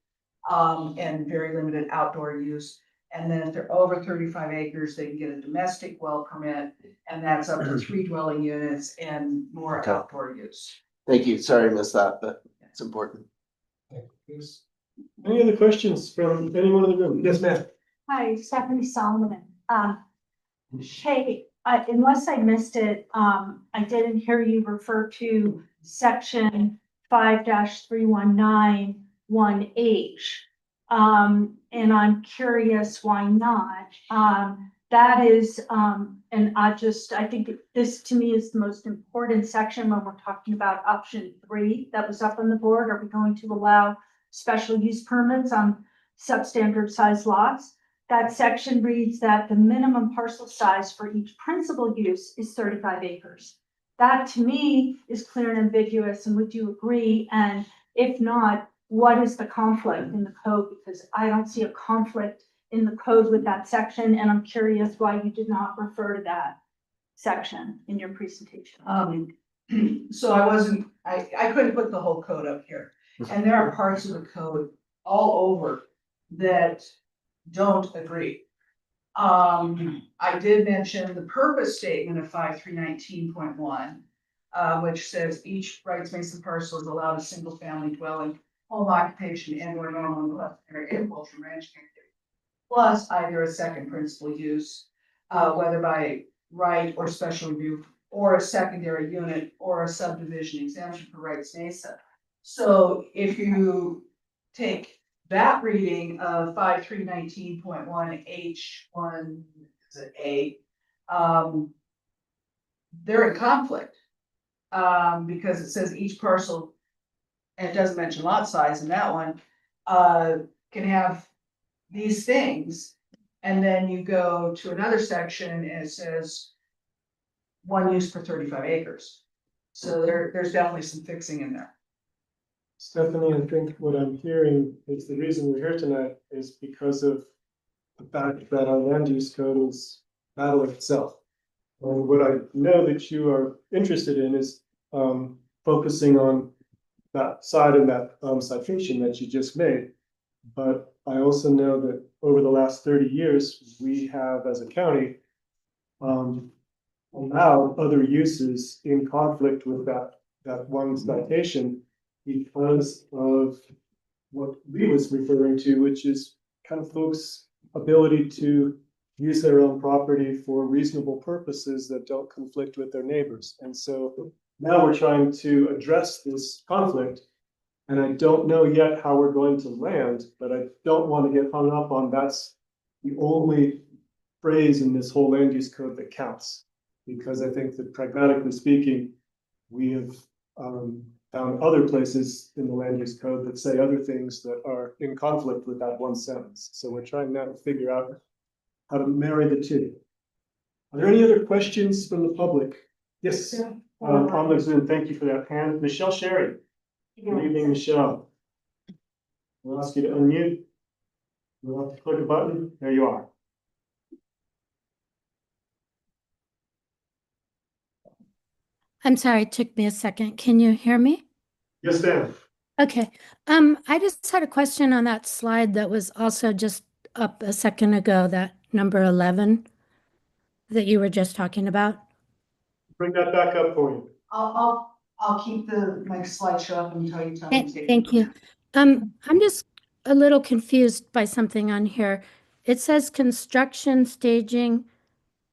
and very limited outdoor use. And then if they're over 35 acres, they can get a domestic well permit, and that's up to 3 dwelling units and more outdoor use. Thank you. Sorry I missed that, but it's important. Any other questions from anyone in the room? Yes, ma'am. Hi, Stephanie Solomon. Hey, unless I missed it, I didn't hear you refer to section 5-3191H. And I'm curious why not. That is, and I think this to me is the most important section when we're talking about option 3 that was up on the board. Are we going to allow special use permits on substandard size lots? That section reads that the minimum parcel size for each principal use is 35 acres. That to me is clear and ambiguous, and would you agree? And if not, what is the conflict in the code? Because I don't see a conflict in the code with that section, and I'm curious why you did not refer to that section in your presentation. So I couldn't put the whole code up here, and there are parts of the code all over that don't agree. I did mention the purpose statement of 5319.1, which says each rights mason parcel is allowed a single family dwelling, home occupation, and or normal agriculture ranching activity, plus either a second principal use. whether by right or special review, or a secondary unit, or a subdivision exemption for rights Mesa. So if you take that reading of 5319.1 H1, is it A? They're in conflict. Because it says each parcel, and it doesn't mention lot size in that one, can have these things. And then you go to another section and it says one use per 35 acres. So there's definitely some fixing in there. Stephanie, I think what I'm hearing is the reason we're here tonight is because of the fact that our land use code is battling itself. And what I know that you are interested in is focusing on that side and that citation that you just made. But I also know that over the last 30 years, we have, as a county, allowed other uses in conflict with that one citation because of what Lee was referring to, which is kind of folks' ability to use their own property for reasonable purposes that don't conflict with their neighbors. And so now we're trying to address this conflict. And I don't know yet how we're going to land, but I don't want to get hung up on that's the only phrase in this whole land use code that counts. Because I think that pragmatically speaking, we have found other places in the land use code that say other things that are in conflict with that one sentence. So we're trying now to figure out how to marry the two. Are there any other questions from the public? Yes, on the Zoom, thank you for that hand. Michelle Sherry. Good evening, Michelle. We'll ask you to unmute. We'll have to click a button. There you are. I'm sorry, it took me a second. Can you hear me? Yes, ma'am. Okay. I just had a question on that slide that was also just up a second ago, that number 11 that you were just talking about. Bring that back up for you. I'll keep my slideshow up until you tell me to take it. Thank you. I'm just a little confused by something on here. It says construction staging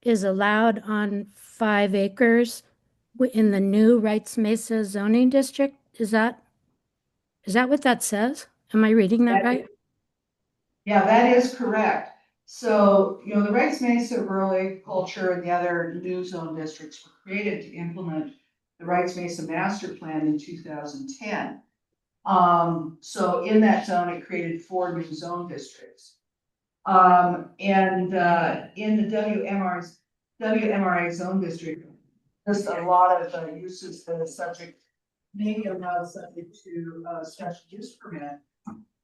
is allowed on 5 acres in the new Rights Mesa zoning district. Is that what that says? Am I reading that right? Yeah, that is correct. So, the Rights Mesa, Rural Agriculture, and the other new zone districts were created to implement the Rights Mesa Master Plan in 2010. So in that zone, it created 4 new zone districts. And in the WMRA zone district, there's a lot of uses that are subject, maybe are not subject to special use permit.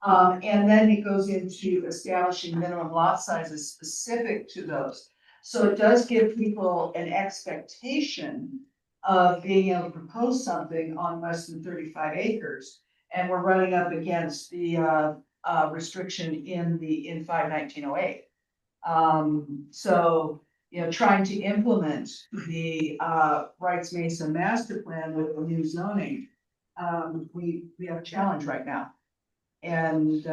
And then it goes into establishing minimum lot sizes specific to those. So it does give people an expectation of being able to propose something on less than 35 acres. And we're running up against the restriction in 51908. So, trying to implement the Rights Mesa Master Plan with the new zoning, we have a challenge right now. And,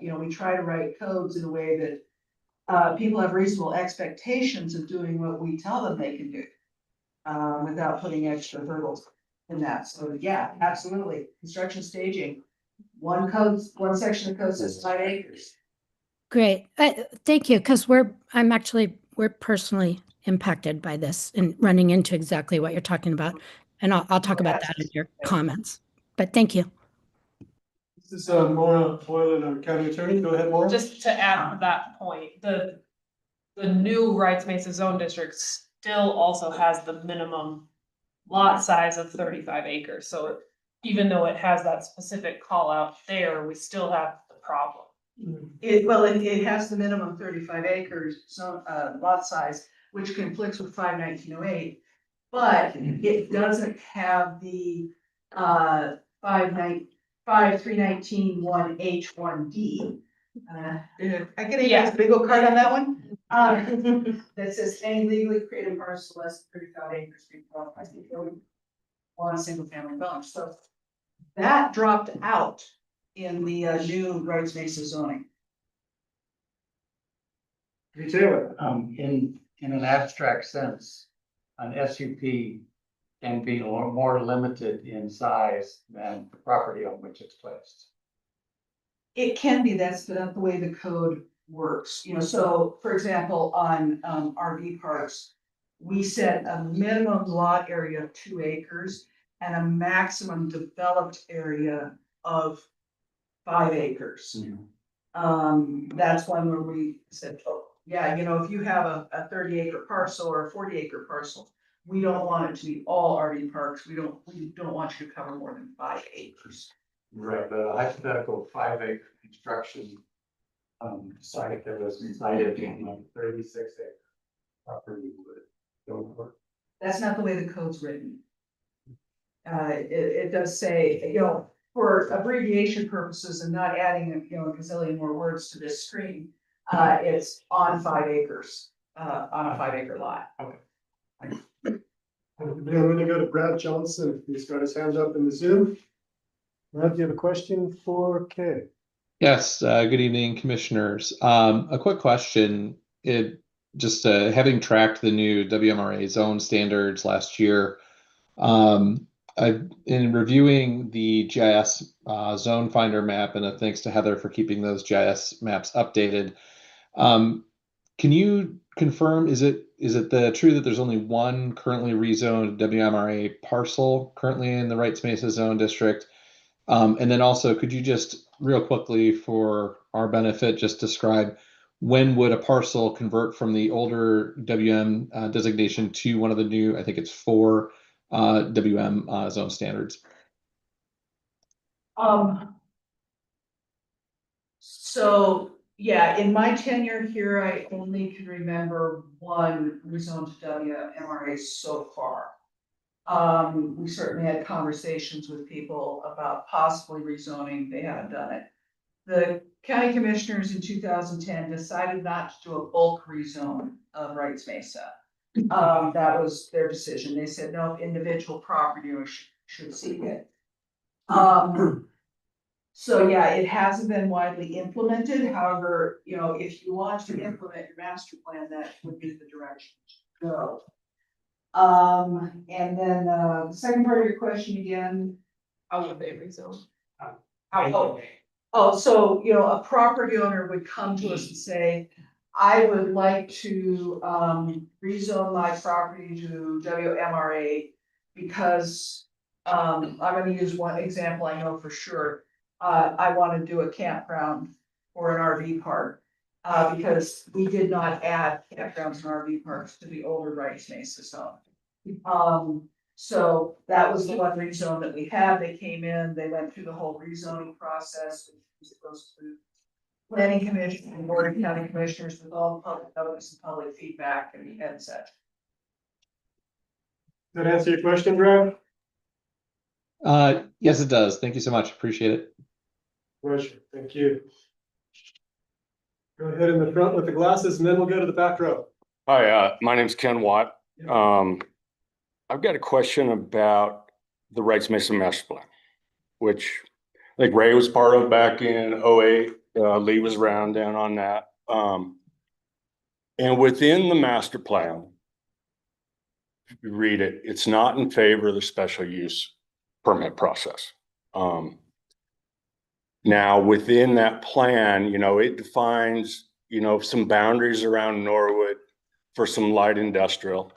we try to write codes in a way that people have reasonable expectations of doing what we tell them they can do without putting extra hurdles in that. So yeah, absolutely. Construction staging, one section of code says 5 acres. Great. Thank you, because we're personally impacted by this and running into exactly what you're talking about. And I'll talk about that in your comments. But thank you. This is Maura Boylan, our county attorney. Go ahead, Maura. Just to add to that point, the new Rights Mesa zone district still also has the minimum lot size of 35 acres. So even though it has that specific call out there, we still have the problem. It has the minimum 35 acres, so lot size, which conflicts with 51908, but it doesn't have the 5319 H1D. I get a big old card on that one. That says any legally created parcel less than 35 acres being qualified to build on a single family dwelling. So that dropped out in the new Rights Mesa zoning. Taylor. In in an abstract sense, an SUP can be more limited in size than the property on which it's placed. It can be, that's the way the code works, you know, so for example, on RV parks, we set a minimum lot area of 2 acres and a maximum developed area of 5 acres. That's one where we said, oh, yeah, you know, if you have a 30-acre parcel or a 40-acre parcel, we don't want it to be all RV parks. We don't want you to cover more than 5 acres. Right, but a hypothetical 5-acre construction site that was cited in like 36-acre property would go for. That's not the way the code's written. It does say, you know, for abbreviation purposes and not adding, you know, a gazillion more words to this screen, it's on 5 acres, on a 5-acre lot. Okay. I'm gonna go to Brad Johnson. He's got his hand up in the Zoom. Brad, do you have a question for Kay? Yes, good evening, commissioners. A quick question. Having tracked the new WMRA zone standards last year, in reviewing the GIS zone finder map, and thanks to Heather for keeping those GIS maps updated. Can you confirm, is it true that there's only one currently rezoned WMRA parcel currently in the Wrights Mesa Zone District? And then also, could you just real quickly for our benefit, just describe when would a parcel convert from the older WM designation to one of the new, I think it's 4 WM zone standards? So yeah, in my tenure here, I only can remember one rezoned to WMRA so far. We certainly had conversations with people about possibly rezoning. They haven't done it. The county commissioners in 2010 decided not to do a bulk rezone of Wrights Mesa. That was their decision. They said no, individual property owners should seek it. So yeah, it hasn't been widely implemented. However, you know, if you want to implement your master plan, that would be the direction to go. And then the second part of your question again. How would they rezone? So, you know, a property owner would come to us and say, I would like to rezone my property to WMRA because I'm gonna use one example I know for sure. I want to do a campground or an RV park because we did not add campgrounds and RV parks to the older Wrights Mesa zone. So that was the one rezone that we had. They came in, they went through the whole rezoning process. It goes through planning commission and board of county commissioners with all the public notice and public feedback and such. That answer your question, Brad? Yes, it does. Thank you so much. Appreciate it. Pleasure. Thank you. Go ahead in the front with the glasses and then we'll go to the back row. Hi, my name's Ken Watt. I've got a question about the Wrights Mesa Master Plan, which I think Ray was part of back in 08. Lee was around down on that. And within the master plan, if you read it, it's not in favor of the special use permit process. Now, within that plan, you know, it defines, you know, some boundaries around Norwood for some light industrial.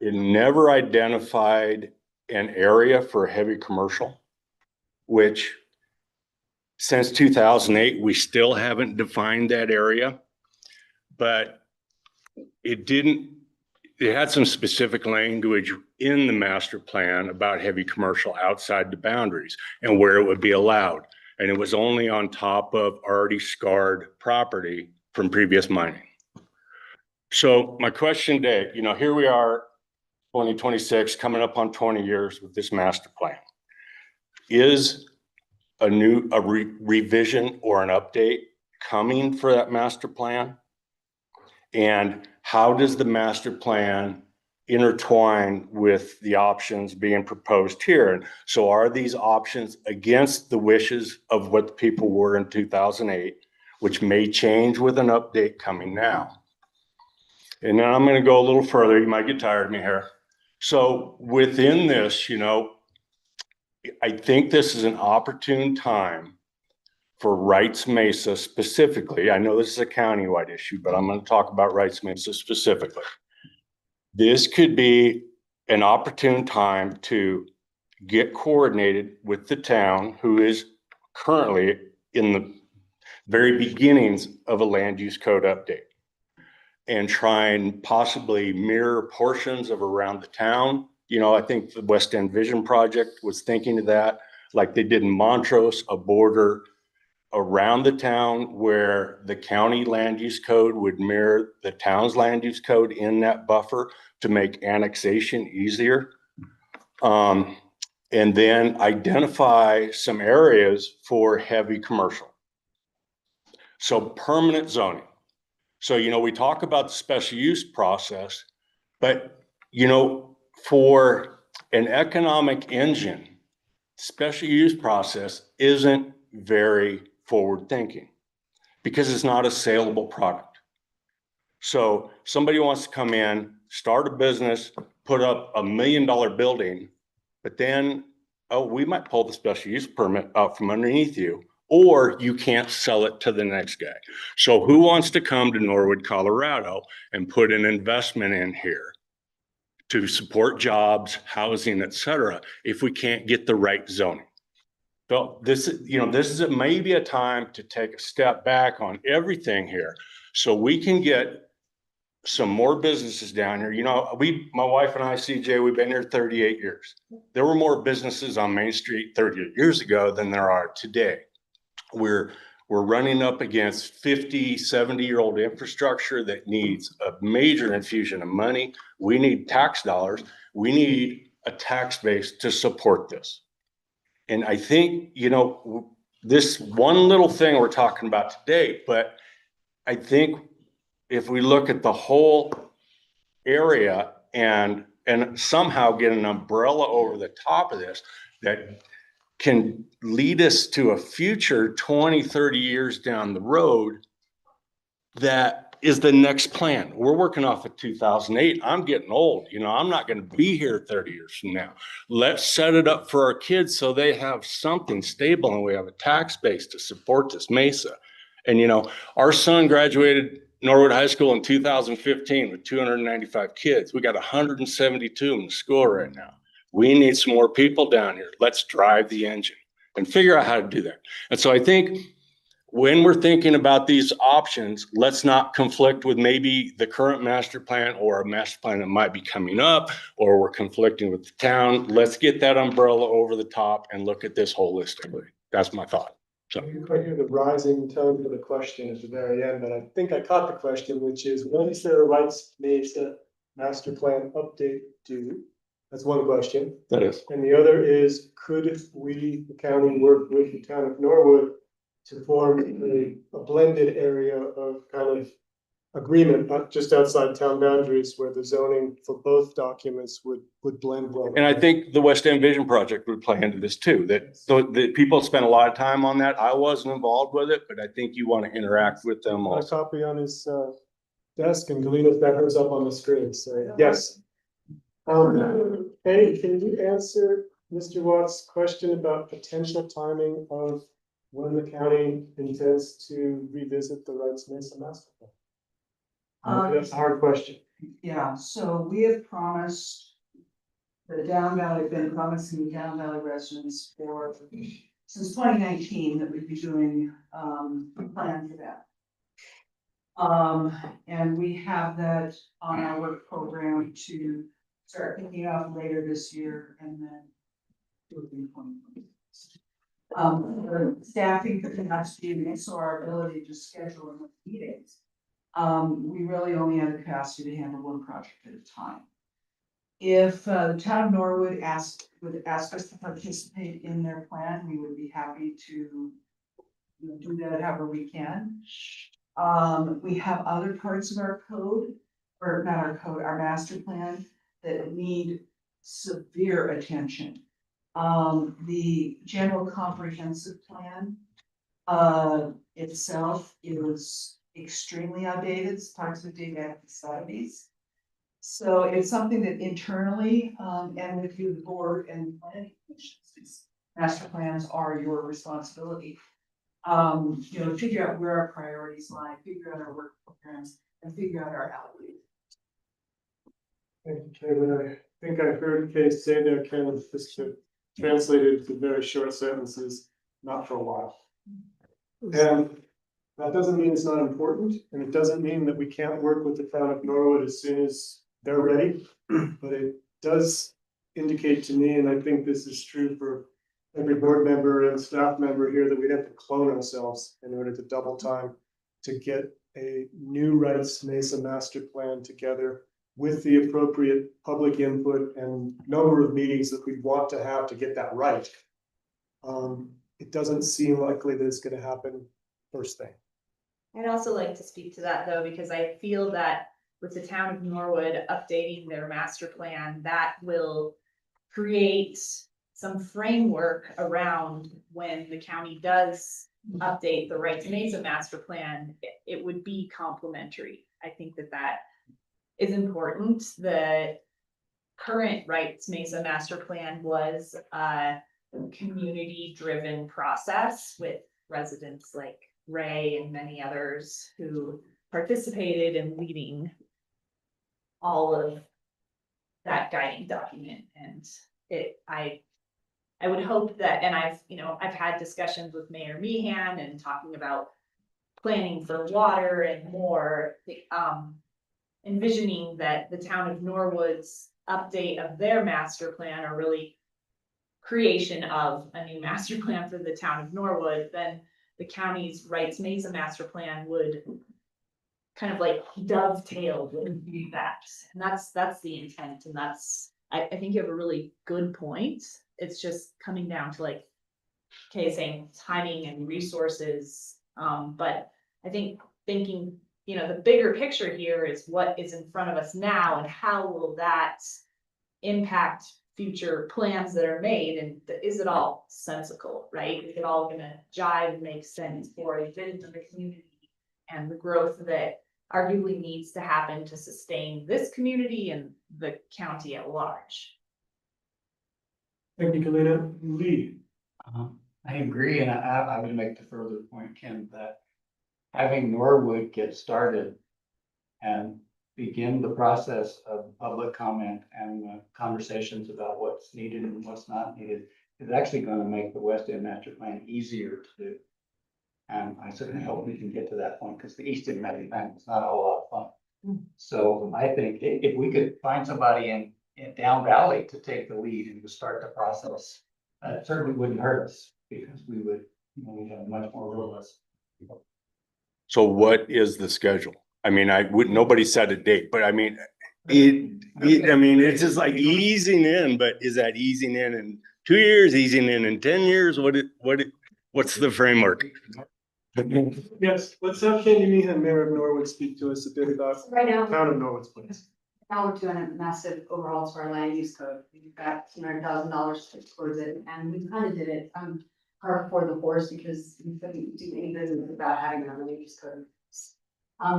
It never identified an area for heavy commercial, which since 2008, we still haven't defined that area, but it had some specific language in the master plan about heavy commercial outside the boundaries and where it would be allowed. And it was only on top of already scarred property from previous mining. So my question today, you know, here we are, 2026, coming up on 20 years with this master plan. Is a revision or an update coming for that master plan? And how does the master plan intertwine with the options being proposed here? And so are these options against the wishes of what the people were in 2008, which may change with an update coming now? And then I'm gonna go a little further. You might get tired of me here. So within this, I think this is an opportune time for Wrights Mesa specifically. I know this is a countywide issue, but I'm going to talk about Wrights Mesa specifically. This could be an opportune time to get coordinated with the town, who is currently in the very beginnings of a land use code update, and try and possibly mirror portions of around the town. I think the West End Vision Project was thinking of that, like they did in Montrose, a border around the town where the county land use code would mirror the town's land use code in that buffer to make annexation easier. And then identify some areas for heavy commercial. So permanent zoning. So, we talk about the special use process, but, for an economic engine, special use process isn't very forward thinking because it's not a saleable product. So somebody wants to come in, start a business, put up $1 million building, but then, we might pull the special use permit out from underneath you, or you can't sell it to the next guy. So who wants to come to Norwood, Colorado and put an investment in here to support jobs, housing, et cetera, if we can't get the right zoning? So this is maybe a time to take a step back on everything here so we can get some more businesses down here. My wife and I, CJ, we've been here 38 years. There were more businesses on Main Street 38 years ago than there are today. We're running up against 50, 70-year-old infrastructure that needs a major infusion of money. We need tax dollars. We need a tax base to support this. And I think, this one little thing we're talking about today, but I think if we look at the whole area and somehow get an umbrella over the top of this that can lead us to a future 20, 30 years down the road, that is the next plan. We're working off of 2008. I'm getting old. I'm not going to be here 30 years from now. Let's set it up for our kids so they have something stable and we have a tax base to support this Mesa. And, our son graduated Norwood High School in 2015 with 295 kids. We got 172 in the school right now. We need some more people down here. Let's drive the engine and figure out how to do that. And so I think when we're thinking about these options, let's not conflict with maybe the current master plan or a master plan that might be coming up, or we're conflicting with the town. Let's get that umbrella over the top and look at this holistically. That's my thought. So You quite hear the rising tone for the question at the very end, but I think I caught the question, which is, when is there a Wrights Mesa master plan update due? That's one question. That is. And the other is, could we, the county, work with the town of Norwood to form a blended area of kind of agreement, not just outside town boundaries, where the zoning for both documents would blend well? And I think the West End Vision Project would play into this too, that people spend a lot of time on that. I wasn't involved with it, but I think you want to interact with them Got a also. copy on his desk, and Galina's back hers up on the screen, so yes. Hey, can you answer Mr. Watt's question about potential timing of when the county intends to revisit the Wrights Mesa master plan? That's a hard question. Yeah, so we have promised the Down Valley, been promising Down Valley residents since 2019 that we'd be doing a plan for that. And we have that on our work program to start kicking off later this year and then do it in 2020. The staffing capacity and also our ability to schedule meetings. We really only have the capacity to handle one project at a time. If the town of Norwood would ask us to participate in their plan, we would be happy to do that however we can. We have other parts of our code, or not our code, our master plan, that need severe attention. The general comprehensive plan itself is extremely outdated, starts to date back to the seventies. So it's something that internally, and with you, the board and planning commissions, master plans are your responsibility. Figure out where our priorities lie, figure out our work programs, and figure out our outreach. Thank you, Kevin. I think I heard Kay say there, Ken, just to translate it to very short sentences, not for a while. And that doesn't mean it's not important, and it doesn't mean that we can't work with the town of Norwood as soon as they're ready. But it does indicate to me, and I think this is true for every board member and staff member here, that we'd have to clone ourselves in order to double time to get a new Rights Mesa master plan together with the appropriate public input and number of meetings that we want to have to get that right. It doesn't seem likely that it's gonna happen first thing. I'd also like to speak to that though, because I feel that with the town of Norwood updating their master plan, that will create some framework around when the county does update the Rights Mesa master plan, it would be complementary. I think that that is important. The current Rights Mesa master plan was a community-driven process with residents like Ray and many others who participated in leading all of that guiding document. And I would hope that, and I've had discussions with Mayor Meehan and talking about planning for water and more, envisioning that the town of Norwood's update of their master plan, or really creation of a new master plan for the town of Norwood, then the county's Rights Mesa master plan would kind of like dovetail with that. And that's the intent. And I think you have a really good point. It's just coming down to like Kay saying timing and resources. But I think thinking, the bigger picture here is what is in front of us now and how will that impact future plans that are made, and is it all sensical, right? Is it all gonna jive and make sense for a vision of the community and the growth that arguably needs to happen to sustain this community and the county at large? Thank you, Kalina. Lee. I agree, and I would make the further point, Ken, that having Norwood get started and begin the process of public comment and conversations about what's needed and what's not needed is actually going to make the West End Master Plan easier to do. And I certainly hope we can get to that point, because the East End Master Plan is not a whole lot of fun. So I think if we could find somebody in Down Valley to take the lead and to start the process, that certainly wouldn't hurt us, because we would, we have much more robust. So what is the schedule? I mean, nobody set a date, but I mean, it's just like easing in, but is that easing in 2 years, easing in 10 years? What's the framework? Yes, let's have Candy Meehan, Mayor of Norwood, speak to us a bit about Right now, town of Norwood's plans. now we're doing a massive overhaul to our land use code. We've got $200,000 towards it, and we kind of did it hard for the horse, because we couldn't do any business without having our land use code.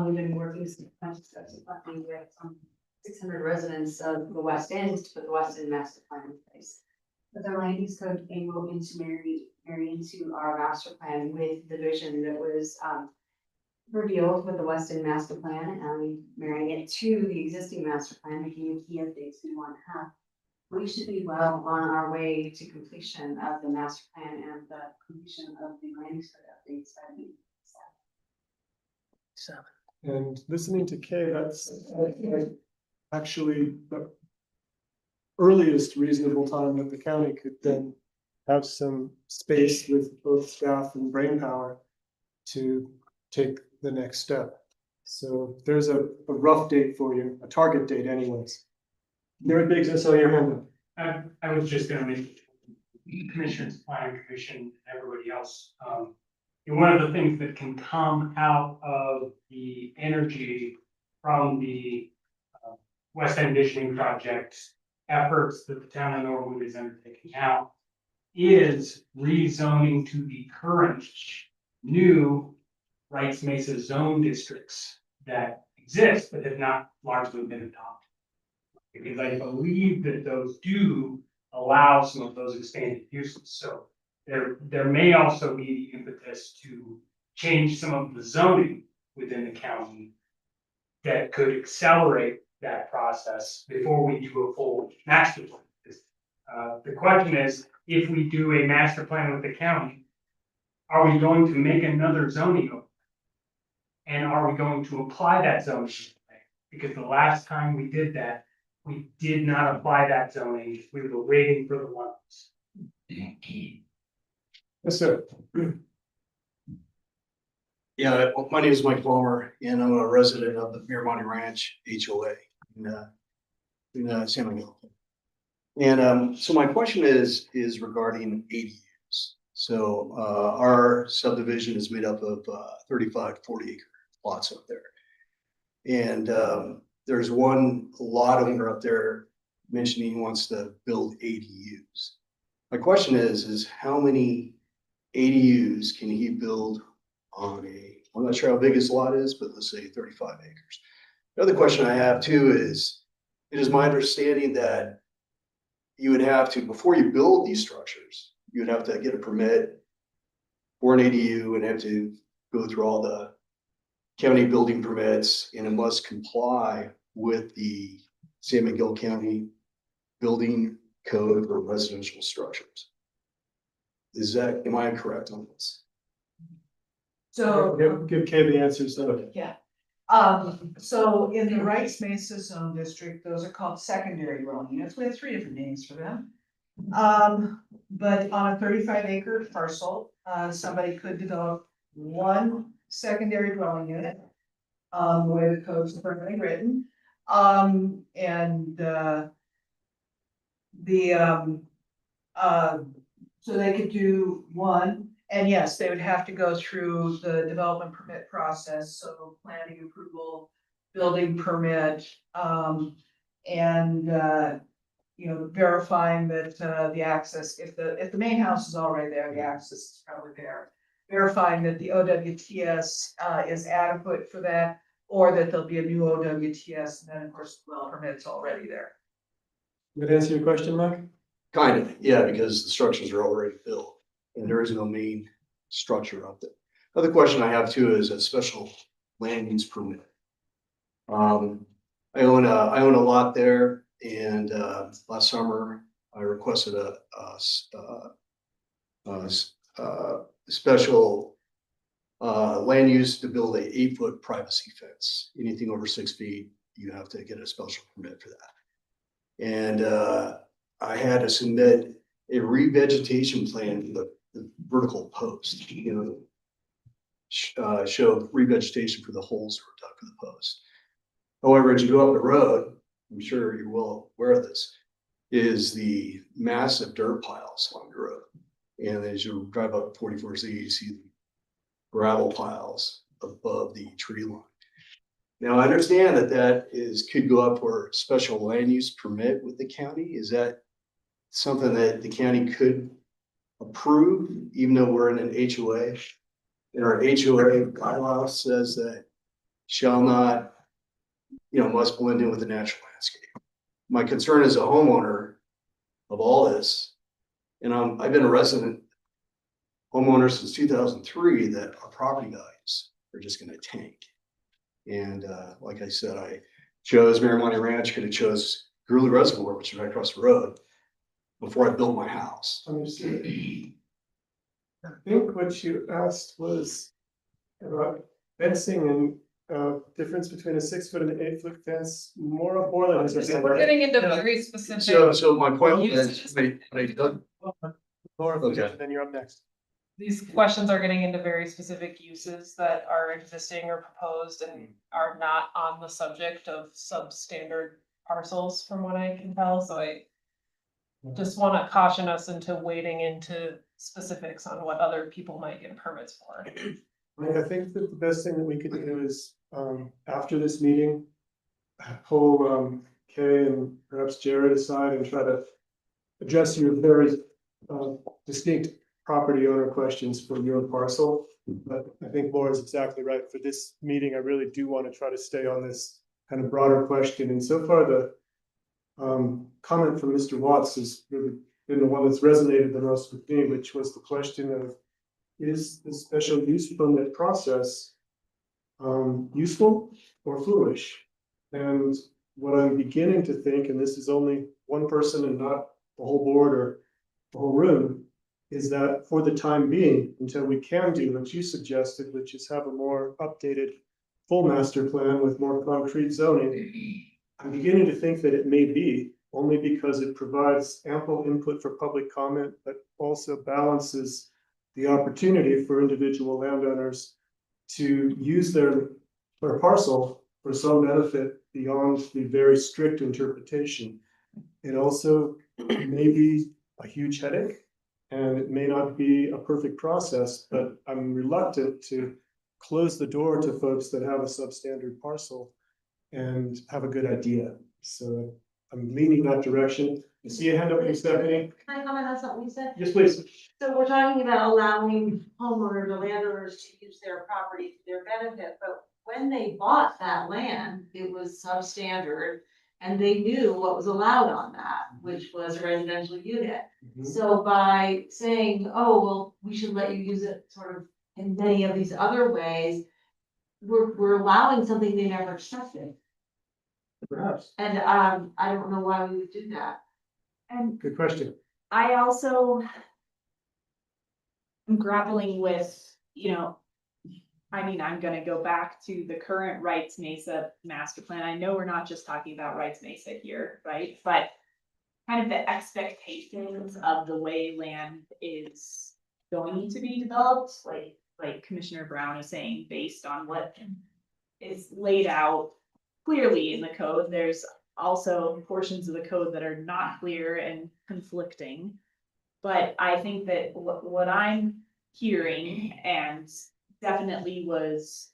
We've been working some with 600 residents of the West End to put the West End master plan in place. But the land use code came into marry into our master plan with the vision that was revealed with the West End master plan, and we marrying it to the existing master plan, making key updates we want to have. We should be well on our way to completion of the master plan and the completion of the land use code updates by the And listening to Kay, that's actually the earliest reasonable time that the county could then have some space with both staff and brainpower to take the next step. So there's a rough date for you, a target date anyways. Mary Biggs, I saw your hand up. I was just gonna make commissioners, planning commission, and everybody else. One of the things that can come out of the energy from the West End Visioning Project efforts that the town of Norwood is undertaking now is rezoning to the current new rights Mesa zone districts that exist but have not largely been adopted. Because I believe that those do allow some of those expanded uses, so there may also be the impetus to change some of the zoning within the county that could accelerate that process before we do a full master plan. The question is, if we do a master plan with the county, are we going to make another zoning overlay? And are we going to apply that zoning overlay? Because the last time we did that, we did not apply that zoning. We were waiting for the ones. Yes, sir. Yeah, my name is Mike Palmer, and I'm a resident of the Miramani Ranch HOA in San Miguel. And so my question is regarding ADUs. So our subdivision is made up of 35 to 40 acre lots up there. And there's one lot owner up there mentioning he wants to build ADUs. My question is how many ADUs can he build on I'm not sure how big his lot is, but let's say 35 acres. The other question I have too is, it is my understanding that you would have to, before you build these structures, you would have to get a permit for an ADU and have to go through all the county building permits, and it must comply with the San Miguel County building code for residential structures. Am I correct on this? So. Give Kay the answers. Yeah. So in the Rights Mesa Zone District, those are called secondary dwelling units. We have 3 different names for them. But on a 35 acre parcel, somebody could develop one secondary dwelling unit. The way the code's currently written. So they could do one. And yes, they would have to go through the development permit process, so planning approval, building permit, verifying that the access, if the main house is already there, the access is probably there. Verifying that the OWTS is adequate for that, or that there'll be a new OWTS, and then of course, the well permit's already there. Did that answer your question, Mike? Kind of, yeah, because the structures are already built and there is no main structure up there. Other question I have too is a special land use permit. I own a lot there, and last summer I requested a special land use to build a 8-foot privacy fence. Anything over 6 feet, you have to get a special permit for that. And I had to submit a revegetation plan for the vertical post, show revegetation for the holes that were dug for the post. However, as you go up the road, I'm sure you're well aware of this, is the massive dirt piles along the road. And as you drive up 44C, you see the gravel piles above the tree line. Now, I understand that could go up for special land use permit with the county. Is that something that the county could approve, even though we're in an HOA? And our HOA bylaw says that shall not, must blend in with the natural landscape. My concern as a homeowner of all this, and I've been a resident homeowner since 2003, that our property values are just going to tank. And like I said, I chose Miramani Ranch, could have chose Gurley Reservoir, which is right across the road, before I built my house. Understood. I think what you asked was about fencing and difference between a 6-foot and an 8-foot fence, more Borland. We're getting into very specific. So my point is, Laura, okay. then you're up next. These questions are getting into very specific uses that are existing or proposed and are not on the subject of substandard parcels, from what I can tell, so I just want to caution us into wading into specifics on what other people might get permits for. I think that the best thing that we could do is, after this meeting, pull Kay and perhaps Jared aside and try to address your very distinct property owner questions for your parcel. But I think Laura's exactly right. For this meeting, I really do want to try to stay on this kind of broader question. And so far, the comment from Mr. Watts has really been the one that's resonated the most with me, which was the question of, is the special use permit process useful or foolish? And what I'm beginning to think, and this is only one person and not the whole board or the whole room, is that for the time being, until we can do what you suggested, which is have a more updated full master plan with more concrete zoning, I'm beginning to think that it may be, only because it provides ample input for public comment, but also balances the opportunity for individual landowners to use their parcel for some benefit beyond the very strict interpretation. It also may be a huge headache, and it may not be a perfect process, but I'm reluctant to close the door to folks that have a substandard parcel and have a good idea. So I'm leaning that direction. You see a hand up from Stephanie? Can I comment on something you said? Yes, please. So we're talking about allowing homeowners or landowners to use their property to their benefit, but when they bought that land, it was substandard. And they knew what was allowed on that, which was a residential unit. So by saying, oh, well, we should let you use it sort of in many of these other ways, we're allowing something they never accepted. Perhaps. And I don't know why we would do that. And Good question. I also am grappling with, I mean, I'm gonna go back to the current Rights Mesa master plan. I know we're not just talking about Rights Mesa here, right? But kind of the expectations of the way land is going to be developed, like Commissioner Brown is saying, based on what is laid out clearly in the code. There's also portions of the code that are not clear and conflicting. But I think that what I'm hearing, and definitely was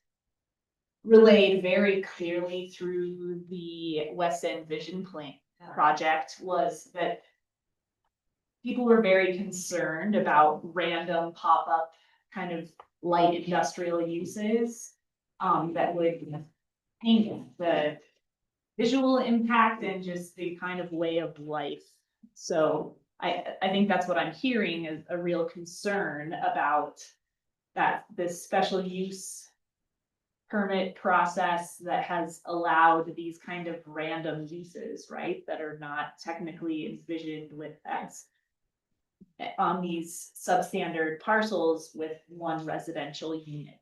relayed very clearly through the West End Vision Plan project, was that people were very concerned about random pop-up kind of light industrial uses that would paint the visual impact and just the kind of way of life. So I think that's what I'm hearing, is a real concern about that this special use permit process that has allowed these kind of random uses, right, that are not technically envisioned with as on these substandard parcels with one residential unit.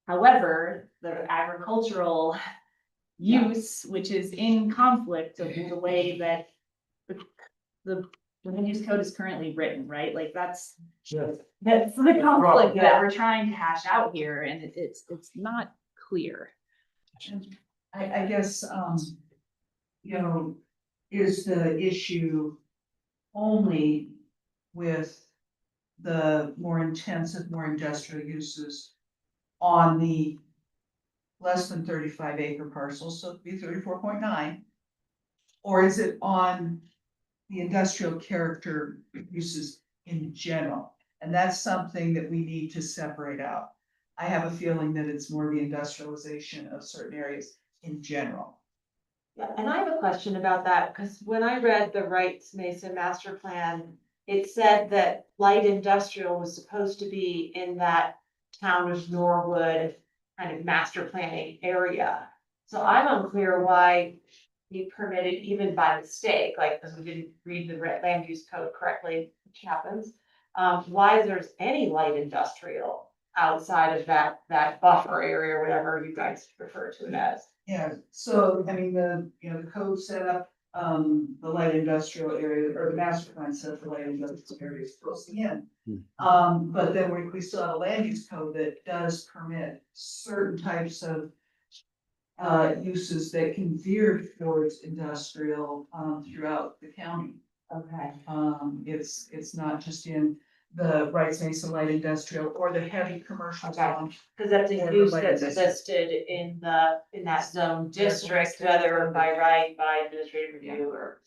However, the agricultural use, which is in conflict of the way that the land use code is currently written, right? Like that's the conflict that we're trying to hash out here, and it's not clear. I guess, is the issue only with the more intensive, more industrial uses on the less than 35 acre parcels, so it'd be 34.9? Or is it on the industrial character uses in general? And that's something that we need to separate out. I have a feeling that it's more the industrialization of certain areas in general. Yeah, and I have a question about that, because when I read the Rights Mesa master plan, it said that light industrial was supposed to be in that town of Norwood kind of master planning area. So I'm unclear why we permitted even by mistake, like, because we didn't read the land use code correctly, which happens. Why there's any light industrial outside of that buffer area, or whatever you guys refer to it as. Yeah, so I mean, the code set up the light industrial area, or the master plan set up the light industrial areas close in. But then we still have a land use code that does permit certain types of uses that can veer towards industrial throughout the county. Okay. It's not just in the Rights Mesa light industrial or the heavy commercial zone. Because that's a use that's listed in that zone district, whether by right, by administrative review, or,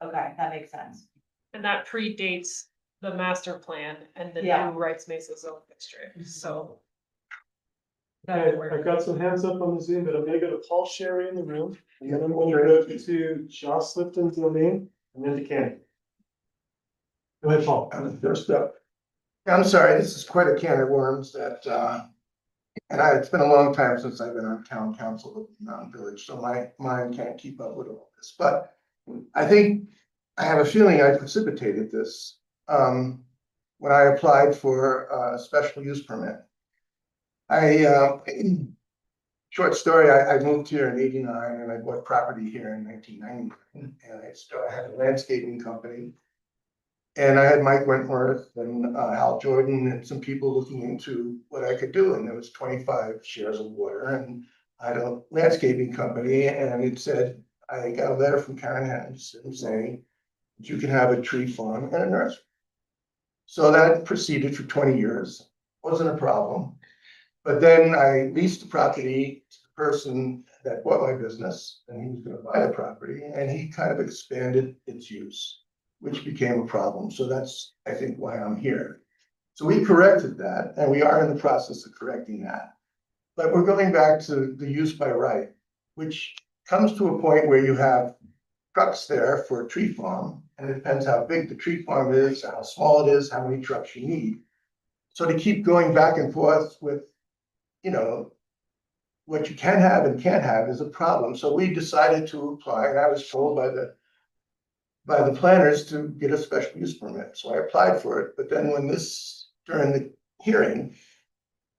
okay, that makes sense. And that predates the master plan and the Yeah. new Rights Mesa zone district, so. Okay, I've got some hands up on the Zoom, but I'm gonna go to Paul Sherry in the room, and then I'm gonna go to Josh Lipton, Lorraine, and then to Candy. Go ahead, Paul. First up, I'm sorry, this is quite a can of worms that, it's been a long time since I've been on town council of Mountain Village, so my mind can't keep up with all this, but I think, I have a feeling I precipitated this, when I applied for a special use permit. Short story, I moved here in '89 and I bought property here in 1999, and I had a landscaping company. And I had Mike Wentworth and Hal Jordan and some people looking into what I could do, and there was 25 shares of water, and I had a landscaping company, and it said, I got a letter from Karen Henderson saying that you can have a tree farm and a nursery. So that proceeded for 20 years, wasn't a problem. But then I leased the property to the person that bought my business, and he was gonna buy the property, and he kind of expanded its use, which became a problem. So that's, I think, why I'm here. So we corrected that, and we are in the process of correcting that. But we're going back to the use by right, which comes to a point where you have trucks there for a tree farm, and it depends how big the tree farm is, how small it is, how many trucks you need. So to keep going back and forth with, what you can have and can't have is a problem. So we decided to apply, and I was told by the planners to get a special use permit. So I applied for it, but then during the hearing,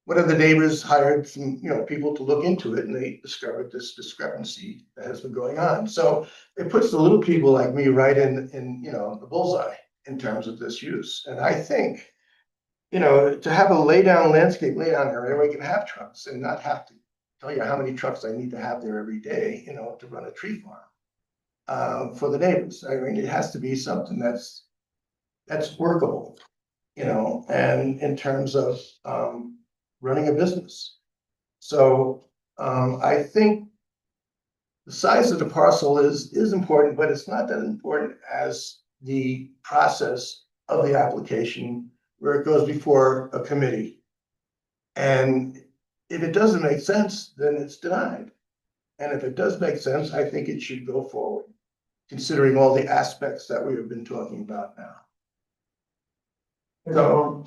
one of the neighbors hired some, people to look into it, and they discovered this discrepancy that has been going on. So it puts the little people like me right in the bullseye in terms of this use. And I think, to have a landscape laydown area where you can have trucks and not have to tell you how many trucks I need to have there every day, to run a tree farm. For the neighbors. I mean, it has to be something that's workable, and in terms of running a business. So I think the size of the parcel is important, but it's not that important as the process of the application where it goes before a committee. And if it doesn't make sense, then it's denied. And if it does make sense, I think it should go forward, considering all the aspects that we have been talking about now. So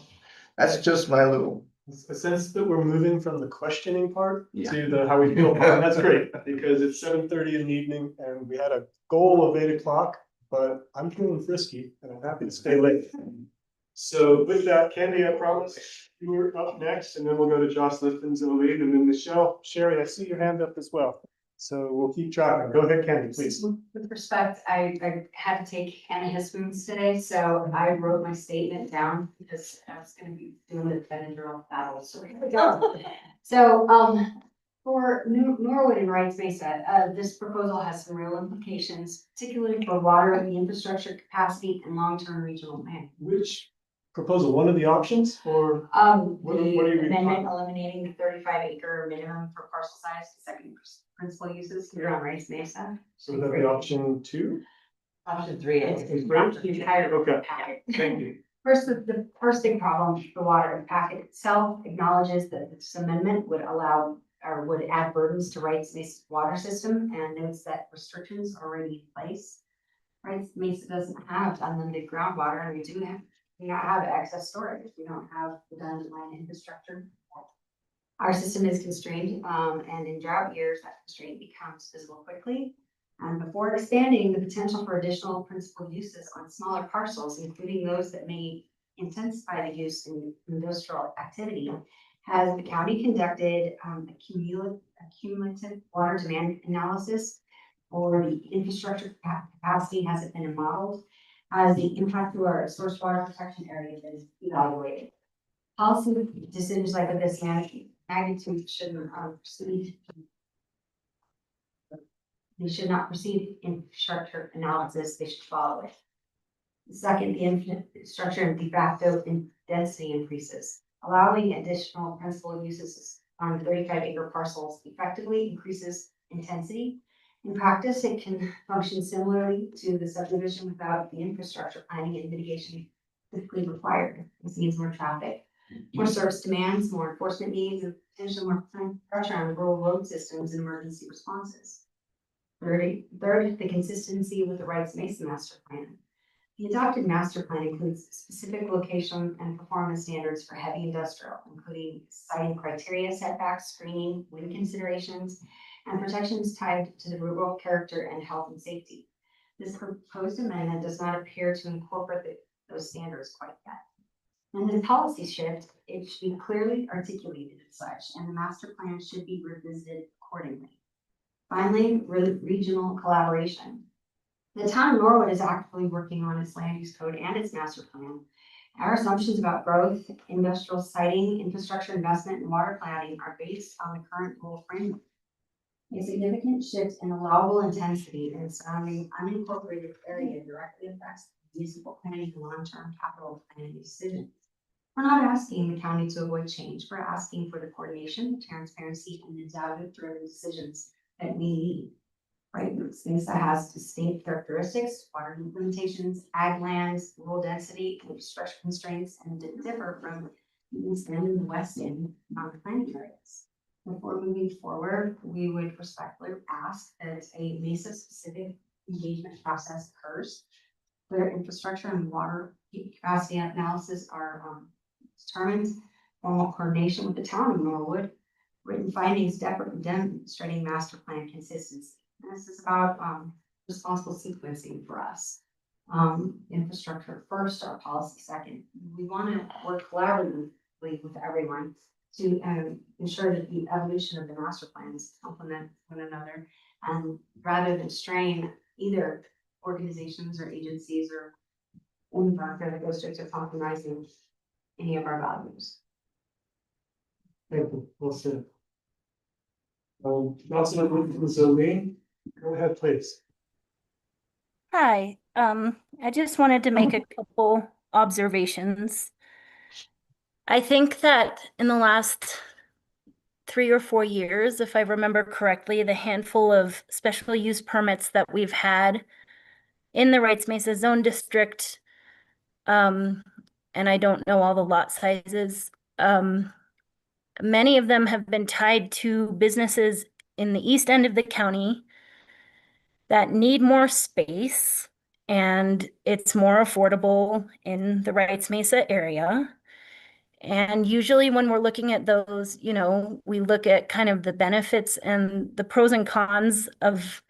that's just my little. A sense that we're moving from the questioning part Yeah. to the how we feel part, and that's great, because it's 7:30 in the evening and we had a goal of 8 o'clock, but I'm feeling frisky and I'm happy to stay late. So with that, Candy, I promise you were up next, and then we'll go to Josh Lifton's in the lead, and then Michelle, Sherry, I see your hand up as well. So we'll keep track. Go ahead, Candy, please. With respect, I had to take Hannah his spoons today, so I wrote my statement down because I was gonna be doing the Benadryl battle, so here we go. So, for Norwood and Wrights Mesa, this proposal has some real implications, particularly for water and the infrastructure capacity and long-term regional planning. Which proposal, one of the options, or? what are The you amendment talking- eliminating the 35-acre minimum for parcel size to second principal uses here on Wrights Mesa. So would that be option 2? Option 3 is Option the three? entire Okay. packet. Thank you. First, the first big problem, the water packet itself acknowledges that this amendment would allow or would add burdens to Wrights Mesa water system and notes that restrictions are already in place. Wrights Mesa doesn't have unlimited groundwater, and we do not have excess storage. We don't have redundant line infrastructure. Our system is constrained, and in drought years, that constraint becomes visible quickly. And before expanding the potential for additional principal uses on smaller parcels, including those that may intensify the use in industrial activity, has the county conducted a cumulative water demand analysis for the infrastructure capacity? Has it been modeled? Has the impact to our source water protection area been evaluated? Policy decisions like this magnitude shouldn't proceed. They should not proceed infrastructure analysis, they should follow it. Second, the infrastructure and de facto density increases. Allowing additional principal uses on 35-acre parcels effectively increases intensity. In practice, it can function similarly to the subdivision without the infrastructure planning and mitigation typically required. This means more traffic, more service demands, more enforcement needs, and potentially more pressure on rural road systems and emergency responses. Third, the consistency with the Rights Mason Master Plan. The adopted master plan includes specific location and performance standards for heavy industrial, including siting criteria, setbacks, screening, wind considerations, and protections tied to the rural character and health and safety. This proposed amendment does not appear to incorporate those standards quite yet. And the policy shift, it should be clearly articulated as such, and the master plan should be revisited accordingly. Finally, regional collaboration. The town of Norwood is actively working on its land use code and its master plan. Our assumptions about growth, industrial siting, infrastructure investment, and water planning are based on the current rule framework. A significant shift in allowable intensity in the surrounding unincorporated area directly affects municipal planning and long-term capital planning decisions. We're not asking the county to avoid change. We're asking for the coordination, transparency, and the data-driven decisions that we need. Right, since that has distinct characteristics, water limitations, ag lands, rural density, infrastructure constraints, and differ from the east end and the west end planning areas. Before moving forward, we would respectfully ask that a MESA-specific engagement process occurs, where infrastructure and water capacity analysis are determined, formal coordination with the town of Norwood, written findings demonstrating master plan consistency. This is about responsible sequencing for us. Infrastructure first, our policy second. We want to work collaboratively with everyone to ensure that the evolution of the master plans complement one another, and rather than strain either organizations or agencies or any districts or compromising any of our values. Thank you. Well said. Councilor Zolin, go ahead, please. Hi, I just wanted to make a couple observations. I think that in the last 3 or 4 years, if I remember correctly, the handful of special use permits that we've had in the Rights Mesa Zone District, and I don't know all the lot sizes, many of them have been tied to businesses in the east end of the county that need more space, and it's more affordable in the Rights Mesa area. And usually when we're looking at those, you know, we look at kind of the benefits and the pros and cons of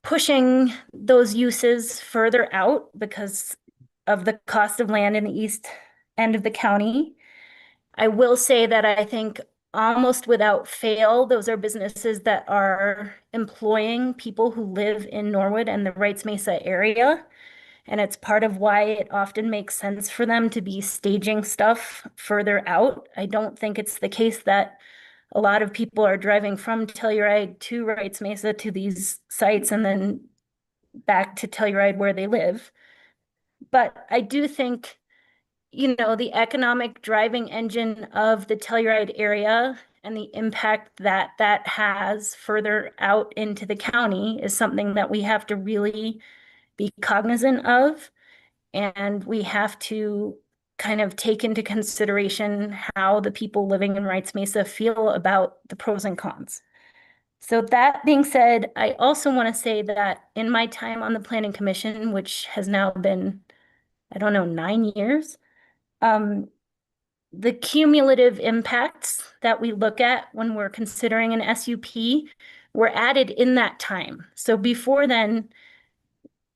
pushing those uses further out because of the cost of land in the east end of the county. I will say that I think almost without fail, those are businesses that are employing people who live in Norwood and the Rights Mesa area. And it's part of why it often makes sense for them to be staging stuff further out. I don't think it's the case that a lot of people are driving from Telluride to Rights Mesa to these sites and then back to Telluride where they live. But I do think, you know, the economic driving engine of the Telluride area and the impact that that has further out into the county is something that we have to really be cognizant of. And we have to kind of take into consideration how the people living in Rights Mesa feel about the pros and cons. So that being said, I also want to say that in my time on the Planning Commission, which has now been, I don't know, 9 years, the cumulative impacts that we look at when we're considering an SUP were added in that time. So before then,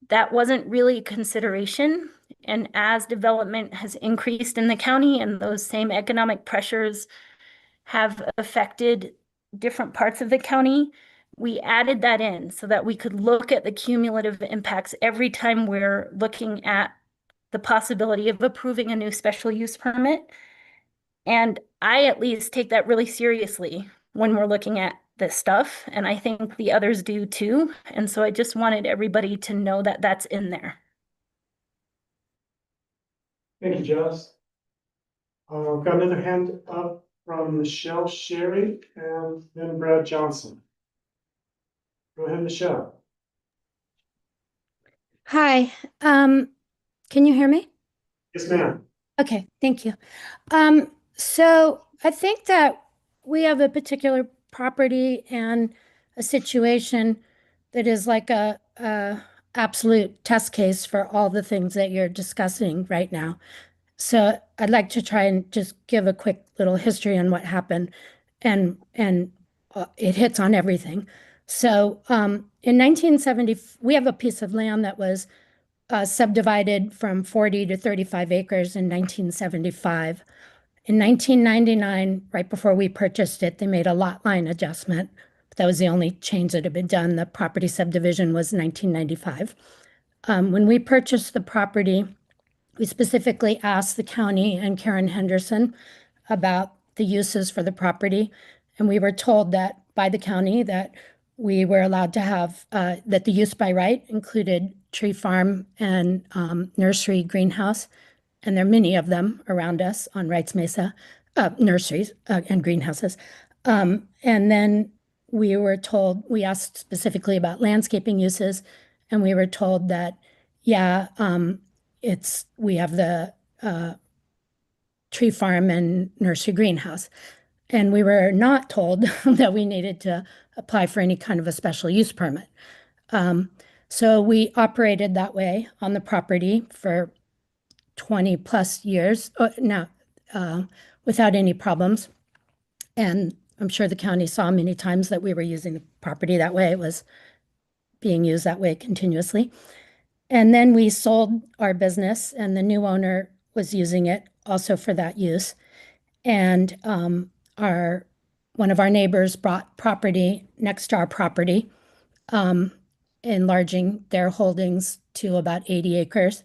that wasn't really a consideration. And as development has increased in the county and those same economic pressures have affected different parts of the county, we added that in so that we could look at the cumulative impacts every time we're looking at the possibility of approving a new special use permit. And I at least take that really seriously when we're looking at this stuff, and I think the others do too. And so I just wanted everybody to know that that's in there. Thank you, Joss. Got another hand up from Michelle Sherry and then Brad Johnson. Go ahead, Michelle. Hi, can you hear me? Yes, ma'am. Okay, thank you. So I think that we have a particular property and a situation that is like a absolute test case for all the things that you're discussing right now. So I'd like to try and just give a quick little history on what happened, and it hits on everything. So in 1970, we have a piece of land that was subdivided from 40 to 35 acres in 1975. In 1999, right before we purchased it, they made a lot line adjustment. That was the only change that had been done. The property subdivision was 1995. When we purchased the property, we specifically asked the county and Karen Henderson about the uses for the property. And we were told that by the county that we were allowed to have, that the use by right included tree farm and nursery greenhouse. And there are many of them around us on Wrights Mesa, nurseries and greenhouses. And then we were told, we asked specifically about landscaping uses, and we were told that, yeah, we have the tree farm and nursery greenhouse. And we were not told that we needed to apply for any kind of a special use permit. So we operated that way on the property for 20 plus years now, without any problems. And I'm sure the county saw many times that we were using the property that way. It was being used that way continuously. And then we sold our business, and the new owner was using it also for that use. And one of our neighbors bought property next to our property, enlarging their holdings to about 80 acres.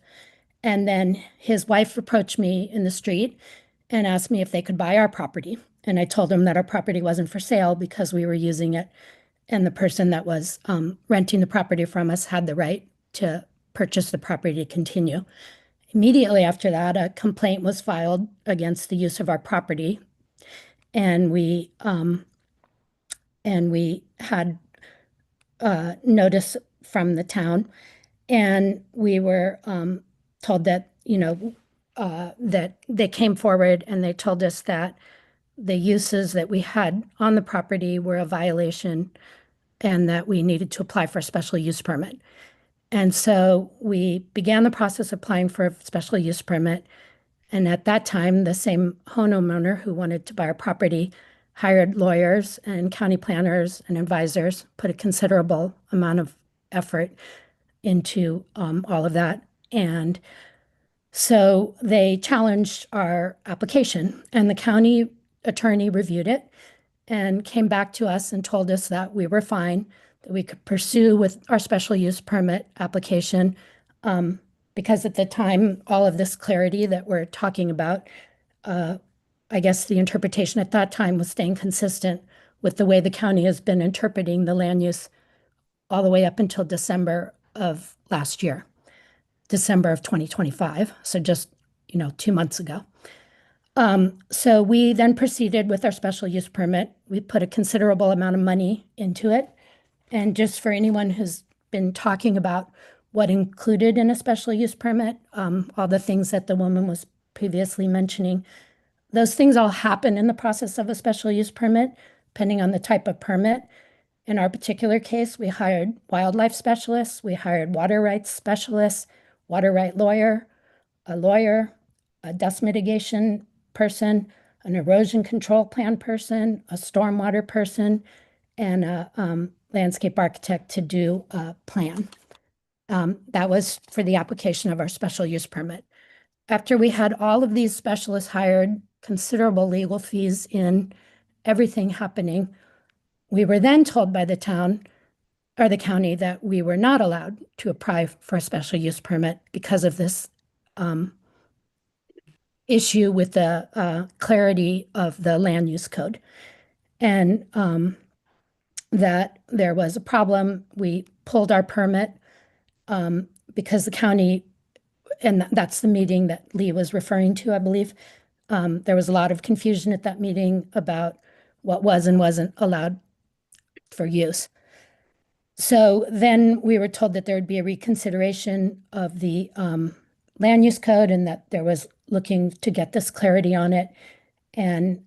And then his wife approached me in the street and asked me if they could buy our property. And I told him that our property wasn't for sale because we were using it. And the person that was renting the property from us had the right to purchase the property to continue. Immediately after that, a complaint was filed against the use of our property. And we had notice from the town. And we were told that, that they came forward and they told us that the uses that we had on the property were a violation and that we needed to apply for a special use permit. And so we began the process of applying for a special use permit. And at that time, the same homeowner who wanted to buy our property hired lawyers and county planners and advisors, put a considerable amount of effort into all of that. And so they challenged our application, and the county attorney reviewed it and came back to us and told us that we were fine, that we could pursue with our special use permit application. Because at the time, all of this clarity that we're talking about, I guess the interpretation at that time was staying consistent with the way the county has been interpreting the land use all the way up until December of last year, December of 2025. So just, 2 months ago. So we then proceeded with our special use permit. We put a considerable amount of money into it. And just for anyone who's been talking about what included in a special use permit, all the things that the woman was previously mentioning, those things all happen in the process of a special use permit, depending on the type of permit. In our particular case, we hired wildlife specialists, we hired water rights specialists, water right lawyer, a dust mitigation person, an erosion control plan person, a stormwater person, and a landscape architect to do a plan. That was for the application of our special use permit. After we had all of these specialists hired, considerable legal fees in, everything happening, we were then told by the town or the county that we were not allowed to apply for a special use permit because of this issue with the clarity of the land use code. And that there was a problem. We pulled our permit because the county, and that's the meeting that Lee was referring to, I believe. There was a lot of confusion at that meeting about what was and wasn't allowed for use. So then we were told that there would be a reconsideration of the land use code and that there was looking to get this clarity on it. And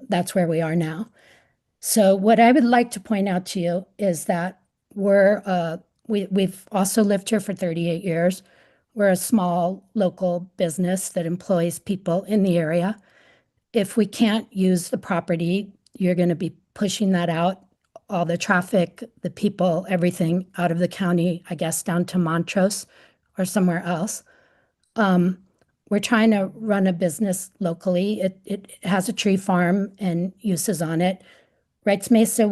that's where we are now. So what I would like to point out to you is that we've also lived here for 38 years. We're a small local business that employs people in the area. If we can't use the property, you're going to be pushing that out, all the traffic, the people, everything out of the county, I guess, down to Montrose or somewhere else. We're trying to run a business locally. It has a tree farm and uses on it. Wrights Mesa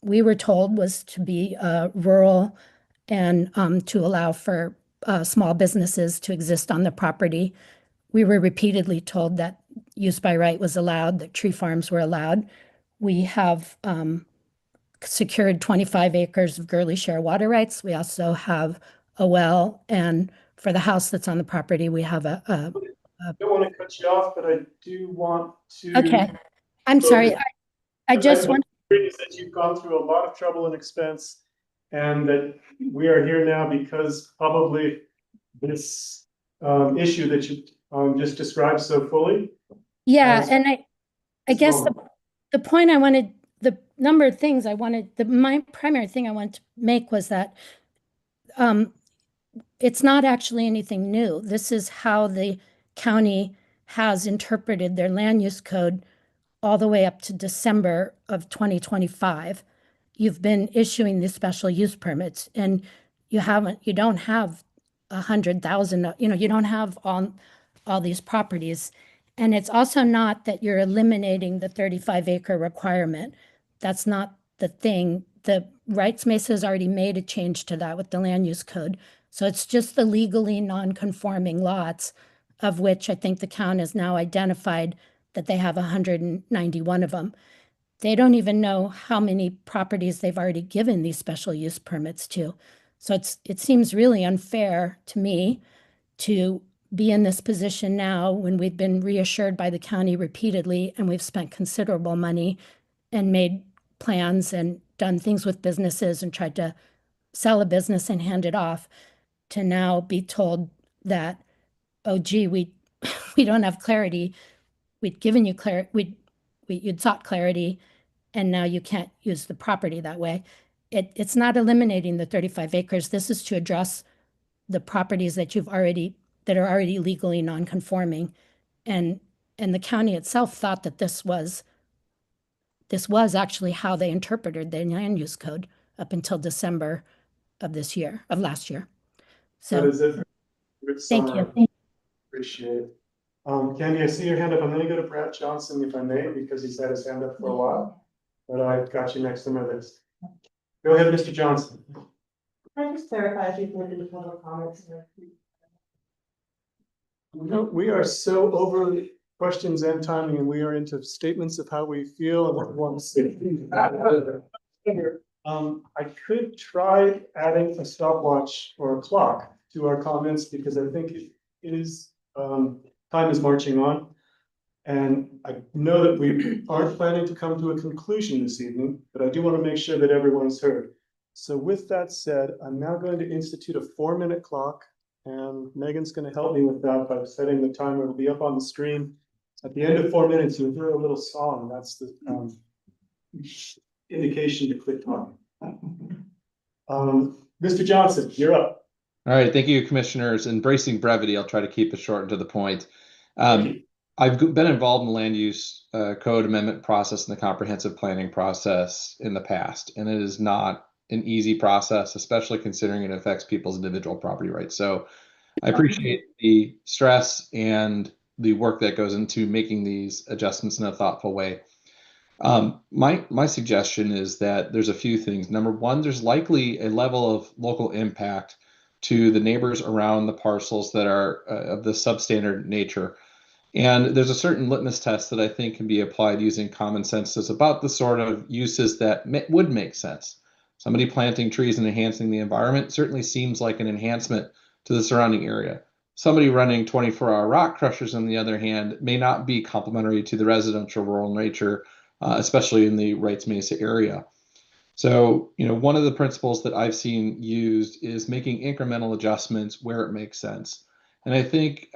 we were told, was to be rural and to allow for small businesses to exist on the property. We were repeatedly told that use by right was allowed, that tree farms were allowed. We have secured 25 acres of Gurley Share water rights. We also have a well, and for the house that's on the property, we have I don't want to cut you off, but I do want to. Okay, I'm sorry. I just want. That you've gone through a lot of trouble and expense, and that we are here now because probably this issue that you just described so fully. Yeah, and I guess the point I wanted, the number of things I wanted, my primary thing I wanted to make was that it's not actually anything new. This is how the county has interpreted their land use code all the way up to December of 2025. You've been issuing these special use permits, and you don't have 100,000, you don't have all these properties. And it's also not that you're eliminating the 35-acre requirement. That's not the thing. The Wrights Mesa has already made a change to that with the land use code. So it's just the legally non-conforming lots, of which I think the count has now identified that they have 191 of them. They don't even know how many properties they've already given these special use permits to. So it seems really unfair to me to be in this position now when we've been reassured by the county repeatedly, and we've spent considerable money and made plans and done things with businesses and tried to sell a business and hand it off, to now be told that, oh gee, we don't have clarity. We'd given you clarity, you'd sought clarity, and now you can't use the property that way. It's not eliminating the 35 acres. This is to address the properties that are already legally non-conforming. And the county itself thought that this was actually how they interpreted the land use code up until December of last year. So that is it. Good thank summary. you. Appreciate it. Candy, I see your hand up. I'm gonna go to Brad Johnson if I may, because he's had his hand up for a while. But I've got you next to my list. Go ahead, Mr. Johnson. Can I just clarify if you've moved into public comments? No, we are so over questions and timing, and we are into statements of how we feel and what we want to say. I could try adding a stopwatch or a clock to our comments, because I think it is, time is marching on. And I know that we aren't planning to come to a conclusion this evening, but I do want to make sure that everyone's heard. So with that said, I'm now going to institute a 4-minute clock, and Megan's going to help me with that by setting the timer. It'll be up on the screen. At the end of 4 minutes, you'll hear a little song. That's the indication to quit talking. Mr. Johnson, you're up. All right, thank you, commissioners. Embracing brevity, I'll try to keep it short and to the point. I've been involved in the land use code amendment process and the comprehensive planning process in the past, and it is not an easy process, especially considering it affects people's individual property rights. So I appreciate the stress and the work that goes into making these adjustments in a thoughtful way. My suggestion is that there's a few things. Number one, there's likely a level of local impact to the neighbors around the parcels that are of the substandard nature. And there's a certain litmus test that I think can be applied using common sense as about the sort of uses that would make sense. Somebody planting trees and enhancing the environment certainly seems like an enhancement to the surrounding area. Somebody running 24-hour rock crushers, on the other hand, may not be complementary to the residential rural nature, especially in the Wrights Mesa area. So, one of the principles that I've seen used is making incremental adjustments where it makes sense. And I think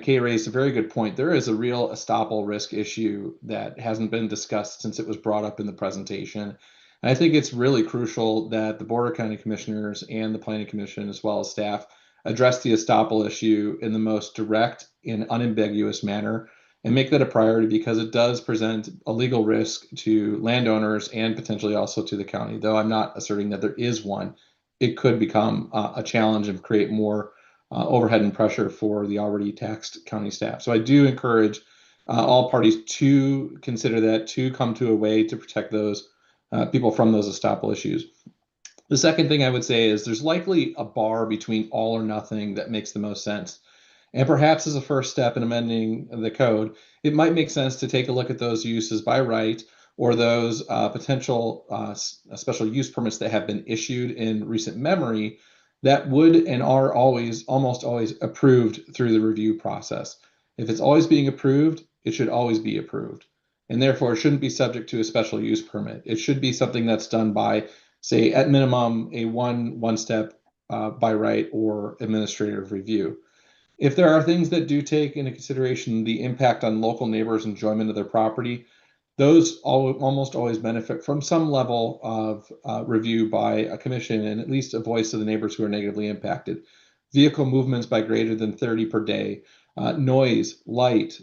Kay raised a very good point. There is a real estoppel risk issue that hasn't been discussed since it was brought up in the presentation. And I think it's really crucial that the Board of County Commissioners and the Planning Commission, as well as staff, address the estoppel issue in the most direct and unambiguous manner and make that a priority, because it does present a legal risk to landowners and potentially also to the county. Though I'm not asserting that there is one, it could become a challenge and create more overhead and pressure for the already taxed county staff. So I do encourage all parties to consider that, to come to a way to protect those people from those estoppel issues. The second thing I would say is there's likely a bar between all or nothing that makes the most sense. And perhaps as a first step in amending the code, it might make sense to take a look at those uses by right or those potential special use permits that have been issued in recent memory that would and are almost always approved through the review process. If it's always being approved, it should always be approved. And therefore, it shouldn't be subject to a special use permit. It should be something that's done by, say, at minimum, a one step by right or administrative review. If there are things that do take into consideration the impact on local neighbors' enjoyment of their property, those almost always benefit from some level of review by a commission and at least a voice of the neighbors who are negatively impacted. Vehicle movements by greater than 30 per day, noise, light,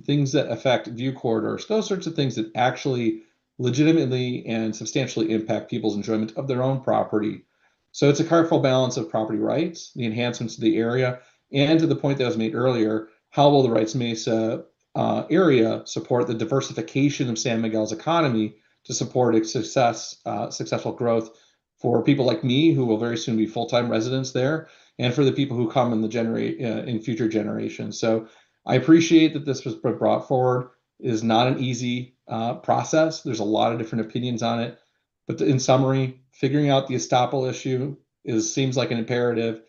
things that affect view corridors, those sorts of things that actually legitimately and substantially impact people's enjoyment of their own property. So it's a careful balance of property rights, the enhancements to the area, and to the point that was made earlier, how will the Rights Mesa area support the diversification of San Miguel's economy to support its successful growth for people like me, who will very soon be full-time residents there, and for the people who come in in future generations. So I appreciate that this was brought forward. It is not an easy process. There's a lot of different opinions on it. But in summary, figuring out the estoppel issue seems like an imperative.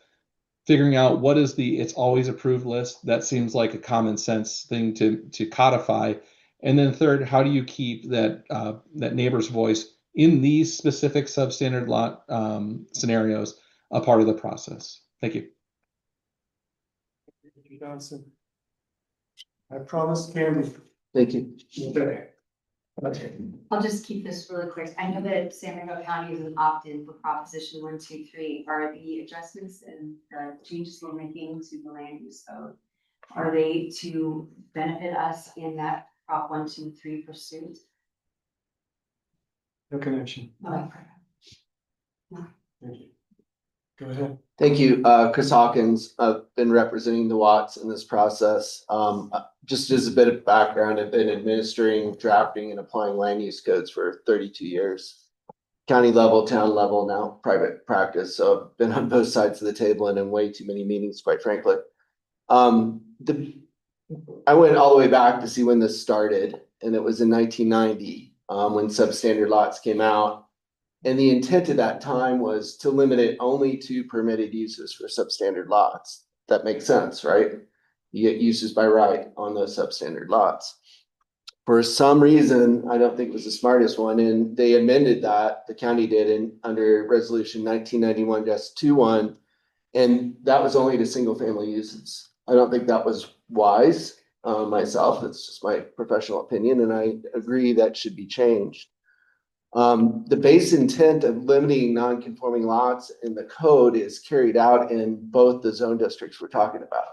Figuring out what is the it's always approved list, that seems like a common sense thing to codify. And then third, how do you keep that neighbor's voice in these specific substandard lot scenarios a part of the process? Thank you. Thank you, Johnson. I promised Cameron. Thank you. Okay. I'll just keep this really quick. I know that San Diego County is an opt-in for Proposition 123. Are the adjustments and changes we're making to the land use code, are they to benefit us in that Prop 123 pursuit? No connection. Okay. Thank you. Go ahead. Thank you. Chris Hawkins. I've been representing the Watts in this process. Just as a bit of background, I've been administering, drafting, and applying land use codes for 32 years. County level, town level, now private practice. So I've been on both sides of the table and in way too many meetings, quite frankly. I went all the way back to see when this started, and it was in 1990 when substandard lots came out. And the intent at that time was to limit it only to permitted uses for substandard lots. That makes sense, right? You get uses by right on those substandard lots. For some reason, I don't think it was the smartest one, and they amended that, the county did, under resolution 1991-21, and that was only to single family uses. I don't think that was wise myself. It's just my professional opinion, and I agree that should be changed. The base intent of limiting non-conforming lots in the code is carried out in both the zone districts we're talking about.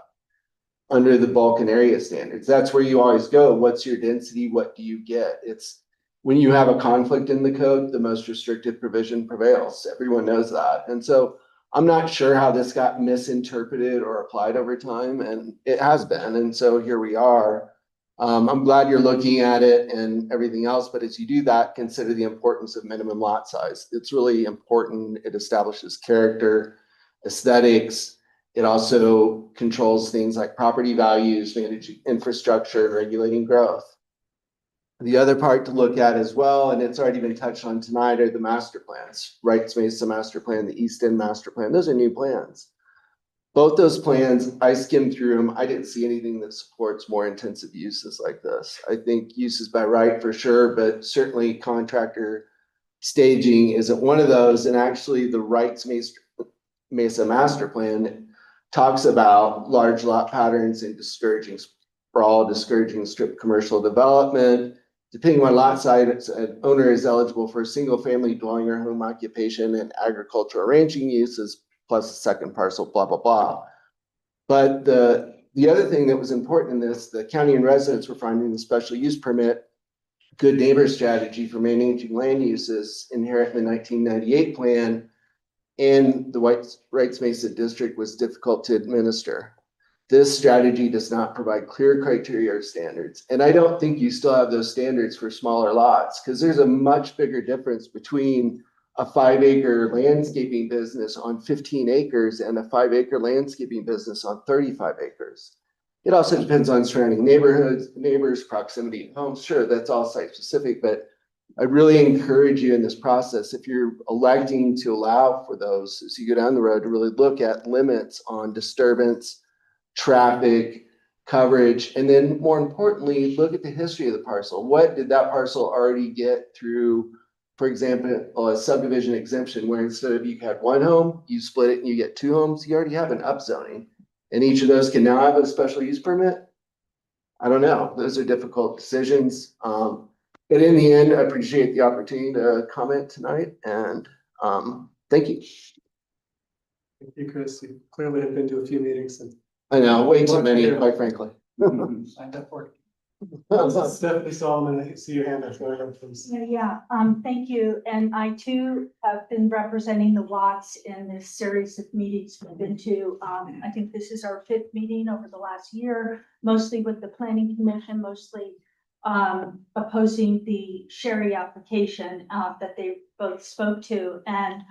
Under the bulk and area standards, that's where you always go. What's your density? What do you get? It's when you have a conflict in the code, the most restrictive provision prevails. Everyone knows that. And so I'm not sure how this got misinterpreted or applied over time, and it has been. And so here we are. I'm glad you're looking at it and everything else, but as you do that, consider the importance of minimum lot size. It's really important. It establishes character, aesthetics. It also controls things like property values, managing infrastructure, and regulating growth. The other part to look at as well, and it's already been touched on tonight, are the master plans. Rights Mesa master plan, the East End master plan. Those are new plans. Both those plans, I skimmed through them. I didn't see anything that supports more intensive uses like this. I think uses by right for sure, but certainly contractor staging isn't one of those. And actually the Rights Mesa master plan talks about large lot patterns and discouraging sprawl, discouraging strip commercial development. Depending on lot size, an owner is eligible for a single family dwelling or home occupation and agricultural ranching uses, plus a second parcel, blah, blah, blah. But the other thing that was important in this, the county and residents were finding the special use permit good neighbor strategy for managing land uses inherent in the 1998 plan, and the Wrights Mesa district was difficult to administer. This strategy does not provide clear criteria or standards. And I don't think you still have those standards for smaller lots, because there's a much bigger difference between a 5-acre landscaping business on 15 acres and a 5-acre landscaping business on 35 acres. It also depends on surrounding neighborhoods, neighbors, proximity to homes. Sure, that's all site specific, but I really encourage you in this process, if you're electing to allow for those, as you go down the road, to really look at limits on disturbance, traffic, coverage, and then more importantly, look at the history of the parcel. What did that parcel already get through, for example, a subdivision exemption, where instead of you had one home, you split it and you get 2 homes, you already have an upzoning. And each of those can now have a special use permit? I don't know. Those are difficult decisions. But in the end, I appreciate the opportunity to comment tonight, and thank you. Thank you, Chris. You clearly have been to a few meetings and. I know, way too many, quite frankly. Signed up for it. Stephanie Solomon, I see your hand up. Go ahead, please. Thank you. And I too have been representing the Watts in this series of meetings we've been to. I think this is our 5th meeting over the last year, mostly with the Planning Commission, mostly opposing the Sherry application that they both spoke to. And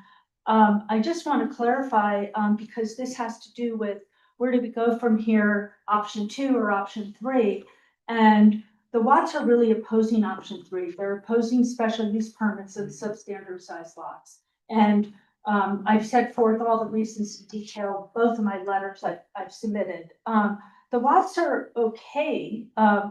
I just want to clarify, because this has to do with where do we go from here, option 2 or option 3? And the Watts are really opposing option 3. They're opposing special use permits of substandard size lots. And I've set forth all the reasons in detail, both of my letters I've submitted. The Watts are okay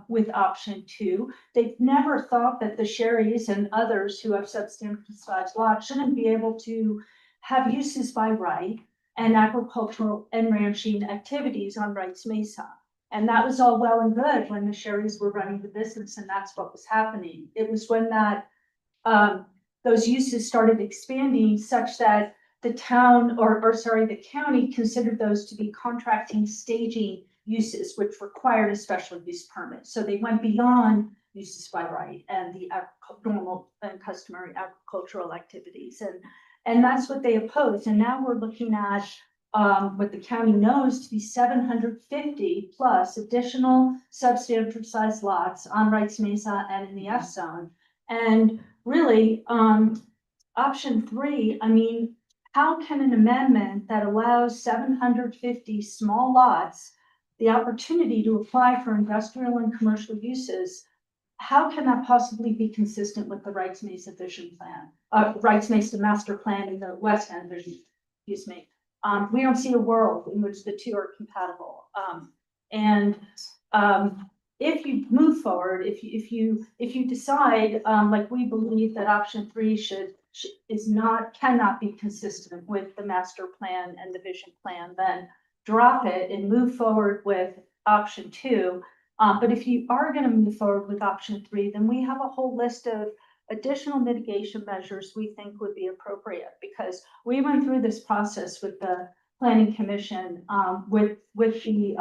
with option 2. They've never thought that the Sherrys and others who have substandard size lots shouldn't be able to have uses by right and agricultural and ranching activities on Wrights Mesa. And that was all well and good when the Sherrys were running the business, and that's what was happening. It was when that those uses started expanding such that the town, the county considered those to be contracting staging uses, which required a special use permit. So they went beyond uses by right and the normal and customary agricultural activities. And that's what they opposed. And now we're looking at what the county knows to be 750 plus additional substandard size lots on Wrights Mesa and in the F zone. And really, option 3, I mean, how can an amendment that allows 750 small lots the opportunity to apply for industrial and commercial uses, how can that possibly be consistent with the Wrights Mesa vision plan, Wrights Mesa master plan in the West End vision, excuse me. We don't see a world in which the two are compatible. If you move forward, if you decide, like we believe that option 3 cannot be consistent with the master plan and the vision plan, then drop it and move forward with option 2. But if you are going to move forward with option 3, then we have a whole list of additional mitigation measures we think would be appropriate, because we went through this process with the Planning Commission with the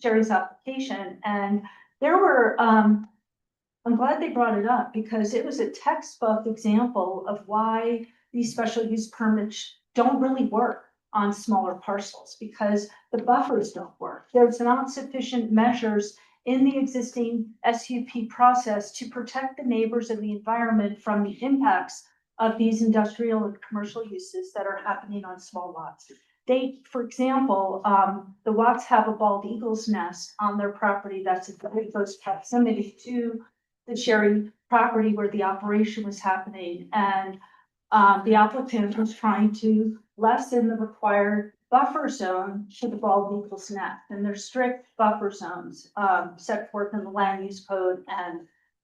Sherry's application, and there were I'm glad they brought it up, because it was a textbook example of why these special use permits don't really work on smaller parcels, because the buffers don't work. There's not sufficient measures in the existing SUP process to protect the neighbors and the environment from the impacts of these industrial and commercial uses that are happening on small lots. For example, the Watts have a bald eagle's nest on their property that's in very close proximity to the Sherry property where the operation was happening. And the applicant was trying to lessen the required buffer zone to the bald eagle's nest. And there's strict buffer zones set forth in the land use code and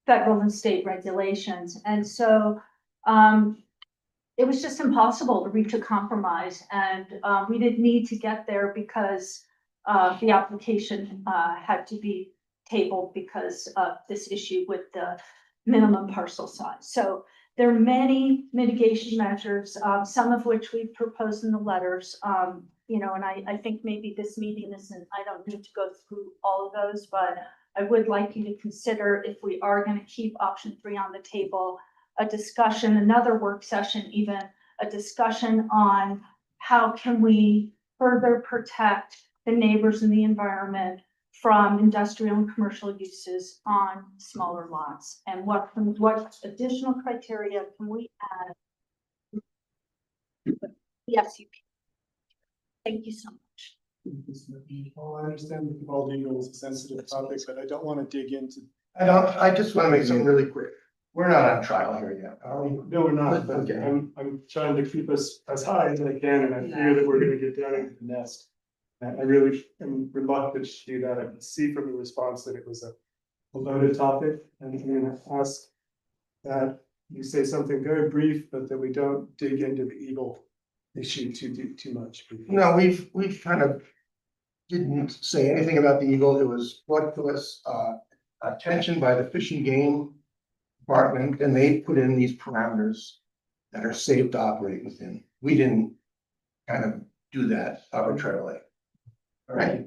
federal and state regulations. And so it was just impossible to reach a compromise, and we didn't need to get there because the application had to be tabled because of this issue with the minimum parcel size. So there are many mitigation measures, some of which we've proposed in the letters. You know, and I think maybe this meeting isn't, I don't need to go through all of those, but I would like you to consider, if we are going to keep option 3 on the table, a discussion, another work session, even a discussion on how can we further protect the neighbors and the environment from industrial and commercial uses on smaller lots, and what additional criteria can we add? Yes, you can. Thank you so much. Well, I understand that the bald eagle is a sensitive topic, but I don't want to dig into. I just want to make something really quick. We're not on trial here yet, are we? No, we're not, but Okay. I'm trying to keep us as high as I can, and I fear that we're gonna get down into the nest. And I really am reluctant to do that. I can see from the response that it was a loaded topic, and I'm gonna ask that you say something very brief, but that we don't dig into the eagle issue too much. No, we've kind of didn't say anything about the eagle. It was brought to us attention by the Fish and Game Department, and they put in these parameters that are safe to operate within. We didn't kind of do that arbitrarily. All right.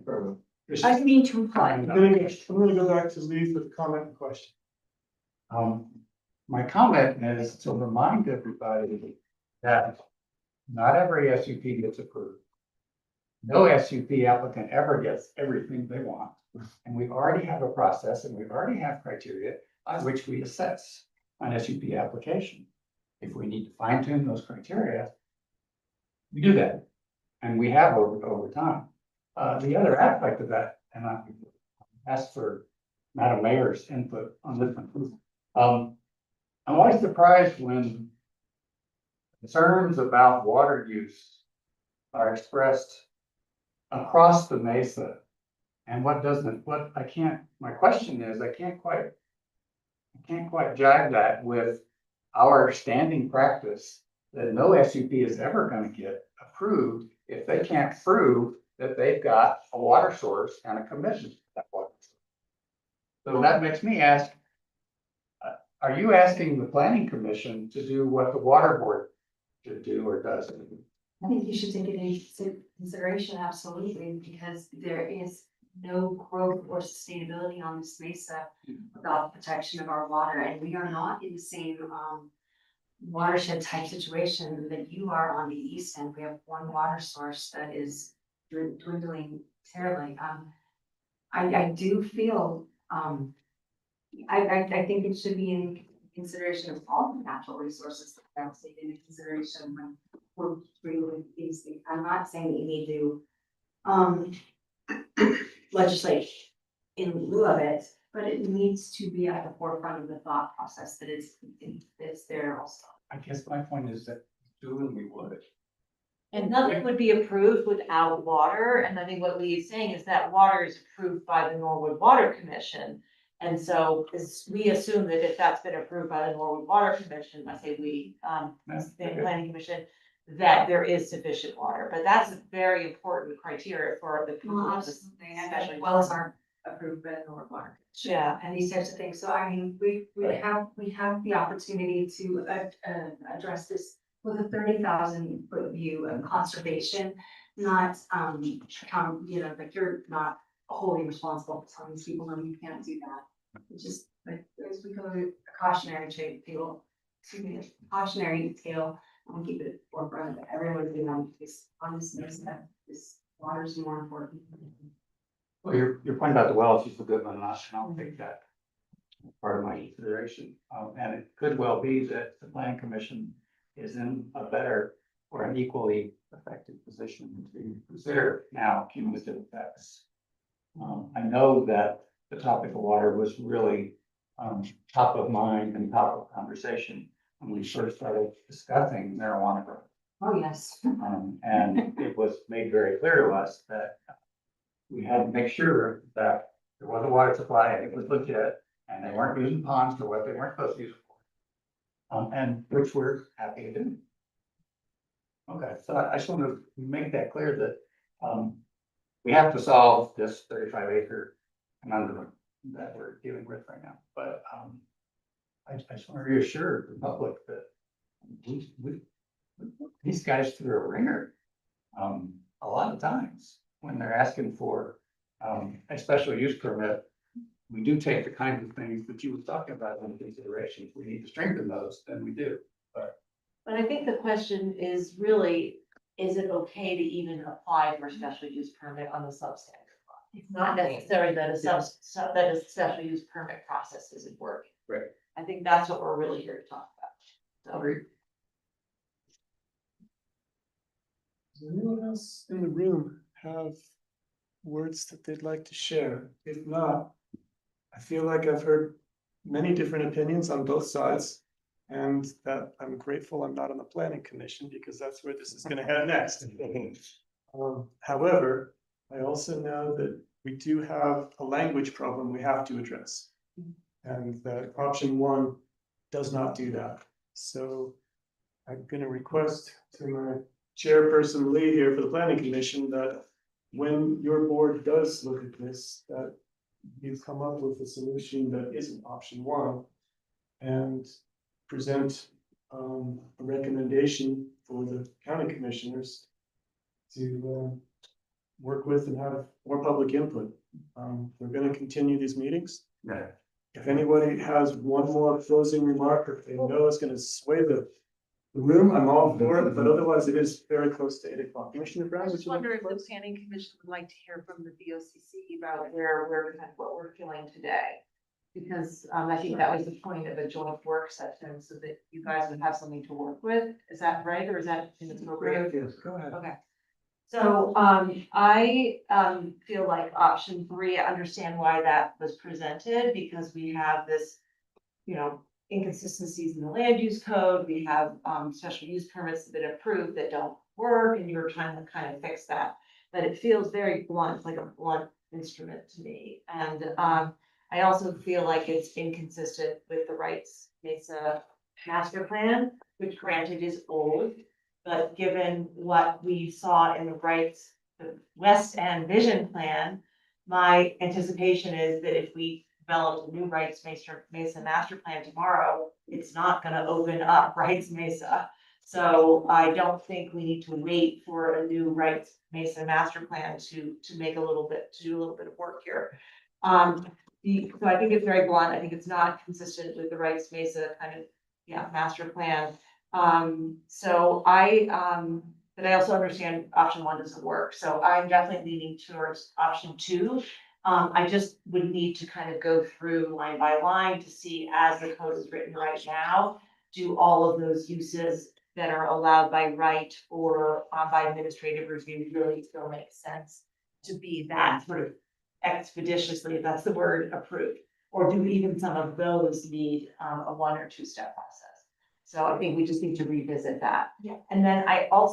I didn't mean to imply. I'm gonna go back to Lee with a comment and question. My comment is to remind everybody that not every SUP gets approved. No SUP applicant ever gets everything they want. And we already have a process and we already have criteria on which we assess an SUP application. If we need to fine tune those criteria, we do that. And we have over time. The other aspect of that, and I asked for Madam Mayor's input on this one. I'm always surprised when concerns about water use are expressed across the mesa. And my question is, I can't quite jive that with our standing practice that no SUP is ever going to get approved if they can't prove that they've got a water source and a commitment to that water source. So that makes me ask, are you asking the planning commission to do what the water board should do or does? I think you should take it into consideration, absolutely, because there is no growth or sustainability on this mesa without the protection of our water, and we are not in the same watershed type situation that you are on the east end. We have one water source that is dwindling terribly. I do feel, I think it should be in consideration of all the natural resources that are taken into consideration when we're doing these things. I'm not saying that you need to legislate in lieu of it, but it needs to be at the forefront of the thought process that it's there also. I guess my point is that we would. And nothing would be approved without water, and I think what Lee is saying is that water is approved by the Norwood Water Commission. And so we assume that if that's been approved by the Norwood Water Commission, I say we, the planning commission, that there is sufficient water, but that's a very important criteria for the people, especially wells aren't approved by the Norwood Water. Yeah. And these types of things. So I mean, we have the opportunity to address this with a 30,000 foot view of conservation, not like you're not wholly responsible for telling these people, no, you can't do that. It's just like as we go a cautionary tale, and keep it at the forefront of everyone's being on this that this water is more important. Well, your point about the wells is a good one, and I'll take that as part of my consideration. And it could well be that the planning commission is in a better or an equally effective position to consider now cumulative effects. I know that the topic of water was really top of mind and top of conversation when we first started discussing marijuana growth. Oh, yes. And it was made very clear to us that we had to make sure that there was a water supply and it was legit, and they weren't using ponds for what they weren't supposed to use it for. And which we're happy to do. Okay, so I just want to make that clear that, we have to solve this 35-acre conundrum that we're dealing with right now, but, I just want to reassure the public that we put these guys through a ringer, a lot of times when they're asking for, a special use permit. We do take the kinds of things that you were talking about into consideration. If we need to strengthen those, then we do, but. But I think the question is really, is it okay to even apply for a special use permit on the substandard lot? It's not necessary that that a special use permit process isn't working. Right. I think that's what we're really here to talk about. So, Agreed. Does anyone else in the room have words that they'd like to share? If not, I feel like I've heard many different opinions on both sides. And that I'm grateful I'm not on the planning commission because that's where this is gonna head next. However, I also know that we do have a language problem we have to address. And that option one does not do that. So I'm gonna request to my chairperson Lee here for the planning commission that when your board does look at this, that you come up with a solution that isn't option one and present a recommendation for the county commissioners to work with and have more public input. We're gonna continue these meetings. Yeah. If anybody has one more closing remark, or if they know it's gonna sway the room, I'm all for it, but otherwise it is very close to 8 o'clock. Commissioner Brown, I would just you like wonder to if the close? planning commission would like to hear from the VOCC about what we're feeling today. Because I think that was the point of a joint work session, so that you guys would have something to work with. Is that right, or is that inappropriate? Yes, go ahead. Okay. So I feel like option three, I understand why that was presented, because we have this, inconsistencies in the land use code. We have special use permits that have been approved that don't work, and you're trying to kind of fix that. But it feels very blunt, like a blunt instrument to me. And I also feel like it's inconsistent with the Rights Mesa master plan, which granted is old, but given what we saw in the West End vision plan, my anticipation is that if we develop a new Rights Mesa master plan tomorrow, it's not gonna open up Rights Mesa. So I don't think we need to wait for a new Rights Mesa master plan to do a little bit of work here. So I think it's very blunt. I think it's not consistent with the Rights Mesa master plan. But I also understand option one doesn't work. So I'm definitely leaning towards option two. I just would need to kind of go through line by line to see, as the code is written right now, do all of those uses that are allowed by right or by administrative review really still make sense to be that sort of expeditiously, if that's the word, approved? Or do even some of those need a 1 or 2 step process? So I think we just need to revisit that. Yeah. And then I'll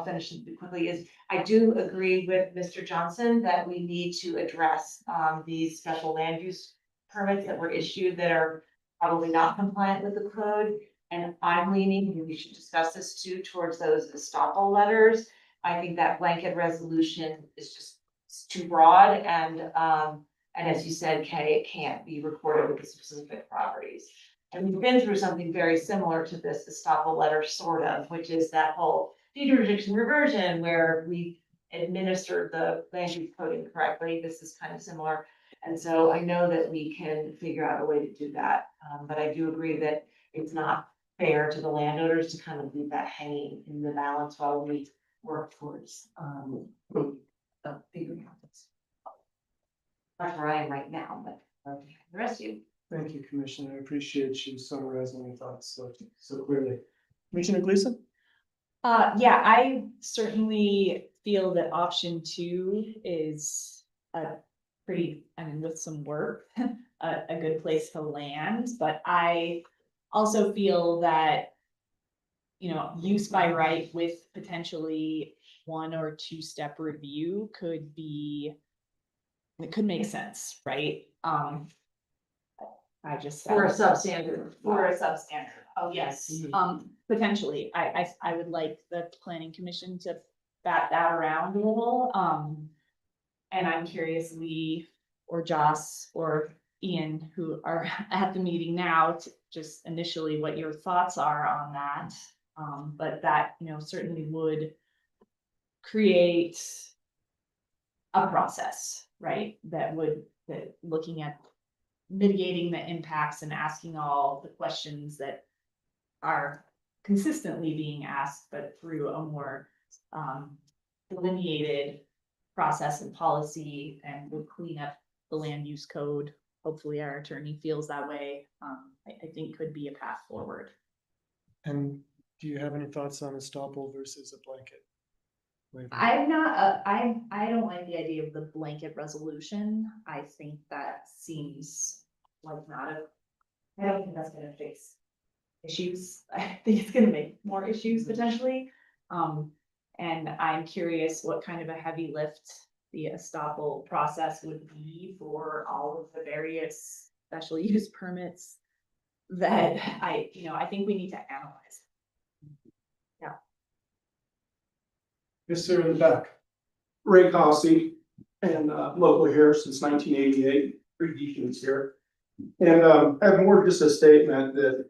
finish it quickly, is I do agree with Mr. Johnson that we need to address these special land use permits that were issued that are probably not compliant with the code. And I'm leaning, and we should discuss this too, towards those estoppel letters. I think that blanket resolution is just too broad, and as you said, Kay, it can't be recorded with the specific properties. And we've been through something very similar to this estoppel letter, sort of, which is that whole deed restriction reversion where we administered the land use code incorrectly. This is kind of similar. And so I know that we can figure out a way to do that. But I do agree that it's not fair to the landowners to kind of leave that hanging in the balance while we work towards figuring out this. That's where I am right now, but the rest of you. Thank you, Commissioner. I appreciate you summarizing your thoughts so clearly. Commissioner Gleason? Yeah, I certainly feel that option 2 is a pretty, with some work, a good place to land, but I also feel that, use by right with potentially 1 or 2 step review it could make sense, right? I just. For a substandard. For a substandard, oh, yes. potentially, I would like the planning commission to bat that around a little. And I'm curious, Lee or Joss or Ian, who are at the meeting now, to just initially what your thoughts are on that. But that, certainly would create a process, right? That looking at mitigating the impacts and asking all the questions that are consistently being asked, but through a more delineated process and policy, and would clean up the land use code. Hopefully our attorney feels that way. I think could be a path forward. And do you have any thoughts on estoppel versus a blanket waiver? I'm not, I don't like the idea of the blanket resolution. I think that seems like I don't think that's gonna fix issues. I think it's gonna make more issues potentially. And I'm curious what kind of a heavy lift the estoppel process would be for all of the various special use permits that I think we need to analyze. Yeah. Yes, sir, in the back. Ray Cossey, and local here since 1988, pretty decent here. And I have more just a statement that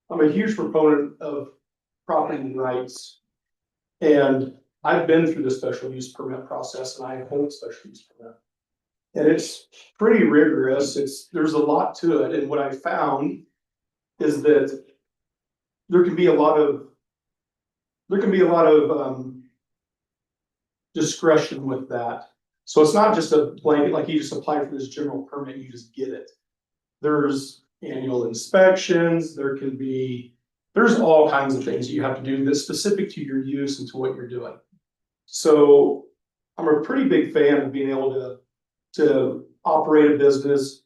I'm a huge proponent of property rights. And I've been through the special use permit process, and I hold special use permit. And it's pretty rigorous. There's a lot to it. And what I found is that there can be a lot of discretion with that. So it's not just a blanket, like you just apply for this general permit, you just get it. There's annual inspections, there's all kinds of things you have to do that's specific to your use and to what you're doing. So I'm a pretty big fan of being able to operate a business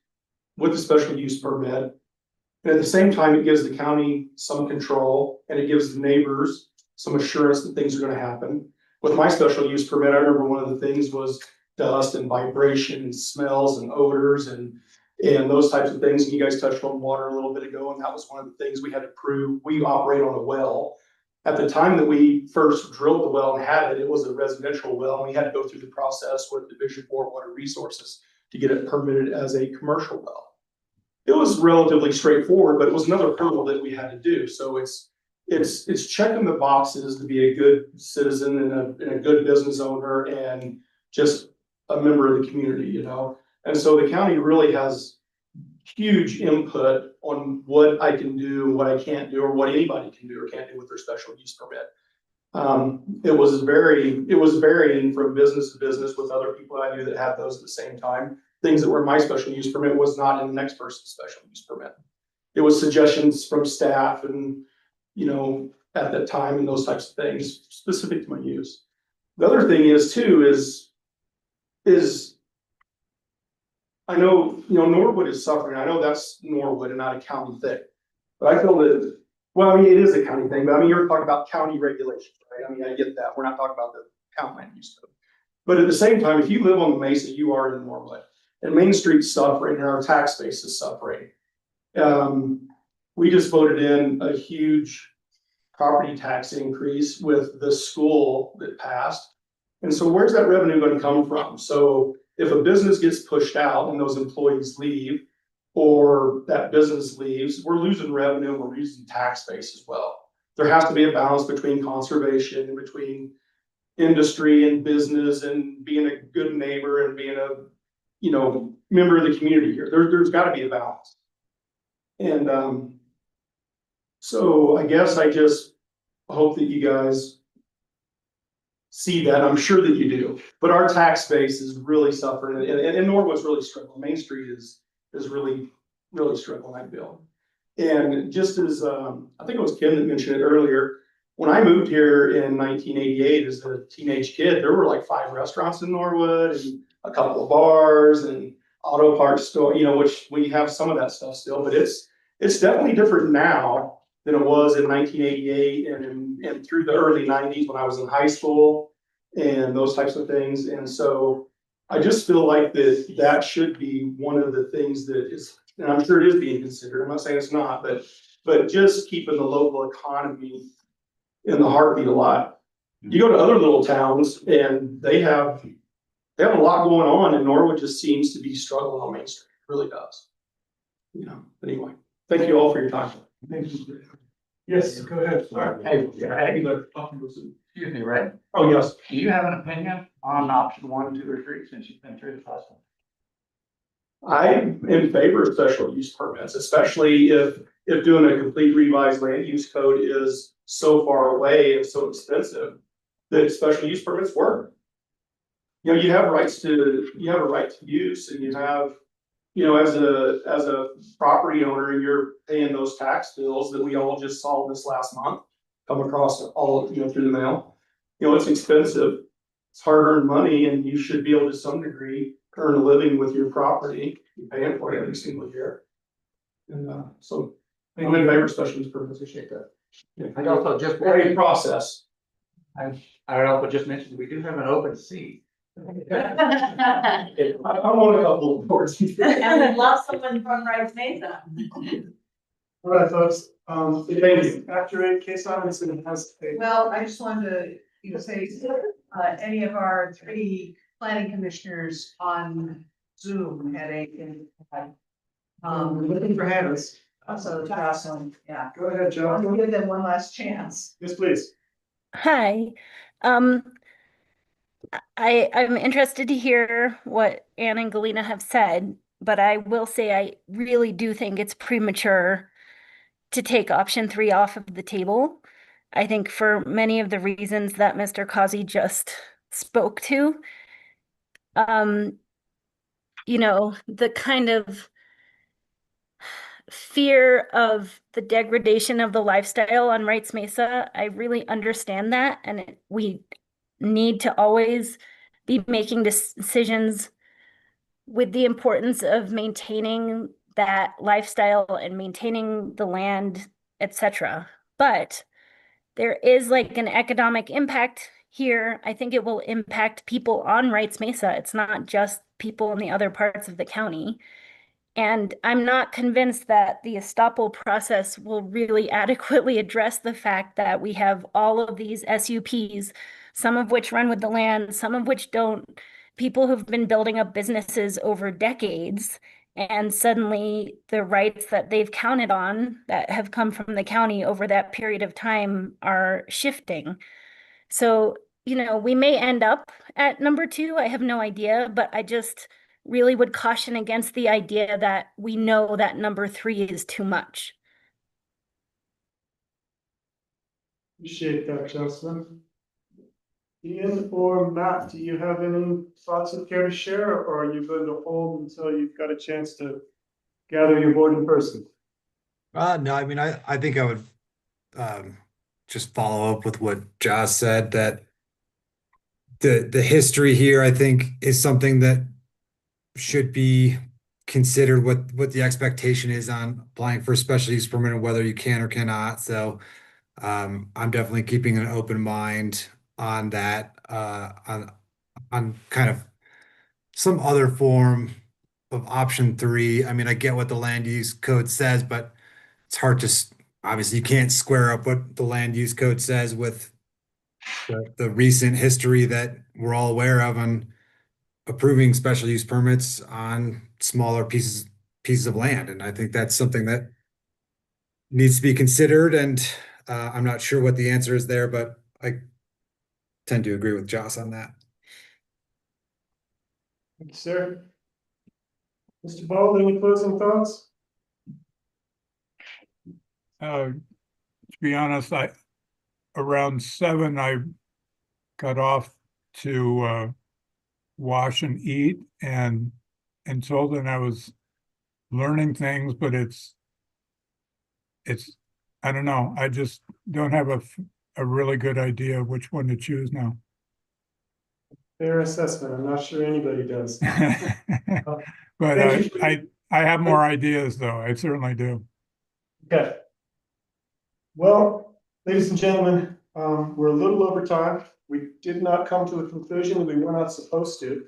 with a special use permit. And at the same time, it gives the county some control, and it gives the neighbors some assurance that things are gonna happen. With my special use permit, I remember one of the things was dust and vibration and smells and odors and those types of things. And you guys touched on water a little bit ago, and that was one of the things we had to prove. We operate on a well. At the time that we first drilled the well and had it, it was a residential well, and we had to go through the process with Division 4 Water Resources to get it permitted as a commercial well. It was relatively straightforward, but it was another hurdle that we had to do. So it's checking the boxes to be a good citizen and a good business owner and just a member of the community, And so the county really has huge input on what I can do, what I can't do, or what anybody can do or can't do with their special use permit. It was varying from business to business with other people I knew that had those at the same time. Things that were my special use permit was not in the next person's special use permit. It was suggestions from staff and, at that time and those types of things specific to my use. The other thing is I know, Norwood is suffering. I know that's Norwood and not a county thing. But I feel that, well, it is a county thing, but you're talking about county regulations, right? I get that. We're not talking about the county land use code. But at the same time, if you live on the Mesa, you are in Norwood. And Main Street's suffering and our tax base is suffering. We just voted in a huge property tax increase with the school that passed. And so where's that revenue going to come from? So if a business gets pushed out and those employees leave, or that business leaves, we're losing revenue, we're losing tax base as well. There has to be a balance between conservation and between industry and business and being a good neighbor and being a, member of the community here. There's got to be a balance. And so I guess I just hope that you guys see that. I'm sure that you do, but our tax base is really suffering, and Norwood's really struggling. Main Street is really struggling, I feel. And just as I think it was Kim that mentioned it earlier, when I moved here in 1988 as a teenage kid, there were like 5 restaurants in Norwood and a couple of bars and auto parts store, which we have some of that stuff still, but it's definitely different now than it was in 1988 and through the early 90s when I was in high school and those types of things. And so I just feel like that should be one of the things that is, and I'm sure it is being considered. I'm not saying it's not, but but just keeping the local economy in the heartbeat alive. You go to other little towns and they have a lot going on, and Norwood just seems to be struggling on Main Street. It really does. You know, anyway, thank you all for your time. Thank you. Yes, go ahead. Sorry. Hey, excuse me, Ray. Oh, yes. Do you have an opinion on option 1, 2, or 3 since you've been through the process? I'm in favor of special use permits, especially if doing a complete revised land use code is so far away and so expensive that special use permits work. You know, you have a right to use, and you have, you know, as a property owner, and you're paying those tax bills that we all just saw this last month come across all, you know, through the mail. You know, it's expensive. It's hard-earned money, and you should be able to some degree earn a living with your property. You're paying for it every single year. And so I'm in favor of special use permits. Appreciate that. I also just. Very process. I also just mentioned, we do have an open seat. I want a couple of boards. And we love someone from Rice Mesa. All right, folks, thank you. After a case obviously has a. Well, I just wanted to, you know, say, any of our 3 planning commissioners on Zoom had anything. Looking for hands. So Jocelyn, yeah. Go ahead, Joe. I'm gonna give them one last chance. Yes, please. Hi. I'm interested to hear what Anne and Galena have said, but I will say I really do think it's premature to take option 3 off of the table. I think for many of the reasons that Mr. Causey just spoke to. You know, the kind of fear of the degradation of the lifestyle on Rights Mesa, I really understand that, and we need to always be making decisions with the importance of maintaining that lifestyle and maintaining the land, etc. But there is like an economic impact here. I think it will impact people on Rights Mesa. It's not just people in the other parts of the county. And I'm not convinced that the estoppel process will really adequately address the fact that we have all of these SUPs, some of which run with the land, some of which don't, people who've been building up businesses over decades, and suddenly the rights that they've counted on that have come from the county over that period of time are shifting. So, you know, we may end up at number 2. I have no idea, but I just really would caution against the idea that we know that number 3 is too much. Appreciate that, Jocelyn. Ian or Matt, do you have any thoughts you care to share, or are you going to hold until you've got a chance to gather your board in person? No, I mean, I think I would just follow up with what Josh said, that the history here, I think, is something that should be considered, what the expectation is on applying for a special use permit and whether you can or cannot. So I'm definitely keeping an open mind on that, on kind of some other form of option 3. I mean, I get what the land use code says, but it's hard to, obviously you can't square up what the land use code says with the recent history that we're all aware of on approving special use permits on smaller pieces of land. And I think that's something that needs to be considered. And I'm not sure what the answer is there, but I tend to agree with Joss on that. Thank you, sir. Mr. Ball, any closing thoughts? To be honest, around 7, I got off to wash and eat, and until then I was learning things, but it's I don't know. I just don't have a really good idea of which one to choose now. Fair assessment. I'm not sure anybody does. But I have more ideas though. I certainly do. Okay. Well, ladies and gentlemen, we're a little over time. We did not come to a conclusion. We were not supposed to,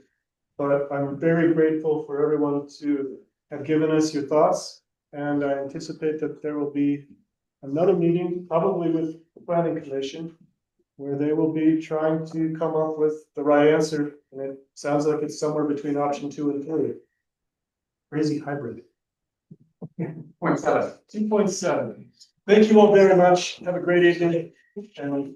but I'm very grateful for everyone to have given us your thoughts. And I anticipate that there will be another meeting, probably with the planning commission, where they will be trying to come up with the right answer, and it sounds like it's somewhere between option 2 and 3. Crazy hybrid. 2.7. Thank you all very much. Have a great evening. And